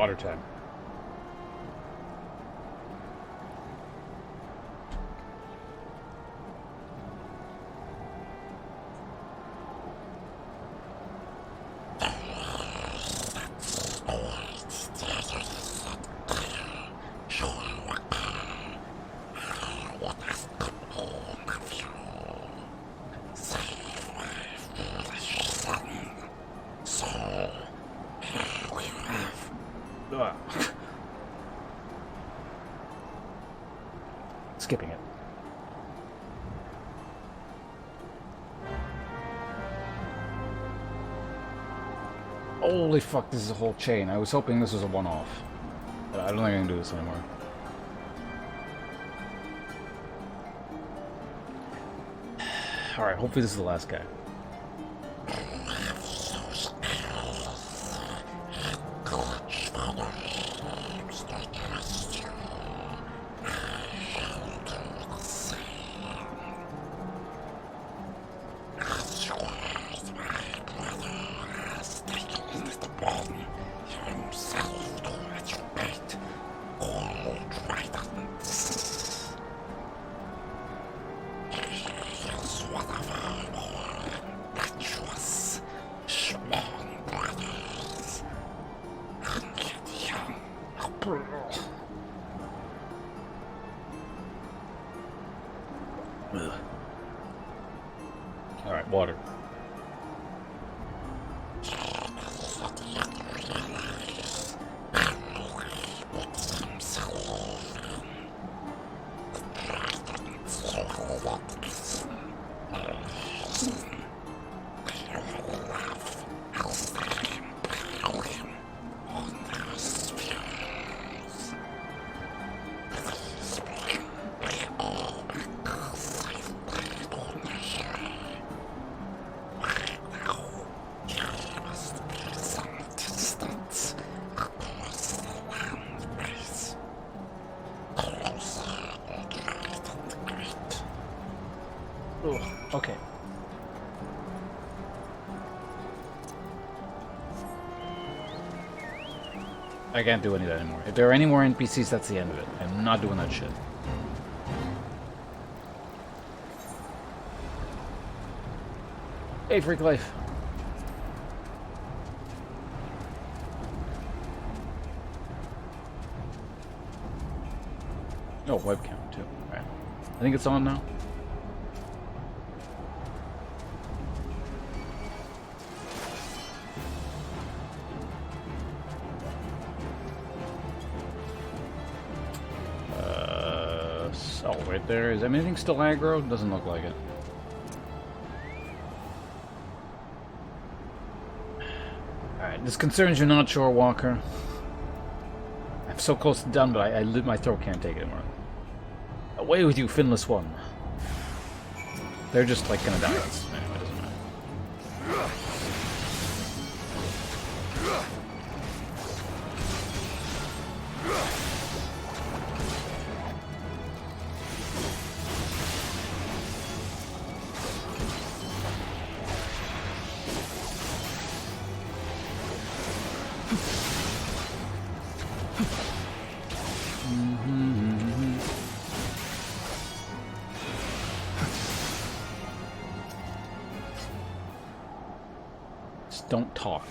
water time. Ugh. Skipping it. Holy fuck, this is a whole chain. I was hoping this was a one-off. But I don't think I can do this anymore. Alright, hopefully this is the last guy. Alright, water. Ugh, okay. I can't do any of that anymore. If there are any more NPCs, that's the end of it. I'm not doing that shit. Hey, Freak Life. Oh, webcam too. Alright. I think it's on now. Oh, right there. Is anything still aggro? Doesn't look like it. Alright, this concerns you not, Shore Walker. I'm so close to done, but my throat can't take it anymore. Away with you, finless one. They're just like gonna die. Anyway, it doesn't matter. Just don't talk.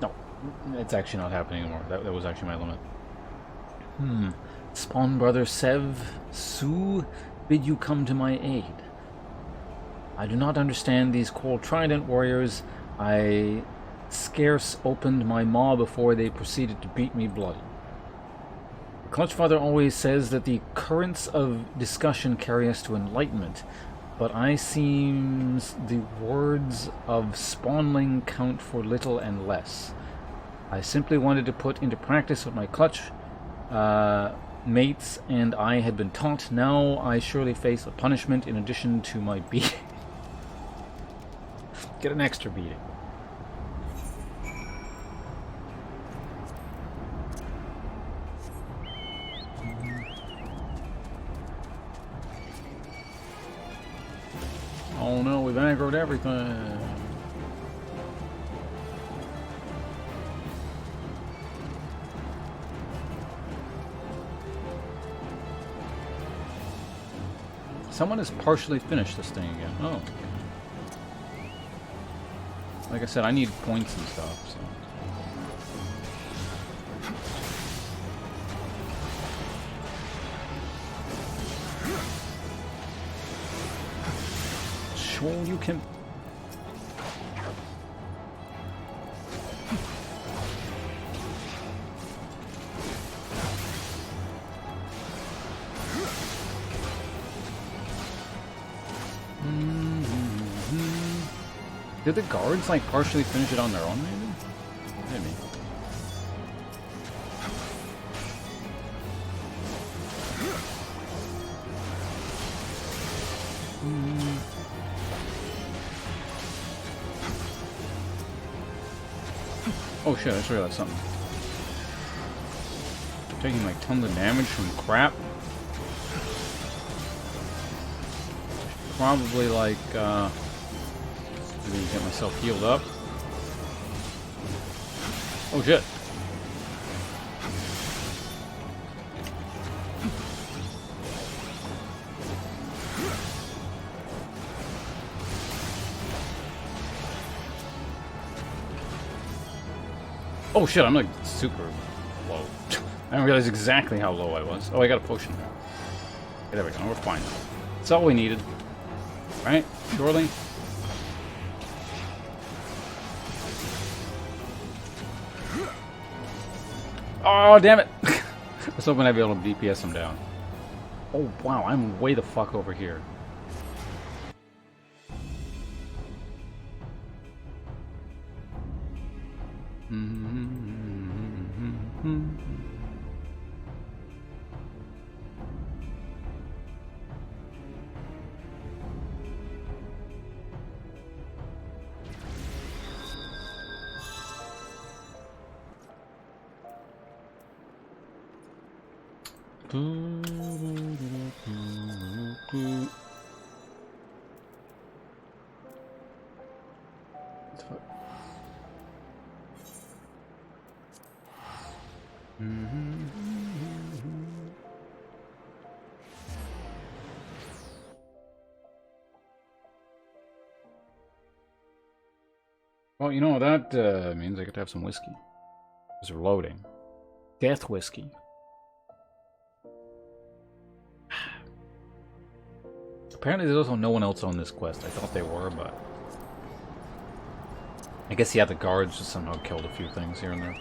No, it's actually not happening anymore. That was actually my limit. Spawn brother Sev, Su, bid you come to my aid. I do not understand these cold trident warriors. I scarce opened my maw before they proceeded to beat me bloody. The Clutchfather always says that the currents of discussion carry us to enlightenment. but I seems the words of spawnling count for little and less. I simply wanted to put into practice what my clutch mates and I had been taught. Now I surely face a punishment in addition to my beating. Get an extra beating. Oh no, we've aggroed everything. Someone has partially finished this thing again. Oh. Like I said, I need points and stuff, so. Sure you can. Did the guards like partially finish it on their own, maybe? Maybe. Oh shit, I just realized something. Taking like tons of damage from crap. Probably like maybe get myself healed up. Oh shit. Oh shit, I'm like super low. I didn't realize exactly how low I was. Oh, I got a potion there. Okay, there we go, we're fine. That's all we needed. Right? Surely? Oh, damn it! I was hoping I'd be able to DPS him down. Oh, wow, I'm way the fuck over here. Well, you know, that means I get to have some whiskey. Because we're loading. Death whiskey. Apparently there's also no one else on this quest. I thought they were, but... I guess, yeah, the guards just somehow killed a few things here and there.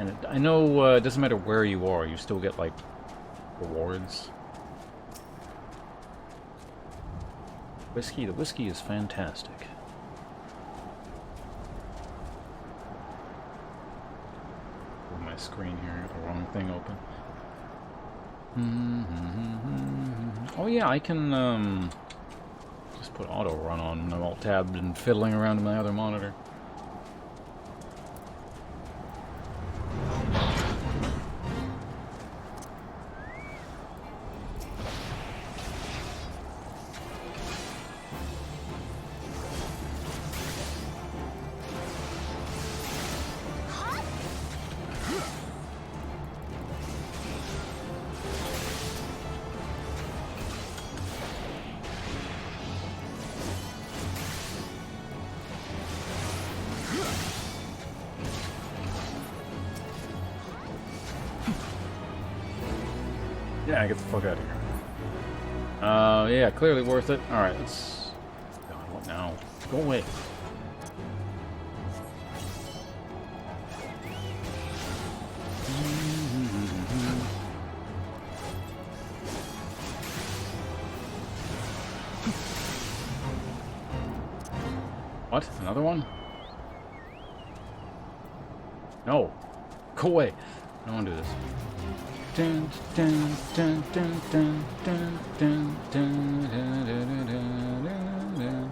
And I know it doesn't matter where you are, you still get, like, rewards. Whiskey, the whiskey is fantastic. Move my screen here, I got the wrong thing open. Oh yeah, I can just put auto run on when I'm all tabbed and fiddling around in my other monitor. Yeah, get the fuck out of here. Yeah, clearly worth it. Alright, let's... God, what now? Go away. What? Another one? No. Go away. I don't want to do this. Dun, dun, dun, dun, dun, dun, dun, dun, dun, dun, dun, dun, dun.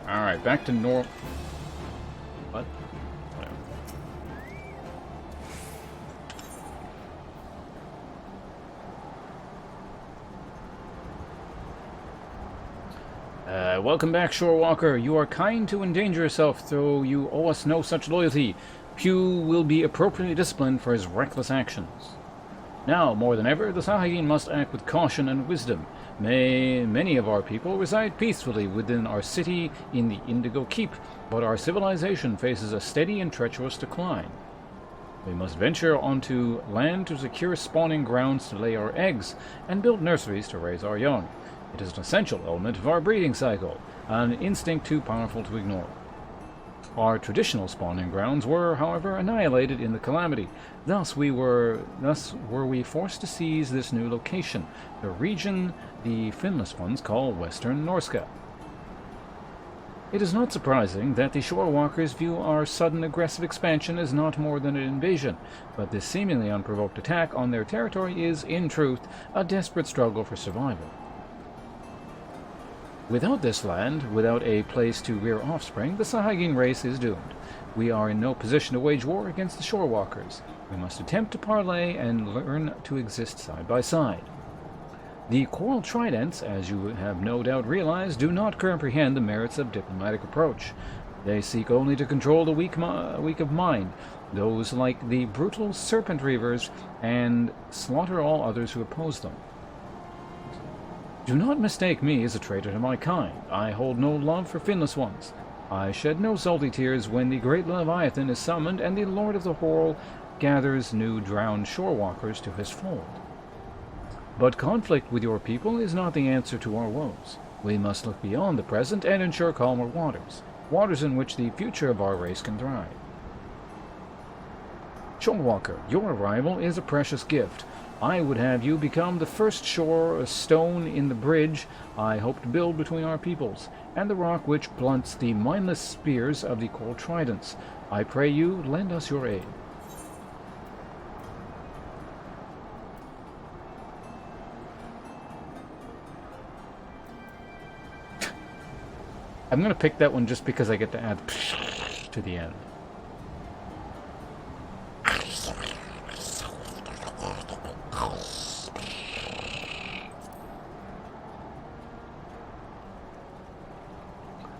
Alright, back to normal. What? Whatever. Welcome back, Shorewalker. You are kind to endanger yourself, though you owe us no such loyalty. Hugh will be appropriately disciplined for his reckless actions. Now, more than ever, the Sahagin must act with caution and wisdom. Many of our people reside peacefully within our city in the Indigo Keep, but our civilization faces a steady and treacherous decline. We must venture onto land to secure spawning grounds to lay our eggs, and build nurseries to raise our young. It is an essential element of our breeding cycle, an instinct too powerful to ignore. Our traditional spawning grounds were, however, annihilated in the calamity. Thus were we forced to seize this new location, the region the Finless ones call Western Norska. It is not surprising that the Shorewalkers view our sudden aggressive expansion as not more than an invasion, but this seemingly unprovoked attack on their territory is, in truth, a desperate struggle for survival. Without this land, without a place to rear offspring, the Sahagin race is doomed. We are in no position to wage war against the Shorewalkers. We must attempt to parley and learn to exist side by side. The Coral Tridents, as you have no doubt realized, do not comprehend the merits of diplomatic approach. They seek only to control the weak of mind, those like the brutal Serpent Reavers, and slaughter all others who oppose them. Do not mistake me as a traitor to my kind. I hold no love for Finless ones. I shed no salty tears when the great Leviathan is summoned and the Lord of the Horror gathers new drowned Shorewalkers to his fold. But conflict with your people is not the answer to our woes. We must look beyond the present and ensure calmer waters, waters in which the future of our race can thrive. Shorewalker, your arrival is a precious gift. I would have you become the first stone in the bridge I hope to build between our peoples, and the rock which blunts the mindless spears of the Coral Tridents. I pray you lend us your aid. I'm going to pick that one just because I get to add to the end.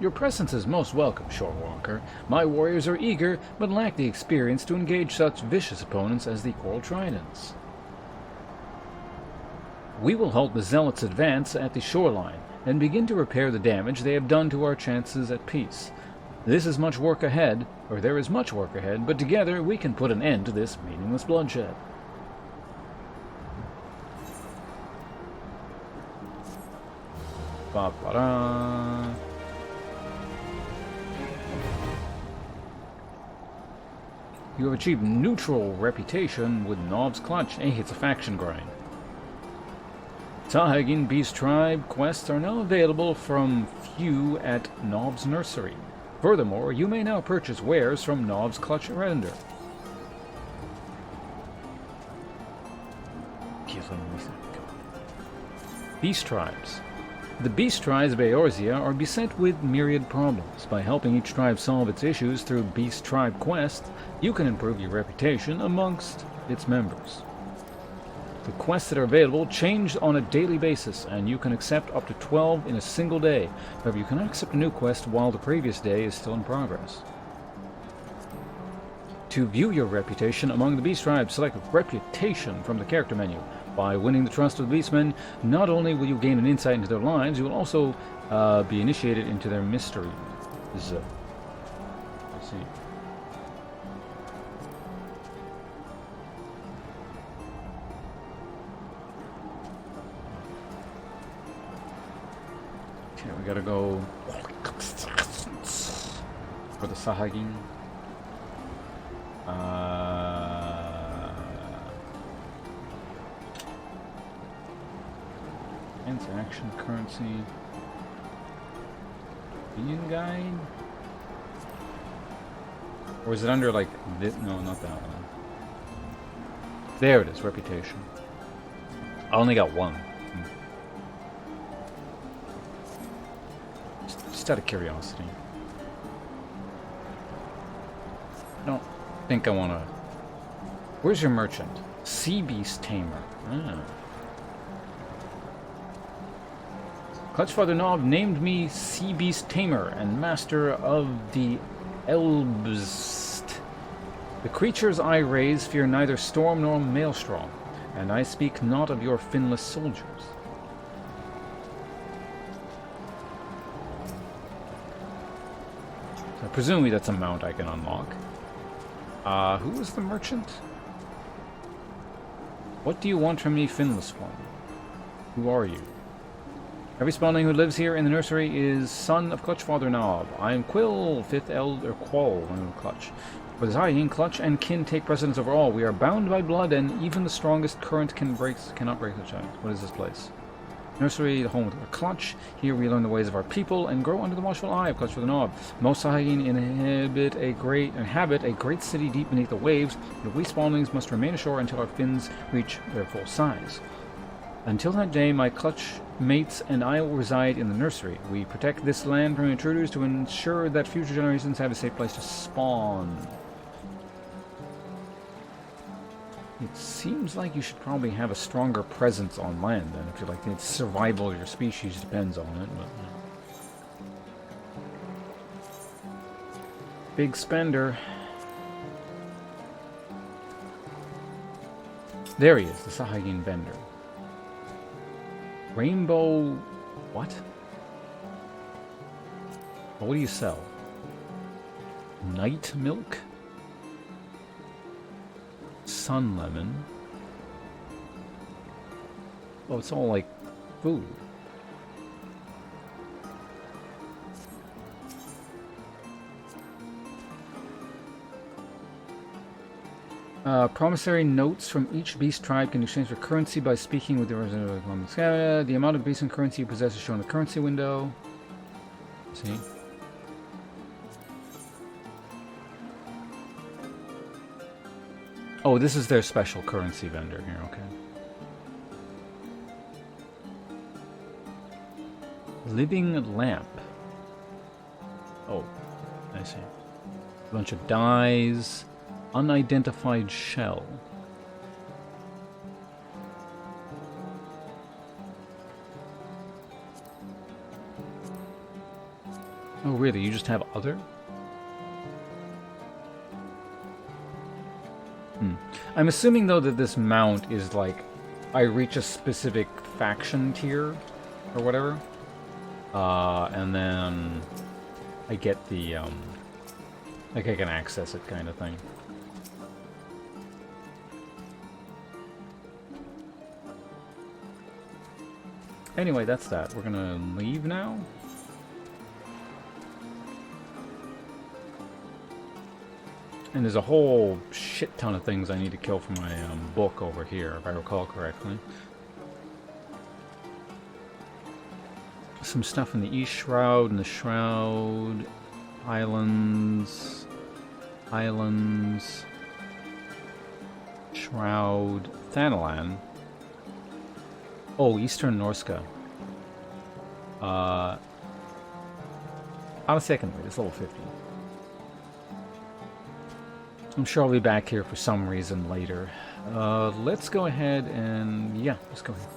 Your presence is most welcome, Shorewalker. My warriors are eager, but lack the experience to engage such vicious opponents as the Coral Tridents. We will halt the Zealots' advance at the shoreline, and begin to repair the damage they have done to our chances at peace. There is much work ahead, but together we can put an end to this meaningless bloodshed. Ba-ba-da. You have achieved neutral reputation with Nov's Clutch. Hey, it's a faction grind. Sahagin Beast Tribe quests are now available from few at Nov's Nursery. Furthermore, you may now purchase wares from Nov's Clutch Render. Beast Tribes. The Beast Tribes of Eorzea are beset with myriad problems. By helping each tribe solve its issues through Beast Tribe quests, you can improve your reputation amongst its members. The quests that are available change on a daily basis, and you can accept up to 12 in a single day. However, you cannot accept a new quest while the previous day is still in progress. To view your reputation among the Beast Tribes, select Reputation from the character menu. By winning the trust of the Beastmen, not only will you gain an insight into their lives, you will also be initiated into their mysteries. Let's see. Okay, we gotta go for the Sahagin. Transaction currency. Being guide? Or is it under like this? No, not that one. There it is, reputation. I only got one. Just out of curiosity. I don't think I want to... Where's your merchant? Sea Beast Tamer. Ah. Clutchfather Nob named me Sea Beast Tamer and Master of the Elbst. The creatures I raise fear neither storm nor maelstrom, and I speak not of your finless soldiers. So presumably that's a mount I can unlock. Who is the merchant? What do you want from me, finless one? Who are you? Every spawning who lives here in the nursery is son of Clutchfather Nob. I am Quill, 5th elder Qual, Clutch. For the Sahagin, Clutch and kin take precedence over all. We are bound by blood, and even the strongest current cannot break the chains. What is this place? Nursery, the home of the Clutch. Here we learn the ways of our people and grow under the watchful eye of Clutchfather Nob. Most Sahagin inhabit a great city deep beneath the waves, but we spawnings must remain ashore until our fins reach their full size. Until that day, my Clutch mates and I will reside in the nursery. We protect this land from intruders to ensure that future generations have a safe place to spawn. It seems like you should probably have a stronger presence on land then, if you like. It's survival of your species depends on it. But, big spender. There he is, the Sahagin vendor. Rainbow... what? What do you sell? Night milk? Sun lemon? Oh, it's all like food. Promissory notes from each beast tribe can exchange for currency by speaking with the representative of the The amount of beast and currency you possess is shown in the currency window. See? Oh, this is their special currency vendor here, okay. Living lamp. Oh, I see. A bunch of dyes. Unidentified shell. Oh, really? You just have other? I'm assuming, though, that this mount is like, I reach a specific faction tier, or whatever, and then I get the, like I can access it kind of thing. Anyway, that's that. We're gonna leave now. And there's a whole shit ton of things I need to kill for my book over here, if I recall correctly. Some stuff in the East Shroud and the Shroud. Islands. Shroud. Thanalan. Oh, Eastern Norska. On a second wait, it's level 50. I'm sure I'll be back here for some reason later. Let's go ahead and... yeah, let's go ahead.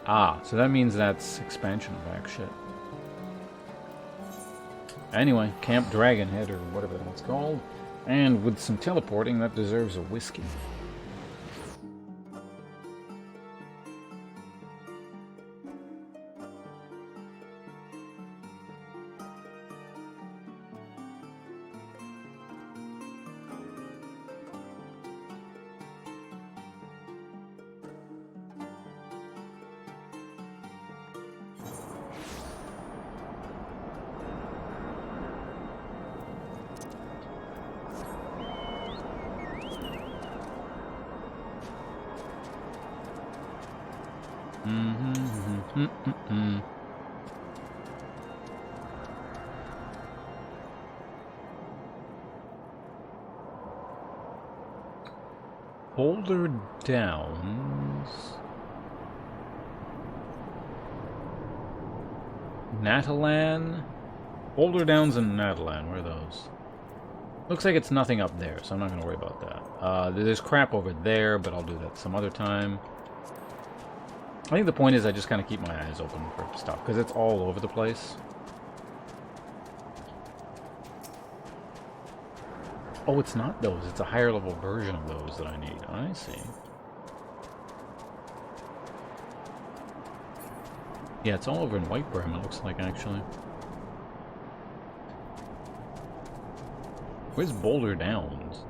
Ah, so that means that's expansion pack shit. Anyway, Camp Dragonhead, or whatever that's called. And with some teleporting, that deserves a whiskey. Mm-mm-mm. Boulder Downs. Natalan? Boulder Downs and Natalan, where are those? Looks like it's nothing up there, so I'm not going to worry about that. There's crap over there, but I'll do that some other time. I think the point is I just kind of keep my eyes open for stuff, because it's all over the place. Oh, it's not those. It's a higher level version of those that I need. I see. Yeah, it's all over in White Brim, it looks like, actually. Where's Boulder Downs?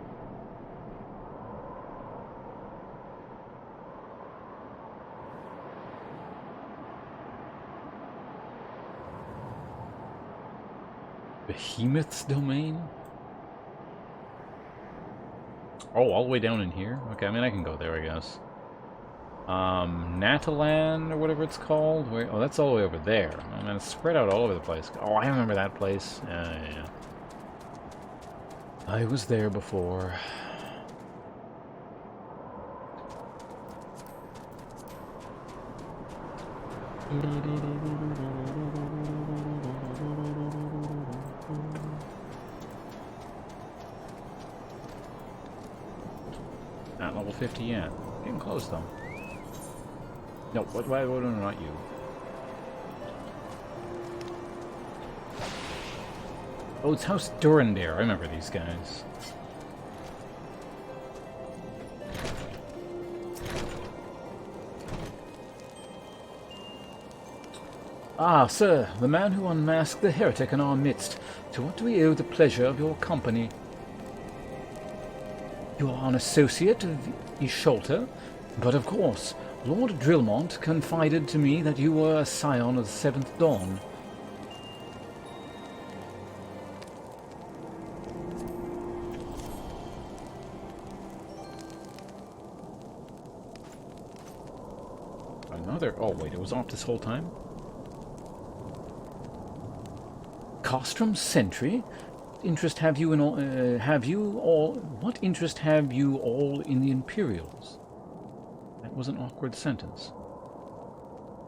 Behemoth's domain? Oh, all the way down in here? Okay, I mean, I can go there, I guess. Natalan, or whatever it's called? Where, oh, that's all the way over there. I mean, it's spread out all over the place. Oh, I remember that place. Yeah. I was there before. Not level 50 yet. Getting close, though. No, why not you? Oh, it's House Durandare. I remember these guys. Ah, sir, the man who unmasked the heretic in our midst. To what do we owe the pleasure of your company? You are an associate of Isholta, but of course, Lord Drillmont confided to me that you were a scion of the Seventh Dawn. Another... Oh, wait, it was off this whole time? Costrum Sentry? Interest have you in all... What interest have you all in the Imperials? That was an awkward sentence.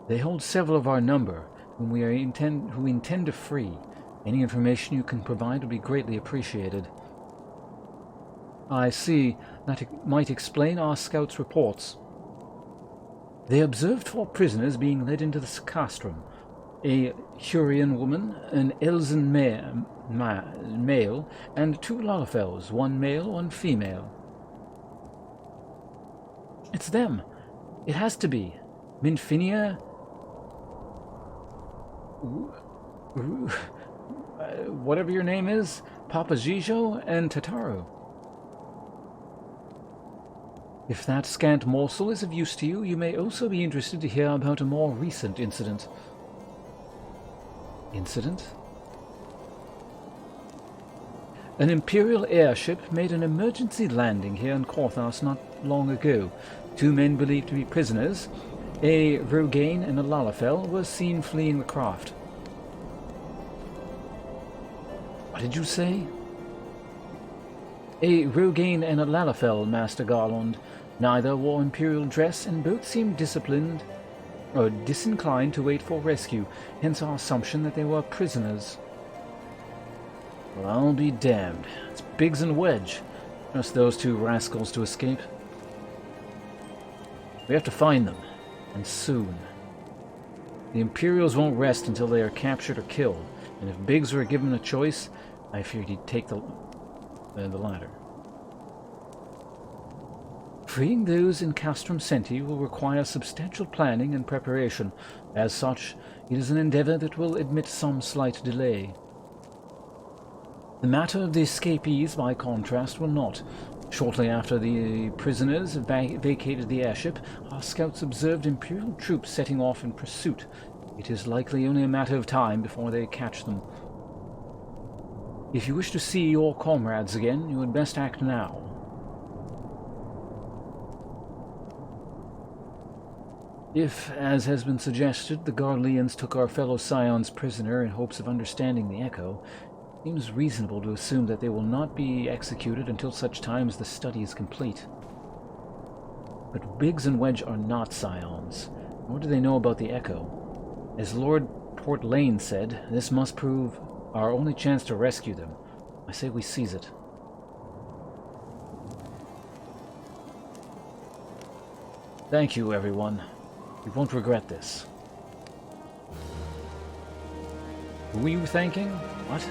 They hold several of our number, who intend to free. Any information you can provide would be greatly appreciated. I see. That might explain our scouts' reports. They observed 4 prisoners being led into the castrum. A Hurrian woman, an Elzen male, and 2 Lalafels, 1 male, 1 female. It's them. It has to be. Minfinia... whatever your name is, Papa Gijo, and Tataru. If that scant morsel is of use to you, you may also be interested to hear about a more recent incident. Incident? An Imperial airship made an emergency landing here in Korthos not long ago. 2 men believed to be prisoners, a Rogaine and a Lalafell, were seen fleeing the craft. What did you say? A Rogaine and a Lalafell, Master Garland. Neither wore Imperial dress, and both seemed disinclined to wait for rescue, hence our assumption that they were prisoners. Well, I'll be damned. It's Biggs and Wedge. Trust those 2 rascals to escape. We have to find them, and soon. The Imperials won't rest until they are captured or killed, and if Biggs were given a choice, I feared he'd take the latter. Freeing those in Castrum Senti will require substantial planning and preparation. As such, it is an endeavor that will admit some slight delay. The matter of the escapees, by contrast, will not. Shortly after the prisoners vacated the airship, our scouts observed Imperial troops setting off in pursuit. It is likely only a matter of time before they catch them. If you wish to see your comrades again, you had best act now. If, as has been suggested, the Garleans took our fellow scions prisoner in hopes of understanding the Echo, it seems reasonable to assume that they will not be executed until such time as the study is complete. But Biggs and Wedge are not scions, nor do they know about the Echo. As Lord Portlane said, this must prove our only chance to rescue them. I say we seize it. Thank you, everyone. We won't regret this. Who are you thanking? What?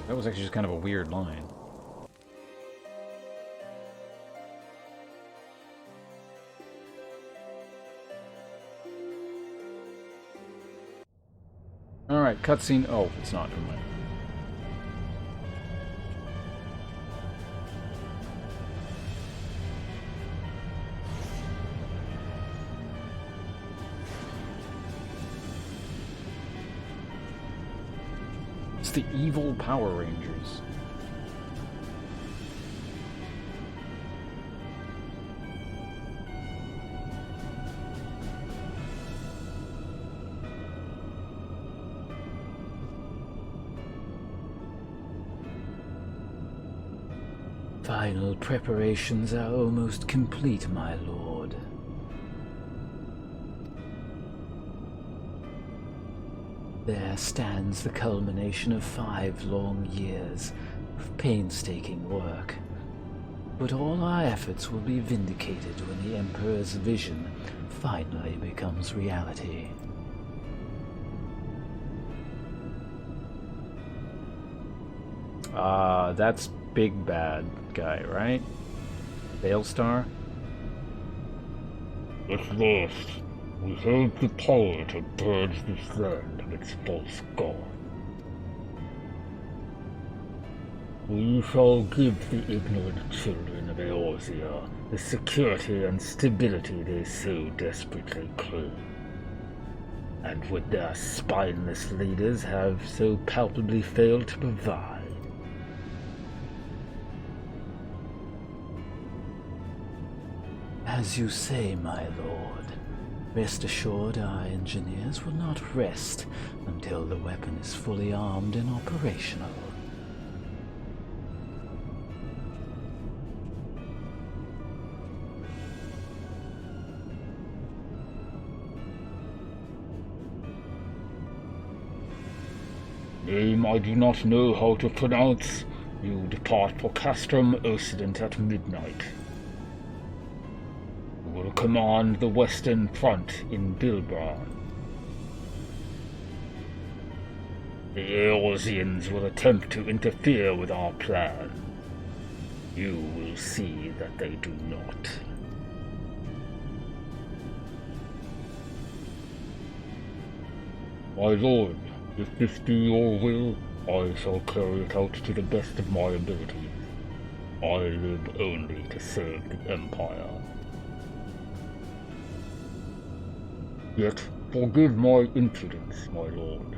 That was actually just kind of a weird line. Alright, cutscene. Oh, it's not. Never mind. It's the evil Power Rangers. Final preparations are almost complete, my lord. There stands the culmination of 5 long years of painstaking work. But all our efforts will be vindicated when the Emperor's vision finally becomes reality. That's big bad guy, right? Veilstar? At last, we have the power to purge this land of its false god. We shall give the ignorant children of Eorzea the security and stability they so desperately crave, and what their spineless leaders have so palpably failed to provide. As you say, my lord, rest assured our engineers will not rest until the weapon is fully armed and operational. Name I do not know how to pronounce. You depart for Castrum Occident at midnight. You will command the Western Front in Bilbran. The Eorzeans will attempt to interfere with our plan. You will see that they do not. My lord, if this be your will, I shall carry it out to the best of my abilities. I live only to serve the Empire. Yet, forgive my impudence, my lord.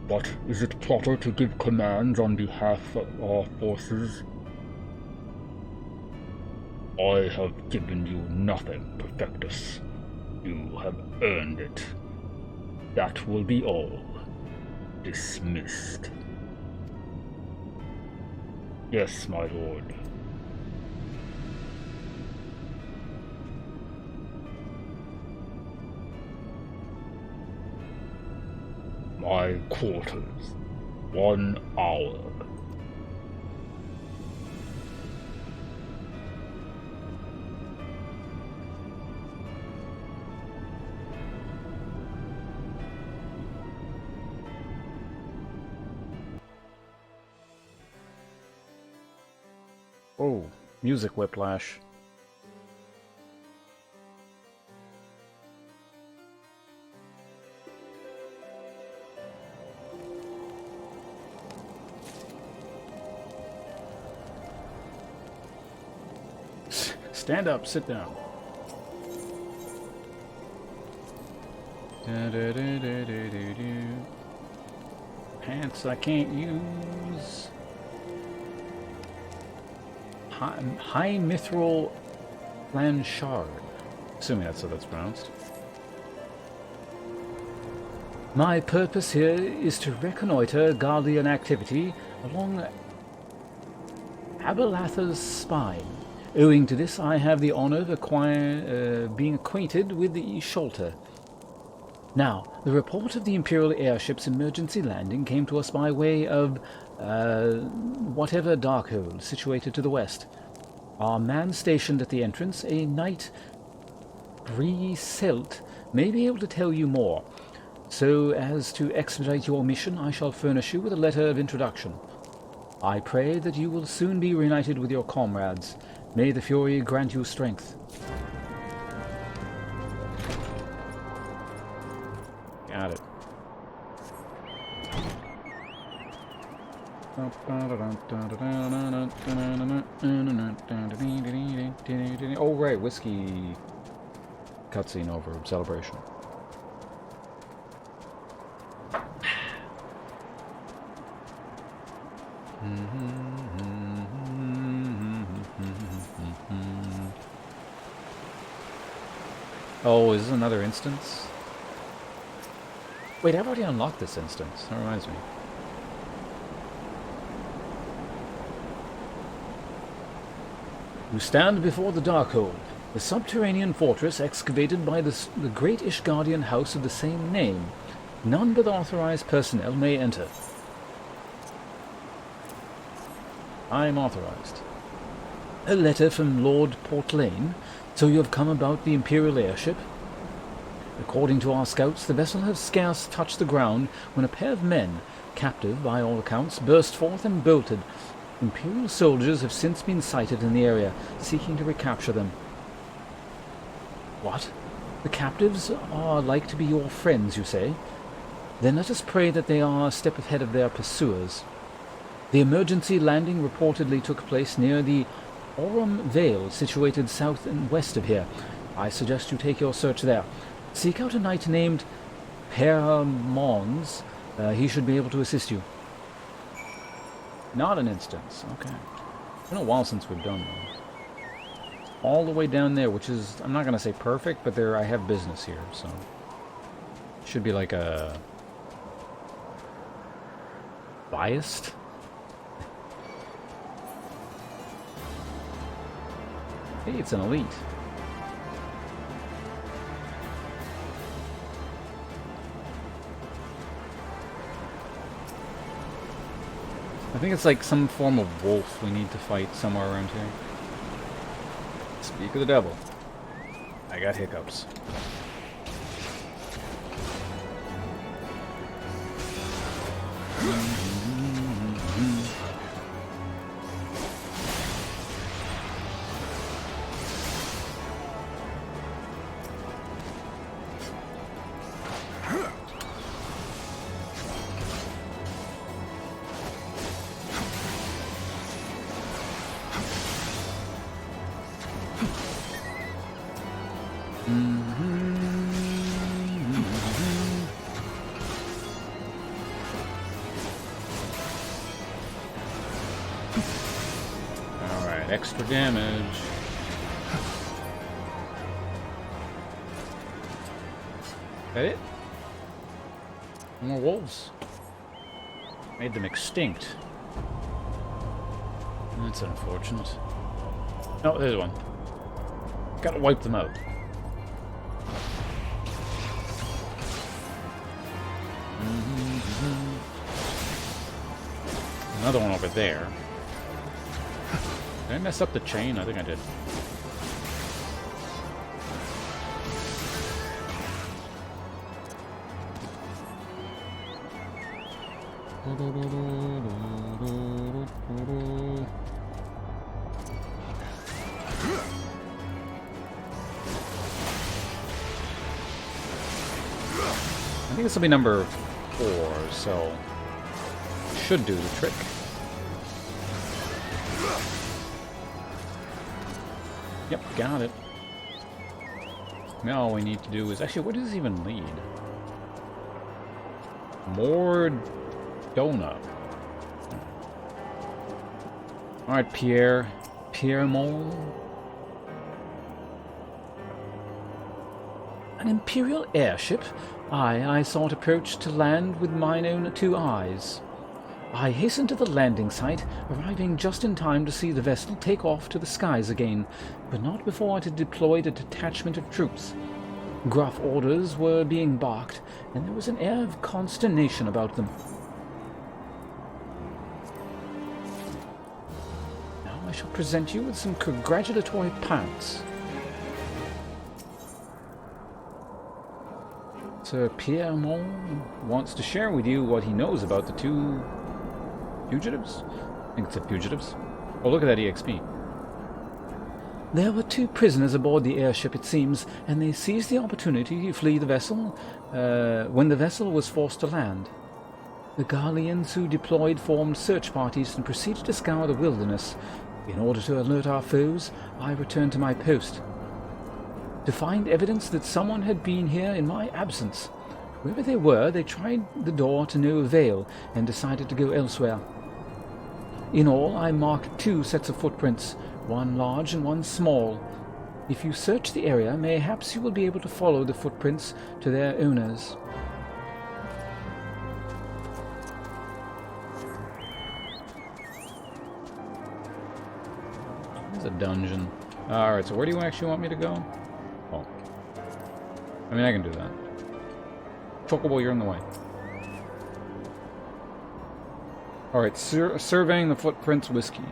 But is it proper to give commands on behalf of our forces? I have given you nothing, Perfectus. You have earned it. That will be all. Dismissed. Yes, my lord. My quarters. 1 hour. Oh, music whiplash. Stand up, sit down. Pants I can't use. High mithril Blanchard. Assuming that's how that's pronounced. My purpose here is to reconnoiter Guardian activity along Abelatha's spine. Owing to this, I have the honor of being acquainted with the Sholter. Now, the report of the Imperial airship's emergency landing came to us by way of, whatever Darkhold situated to the west. Our man stationed at the entrance, a knight Bree-Selt, may be able to tell you more. So as to expedite your mission, I shall furnish you with a letter of introduction. I pray that you will soon be reunited with your comrades. May the Fury grant you strength. Got it. Oh right, whiskey cutscene over celebration. Oh, is this another instance? Wait, I've already unlocked this instance. That reminds me. You stand before the Darkhold, the subterranean fortress excavated by the great Ishgardian house of the same name. None but authorized personnel may enter. I am authorized. A letter from Lord Portlane. So you have come about the Imperial airship? According to our scouts, the vessel has scarce touched the ground when a pair of men, captive by all accounts, burst forth and bolted. Imperial soldiers have since been sighted in the area, seeking to recapture them. What? The captives are like to be your friends, you say? Then let us pray that they are a step ahead of their pursuers. The emergency landing reportedly took place near the Aurum Vale, situated south and west of here. I suggest you take your search there. Seek out a knight named Per Mons. He should be able to assist you. Not an instance. Okay. It's been a while since we've done one. All the way down there, which is, I'm not going to say perfect, but there I have business here, so. Should be like a biased. Hey, it's an elite. I think it's like some form of wolf we need to fight somewhere around here. Speak of the devil. I got hiccups. Alright, extra damage. That it? More wolves. Made them extinct. That's unfortunate. No, there's one. Gotta wipe them out. Another one over there. Did I mess up the chain? I think I did. I think this will be number 4, so should do the trick. Yep, got it. Now all we need to do is... Actually, where does this even lead? More donut. Alright, Pierre. Pierre Mole. An Imperial airship? Aye, I saw it approach to land with mine own 2 eyes. I hastened to the landing site, arriving just in time to see the vessel take off to the skies again, but not before it had deployed a detachment of troops. Gruff orders were being barked, and there was an air of consternation about them. Now I shall present you with some congratulatory pants. Sir Pierremont wants to share with you what he knows about the 2 fugitives? I think it's the fugitives. Oh, look at that EXP. There were 2 prisoners aboard the airship, it seems, and they seized the opportunity to flee the vessel when the vessel was forced to land. The Garleans who deployed formed search parties and proceeded to scour the wilderness. In order to alert our foes, I returned to my post to find evidence that someone had been here in my absence. Whoever they were, they tried the door to no avail and decided to go elsewhere. In all, I marked 2 sets of footprints, one large and one small. If you search the area, mayhaps you will be able to follow the footprints to their owners. There's a dungeon. Alright, so where do you actually want me to go? Oh. I mean, I can do that. Chocobo, you're in the way. Alright, surveying the footprints whiskey.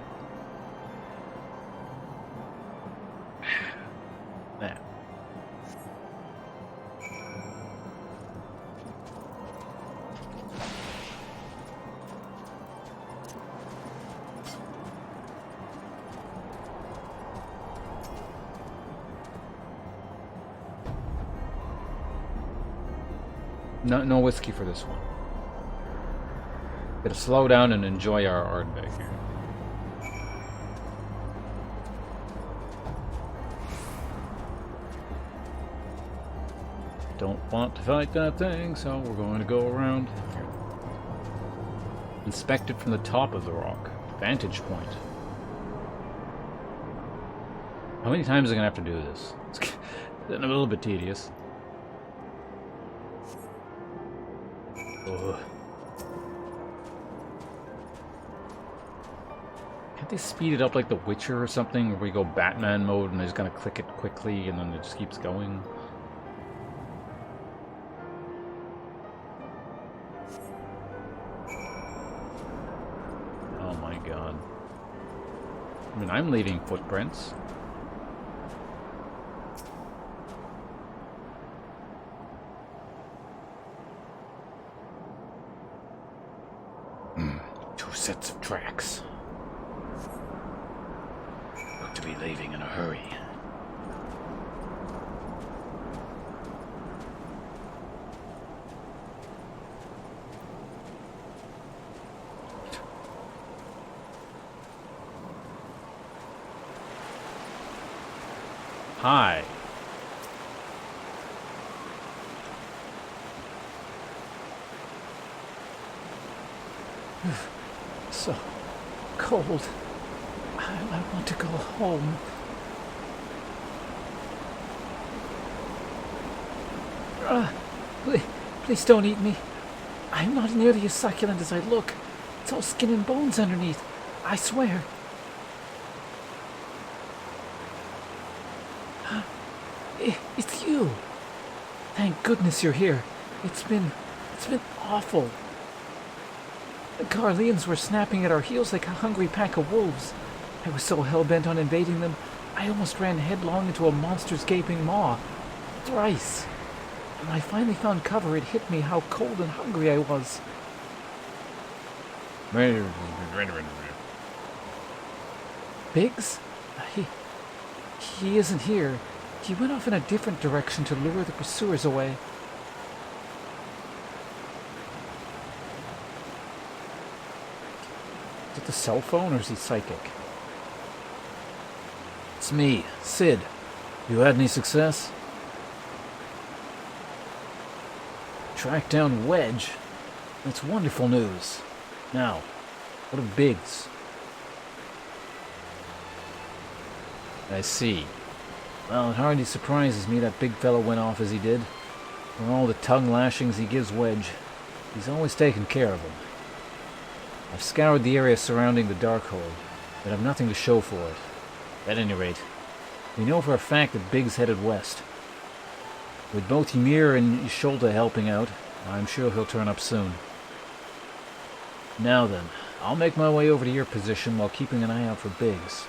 There. No whiskey for this one. Gotta slow down and enjoy our Ardbeg here. Don't want to fight that thing, so we're going to go around here. Inspect it from the top of the rock. Vantage point. How many times am I gonna have to do this? It's getting a little bit tedious. Ugh. Can't they speed it up like The Witcher or something, where we go Batman mode and they're just gonna click it quickly and then it just keeps going? Oh my god. I mean, I'm leaving footprints. Two sets of tracks. Look to be leaving in a hurry. Hi. So cold. I want to go home. Please don't eat me. I'm not nearly as succulent as I look. It's all skin and bones underneath. I swear. It's you. Thank goodness you're here. It's been awful. The Garleans were snapping at our heels like a hungry pack of wolves. I was so hell-bent on invading them, I almost ran headlong into a monster's gaping maw. Thrice. When I finally found cover, it hit me how cold and hungry I was. Biggs? He isn't here. He went off in a different direction to lure the pursuers away. Is it the cell phone, or is he psychic? It's me, Sid. You had any success? Tracked down Wedge. That's wonderful news. Now, what of Biggs? I see. Well, it hardly surprises me that big fellow went off as he did. For all the tongue lashings he gives Wedge, he's always taken care of him. I've scoured the area surrounding the Darkhold, but I've nothing to show for it. At any rate, we know for a fact that Big's headed west. With both Ymir and Ysolta helping out, I'm sure he'll turn up soon. Now then, I'll make my way over to your position while keeping an eye out for Biggs.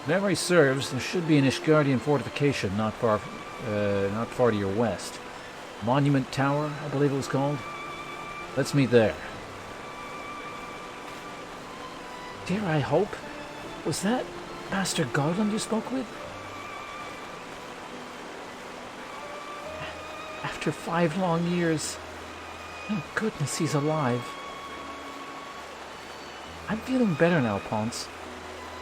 If memory serves, there should be an Ishgardian fortification not far to your west. Monument Tower, I believe it was called. Let's meet there. Dare I hope? Was that Master Garland you spoke with? After 5 long years. Thank goodness he's alive. I'm feeling better now, Ponce.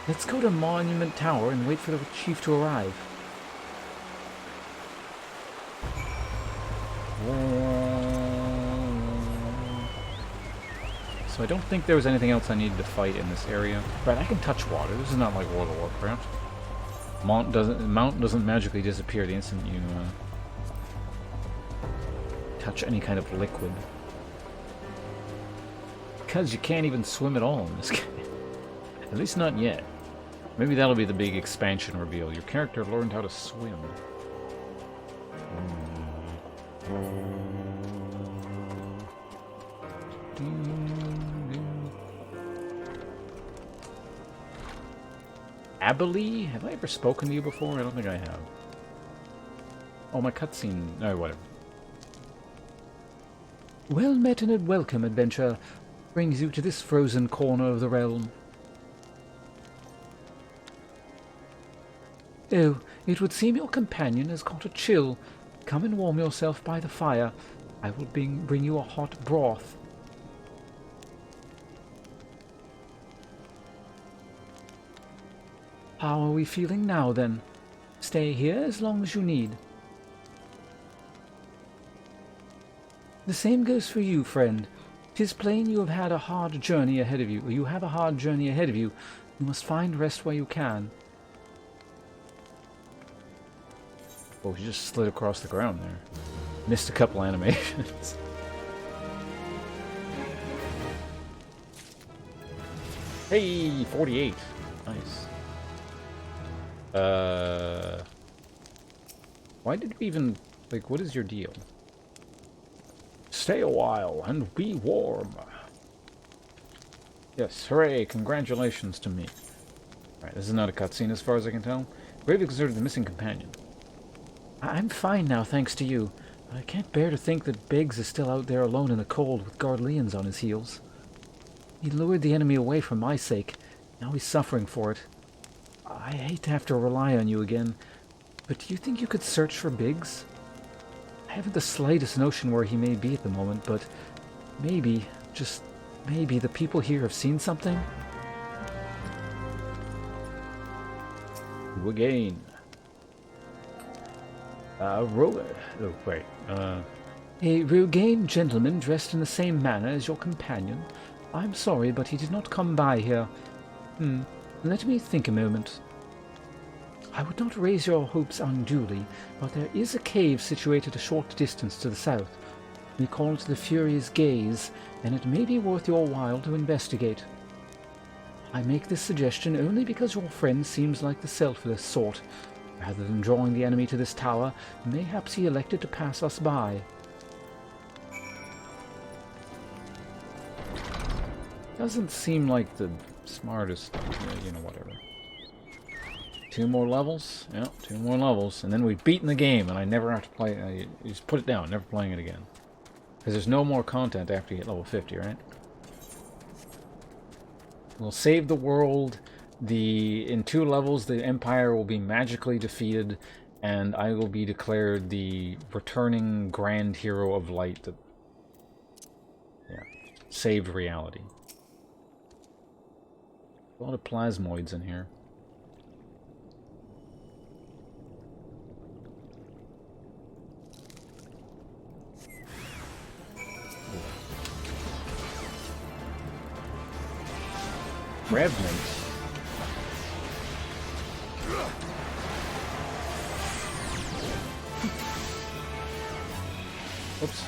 Let's go to Monument Tower and wait for the chief to arrive. So I don't think there was anything else I needed to fight in this area. Right, I can touch water. This is not like World of Warcraft. Mount doesn't magically disappear the instant you touch any kind of liquid. Because you can't even swim at all in this game. At least not yet. Maybe that'll be the big expansion reveal. Your character learned how to swim. Abilene? Have I ever spoken to you before? I don't think I have. Oh, my cutscene. Oh, whatever. Well met and welcome, adventure. Brings you to this frozen corner of the realm. Oh, it would seem your companion has caught a chill. Come and warm yourself by the fire. I will bring you a hot broth. How are we feeling now, then? Stay here as long as you need. The same goes for you, friend. 'Tis plain you have had a hard journey ahead of you. You have a hard journey ahead of you. You must find rest where you can. Oh, she just slid across the ground there. Missed a couple animations. Hey, 48. Nice. Why did we even... Like, what is your deal? Stay a while and be warm. Yes, hooray, congratulations to me. Alright, this is not a cutscene as far as I can tell. Gravely considered the missing companion. I'm fine now, thanks to you. But I can't bear to think that Biggs is still out there alone in the cold with Gardleans on his heels. He lured the enemy away for my sake. Now he's suffering for it. I hate to have to rely on you again, but do you think you could search for Biggs? I haven't the slightest notion where he may be at the moment, but maybe, just maybe, the people here have seen something? You again. A Rogaine gentleman dressed in the same manner as your companion. I'm sorry, but he did not come by here. Let me think a moment. I would not raise your hopes unduly, but there is a cave situated a short distance to the south. We call it the Fury's Gaze, and it may be worth your while to investigate. I make this suggestion only because your friend seems like the selfless sort. Rather than drawing the enemy to this tower, mayhaps he elected to pass us by. Doesn't seem like the smartest, whatever. 2 more levels? Yeah, 2 more levels. And then we've beaten the game, and I never have to play... you just put it down, never playing it again. Because there's no more content after you hit level 50, right? We'll save the world. In 2 levels, the Empire will be magically defeated, and I will be declared the returning Grand Hero of Light that... yeah, saved reality. A lot of plasmoids in here. Revenant. Oops.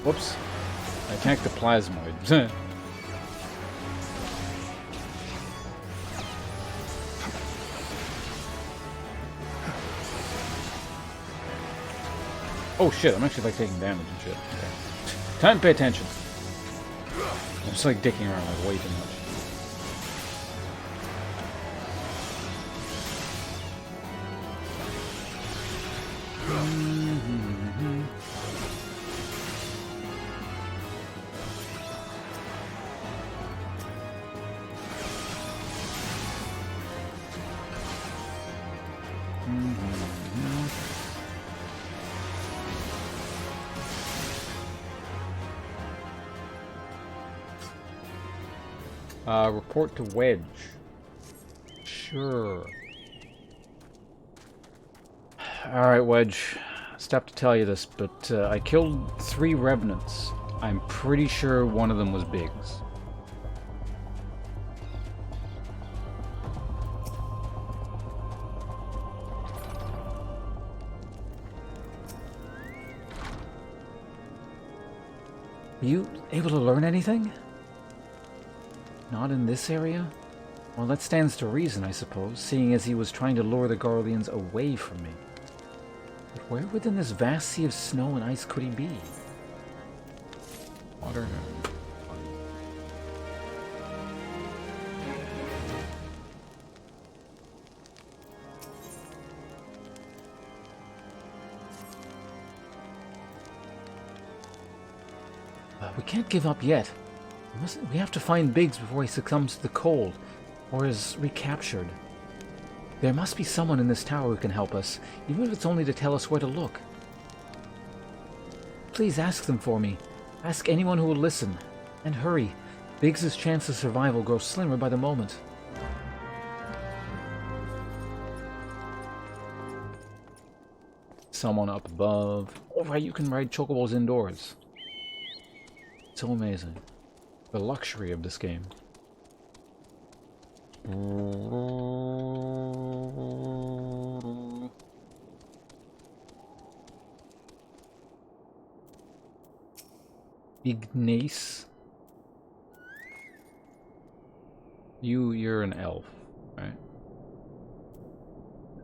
Whoops. I attacked the plasmoid. Oh shit, I'm actually like taking damage and shit. Okay. Time to pay attention. I'm just like dicking around like way too much. Report to Wedge. Sure. Alright, Wedge. Stop to tell you this, but I killed 3 revenants. I'm pretty sure one of them was Biggs. Are you able to learn anything? Not in this area? Well, that stands to reason, I suppose, seeing as he was trying to lure the Garleans away from me. But where within this vast sea of snow and ice could he be? Water. We can't give up yet. We have to find Biggs before he succumbs to the cold, or is recaptured. There must be someone in this tower who can help us, even if it's only to tell us where to look. Please ask them for me. Ask anyone who will listen. And hurry. Biggs' chance of survival grows slimmer by the moment. Someone up above. Oh, right, you can ride chocobos indoors. So amazing. The luxury of this game. Ignace. You're an elf, right?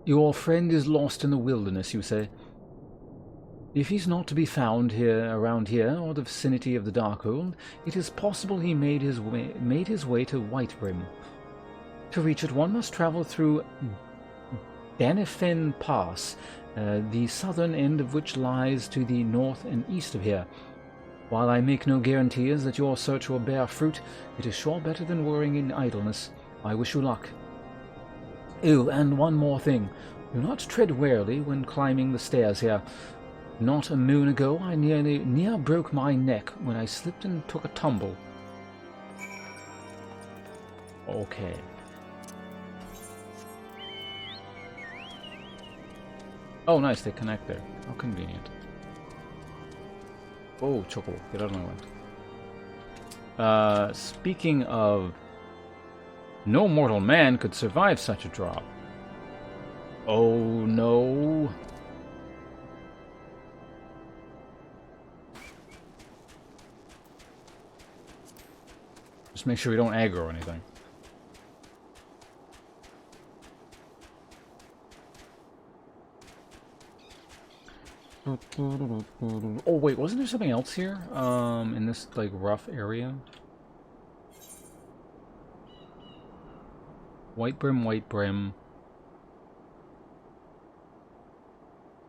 Your friend is lost in the wilderness, you say? If he's not to be found around here, or the vicinity of the Darkhold, it is possible he made his way to Whitebrim. To reach it, one must travel through Danifen Pass, the southern end of which lies to the north and east of here. While I make no guarantees that your search will bear fruit, it is sure better than worrying in idleness. I wish you luck. Oh, and one more thing. Do not tread warily when climbing the stairs here. Not a moon ago, I near broke my neck when I slipped and took a tumble. Okay. Oh, nice, they connect there. How convenient. Oh, Choco, get out of my way. Speaking of... No mortal man could survive such a drop. Oh, no. Just make sure we don't aggro or anything. Oh wait, wasn't there something else here? In this like rough area? Whitebrim.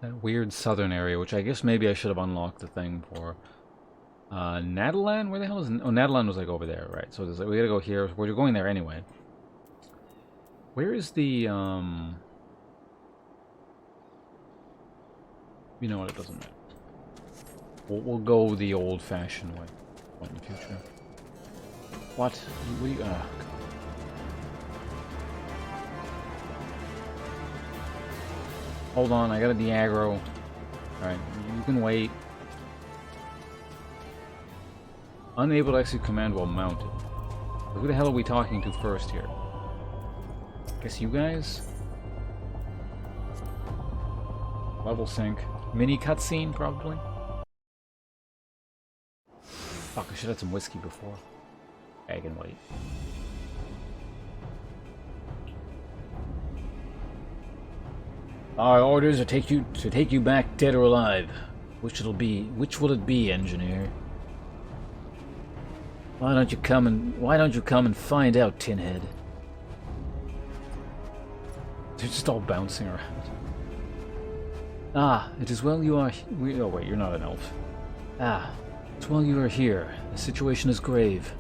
That weird southern area, which I guess maybe I should have unlocked the thing for. Nadalan? Where the hell is... Oh, Nadalan was like over there, right? So there's, like, we gotta go here. We're going there anyway. Where is the, You know what, it doesn't matter. We'll go the old-fashioned way. What in the future? What? What are you... God. Hold on, I gotta de-aggro. Alright, you can wait. Unable to execute command while mounted. Who the hell are we talking to first here? Guess you guys? Level sync. Mini cutscene, probably. Fuck, I should have had some whiskey before. I can wait. Our orders are to take you back dead or alive. Which will it be, engineer? Why don't you come and find out, Tinhead? They're just all bouncing around. Ah, it is well you are... oh wait, you're not an elf. Ah, it's well you are here. The situation is grave.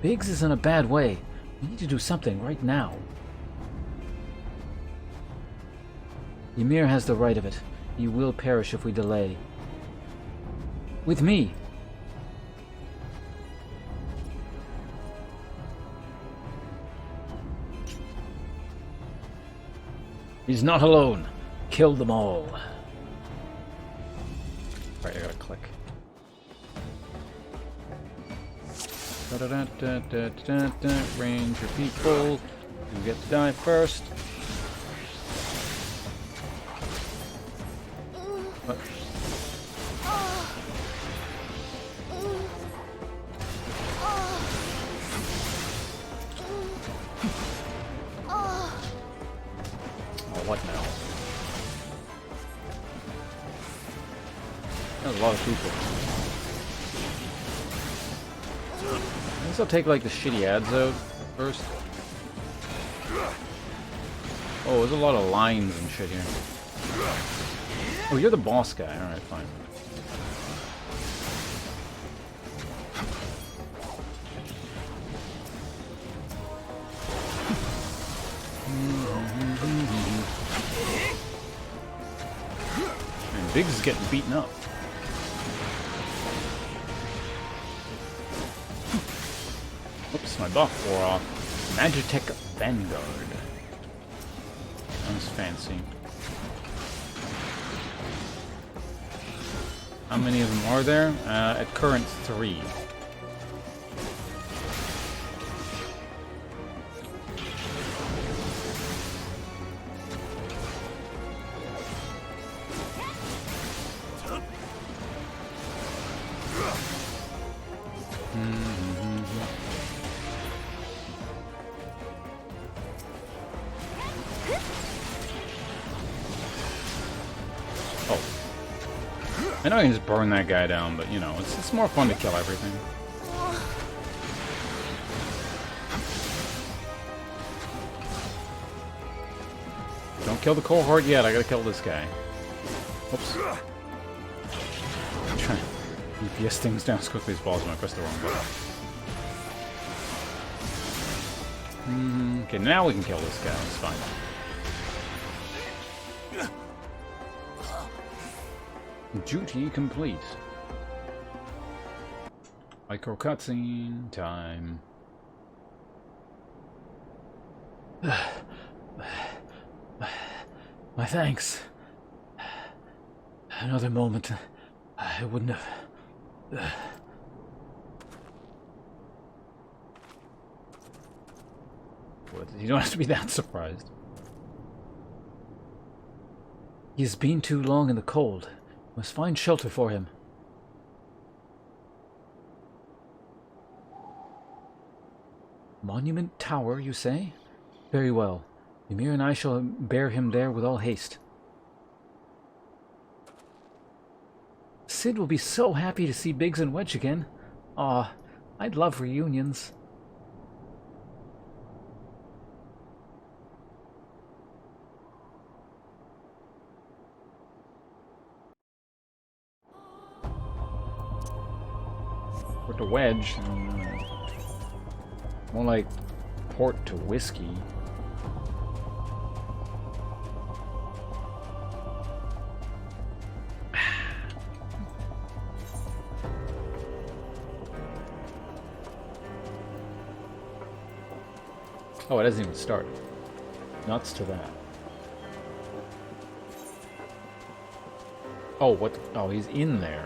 Biggs is in a bad way. We need to do something right now. Ymir has the right of it. He will perish if we delay. With me! He's not alone. Kill them all. Alright, I gotta click. Range your people. You get to die first. What? What now? There's a lot of people. I guess I'll take like the shitty ads out first. Oh, there's a lot of lines and shit here. Oh, you're the boss guy. Alright, fine. And Biggs is getting beaten up. Oops, my buff wore off. Magitech Vanguard. That's fancy. How many of them are there? At current, 3. I know I can just burn that guy down, but you know, it's more fun to kill everything. Don't kill the cohort yet, I gotta kill this guy. Oops. I'm trying to DPS things down as quickly as possible. I pressed the wrong button. Okay, now we can kill this guy, it's fine. Duty complete. Micro cutscene time. My thanks. Another moment, I wouldn't have... What? You don't have to be that surprised. He has been too long in the cold. Must find shelter for him. Monument Tower, you say? Very well. Ymir and I shall bear him there with all haste. Sid will be so happy to see Biggs and Wedge again. Aw, I'd love reunions. Port to Wedge. More like port to whiskey. Oh, it hasn't even started. Nuts to that. Oh, what? Oh, he's in there.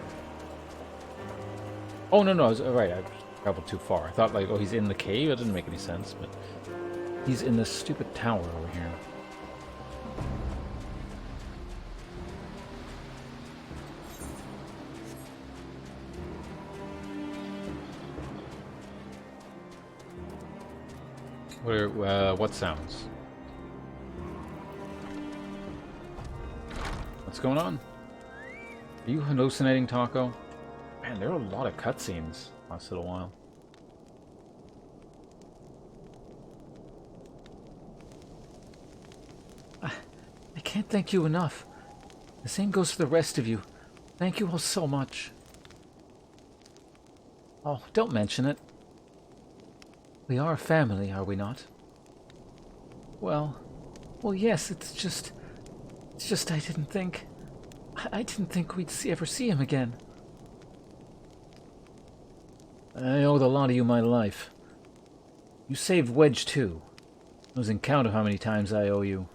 Oh, no, I was right. I traveled too far. I thought, like, oh, he's in the cave? That didn't make any sense, but he's in this stupid tower over here. What sounds? What's going on? Are you hallucinating, Taco? Man, there are a lot of cutscenes last little while. I can't thank you enough. The same goes for the rest of you. Thank you all so much. Oh, don't mention it. We are a family, are we not? Well, yes, it's just I didn't think we'd ever see him again. I owed a lot of you my life. You saved Wedge too. Losing count of how many times I owe you.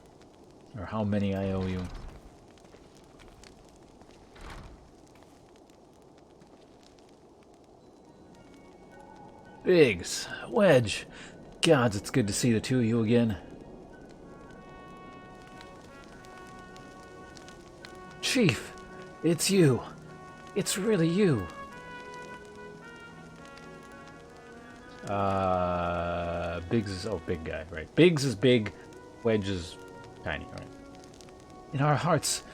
Or how many I owe you. Biggs, Wedge. Gods, it's good to see the two of you again. Chief, it's you. It's really you. Biggs is... Oh, big guy, right. Biggs is big, Wedge is tiny, right? In our hearts,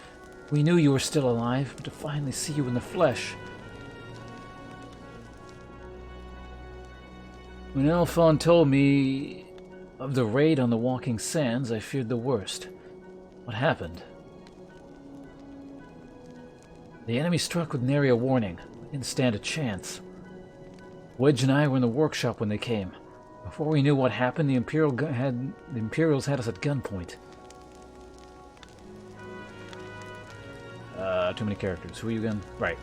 we knew you were still alive, but to finally see you in the flesh... When Alphon told me of the raid on the Walking Sands, I feared the worst. What happened? The enemy struck with nary a warning. We didn't stand a chance. Wedge and I were in the workshop when they came. Before we knew what happened, the Imperials had us at gunpoint. Too many characters. Who are you again? Right.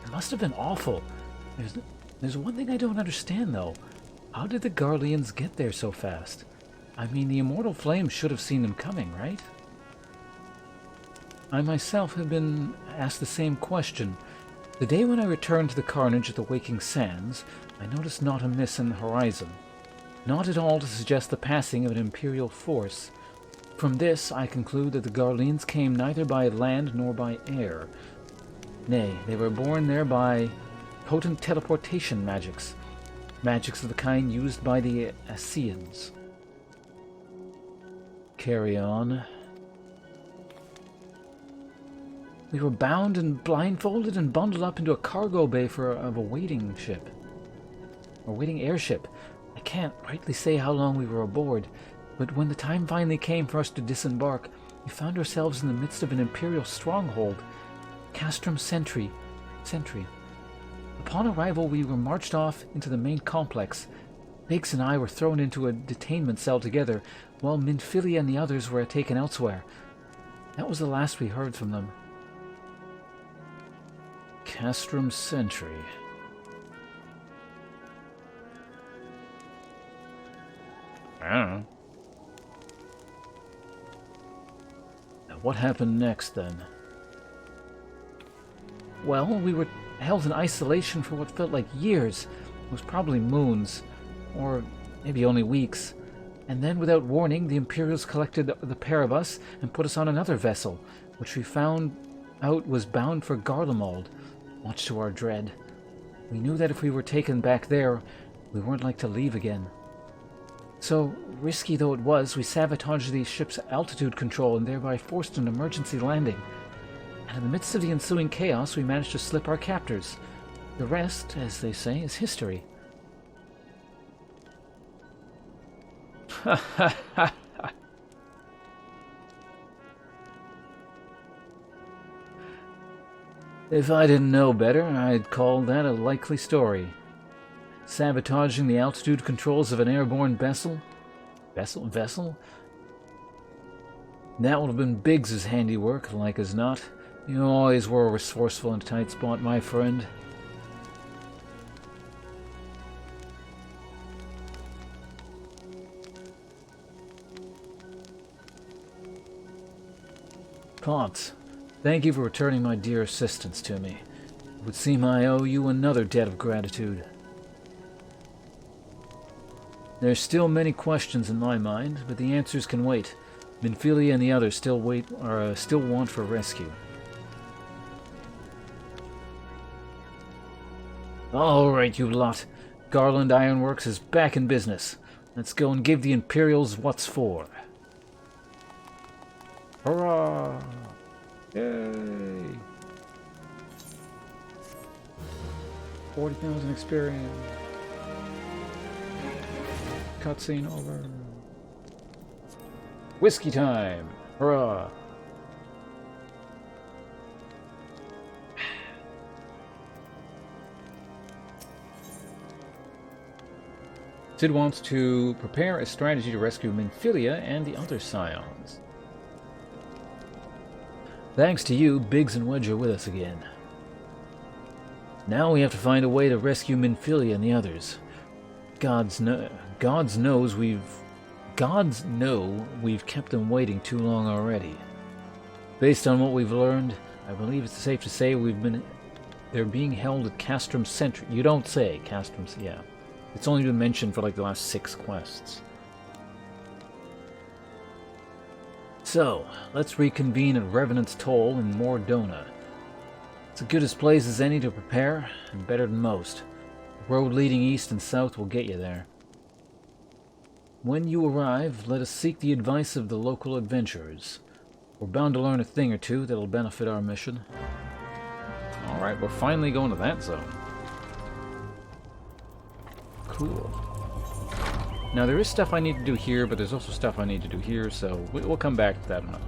It must have been awful. There's one thing I don't understand, though. How did the Garleans get there so fast? I mean, the Immortal Flames should have seen them coming, right? I myself have been asked the same question. The day when I returned to the carnage at the Waking Sands, I noticed not a miss in the horizon. Not at all to suggest the passing of an Imperial force. From this, I conclude that the Garleans came neither by land nor by air. Nay, they were borne there by potent teleportation magics. Magics of the kind used by the Ascians. Carry on. We were bound and blindfolded and bundled up into a cargo bay of a waiting ship. A waiting airship. I can't rightly say how long we were aboard, but when the time finally came for us to disembark, we found ourselves in the midst of an Imperial stronghold, Castrum Sentry. Upon arrival, we were marched off into the main complex. Biggs and I were thrown into a detainment cell together, while Minfilia and the others were taken elsewhere. That was the last we heard from them. Castrum Sentry. I don't know. Now, what happened next, then? Well, we were held in isolation for what felt like years. It was probably moons, or maybe only weeks. And then, without warning, the Imperials collected the pair of us and put us on another vessel, which we found out was bound for Garlemald, much to our dread. We knew that if we were taken back there, we weren't like to leave again. So, risky though it was, we sabotaged the ship's altitude control and thereby forced an emergency landing. And in the midst of the ensuing chaos, we managed to slip our captors. The rest, as they say, is history. If I didn't know better, I'd call that a likely story. Sabotaging the altitude controls of an airborne vessel? Vessel? That would have been Biggs's handiwork, like as not. You always were resourceful in a tight spot, my friend. Potts, thank you for returning my dear assistance to me. It would seem I owe you another debt of gratitude. There's still many questions in my mind, but the answers can wait. Minfilia and the others still want for rescue. All right, you lot. Garland Ironworks is back in business. Let's go and give the Imperials what's for. Hurrah! Yay! 40,000 experience. Cutscene over. Whiskey time! Hurrah! Sid wants to prepare a strategy to rescue Minfilia and the other Scions. Thanks to you, Biggs and Wedge are with us again. Now we have to find a way to rescue Minfilia and the others. Gods know we've kept them waiting too long already. Based on what we've learned, I believe it's safe to say they're being held at Castrum Sentry. You don't say Castrum, yeah. It's only been mentioned for like the last 6 quests. So, let's reconvene at Revenant's Toll in Mordona. It's as good a place as any to prepare, and better than most. The road leading east and south will get you there. When you arrive, let us seek the advice of the local adventurers. We're bound to learn a thing or two that'll benefit our mission. Alright, we're finally going to that zone. Cool. Now there is stuff I need to do here, but there's also stuff I need to do here, so we'll come back to that another day.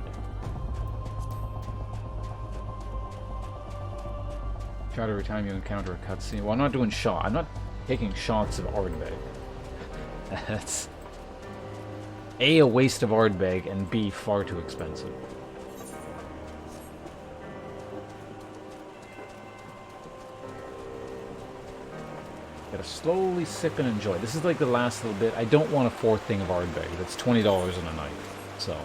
Shot every time you encounter a cutscene. Well, I'm not doing shot. I'm not taking shots of Ardbeg. That's A, a waste of Ardbeg, and B, far too expensive. Gotta slowly sip and enjoy. This is like the last little bit. I don't want a 4th thing of Ardbeg. That's $20 in a night. So.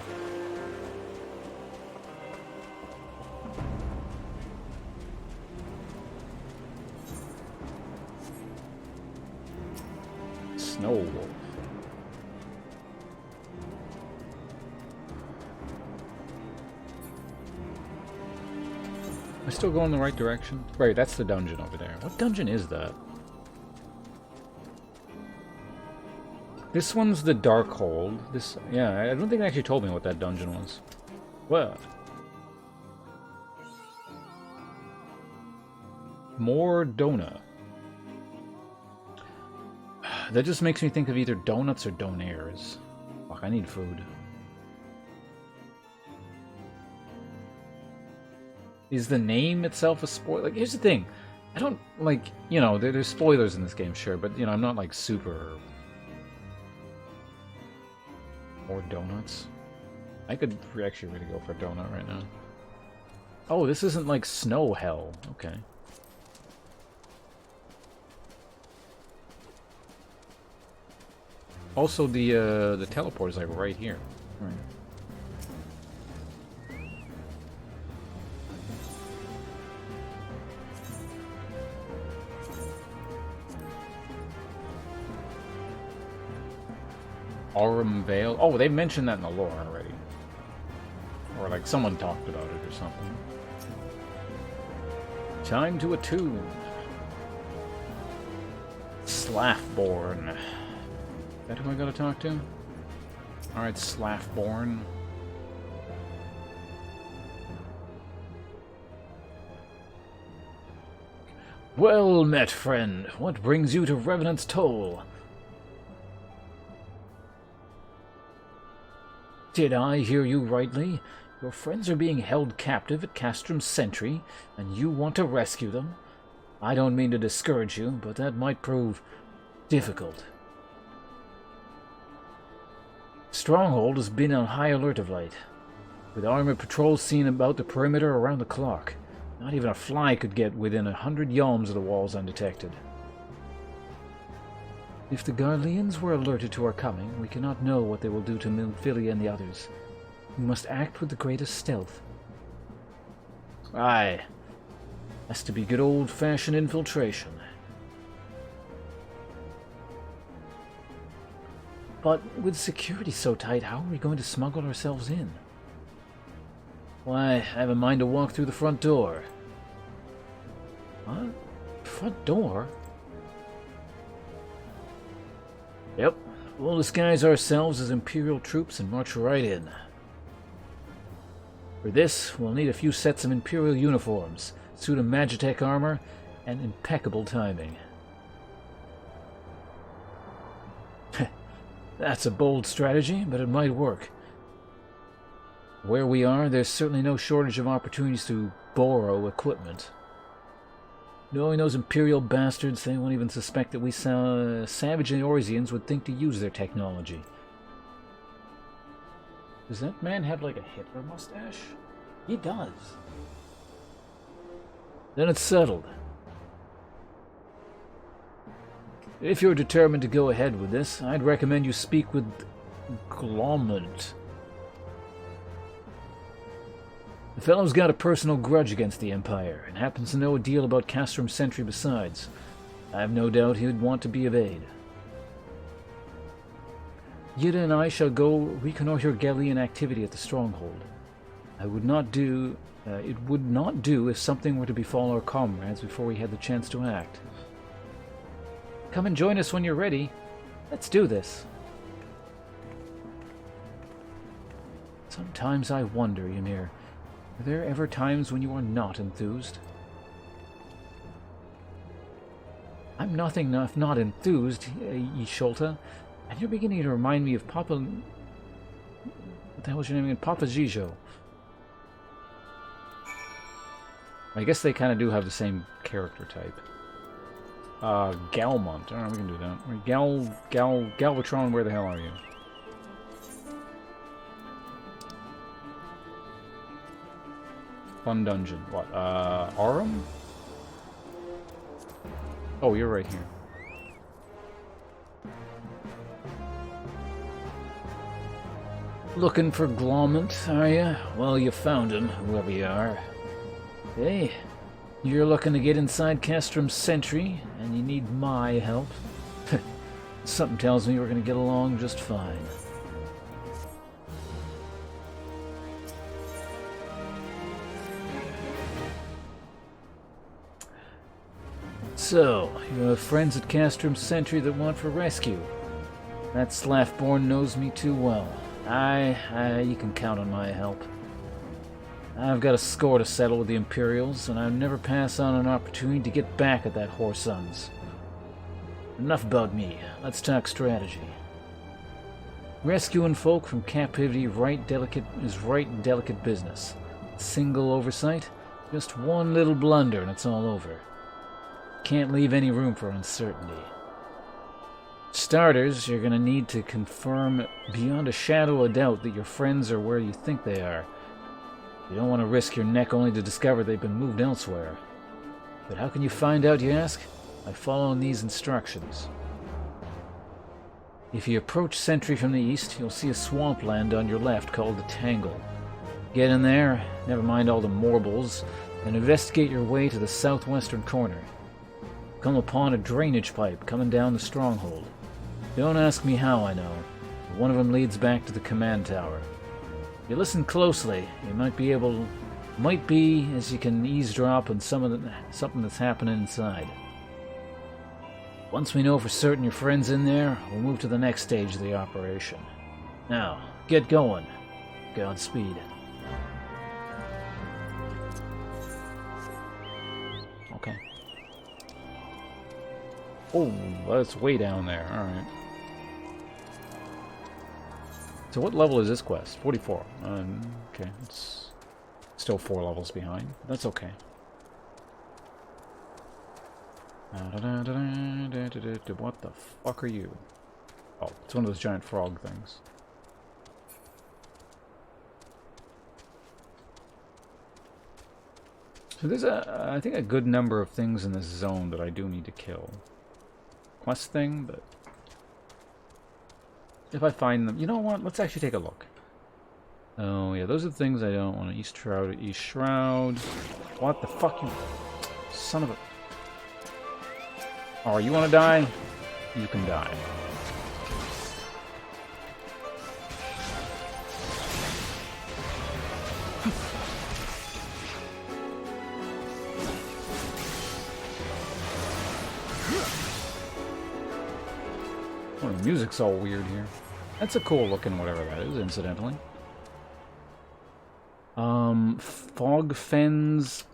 Snow Wolf. Am I still going the right direction? Right, that's the dungeon over there. What dungeon is that? This one's the Darkhold. This, yeah, I don't think they actually told me what that dungeon was. What? Mordona. That just makes me think of either donuts or donaires. Fuck, I need food. Is the name itself a spoiler? Like, here's the thing. I don't, like, you know, there's spoilers in this game, sure, but, you know, I'm not, like, super... More donuts. I could actually really go for a donut right now. Oh, this isn't like snow hell. Okay. Also, the teleport is like right here. Right. Aurum Vale. Oh, they mentioned that in the lore already. Or like someone talked about it or something. Time to attune. Slaffborn. Is that who I gotta talk to? Alright, Slaffborn. Well met, friend. What brings you to Revenant's Toll? Did I hear you rightly? Your friends are being held captive at Castrum Sentry, and you want to rescue them? I don't mean to discourage you, but that might prove difficult. Stronghold has been on high alert of late, with armored patrols seen about the perimeter around the clock. Not even a fly could get within 100 yalms of the walls undetected. If the Garleans were alerted to our coming, we cannot know what they will do to Minfilia and the others. We must act with the greatest stealth. Aye. Has to be good old-fashioned infiltration. But with security so tight, how are we going to smuggle ourselves in? Why, I have a mind to walk through the front door. What? Front door? Yep, We'll disguise ourselves as Imperial troops and march right in. For this, we'll need a few sets of Imperial uniforms, suit of Magitech armor, and impeccable timing. That's a bold strategy, but it might work. Where we are, there's certainly no shortage of opportunities to borrow equipment. Knowing those Imperial bastards, they won't even suspect that we savage Eorzeans would think to use their technology. Does that man have like a Hitler mustache? He does. Then it's settled. If you're determined to go ahead with this, I'd recommend you speak with Glomant. The fellow's got a personal grudge against the Empire, and happens to know a deal about Castrum Sentry besides. I have no doubt he would want to be of aid. Yida and I shall go reconnoiter Gallian activity at the stronghold. It would not do if something were to befall our comrades before we had the chance to act. Come and join us when you're ready. Let's do this. Sometimes I wonder, Ymir, are there ever times when you are not enthused? I'm nothing if not enthused, Yisholta, and you're beginning to remind me of Papa... What the hell was your name again? Papa Gijo. I guess they kind of do have the same character type. Galmont. Alright, we can do that. Galvatron, where the hell are you? Fun dungeon. What? Arum? Oh, you're right here. Looking for Glomant, are you? Well, you found him, whoever you are. Hey, you're looking to get inside Castrum's Sentry, and you need my help. Something tells me we're going to get along just fine. So, you have friends at Castrum's Sentry that want for rescue. That Slaffborn knows me too well. You can count on my help. I've got a score to settle with the Imperials, and I'll never pass on an opportunity to get back at that whoresuns. Enough about me. Let's talk strategy. Rescuing folk from captivity is right delicate business. Single oversight, just one little blunder and it's all over. Can't leave any room for uncertainty. Starters, you're going to need to confirm beyond a shadow of doubt that your friends are where you think they are. You don't want to risk your neck only to discover they've been moved elsewhere. But how can you find out, you ask? By following these instructions. If you approach Sentry from the east, you'll see a swampland on your left called the Tangle. Get in there, never mind all the morbles, and investigate your way to the southwestern corner. Come upon a drainage pipe coming down the stronghold. Don't ask me how I know. One of them leads back to the command tower. If you listen closely, you might be as you can eavesdrop on something that's happening inside. Once we know for certain your friend's in there, we'll move to the next stage of the operation. Now, get going. Godspeed. Okay. Oh, that's way down there. Alright. So what level is this quest? 44. Okay, it's still 4 levels behind. That's okay. What the fuck are you? Oh, it's one of those giant frog things. So there's I think a good number of things in this zone that I do need to kill. Quest thing, but if I find them, you know what? Let's actually take a look. Oh yeah, those are the things I don't want. East Shroud. What the fuck, you son of a... Oh, you want to die? You can die. Oh, the music's all weird here. That's a cool looking whatever that is, incidentally. Fog fens.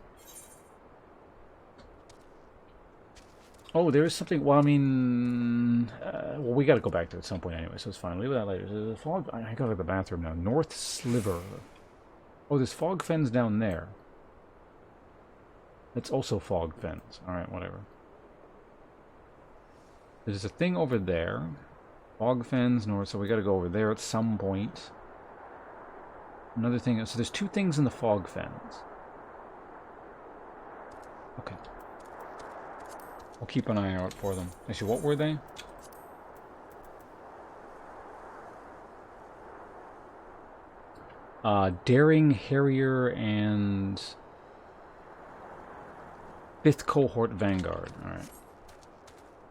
Oh, there is something. Well, I mean, well, we got to go back to it at some point anyway, so it's fine. Leave that later. The fog. I gotta go to the bathroom now. North Sliver. Oh, there's fog fens down there. It's also fog fens. All right, whatever. There's a thing over there. Fog fens north, so we got to go over there at some point. Another thing. So there's two things in the fog fens. Okay. I'll keep an eye out for them. Actually, what were they? Daring Harrier and 5th Cohort Vanguard. Alright.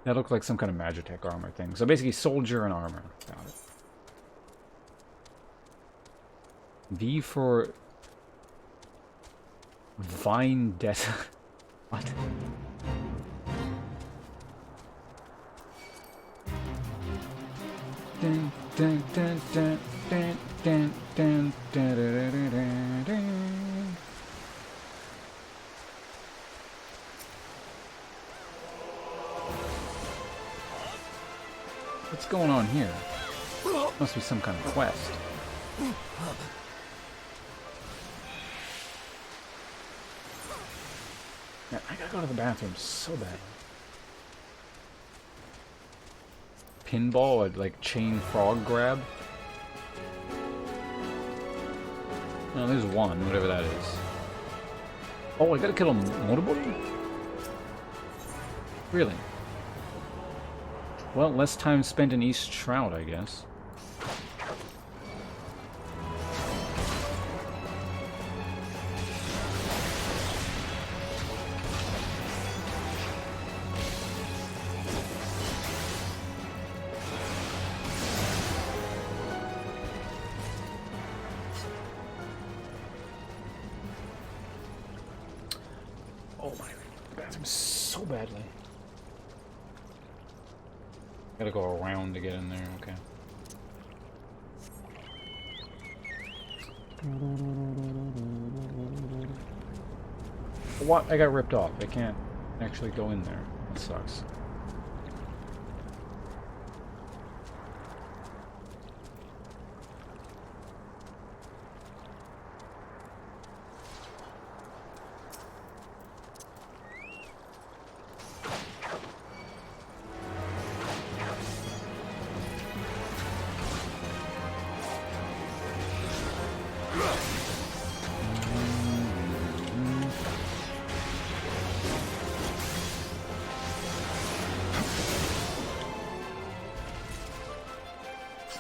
That looked like some kind of Magitech armor thing. So basically, soldier and armor. Got it. V for Vine Detta. What? Dun, dun, dun, dun, dun, dun, dun, dun, dun, dun, dun. What's going on here? Must be some kind of quest. Man, I gotta go to the bathroom so bad. Pinball, like chain frog grab. No, there's one, whatever that is. Oh, I gotta kill a motorboat? Really? Well, less time spent in East Shroud, I guess. Oh my, bathroom so badly. Gotta go around to get in there, okay. What? I got ripped off. I can't actually go in there. That sucks.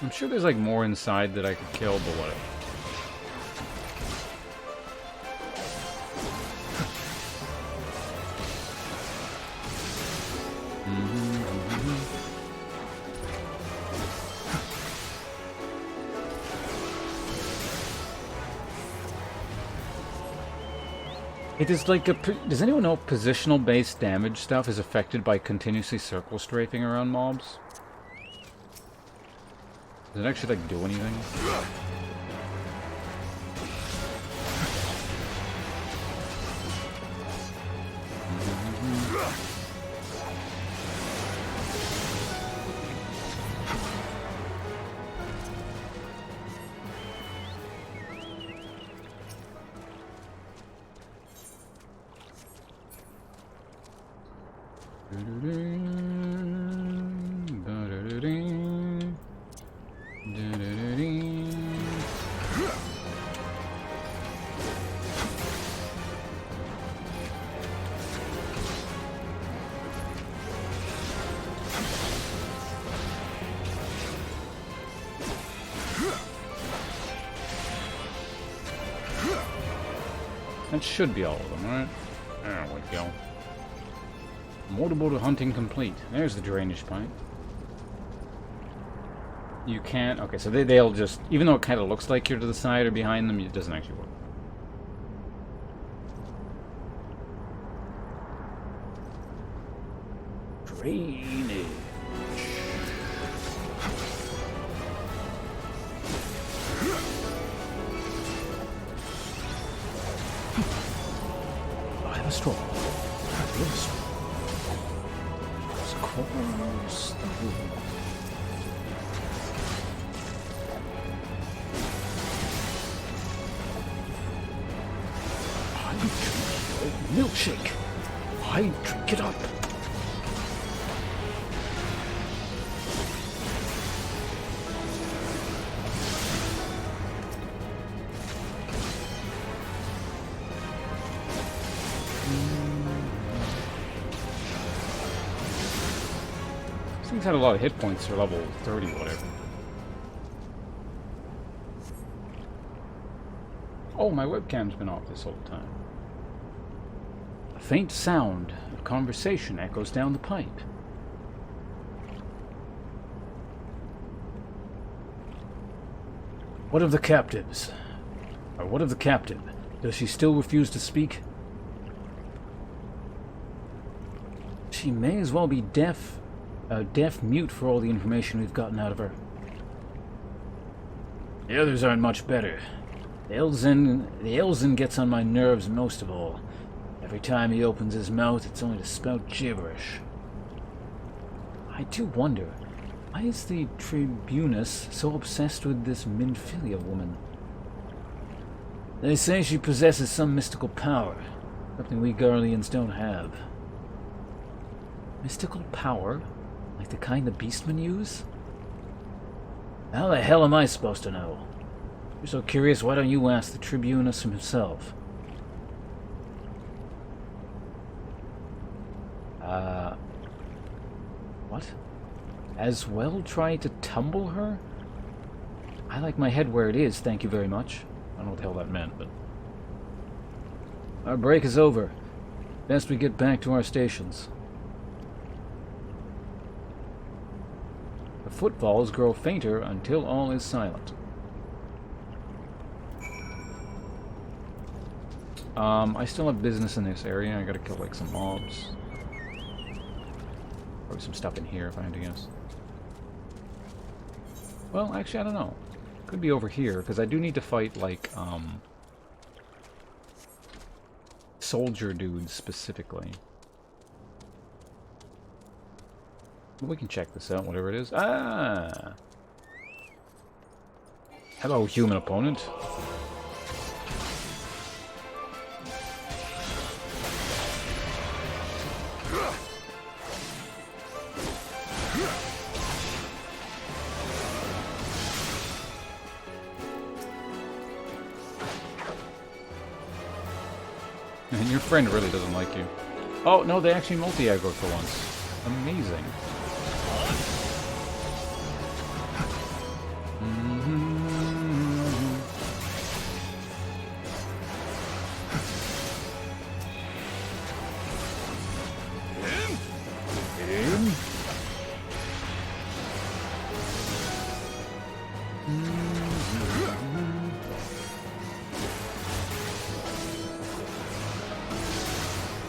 I'm sure there's like more inside that I could kill, but whatever. It is like a... Does anyone know positional based damage stuff is affected by continuously circle strafing around mobs? Does it actually, like, do anything? That should be all of them, right? There we go. Motorboat hunting complete. There's the drainage pipe. You can't... Okay, so they'll just... Even though it kind of looks like you're to the side or behind them, it doesn't actually work. Drainage. Force the room. I drink your milkshake. I drink it up. This thing's had a lot of hit points for level 30, whatever. Oh, my webcam's been off this whole time. A faint sound of conversation echoes down the pipe. What of the captives? Or what of the captive? Does she still refuse to speak? She may as well be deaf mute for all the information we've gotten out of her. The others aren't much better. The Elzen gets on my nerves most of all. Every time he opens his mouth, it's only to spout gibberish. I do wonder, why is the Tribunus so obsessed with this Minfilia woman? They say she possesses some mystical power, something we Garleans don't have. Mystical power? Like the kind the beastmen use? How the hell am I supposed to know? If you're so curious, why don't you ask the Tribunus himself? What? As well try to tumble her? I like my head where it is, thank you very much. I don't know what the hell that meant, but... Our break is over. Best we get back to our stations. The footfalls grow fainter until all is silent. I still have business in this area. I gotta kill, like, some mobs. Probably some stuff in here, if I had to guess. Well, actually, I don't know. Could be over here, because I do need to fight, like, soldier dudes, specifically. We can check this out, whatever it is. Ah! Hello, human opponent. And your friend really doesn't like you. Oh, no, they actually multi-aggro for once. Amazing.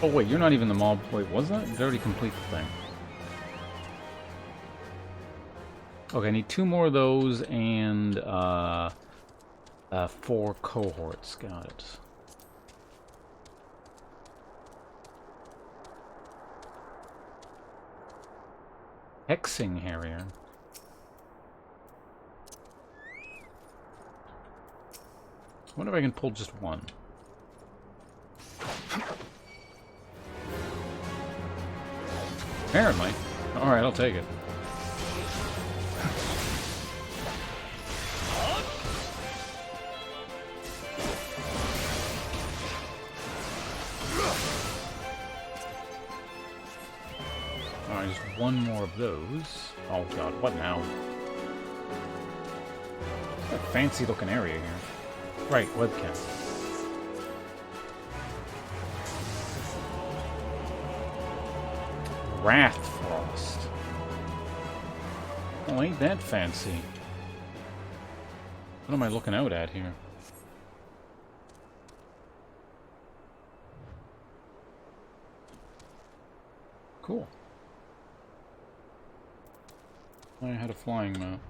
Oh wait, you're not even the mob. Wait, was that? Did I already complete the thing? Okay, I need 2 more of those and 4 cohorts. Got it. Hexing Harrier. I wonder if I can pull just one. Apparently. Alright, I'll take it. Alright, just 1 more of those. Oh god, what now? What a fancy looking area here. Right, webcam. Wrathfrost. Oh, ain't that fancy. What am I looking out at here? Cool. I had a flying mount.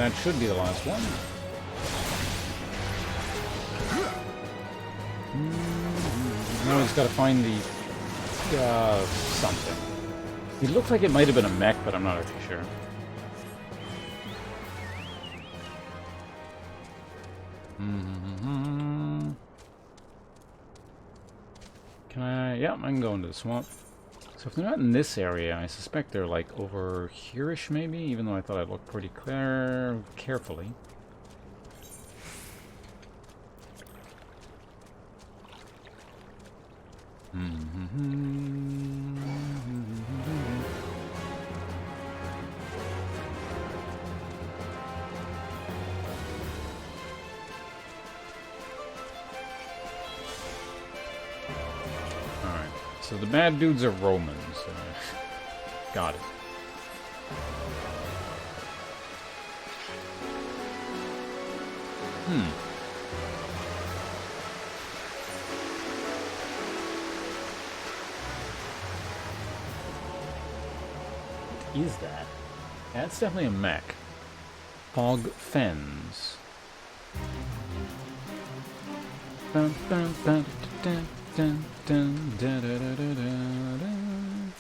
that should be the last one. Now we just gotta find the something. It looked like it might have been a mech, but I'm not really sure. Can I? Yeah, I can go into the swamp. So if they're not in this area, I suspect they're like over here-ish maybe, even though I thought I'd look pretty carefully. So the bad dudes are Romans. Got it. What is that? That's definitely a mech. Fog Fens. Bum, bum, bum, dun, dun, dun, dun, dun, dun, dun, dun.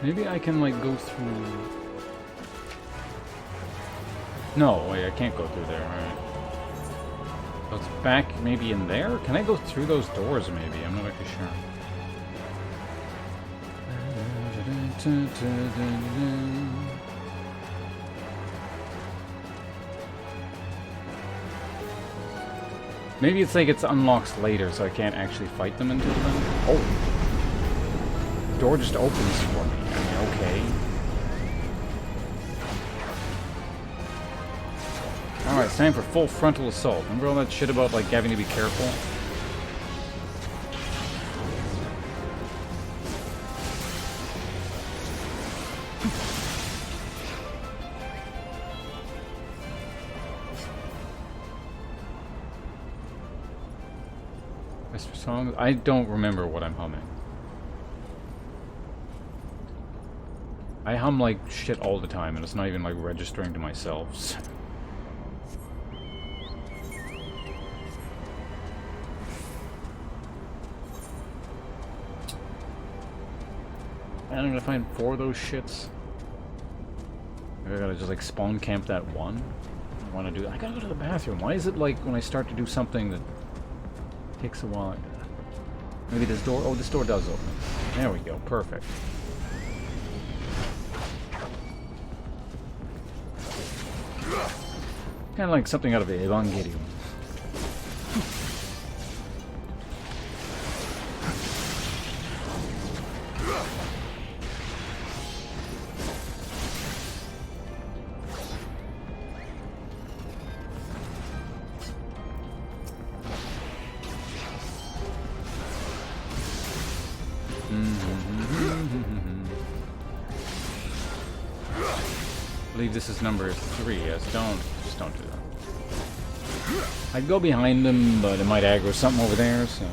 Maybe I can, like, go through... No, wait, I can't go through there, alright. So it's back maybe in there? Can I go through those doors, maybe? I'm not actually sure. Maybe it's like it's unlocks later, so I can't actually fight them until then. Oh! The door just opens for me. I mean, okay. Alright, it's time for full frontal assault. Remember all that shit about, like, having to be careful? As for songs, I don't remember what I'm humming. I hum like shit all the time, and it's not even like registering to myself. So. And I'm gonna find 4 of those shits. Maybe I gotta just like spawn camp that one. I wanna do that. I gotta go to the bathroom. Why is it like when I start to do something that takes a while? Maybe this door. Oh, this door does open. There we go. Perfect. Kind of like something out of Evangelion. I believe this is number 3. Yes, just don't do that. I'd go behind them, but it might aggro something over there, so...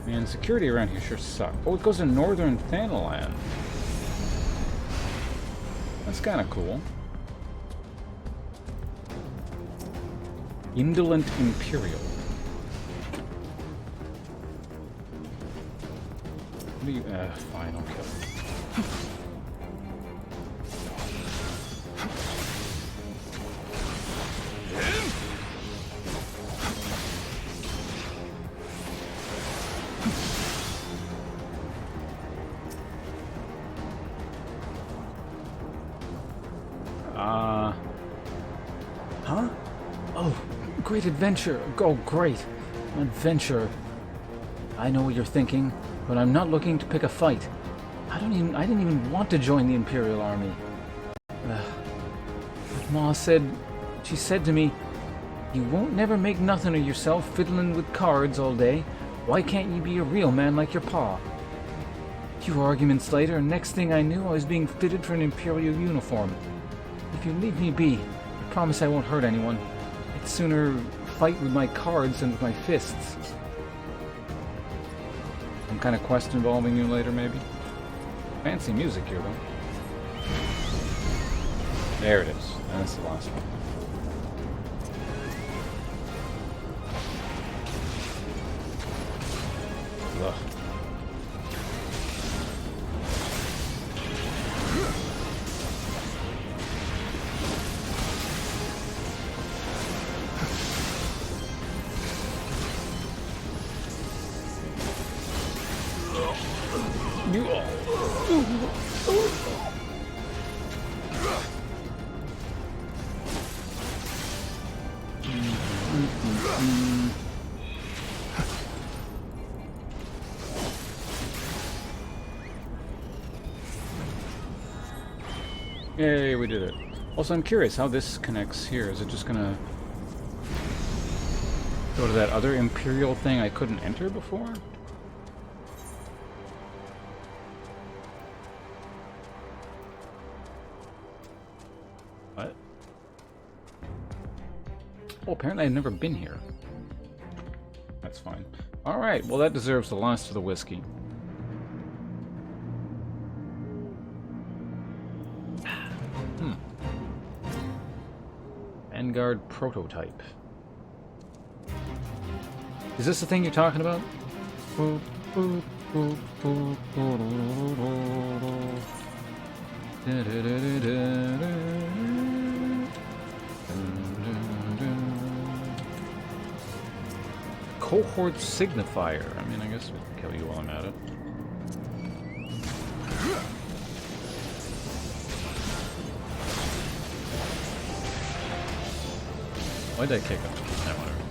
Man, security around here sure sucks. Oh, it goes to northern Thanalan. That's kind of cool. Indolent Imperial. What do you... fine, I'll kill it. Huh? Oh, great adventure. Oh, great. Adventure. I know what you're thinking, but I'm not looking to pick a fight. I didn't even want to join the Imperial Army. But Ma said, she said to me, you won't never make nothing of yourself fiddling with cards all day. Why can't you be a real man like your pa? A few arguments later, and next thing I knew, I was being fitted for an Imperial uniform. If you leave me be, I promise I won't hurt anyone. I'd sooner fight with my cards than with my fists. Some kind of quest involving you later, maybe? Fancy music here, though. There it is. That's the last one. Ugh. Yay, we did it. Also, I'm curious how this connects here. Is it just gonna go to that other Imperial thing I couldn't enter before? What? Oh, apparently I've never been here. That's fine. Alright, well that deserves the last of the whiskey. Vanguard prototype. Is this the thing you're talking about? Cohort signifier. I mean, I guess we can kill you while I'm at it. Why'd I kick him? No, whatever.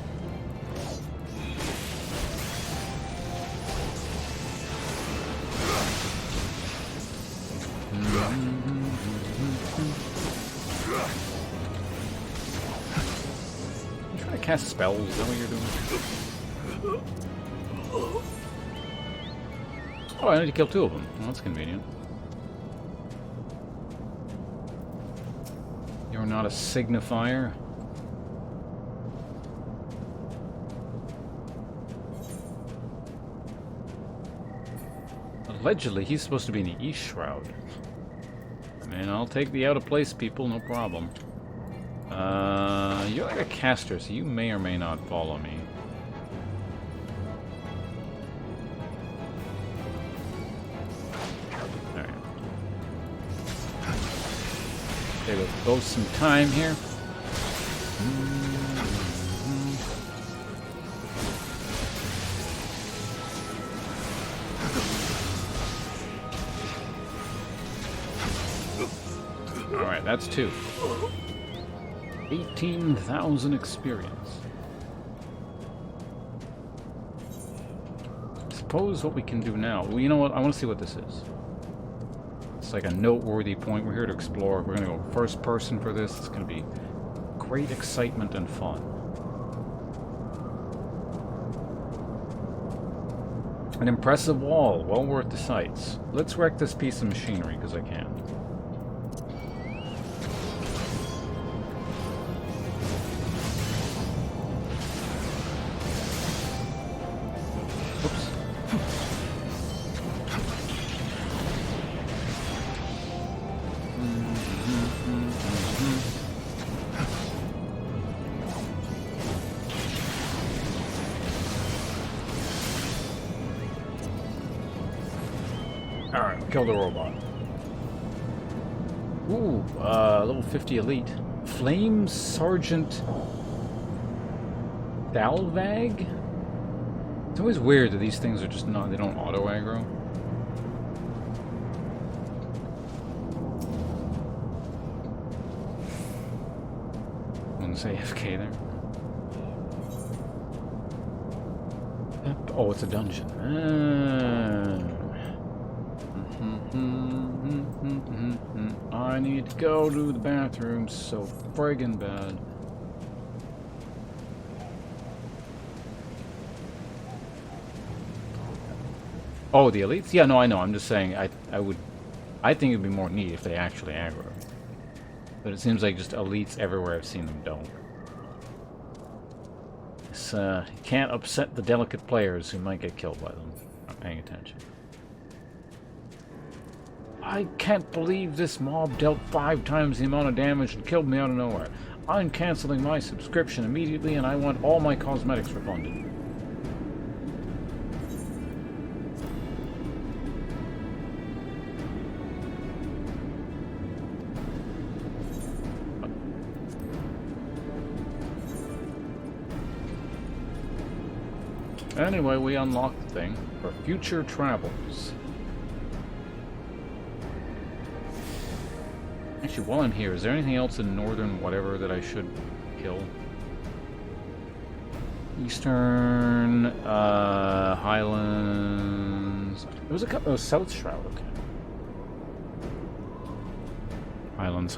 You trying to cast spells? Is that what you're doing? Oh, I need to kill two of them. Well, that's convenient. You're not a signifier. Allegedly, he's supposed to be in the East Shroud. I mean, I'll take the out-of-place people, no problem. You're like a caster, so you may or may not follow me. Alright. Okay, let's boast some time here. Alright, that's two. 18,000 experience. Suppose what we can do now. Well, you know what? I want to see what this is. It's like a noteworthy point. We're here to explore. We're going to go first person for this. It's going to be great excitement and fun. An impressive wall. Well worth the sights. Let's wreck this piece of machinery because I can. Alright, kill the robot. Ooh, level 50 elite. Flame Sergeant Dalvag? It's always weird that these things are just not, they don't auto-aggro. I'm gonna say FK there. Oh, it's a dungeon. I need to go to the bathroom so friggin' bad. Oh, the elites? Yeah, no, I know. I'm just saying I think it'd be more neat if they actually aggro. But it seems like just elites everywhere I've seen them don't. It's, you can't upset the delicate players who might get killed by them. Not paying attention. I can't believe this mob dealt 5 times the amount of damage and killed me out of nowhere. I'm canceling my subscription immediately and I want all my cosmetics refunded. Anyway, we unlocked the thing for future travels. Actually, while I'm here, is there anything else in northern whatever that I should kill? Eastern, Highlands... There was a couple... Oh, South Shroud, okay. Highlands.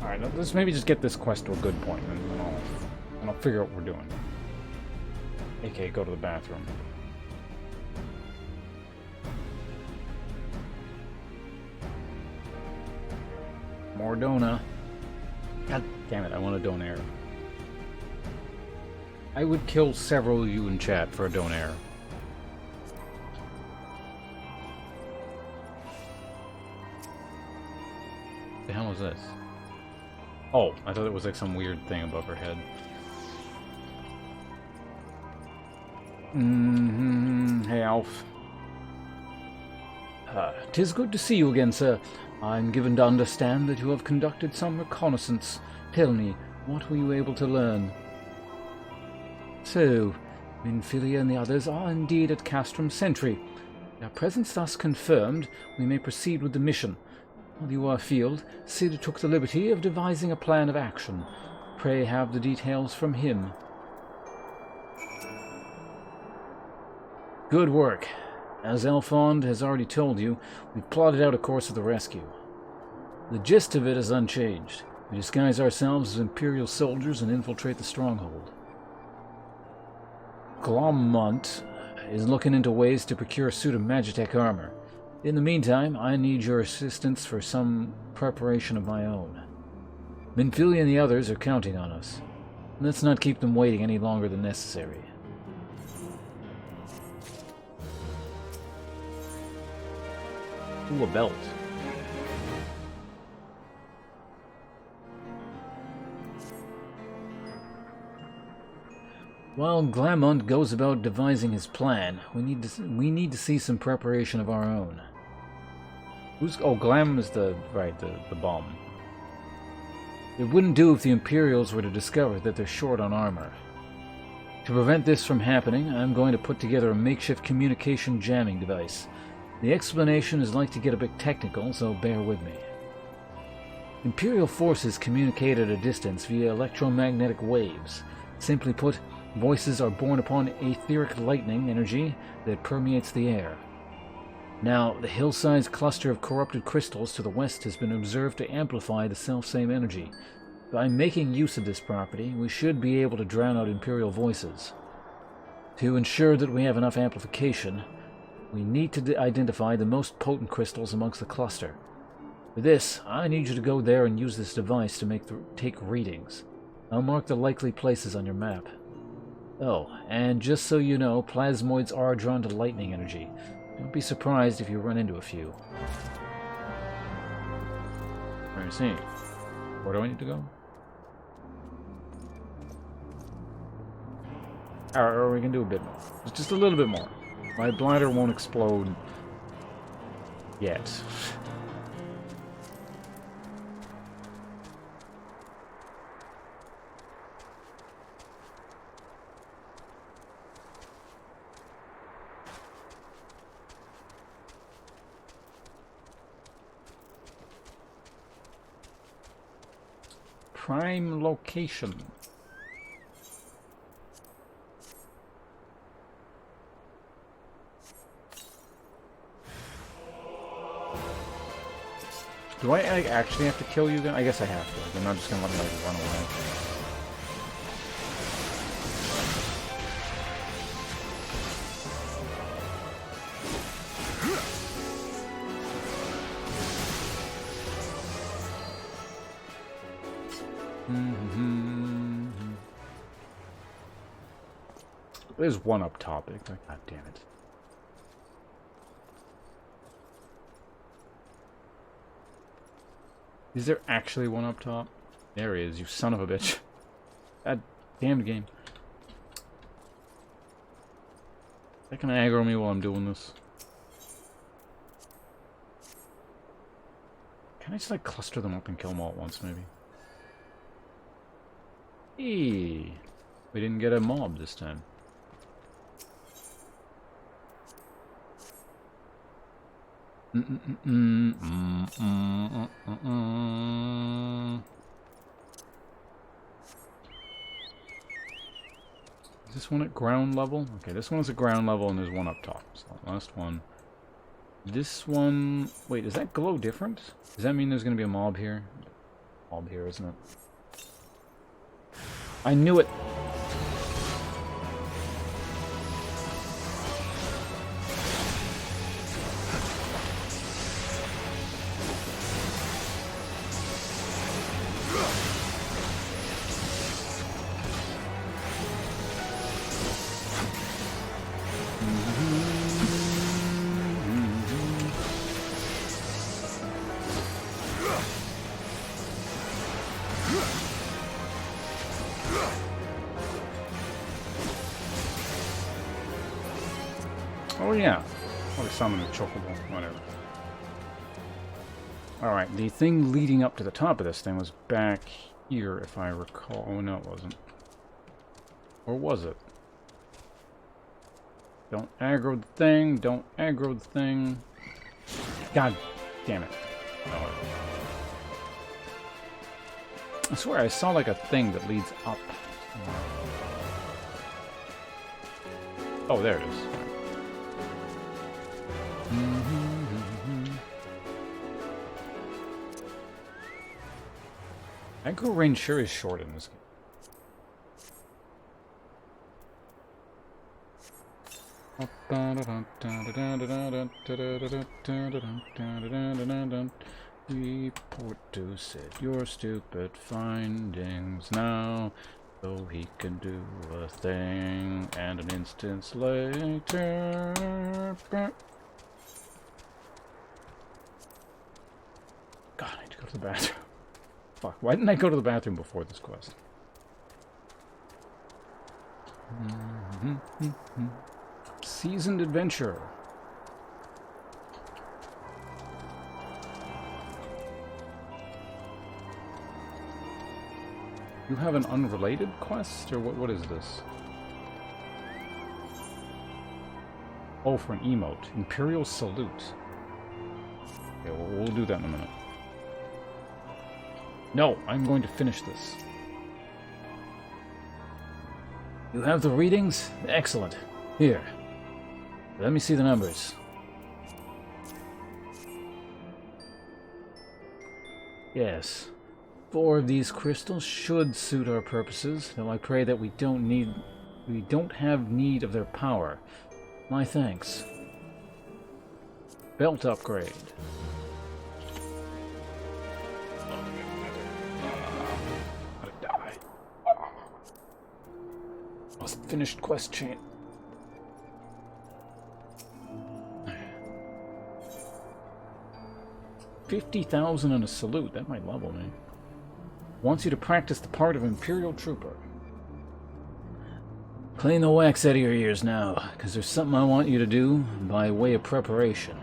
Alright, let's maybe just get this quest to a good point, and then I'll figure out what we're doing. AKA, go to the bathroom. More Dona. God damn it, I want a Donair. I would kill several of you in chat for a Donair. The hell is this? Oh, I thought it was like some weird thing above her head. Hey, Alf. 'Tis good to see you again, sir. I'm given to understand that you have conducted some reconnaissance. Tell me, what were you able to learn? So, Minfilia and the others are indeed at Castrum Sentry. Their presence thus confirmed, we may proceed with the mission. While you are afield, Cid took the liberty of devising a plan of action. Pray have the details from him. Good work. As Elfond has already told you, we've plotted out a course of the rescue. The gist of it is unchanged. We disguise ourselves as Imperial soldiers and infiltrate the stronghold. Glomont is looking into ways to procure a suit of Magitech armor. In the meantime, I need your assistance for some preparation of my own. Minfilia and the others are counting on us. Let's not keep them waiting any longer than necessary. Ooh, a belt. While Glamont goes about devising his plan, we need to see some preparation of our own. Glam is the bomb. It wouldn't do if the Imperials were to discover that they're short on armor. To prevent this from happening, I'm going to put together a makeshift communication jamming device. The explanation is like to get a bit technical, so bear with me. Imperial forces communicate at a distance via electromagnetic waves. Simply put, voices are borne upon etheric lightning energy that permeates the air. Now, the hill-sized cluster of corrupted crystals to the west has been observed to amplify the selfsame energy. By making use of this property, we should be able to drown out Imperial voices. To ensure that we have enough amplification, we need to identify the most potent crystals amongst the cluster. For this, I need you to go there and use this device to take readings. I'll mark the likely places on your map. Oh, and just so you know, plasmoids are drawn to lightning energy. Don't be surprised if you run into a few. Let me see. Where do I need to go? Alright, we can do a bit more. Just a little bit more. My bladder won't explode yet. prime location. Do I actually have to kill you then? I guess I have to. I'm not just gonna let him like run away. There's one up top. God damn it. Is there actually one up top? There he is, you son of a bitch. That damned game. That can aggro me while I'm doing this. Can I just like cluster them up and kill them all at once maybe? Eee. We didn't get a mob this time. Is this one at ground level? Okay, this one is at ground level and there's one up top. So last one. This one... Wait, does that glow different? Does that mean there's going to be a mob here? Mob here, isn't it? I knew it! Oh yeah, probably summon a chocobo, whatever. Alright, the thing leading up to the top of this thing was back here, if I recall. Oh no, it wasn't. Or was it? Don't aggro the thing, don't aggro the thing. God damn it. Oh. I swear I saw like a thing that leads up. Oh, there it is. Aggro range sure is short in this game. Report to set your stupid findings now, so he can do a thing, and an instance later. God, I need to go to the bathroom. Fuck, why didn't I go to the bathroom before this quest? Seasoned adventurer. You have an unrelated quest, or what is this? Oh, for an emote. Imperial Salute. Okay, well, we'll do that in a minute. No, I'm going to finish this. You have the readings? Excellent. Here. Let me see the numbers. Yes. 4 of these crystals should suit our purposes, though I pray that we don't have need of their power. My thanks. Belt upgrade. Finished quest chain. $50,000 and a salute. That might level me. Wants you to practice the part of Imperial Trooper. Clean the wax out of your ears now, because there's something I want you to do by way of preparation.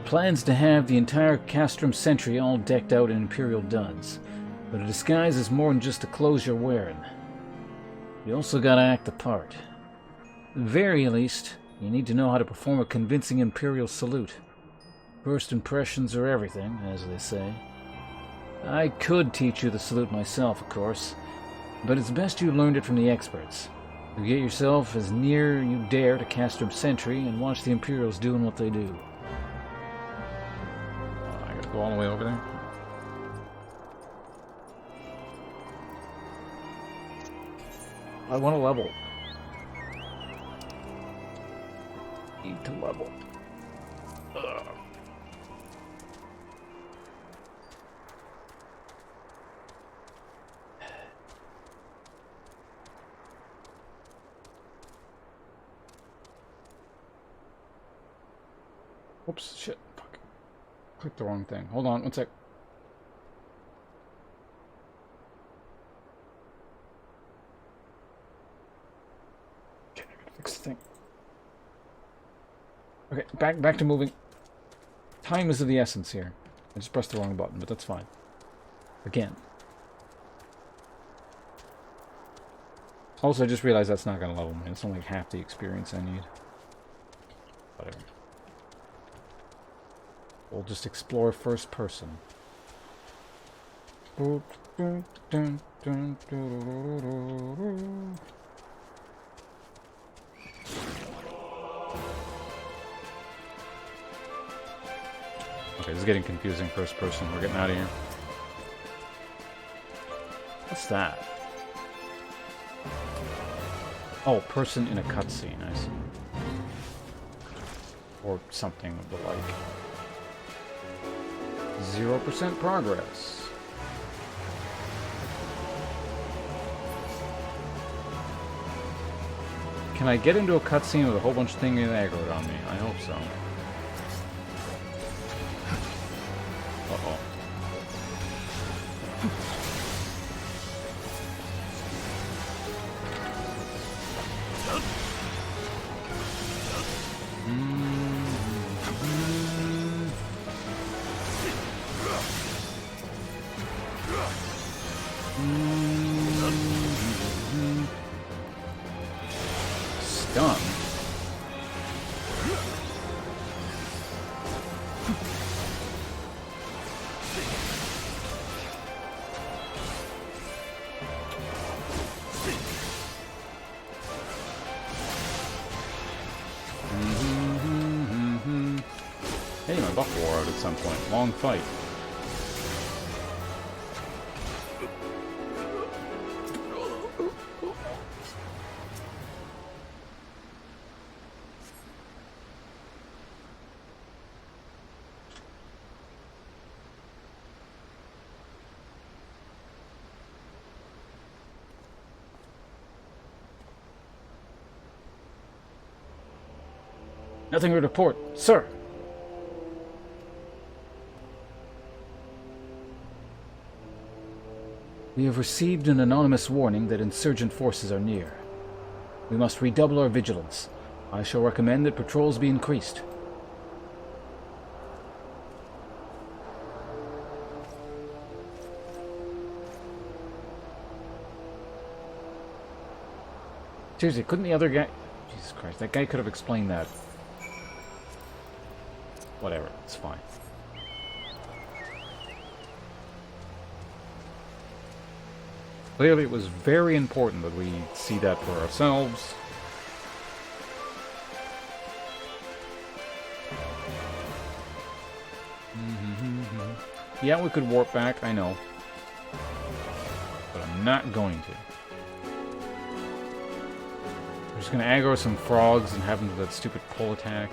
Plans to have the entire Castrum Sentry all decked out in Imperial duds, but a disguise is more than just the clothes you're wearing. You also gotta act the part. At the very least, you need to know how to perform a convincing Imperial salute. First impressions are everything, as they say. I could teach you the salute myself, of course, but it's best you learned it from the experts. You get yourself as near you dare to Castrum Sentry and watch the Imperials doing what they do. I gotta go all the way over there. I want to level. Need to level. Ugh. Whoops, shit. Fuck. Clicked the wrong thing. Hold on, one sec. Okay, I gotta fix the thing. Okay, back to moving. Time is of the essence here. I just pressed the wrong button, but that's fine. Again. Also, I just realized that's not gonna level me. It's only half the experience I need. Whatever. We'll just explore first person. Okay, this is getting confusing. First person. We're getting out of here. What's that? Oh, person in a cutscene. I see. Or something of the like. 0% progress. Can I get into a cutscene with a whole bunch of things aggroed on me? I hope so. Uh-oh. Stun. Hey, my buff wore out at some point. Long fight. Nothing to report, sir. We have received an anonymous warning that insurgent forces are near. We must redouble our vigilance. I shall recommend that patrols be increased. Seriously, couldn't the other guy... Jesus Christ, that guy could have explained that. Whatever, it's fine. Clearly it was very important that we see that for ourselves. Yeah, we could warp back, I know. But I'm not going to. I'm just gonna aggro some frogs and have them do that stupid pull attack.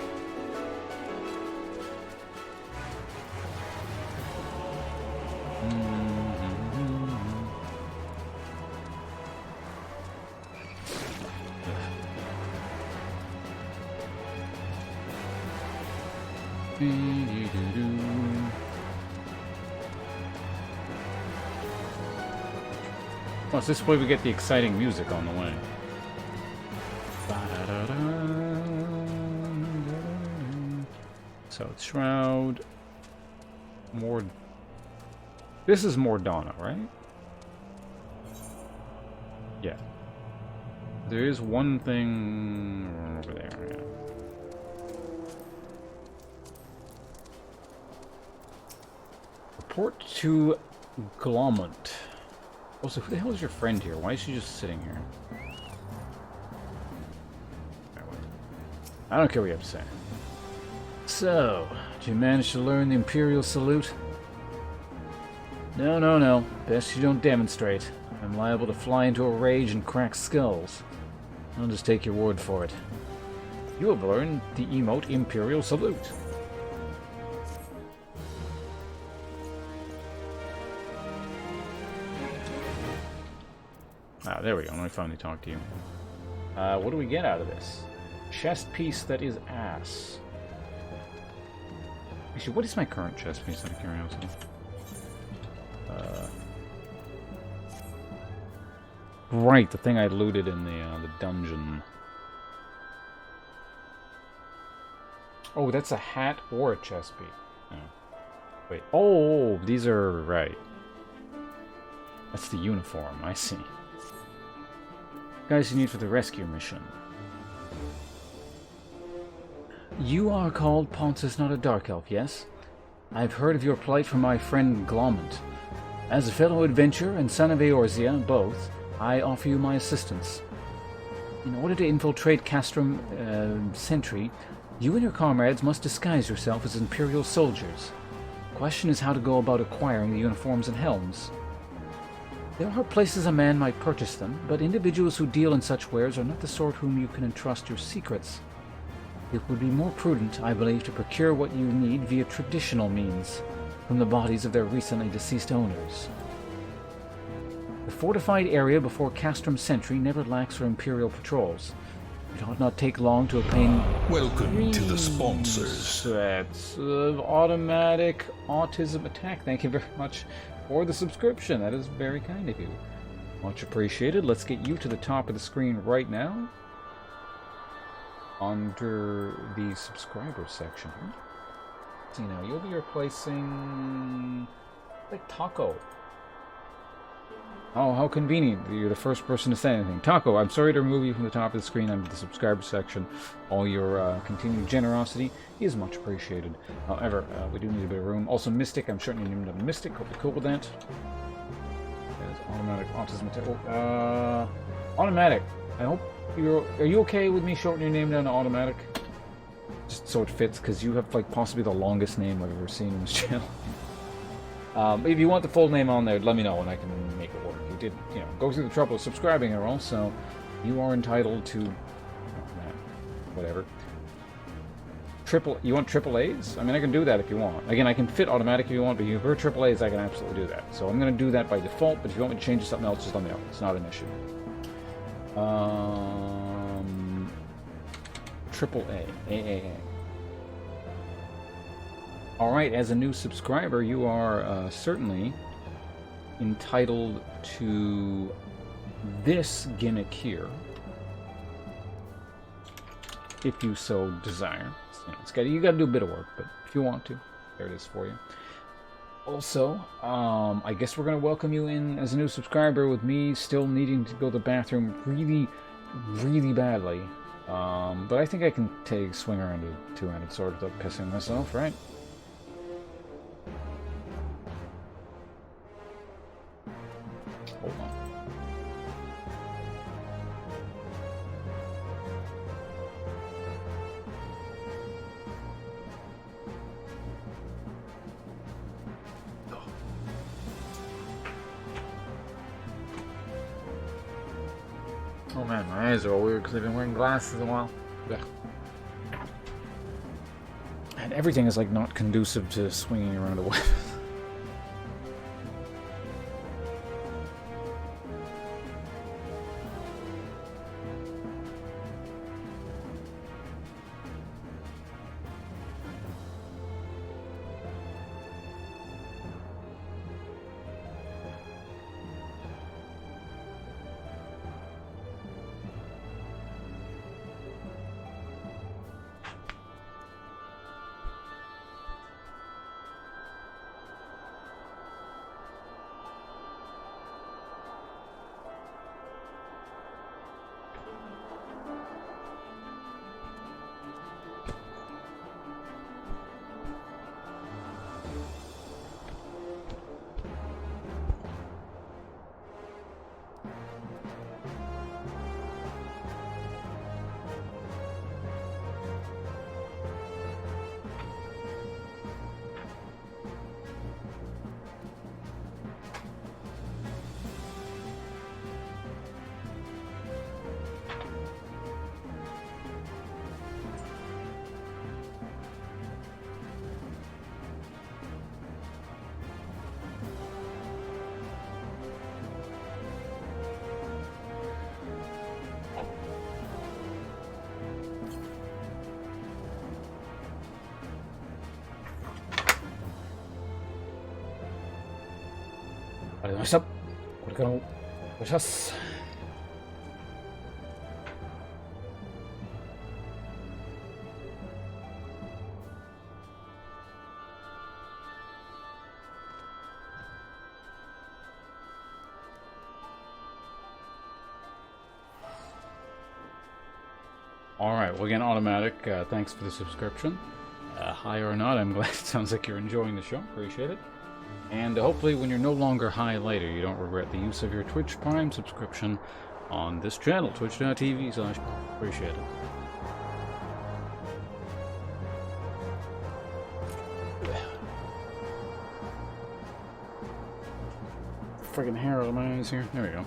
Plus, this way we get the exciting music on the way. So it's Shroud. More. This is Mordana, right? Yeah. There is one thing over there. Yeah. Report to Glommant. Also, who the hell is your friend here? Why is she just sitting here? I don't care what you have to say. So, did you manage to learn the Imperial salute? No, no, no. Best you don't demonstrate. I'm liable to fly into a rage and crack skulls. I'll just take your word for it. You have learned the emote Imperial salute. Ah, there we go. Let me finally talk to you. What do we get out of this? Chest piece that is ass. Actually, what is my current chest piece out of curiosity? Right, the thing I looted in the dungeon. Oh, that's a hat or a chest piece. No. Wait. Oh, these are right. That's the uniform. I see. Guys you need for the rescue mission. You are called Pontus, not a Dark Elf, yes? I've heard of your plight from my friend Glommant. As a fellow adventurer and son of Eorzea, both, I offer you my assistance. In order to infiltrate Castrum Sentry, you and your comrades must disguise yourself as Imperial soldiers. The question is how to go about acquiring the uniforms and helms. There are places a man might purchase them, but individuals who deal in such wares are not the sort whom you can entrust your secrets. It would be more prudent, I believe, to procure what you need via traditional means, from the bodies of their recently deceased owners. The fortified area before Castrum Sentry never lacks for Imperial patrols. It ought not take long to obtain... Welcome to the sponsors. That's automatic autism attack. Thank you very much for the subscription. That is very kind of you. Much appreciated. Let's get you to the top of the screen right now. Under the subscriber section. So, you know, you'll be replacing... like Taco. Oh, how convenient. You're the first person to say anything. Taco, I'm sorry to remove you from the top of the screen under the subscriber section. All your continued generosity is much appreciated. However, we do need a bit of room. Also, Mystic, I'm shortening your name to Mystic. Hope you're cool with that. That is automatic autism attack. Automatic. I hope you're... Are you okay with me shortening your name down to automatic? Just so it fits, because you have, like, possibly the longest name I've ever seen in this channel. If you want the full name on there, let me know and I can make it work. You did, you know, go through the trouble of subscribing and all, so you are entitled to, whatever. You want triple A's? I mean, I can do that if you want. Again, I can fit automatic if you want, but if you prefer triple A's, I can absolutely do that. So I'm going to do that by default, but if you want me to change to something else, just let me know. It's not an issue. Triple A. AAA. Alright, as a new subscriber, you are certainly entitled to this gimmick here, if you so desire. You gotta do a bit of work, but if you want to, there it is for you. Also, I guess we're gonna welcome you in as a new subscriber with me still needing to go to the bathroom really, really badly. But I think I can swing around a two-handed sword without pissing myself, right? Hold on. Oh man, my eyes are all weird because I've been wearing glasses a while. Ugh. And everything is like not conducive to swinging around a weapon. ありがとうございました。これからもお願いします。Alright, well again, Automatic, thanks for the subscription. High or not, I'm glad it sounds like you're enjoying the show. Appreciate it. And hopefully when you're no longer high later, you don't regret the use of your Twitch Prime subscription on this channel, twitch.tv/. Appreciate it. Friggin' hair out of my eyes here. There we go.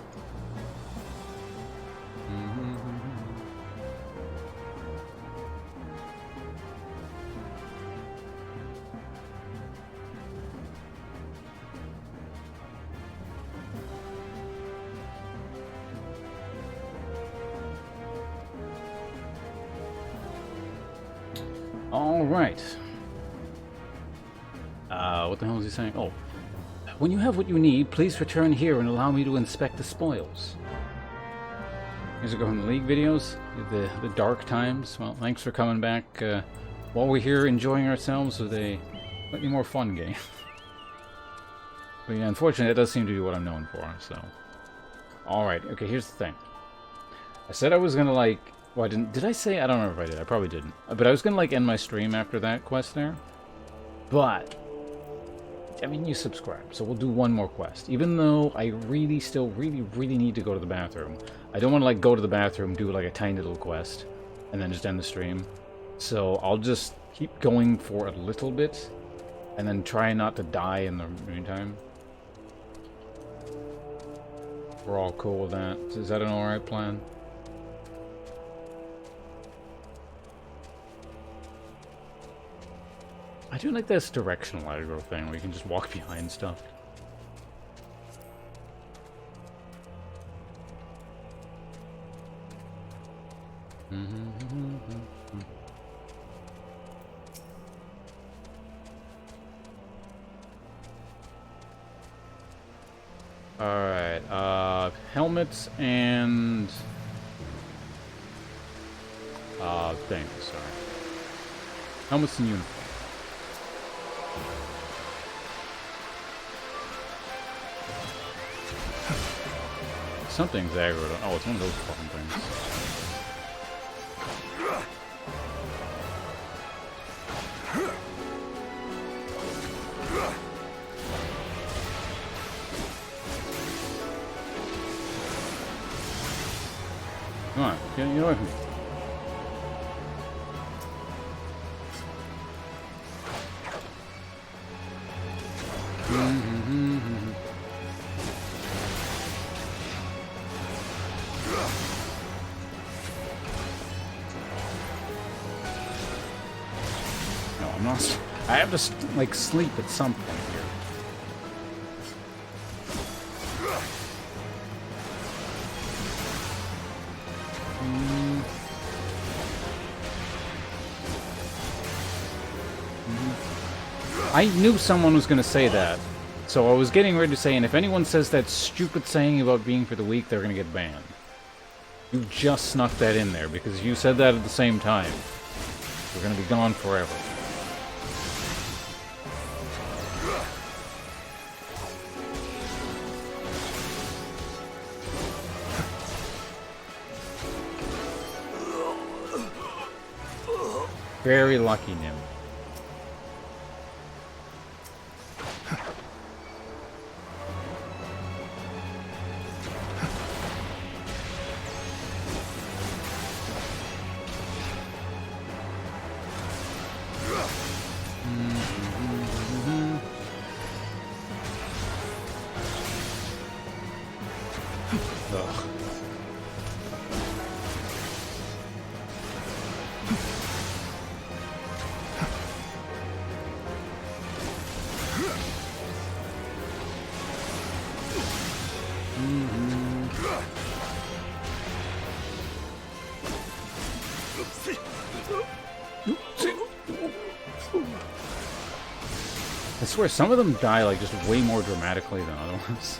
All right. What the hell is he saying? Oh. When you have what you need, please return here and allow me to inspect the spoils. These are going to League videos, the dark times. Well, thanks for coming back while we're here enjoying ourselves with a slightly more fun game. But yeah, unfortunately, that does seem to be what I'm known for, so. Alright, okay, here's the thing. I said I was gonna, like... Well, I didn't... Did I say? I don't remember if I did. I probably didn't. But I was gonna, like, end my stream after that quest there. But... I mean, you subscribe, so we'll do one more quest. Even though I really still really need to go to the bathroom. I don't want to, like, go to the bathroom, do, like, a tiny little quest, and then just end the stream. So I'll just keep going for a little bit, and then try not to die in the meantime. We're all cool with that. Is that an alright plan? I do like this directional aggro thing where you can just walk behind stuff. Alright, helmets and... things, sorry. Helmets and uniforms. Something's aggroed. Oh, it's one of those fucking things. Come on, get away from me. I have to, like, sleep at some point here. I knew someone was going to say that, so I was getting ready to say, and if anyone says that stupid saying about being for the weak, they're going to get banned. You just snuck that in there, because you said that at the same time. We're going to be gone forever. Very lucky, Nim. I swear, some of them die, like, just way more dramatically than other ones.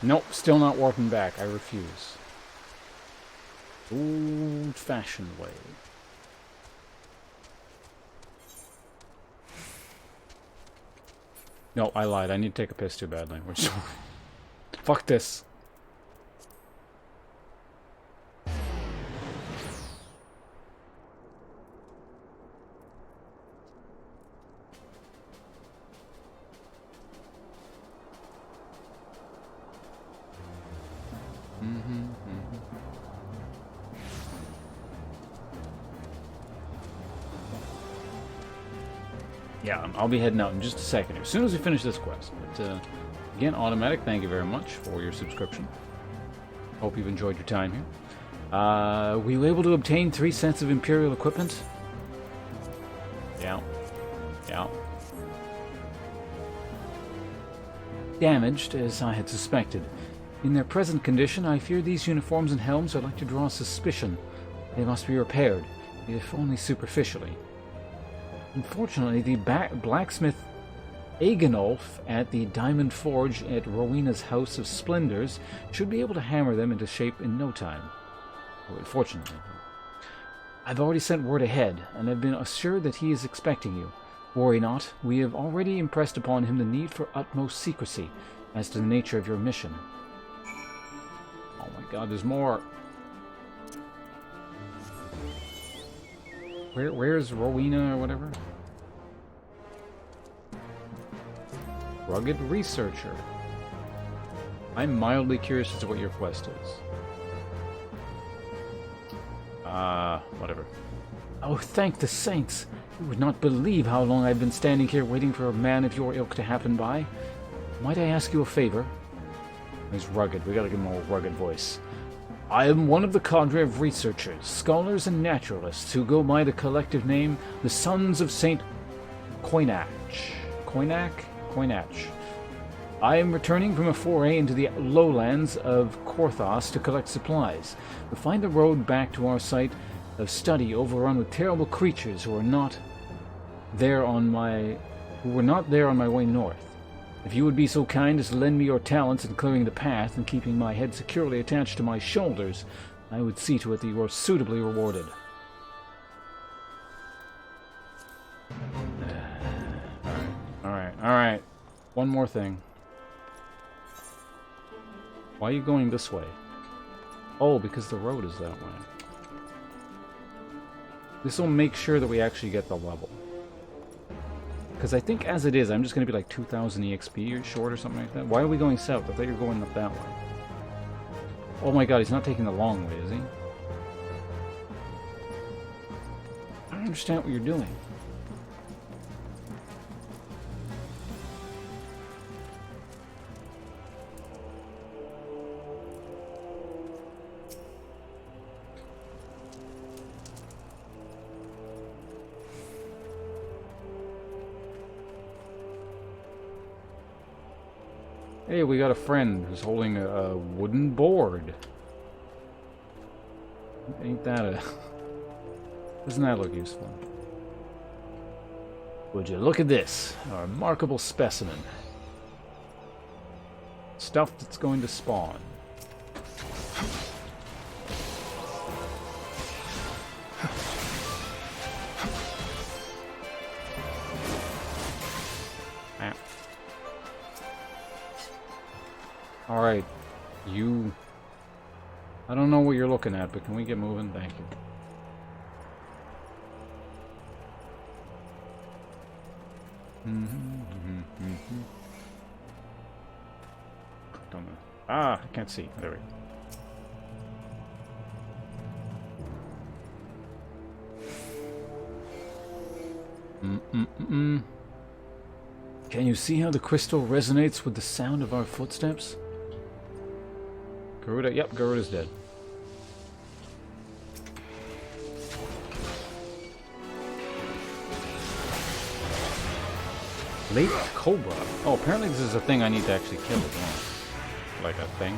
Nope, still not warping back. I refuse. Old-fashioned way. No, I lied. I need to take a piss too badly. We're just... Fuck this. Yeah, I'll be heading out in just a second as soon as we finish this quest. But again, Automatic, thank you very much for your subscription. Hope you've enjoyed your time here. Were you able to obtain 3 sets of Imperial equipment? Yeah. Yeah. Damaged, as I had suspected. In their present condition, I fear these uniforms and helms are like to draw suspicion. They must be repaired, if only superficially. Unfortunately, the blacksmith Agenolf at the Diamond Forge at Rowena's House of Splendors should be able to hammer them into shape in no time. Fortunately. I've already sent word ahead, and have been assured that he is expecting you. Worry not, we have already impressed upon him the need for utmost secrecy as to the nature of your mission. Oh my god, there's more. Where's Rowena or whatever? Rugged Researcher. I'm mildly curious as to what your quest is. Whatever. Oh, thank the saints! You would not believe how long I've been standing here waiting for a man of your ilk to happen by. Might I ask you a favor? He's rugged. We gotta give him a rugged voice. I am one of the cadre of researchers, scholars, and naturalists who go by the collective name the Sons of Saint Coinach. Coinach. I am returning from a foray into the lowlands of Korthos to collect supplies. We find the road back to our site of study overrun with terrible creatures who were not there on my way north. If you would be so kind as to lend me your talents in clearing the path and keeping my head securely attached to my shoulders, I would see to it that you are suitably rewarded. Alright. One more thing. Why are you going this way? Oh, because the road is that way. This will make sure that we actually get the level. Because I think as it is, I'm just going to be like 2,000 EXP or short or something like that. Why are we going south? I thought you were going up that way. Oh my god, he's not taking the long way, is he? I don't understand what you're doing. Hey, we got a friend who's holding a wooden board. Ain't that a... Doesn't that look useful? Would you look at this? A remarkable specimen. Stuff that's going to spawn. Alright, you... I don't know what you're looking at, but can we get moving? Thank you. Don't know. Ah, I can't see. There we go. Can you see how the crystal resonates with the sound of our footsteps? Garuda, yep, Garuda's dead. Lake Cobra. Oh, apparently this is a thing I need to actually kill as well. Like a thing.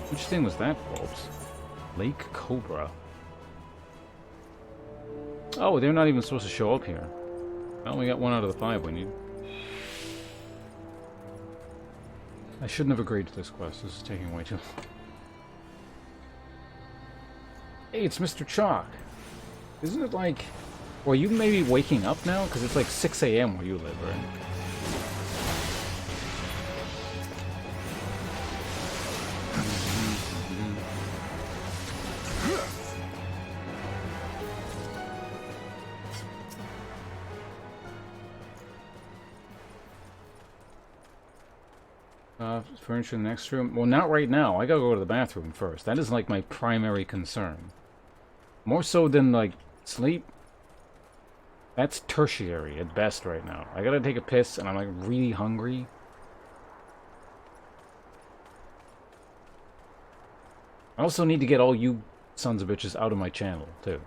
Which thing was that, folks? Lake Cobra. Oh, they're not even supposed to show up here. Well, we got 1 out of the 5 we need. I shouldn't have agreed to this quest. This is taking way too long. Hey, it's Mr. Chalk. Isn't it like... Well, you may be waking up now? Because it's like 6 a.m. where you live, right? Furniture in the next room. Well, not right now. I gotta go to the bathroom first. That is like my primary concern. More so than like sleep. That's tertiary at best right now. I gotta take a piss and I'm like really hungry. I also need to get all you sons of bitches out of my channel too.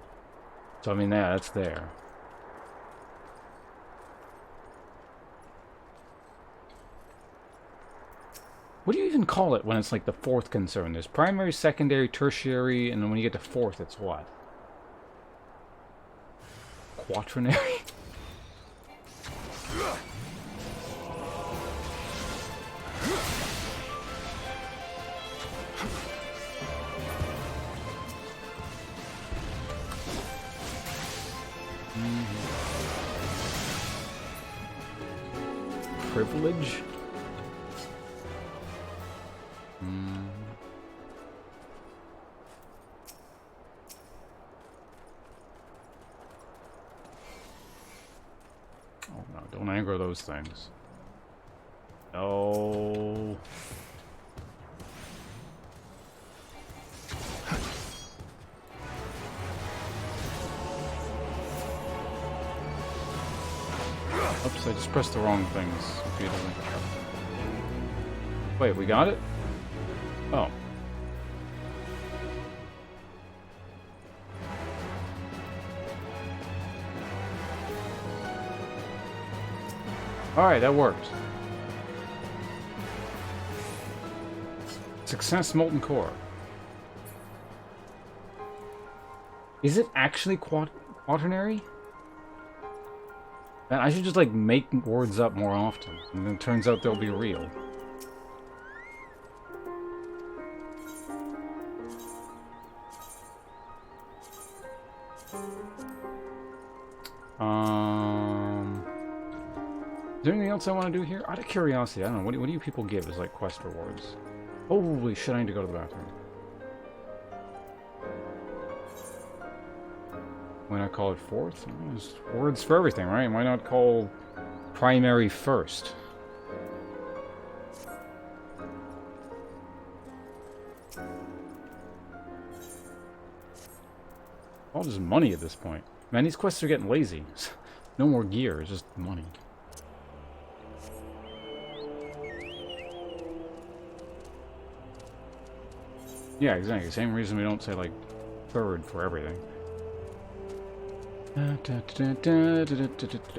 So I mean, yeah, that's there. What do you even call it when it's like the 4th concern? There's primary, secondary, tertiary, and then when you get to 4th, it's what? Quaternary? Privilege? Oh no, don't anger those things. No. Oops, I just pressed the wrong things repeatedly. Wait, we got it? Oh. Alright, that worked. Success Molten Core. Is it actually quaternary? Man, I should just like make words up more often, and then it turns out they'll be real. Is there anything else I want to do here? Out of curiosity, I don't know. What do you people give as like quest rewards? Holy shit, I need to go to the bathroom. Why not call it 4th? There's words for everything, right? Why not call primary 1st? All just money at this point. Man, these quests are getting lazy. No more gear, it's just money. Yeah, exactly. Same reason we don't say, like, 3rd for everything.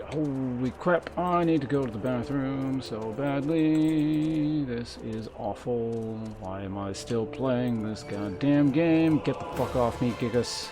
Holy crap, I need to go to the bathroom so badly. This is awful. Why am I still playing this goddamn game? Get the fuck off me, Gigas.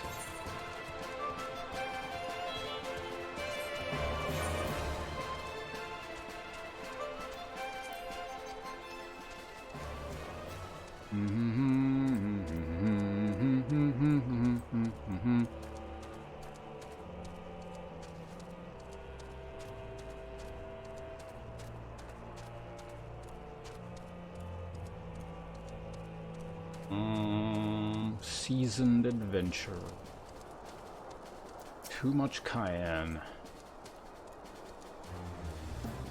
Seasoned adventure. Too much cayenne.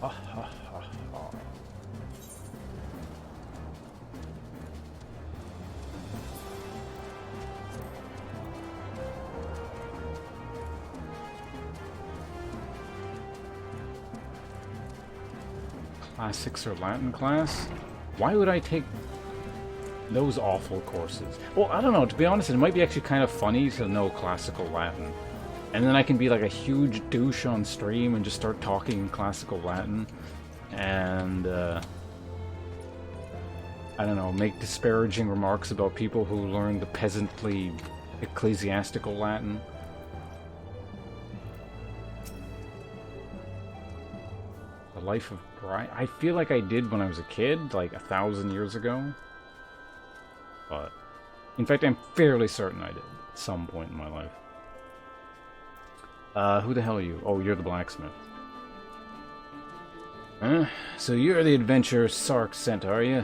Ha ha ha ha. Classics or Latin class? Why would I take those awful courses? Well, I don't know. To be honest, it might be actually kind of funny to know classical Latin And then I can be like a huge douche on stream and just start talking in classical Latin. And, I don't know, make disparaging remarks about people who learn the peasantly ecclesiastical Latin. The Life of Brian. I feel like I did when I was a kid, like 1,000 years ago. But, in fact, I'm fairly certain I did at some point in my life. Who the hell are you? Oh, you're the blacksmith. So you're the adventurer Sark sent, are you?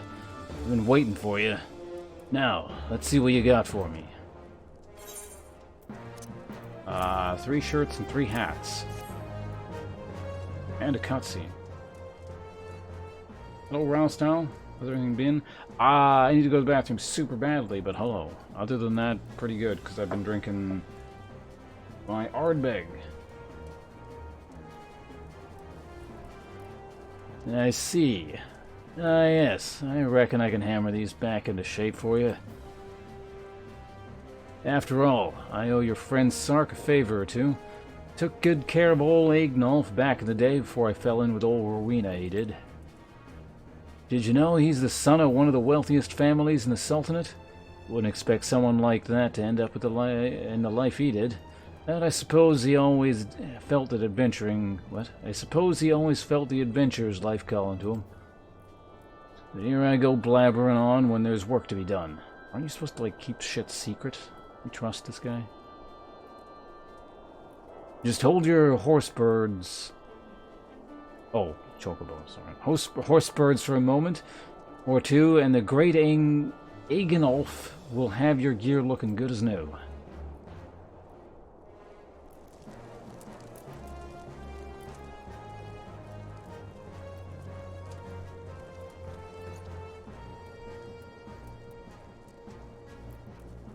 I've been waiting for you. Now, let's see what you got for me. 3 shirts and 3 hats. And a cutscene. Hello, Ralstow. How's everything been? I need to go to the bathroom super badly, but hello. Other than that, pretty good, because I've been drinking my Ardbeg. I see. Ah, yes. I reckon I can hammer these back into shape for you. After all, I owe your friend Sark a favor or two. Took good care of old Agnolf back in the day before I fell in with old Rowena, he did. Did you know he's the son of one of the wealthiest families in the Sultanate? Wouldn't expect someone like that to end up with in the life he did. But I suppose he always felt that adventuring... What? I suppose he always felt the adventurer's life calling to him. But here I go blabbering on when there's work to be done. Aren't you supposed to, like, keep shit secret? You trust this guy? Just hold your horse birds... Oh, chocobo, sorry. Horse birds for a moment or two, and the great Agenolf will have your gear looking good as new.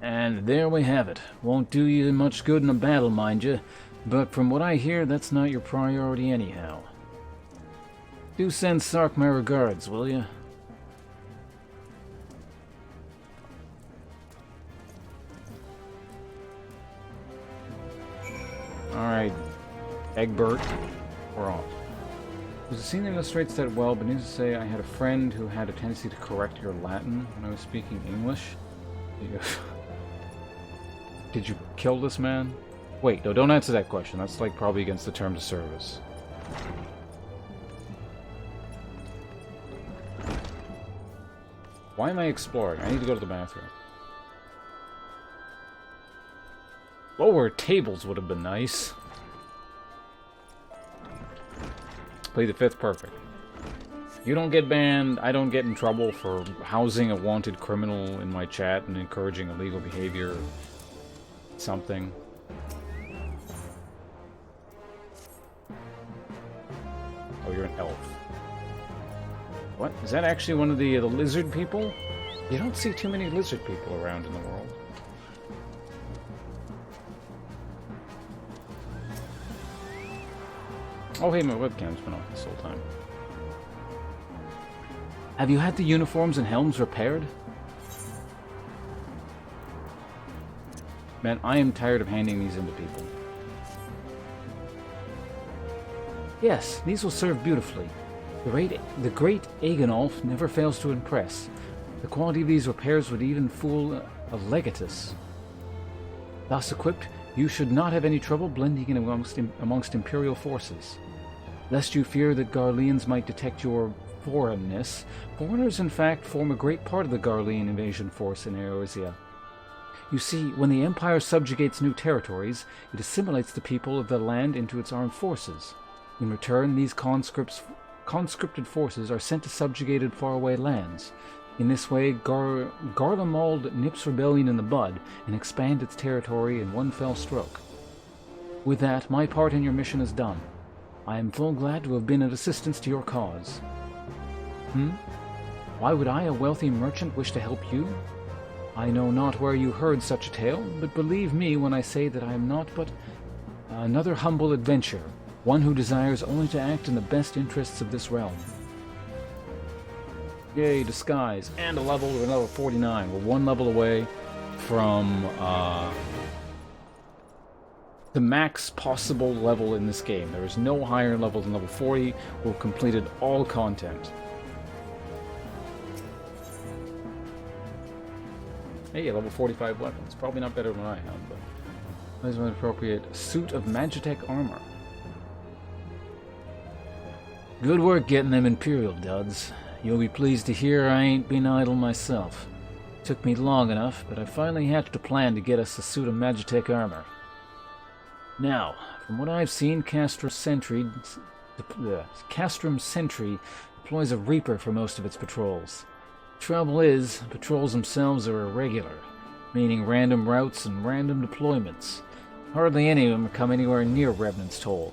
And there we have it. Won't do you much good in a battle, mind you, but from what I hear, that's not your priority anyhow. Do send Sark my regards, will you? Alright, Egbert, we're off. Was the scene that illustrates that well, but needless to say, I had a friend who had a tendency to correct your Latin when I was speaking English. Did you kill this man? Wait, no, don't answer that question. That's like probably against the terms of service. Why am I exploring? I need to go to the bathroom. Lower tables would have been nice. Play the 5th perfect. You don't get banned, I don't get in trouble for housing a wanted criminal in my chat and encouraging illegal behavior or something. Oh, you're an elf. What? Is that actually one of the lizard people? You don't see too many lizard people around in the world. Oh, hey, my webcam's been off this whole time. Have you had the uniforms and helms repaired? Man, I am tired of handing these into people. Yes, these will serve beautifully. The great Agenolf never fails to impress. The quality of these repairs would even fool a legatus. Thus equipped, you should not have any trouble blending in amongst Imperial forces. Lest you fear that Garleans might detect your foreignness, foreigners in fact form a great part of the Garlean invasion force in Eorzea. You see, when the Empire subjugates new territories, it assimilates the people of the land into its armed forces. In return, these conscripted forces are sent to subjugated faraway lands. In this way, Garlemald nips rebellion in the bud and expands its territory in one fell stroke. With that, my part in your mission is done. I am full glad to have been of assistance to your cause. Why would I, a wealthy merchant, wish to help you? I know not where you heard such a tale, but believe me when I say that I am not but another humble adventurer, one who desires only to act in the best interests of this realm. Yay, disguise, and a level of another 49. We're one level away from the max possible level in this game. There is no higher level than level 40. We've completed all content. Hey, level 45 weapons. Probably not better than I have, but... There's an appropriate suit of Magitech armor. Good work getting them Imperial duds. You'll be pleased to hear I ain't been idle myself. Took me long enough, but I finally hatched a plan to get us a suit of Magitech armor. Now, from what I've seen, Castrum Sentry deploys a Reaper for most of its patrols. Trouble is, patrols themselves are irregular, meaning random routes and random deployments. Hardly any of them come anywhere near Revenant's Toll.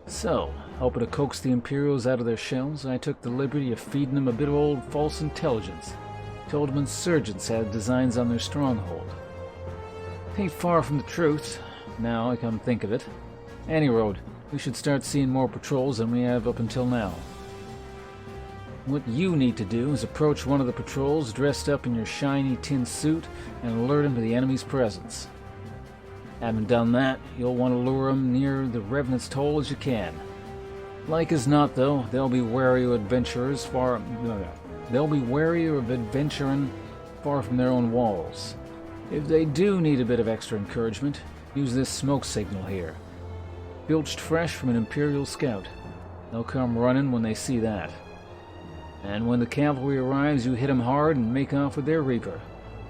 So, hoping to coax the Imperials out of their shells, I took the liberty of feeding them a bit of old false intelligence. Told them insurgents had designs on their stronghold. Ain't far from the truth, now I come to think of it. Any road, we should start seeing more patrols than we have up until now. What you need to do is approach one of the patrols dressed up in your shiny tin suit and alert them to the enemy's presence. Having done that, you'll want to lure them near the Revenant's Toll as you can. Like as not, though, they'll be wary of adventurers They'll be wary of adventuring far from their own walls. If they do need a bit of extra encouragement, use this smoke signal here. Bilged fresh from an Imperial scout. They'll come running when they see that. And when the cavalry arrives, you hit them hard and make off with their Reaper.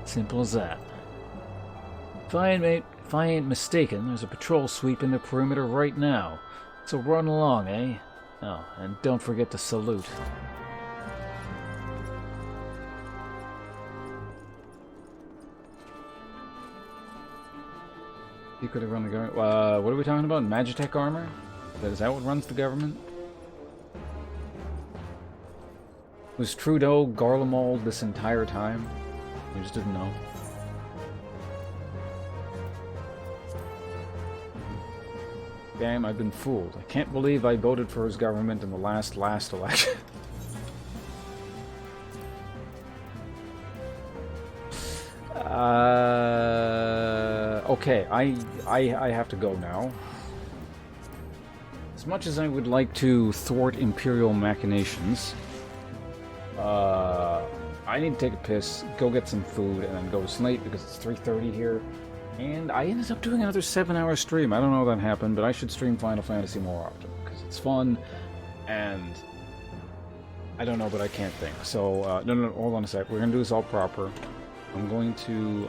Simple as that. If I ain't mistaken, there's a patrol sweeping the perimeter right now. So run along, eh? Oh, and don't forget to salute. You could have run the government. What are we talking about? Magitech armor? Is that what runs the government? Was Trudeau Garlemald this entire time? We just didn't know. Damn, I've been fooled. I can't believe I voted for his government in the last election. Okay, I have to go now. As much as I would like to thwart Imperial machinations, I need to take a piss, go get some food, and then go to sleep because it's 3:30 here. And I ended up doing another 7-hour stream. I don't know how that happened, but I should stream Final Fantasy more often because it's fun, and I don't know, but I can't think. So, no, hold on a sec. We're going to do this all proper. I'm going to,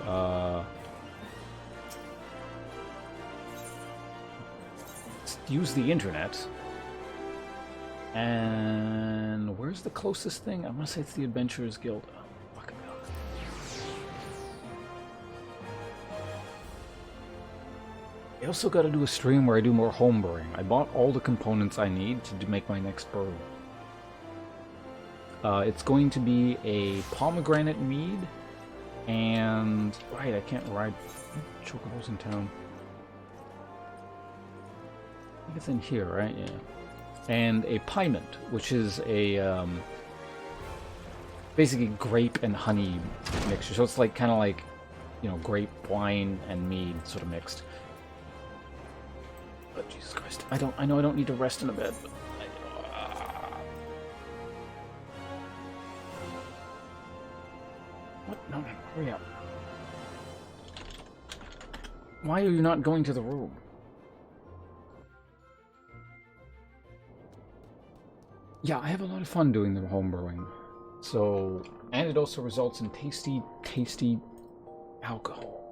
use the internet. And where's the closest thing? I'm going to say it's the Adventurers Guild. Oh, fucking hell. I also got to do a stream where I do more homebrewing. I bought all the components I need to make my next brew. It's going to be a pomegranate mead, and... Right, I can't ride chocobos in town. I think it's in here, right? Yeah. And a piment, which is a basically grape and honey mixture. So it's like kind of like, you know, grape, wine, and mead sort of mixed. But Jesus Christ, I know I don't need to rest in a bed. But what? No, hurry up. Why are you not going to the room? Yeah, I have a lot of fun doing the home brewing. So, and it also results in tasty, tasty alcohol.